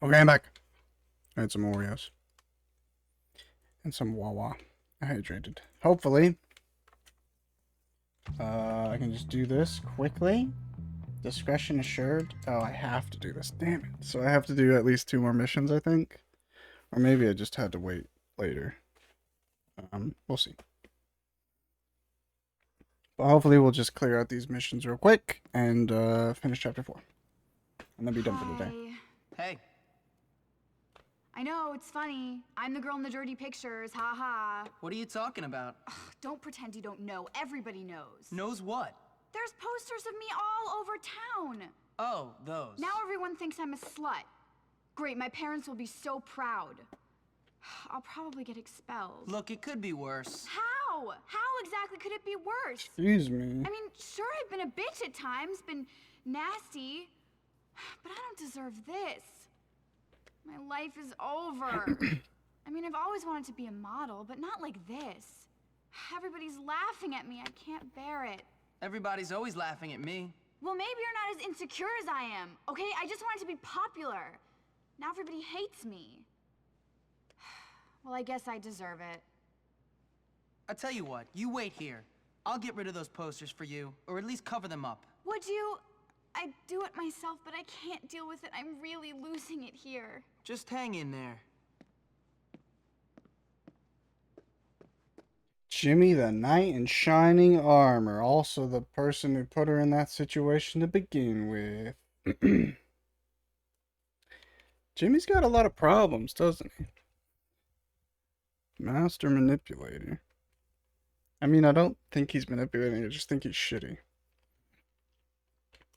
Okay, I'm back. I had some Oreos. And some Wawa. I hydrated. Hopefully. I can just do this quickly. Discretion assured. Oh, I have to do this. Damn it. So I have to do at least 2 more missions, I think. Or maybe I just had to wait later. We'll see. But hopefully we'll just clear out these missions real quick and finish chapter 4. And then be done for the day. Hey. I know, it's funny. I'm the girl in the dirty pictures, haha. What are you talking about? Ugh, don't pretend you don't know. Everybody knows. Knows what? There's posters of me all over town. Oh, those. Now everyone thinks I'm a slut. Great, my parents will be so proud. I'll probably get expelled. Look, it could be worse. How? How exactly could it be worse? Excuse me. I mean, sure, I've been a bitch at times, been nasty, but I don't deserve this. My life is over. I mean, I've always wanted to be a model, but not like this. Everybody's laughing at me. I can't bear it. Everybody's always laughing at me. Well, maybe you're not as insecure as I am, okay? I just wanted to be popular. Now everybody hates me. Well, I guess I deserve it. I tell you what, you wait here. I'll get rid of those posters for you, or at least cover them up. Would you? I'd do it myself, but I can't deal with it. I'm really losing it here. Just hang in there. Jimmy the Knight in Shining Armor. Also the person who put her in that situation to begin with. Jimmy's got a lot of problems, doesn't he? Master manipulator. I mean, I don't think he's manipulating, I just think he's shitty.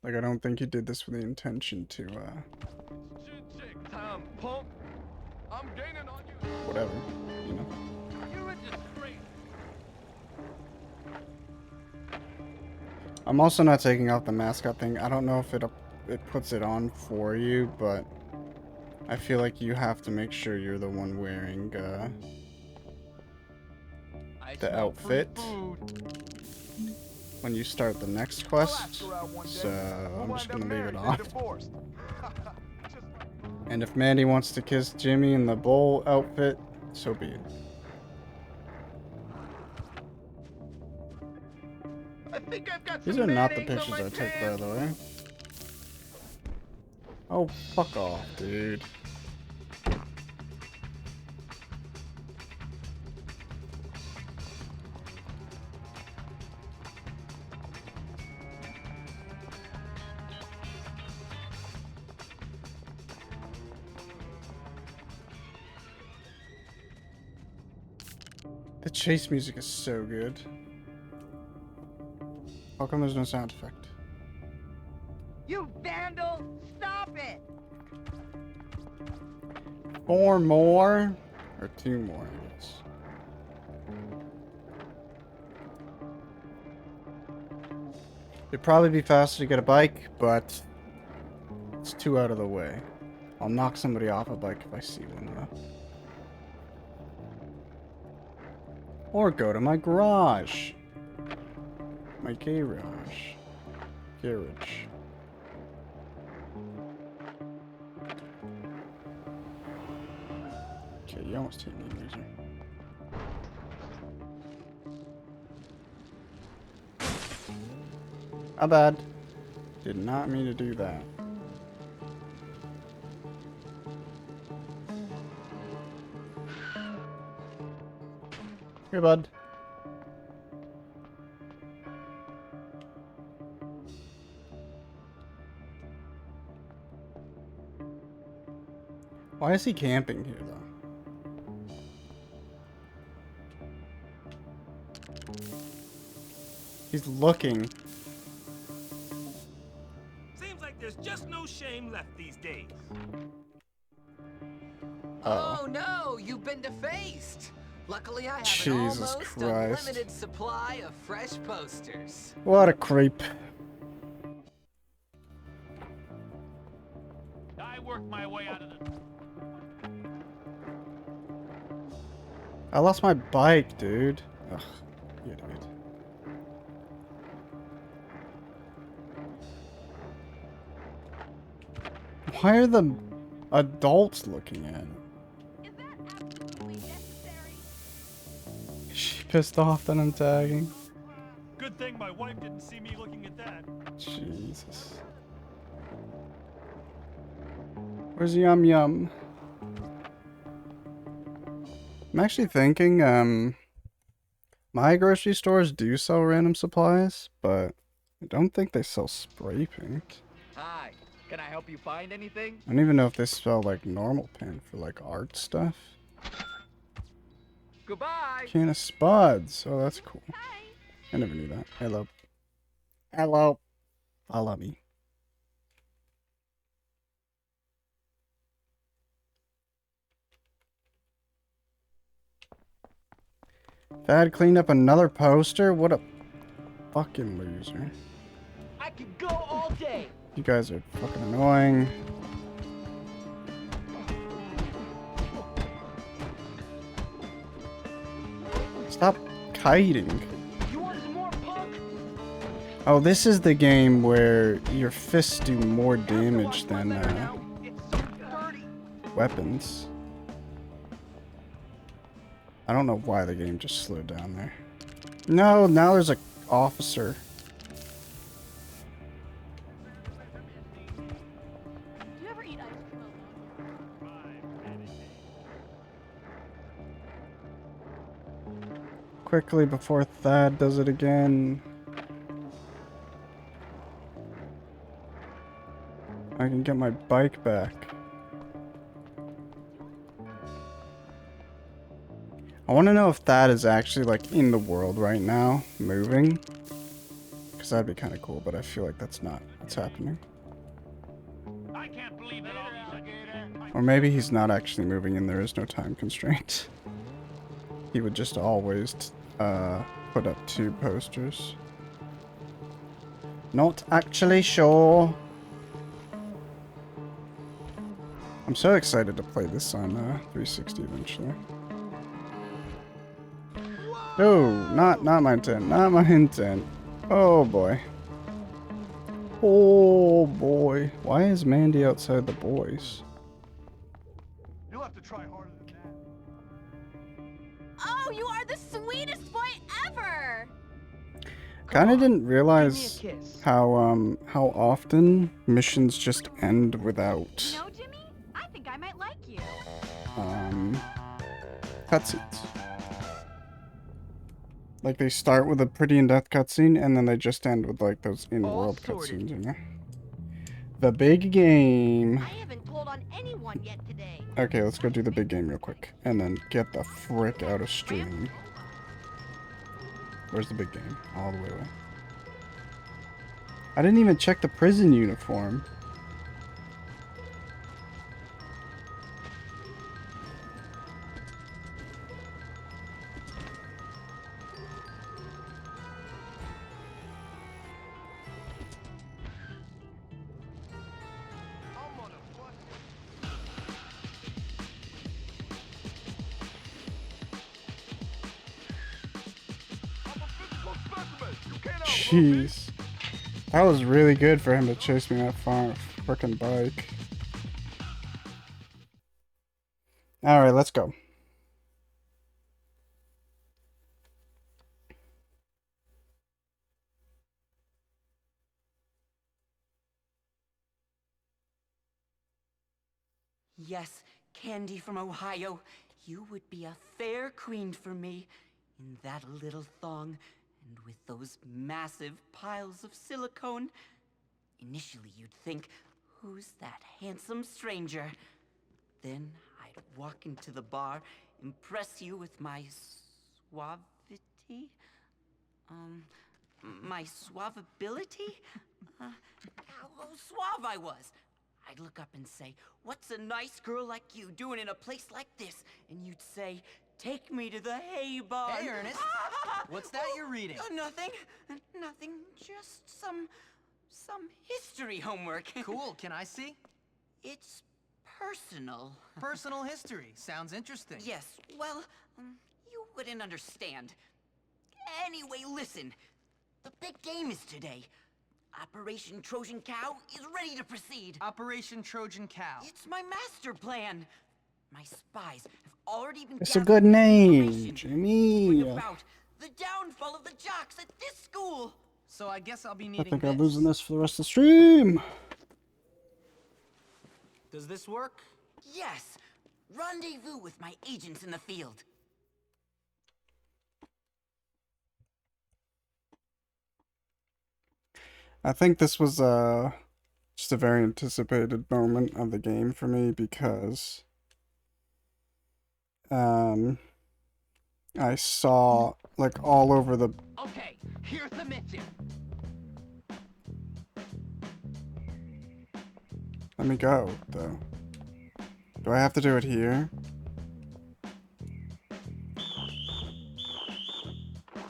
Like, I don't think he did this with the intention to, Time, punk. I'm gaining on you. whatever, you know? You're a disgrace. I'm also not taking out the mascot thing. I don't know if it puts it on for you, but I feel like you have to make sure you're the one wearing, the outfit when you start the next quest, so I'm just gonna leave it off. And if Mandy wants to kiss Jimmy in the bull outfit, so be it. I think I've got These some are not the mayonnaise on pictures my I took, by pants. the way. Oh, fuck off, dude. The chase music is so good. How come there's no sound effect? You vandal! Stop it! 4 more? Or 2 more, I guess. It'd probably be faster to get a bike, but it's too out of the way. I'll knock somebody off a bike if I see one, though. Or go to my garage. My garage. Garage. Okay, you almost hit me, loser. My bad. Did not mean to do that. Here, bud. Why is he camping here, though? He's looking. Seems like there's just no shame left these days. Oh. Oh no, you've been defaced. Luckily, I have Jesus an almost Christ. unlimited supply of fresh posters. What a creep. I worked my way out of the... I lost my bike, dude. Ugh, you idiot. Why are the adults looking at it. Is that absolutely necessary? She pissed off that I'm tagging. Good thing my wife didn't see me looking at that. Jesus. Where's Yum Yum? I'm actually thinking, my grocery stores do sell random supplies, but I don't think they sell spray paint. Hi, can I help you find anything? I don't even know if they sell, like, normal paint for, like, art stuff. Goodbye! Can of spuds. Oh, that's cool. I never knew that. Hello. Hello. Follow me. Thad cleaned up another poster? What a fucking loser. I could go all day. You guys are fucking annoying. Stop kiting. You want some more punk? Oh, this is the game where your fists do more damage than weapons. I don't know why the game just slowed down there. No, now there's a officer. Do you ever eat ice cream? Quickly before Thad does it again. I can get my bike back. I want to know if Thad is actually like in the world right now, moving. Because that'd be kind of cool, but I feel like that's not what's happening. I can't believe that all these Or maybe he's not actually moving and there is no time constraint. He would just always put up 2 posters. Not actually sure. I'm so excited to play this on 360 eventually. No, not my intent. Not my intent. Oh boy. Oh boy. Why is Mandy outside the boys? You'll have to try harder than that. Oh, you are the sweetest boy ever! Kinda didn't realize how often missions just end without You know, Jimmy, I think I might like you. cutscenes. Like they start with a pretty in-depth cutscene and then they just end with like those in-world cutscenes, you know? The big game. I haven't told on anyone yet today. Okay, let's go do the big game real quick. And then get the frick out of stream. Where's the big game? All the way away. I didn't even check the prison uniform. Jeez. That was really good for him to chase me that far frickin' bike. Alright, let's go. Yes, Candy from Ohio, you would be a fair queen for me in that little thong and with those massive piles of silicone. Initially, you'd think, who's that handsome stranger? Then I'd walk into the bar, impress you with my suavity? My suavability? How suave I was. I'd look up and say, what's a nice girl like you doing in a place like this? And you'd say, take me to the hay barn. Hey, Ernest. What's that you're reading? Nothing. Nothing. Just some history homework. Cool. Can I see? It's personal. Personal history. Sounds interesting. Yes. Well, you wouldn't understand. Anyway, listen. The big game is today. Operation Trojan Cow is ready to proceed. Operation Trojan Cow. It's my master plan. My spies have already been It's a good name, Jimmy. about the downfall of the jocks at this school. So I guess I'll be I needing think this. I'm losing this for the rest of the stream. Does this work? Yes. Rendezvous with my agents in the field. I think this was just a very anticipated moment of the game for me because I saw like all over the Okay, here's the mission. Let me go though. Do I have to do it here?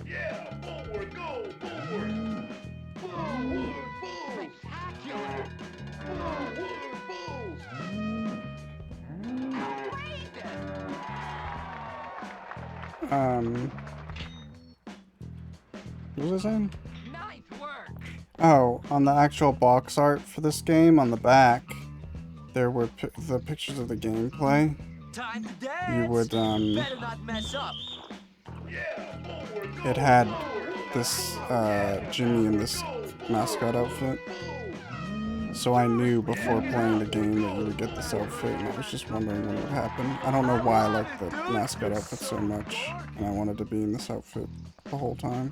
Yeah, forward, go, forward! Forward, bulls! Spectacular! Forward, bulls! What was I saying? Nice work! Oh, on the actual box art for this game, on the back, there were the pictures of the gameplay. Time to dance. You would, Better not mess up. it had this, Jimmy in this mascot outfit. So I knew before playing the game that you would get this outfit, and I was just wondering when it would happen. I don't know why I like the mascot outfit so much, and I wanted to be in this outfit the whole time.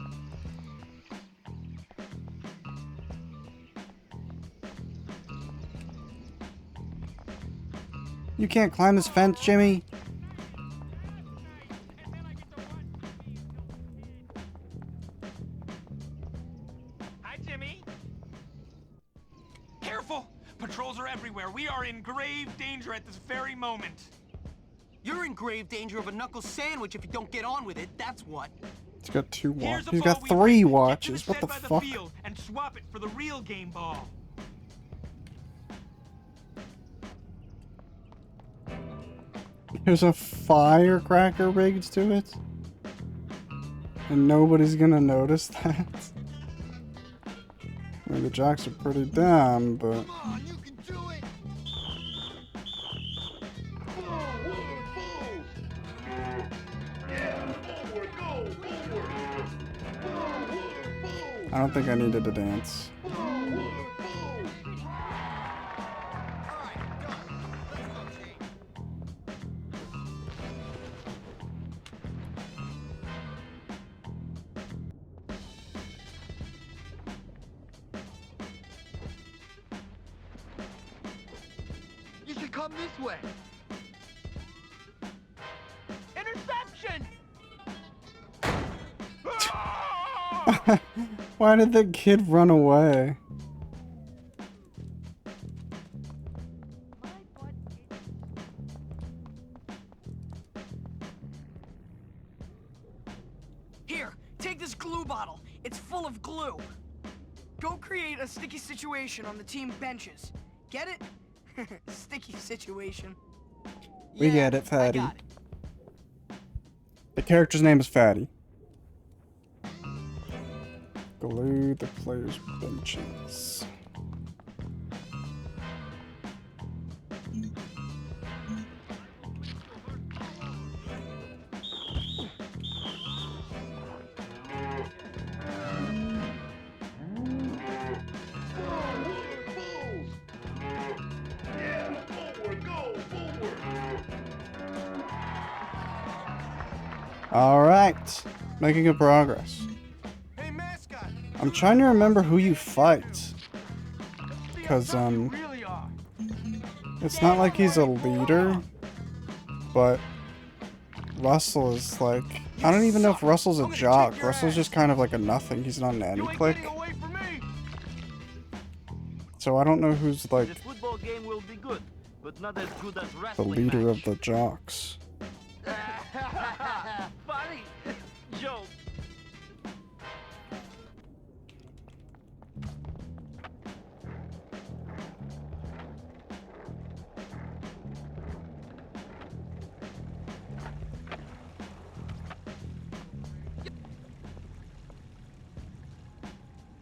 You can't climb this fence, Jimmy. Hi, Jimmy. Careful! Patrols are everywhere. We are in grave danger at this very moment. You're in grave danger of a knuckle sandwich if you don't get on with it, that's what. He's got 2 watches. Here's a He's ball got we 3 break. watches. Get What to the shed by fuck? field and swap it for the real game ball. There's a firecracker rigged to it? And nobody's gonna notice that? I mean, the jocks are pretty dumb, but... I don't think I needed to dance. You should come this way. Interception! Why did the kid run away? Here, take this glue bottle. It's full of glue. Go create a sticky situation on the team benches. Get it? Sticky situation. We get it, Fatty. got The character's name is Fatty. Glue the players' benches. Alright, making good progress. I'm trying to remember who you fight. Because, it's not like he's a leader, but Russell is like, I don't even know if Russell's a jock. Russell's just kind of like a nothing. He's not an anti-click. So I don't know who's like The football game will be good, but not as good as the wrestling leader of the jocks. Funny joke.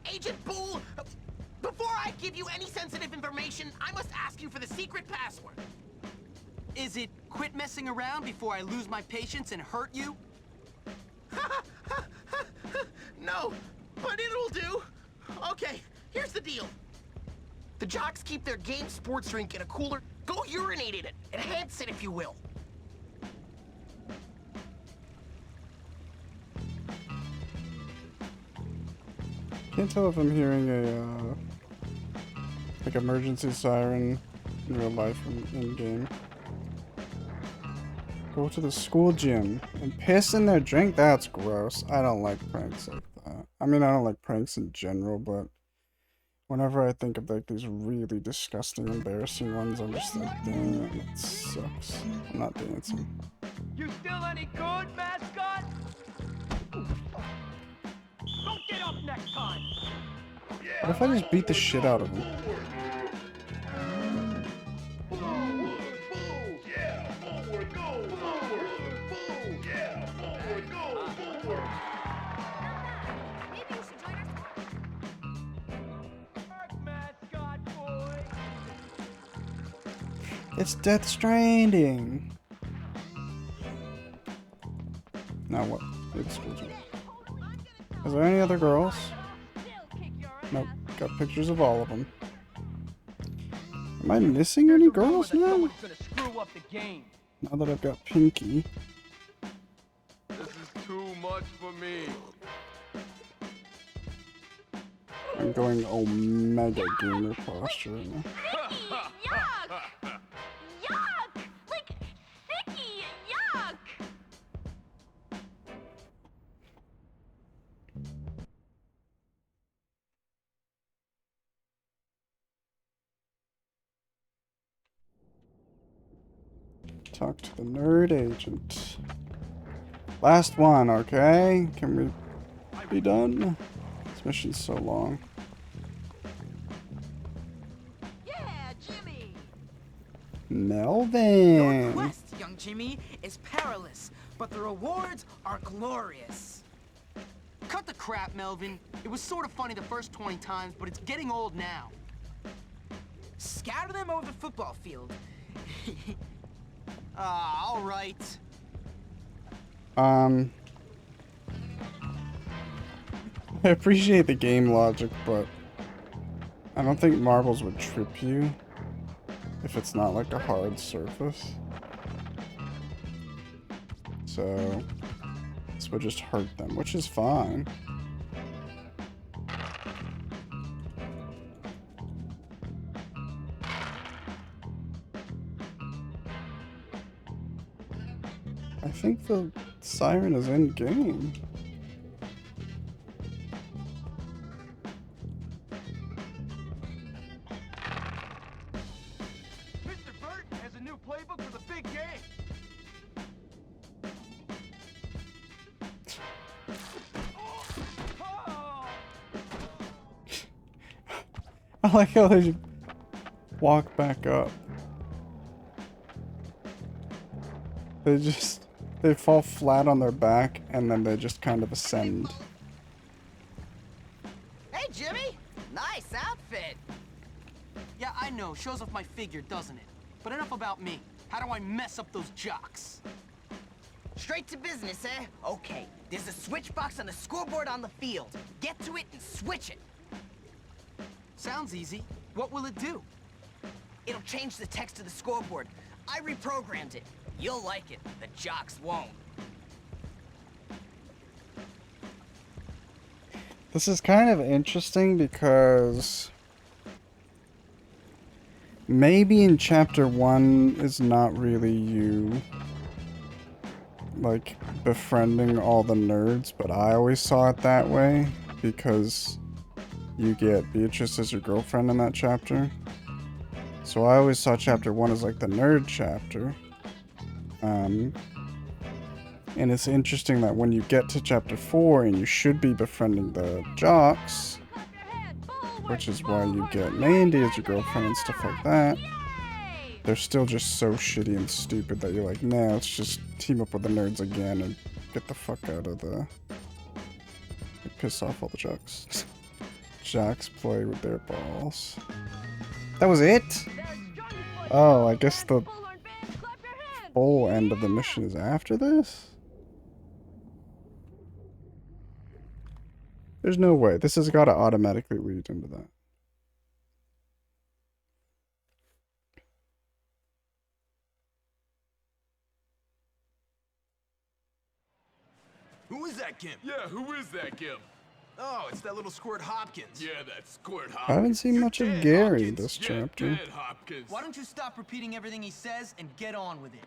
Agent Bull, situation, I must ask you for the secret password. Is it quit messing around before I lose my patience and hurt you? No, but it'll do. Okay, here's the deal. The jocks keep their game sports drink in a cooler. Go urinate in it. Enhance it, if you will. Can't tell if I'm hearing a like emergency siren in real life in game. Go to the school gym and piss in their drink? That's gross. I don't like pranks like that. I mean, I don't like pranks in general, but whenever I think of like these really disgusting, embarrassing ones, I'm just like, damn, it sucks. I'm not dancing. You still any good, mascot? Don't get up next time. What if I just beat the shit out of him? It's Death Stranding. Now what? It's school gym. Is there any other girls? Nope. Got pictures of all of them. Am I missing any girls now? Now that I've got Pinky. This is too much for me. I'm going Omega Gamer posture right now. Yuck! Yuck! Like, sticky! Yuck! Talk to the nerd agent. Last one, okay? Can we be done? This mission's so long. Yeah, Jimmy! Melvin! Your quest, young Jimmy, is perilous, but the rewards are glorious. Cut the crap, Melvin. It was sort of funny the first 20 times, but it's getting old now. Scatter them over the football field. All right. I appreciate the game logic, but I don't think marbles would trip you if it's not like a hard surface. So this would just hurt them, which is fine. I think the siren is in game. Mr. Burton has a new playbook for the big game. I like how they just walk back up. They fall flat on their back and then they just kind of ascend. Hey, Jimmy! Nice outfit! Yeah, I know. Shows off my figure, doesn't it? But enough about me. How do I mess up those jocks? Straight to business, eh? Okay, there's a switch box on the scoreboard on the field. Get to it and switch it. Sounds easy. What will it do? It'll change the text of the scoreboard. I reprogrammed it. You'll like it. The jocks won't. This is kind of interesting because maybe in chapter 1 is not really you like befriending all the nerds, but I always saw it that way because you get Beatrice as your girlfriend in that chapter. So I always saw chapter 1 as like the nerd chapter. And it's interesting that when you get to chapter 4 and you should be befriending the jocks, which is why you get Mandy as your girlfriend and stuff like that, they're still just so shitty and stupid that you're like, nah, let's just team up with the nerds again and get the fuck out of the... piss off all the jocks. Jocks play with their balls. That was it? Oh, I guess the full end of the mission is after this? There's no way. This has got to automatically lead into that. Who is that Gimp? Yeah, who is that Gimp? Oh, it's that little squirt Hopkins. Yeah, that squirt I Hopkins. haven't seen much of Gary this chapter. Dead Hopkins. Why don't you stop repeating everything he says and get on with it?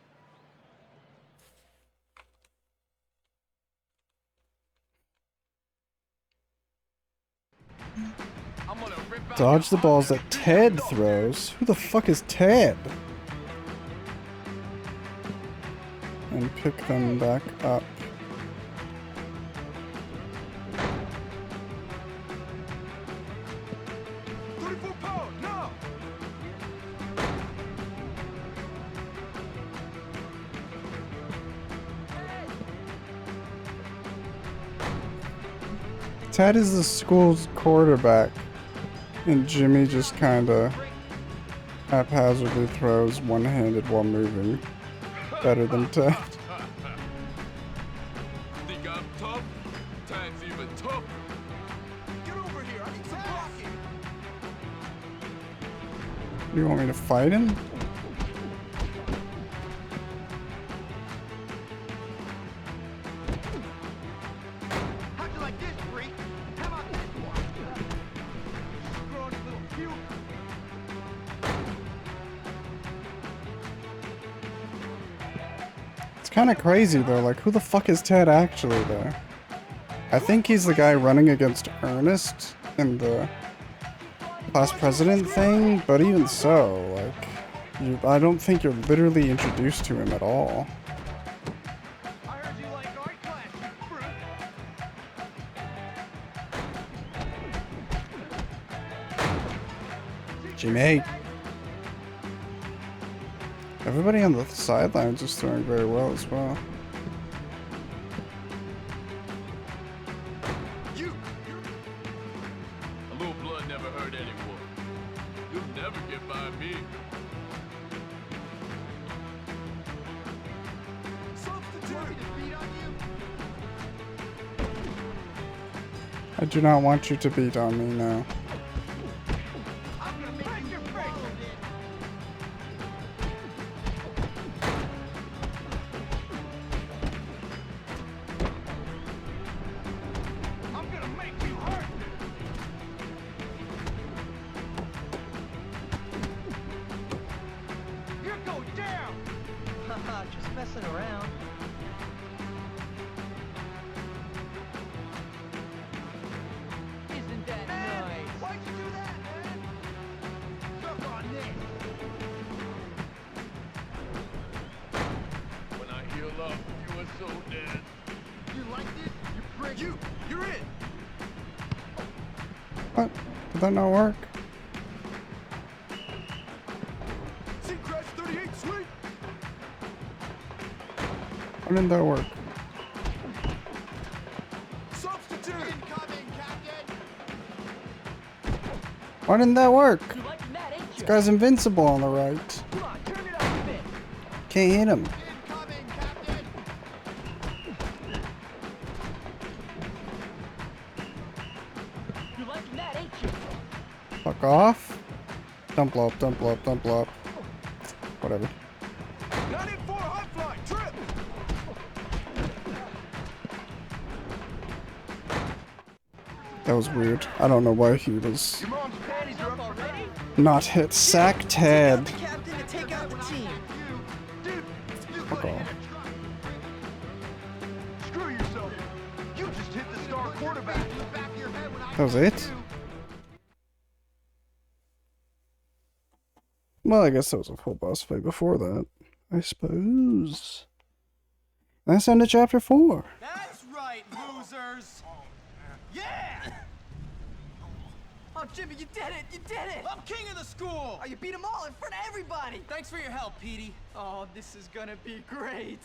Dodge the balls that Ted throws. Who the fuck is Ted? And pick them back up. Ted is the school's quarterback, and Jimmy just kinda haphazardly throws one-handed while moving. Better than Ted. Think I'm tough? Ted's even tougher. Get over here, I need some blocking. You want me to fight him? How'd you like this, freak? How about this one? Scrawny little puke. It's kind of crazy though, like who the fuck is Ted actually there? I think he's the guy running against Ernest in the class president thing, but even so, like, I don't think you're literally introduced to him at all. I heard you like art class, you fruit. Jimmy. Everybody on the sidelines is throwing very well as well. A little blood never hurt anyone. You'll never get by me. I do not want you to beat on me now. You're going down! Haha, just messing around. Isn't that nice? Why'd you do that, man? Suck on this. When I heal up, you are so dead. You like this? You prick. You're in. What? Did that not work? See Crash 38, sweet. Why didn't that work? Substitute. Incoming, Captain. Why didn't that work? This guy's invincible on the right. Come on, turn it up a bit. Can't hit him. Incoming, Captain. You liking that, ain't you? Fuck off. Don't blow up, don't blow up, don't blow up. Whatever. 984 high fly, trip. That was weird. I don't know why he was Your mom's panties are up already? not hit. Sack Ted. Captain to take out the team. Dude, you Fuck put it in off. a truck. Screw yourself. You just hit the star quarterback. That was it? Well, I guess that was a full boss fight before that. I suppose. That's end of chapter 4. That's right, losers. Yeah! Oh, Jimmy, you did it! You did it! I'm king of the school! Oh, you beat them all in front of everybody! Thanks for your help, Petey. Oh, this is gonna be great.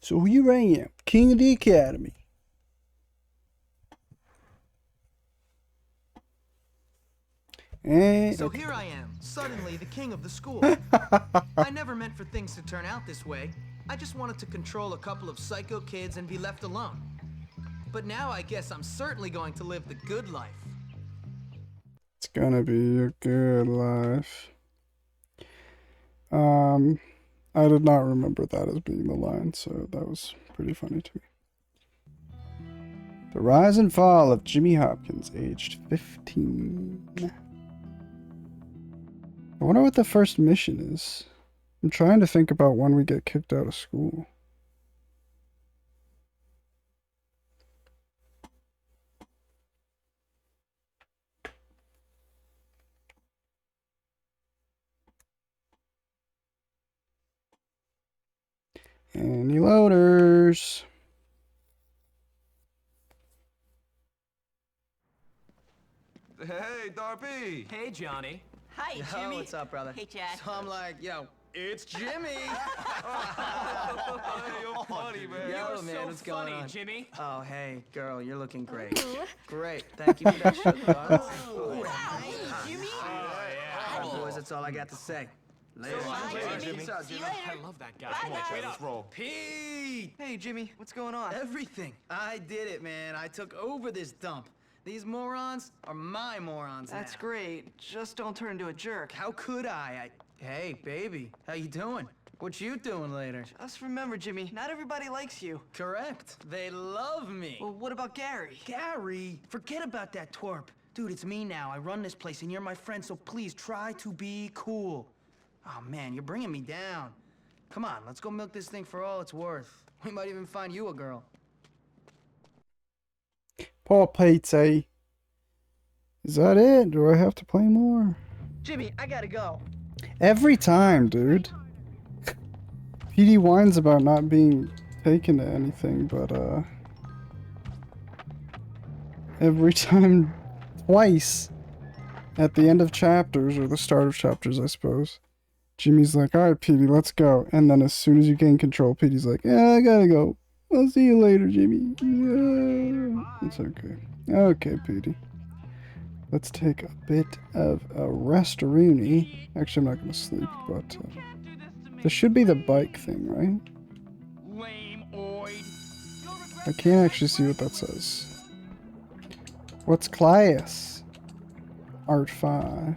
So here I am, king of the academy. So here I am, suddenly the king of the school. I never meant for things to turn out this way. I just wanted to control a couple of psycho kids and be left alone. But now I guess I'm certainly going to live the good life. It's gonna be a good life. I did not remember that as being the line, so that was pretty funny to me. The rise and fall of Jimmy Hopkins, aged 15. I wonder what the first mission is. I'm trying to think about when we get kicked out of school. Any loaders? Hey, Darby. Hey, Johnny. Hi, Yo, Jimmy. what's up, brother? Hey, Chad. So I'm like, yo, it's Jimmy. You're funny, man. Yo, man, so what's going funny, on? Jimmy. Oh, hey, girl, you're looking great. Great. Thank you for that shit, bud. Jimmy. Boys, that's all I got to say. Later. Jimmy. What's up, See you Jimmy? later. I love that guy. Bye, Come on, guys. Chad, let's roll. Pete! Hey, Jimmy, what's going on? Everything. I did it, man. I took over this dump. These morons are my morons That's now. great. Just don't turn into a jerk. How could I? Hey, baby, how you doing? What you doing later? Just remember, Jimmy, not everybody likes you. Correct. They love me. Well, what about Gary? Gary? Forget about that twerp. Dude, it's me now. I run this place and you're my friend, so please try to be cool. Oh, man, you're bringing me down. Come on, let's go milk this thing for all it's worth. We might even find you a girl. Poor Petey. Is that it? Do I have to play more? Jimmy, I gotta go. Every time, dude. PD whines about not being taken to anything, but every time, twice, at the end of chapters, or the start of chapters, I suppose, Jimmy's like, alright, Petey, let's go. And then as soon as you gain control, Petey's like, yeah, I gotta go. I'll see you later, Jimmy. Yeah. It's okay. Okay, Petey. Let's take a bit of a rest-a-rooney. Actually, I'm not gonna sleep, but this should be the bike thing, right? I can't actually see what that says. What's class? Art 5.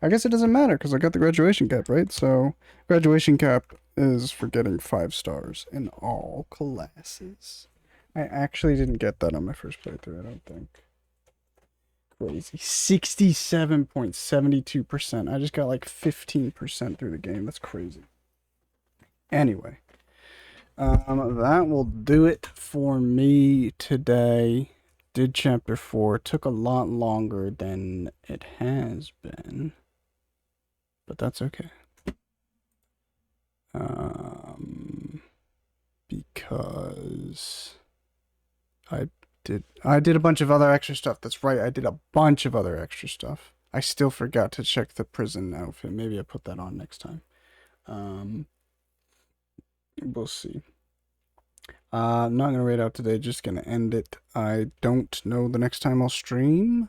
I guess it doesn't matter because I got the graduation cap, right? So graduation cap is for getting 5 stars in all classes. I actually didn't get that on my first playthrough, I don't think. Crazy. 67.72%. I just got like 15% through the game. That's crazy. Anyway. That will do it for me today. Did chapter 4. Took a lot longer than it has been. But that's okay. Because I did a bunch of other extra stuff. That's right, I did a bunch of other extra stuff. I still forgot to check the prison outfit. Maybe I put that on next time. We'll see. I'm not gonna raid out today, just gonna end it. I don't know the next time I'll stream.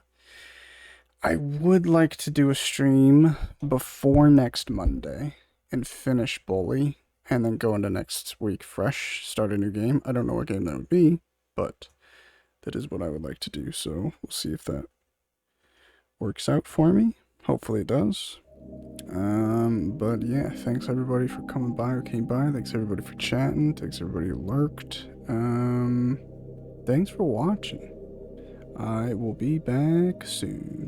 I would like to do a stream before next Monday and finish Bully, and then go into next week fresh, start a new game. I don't know what game that would be, but that is what I would like to do, so we'll see if that works out for me. Hopefully it does. But yeah, thanks everybody for coming by or came by. Thanks everybody for chatting. Thanks everybody who lurked. Thanks for watching. I will be back soon.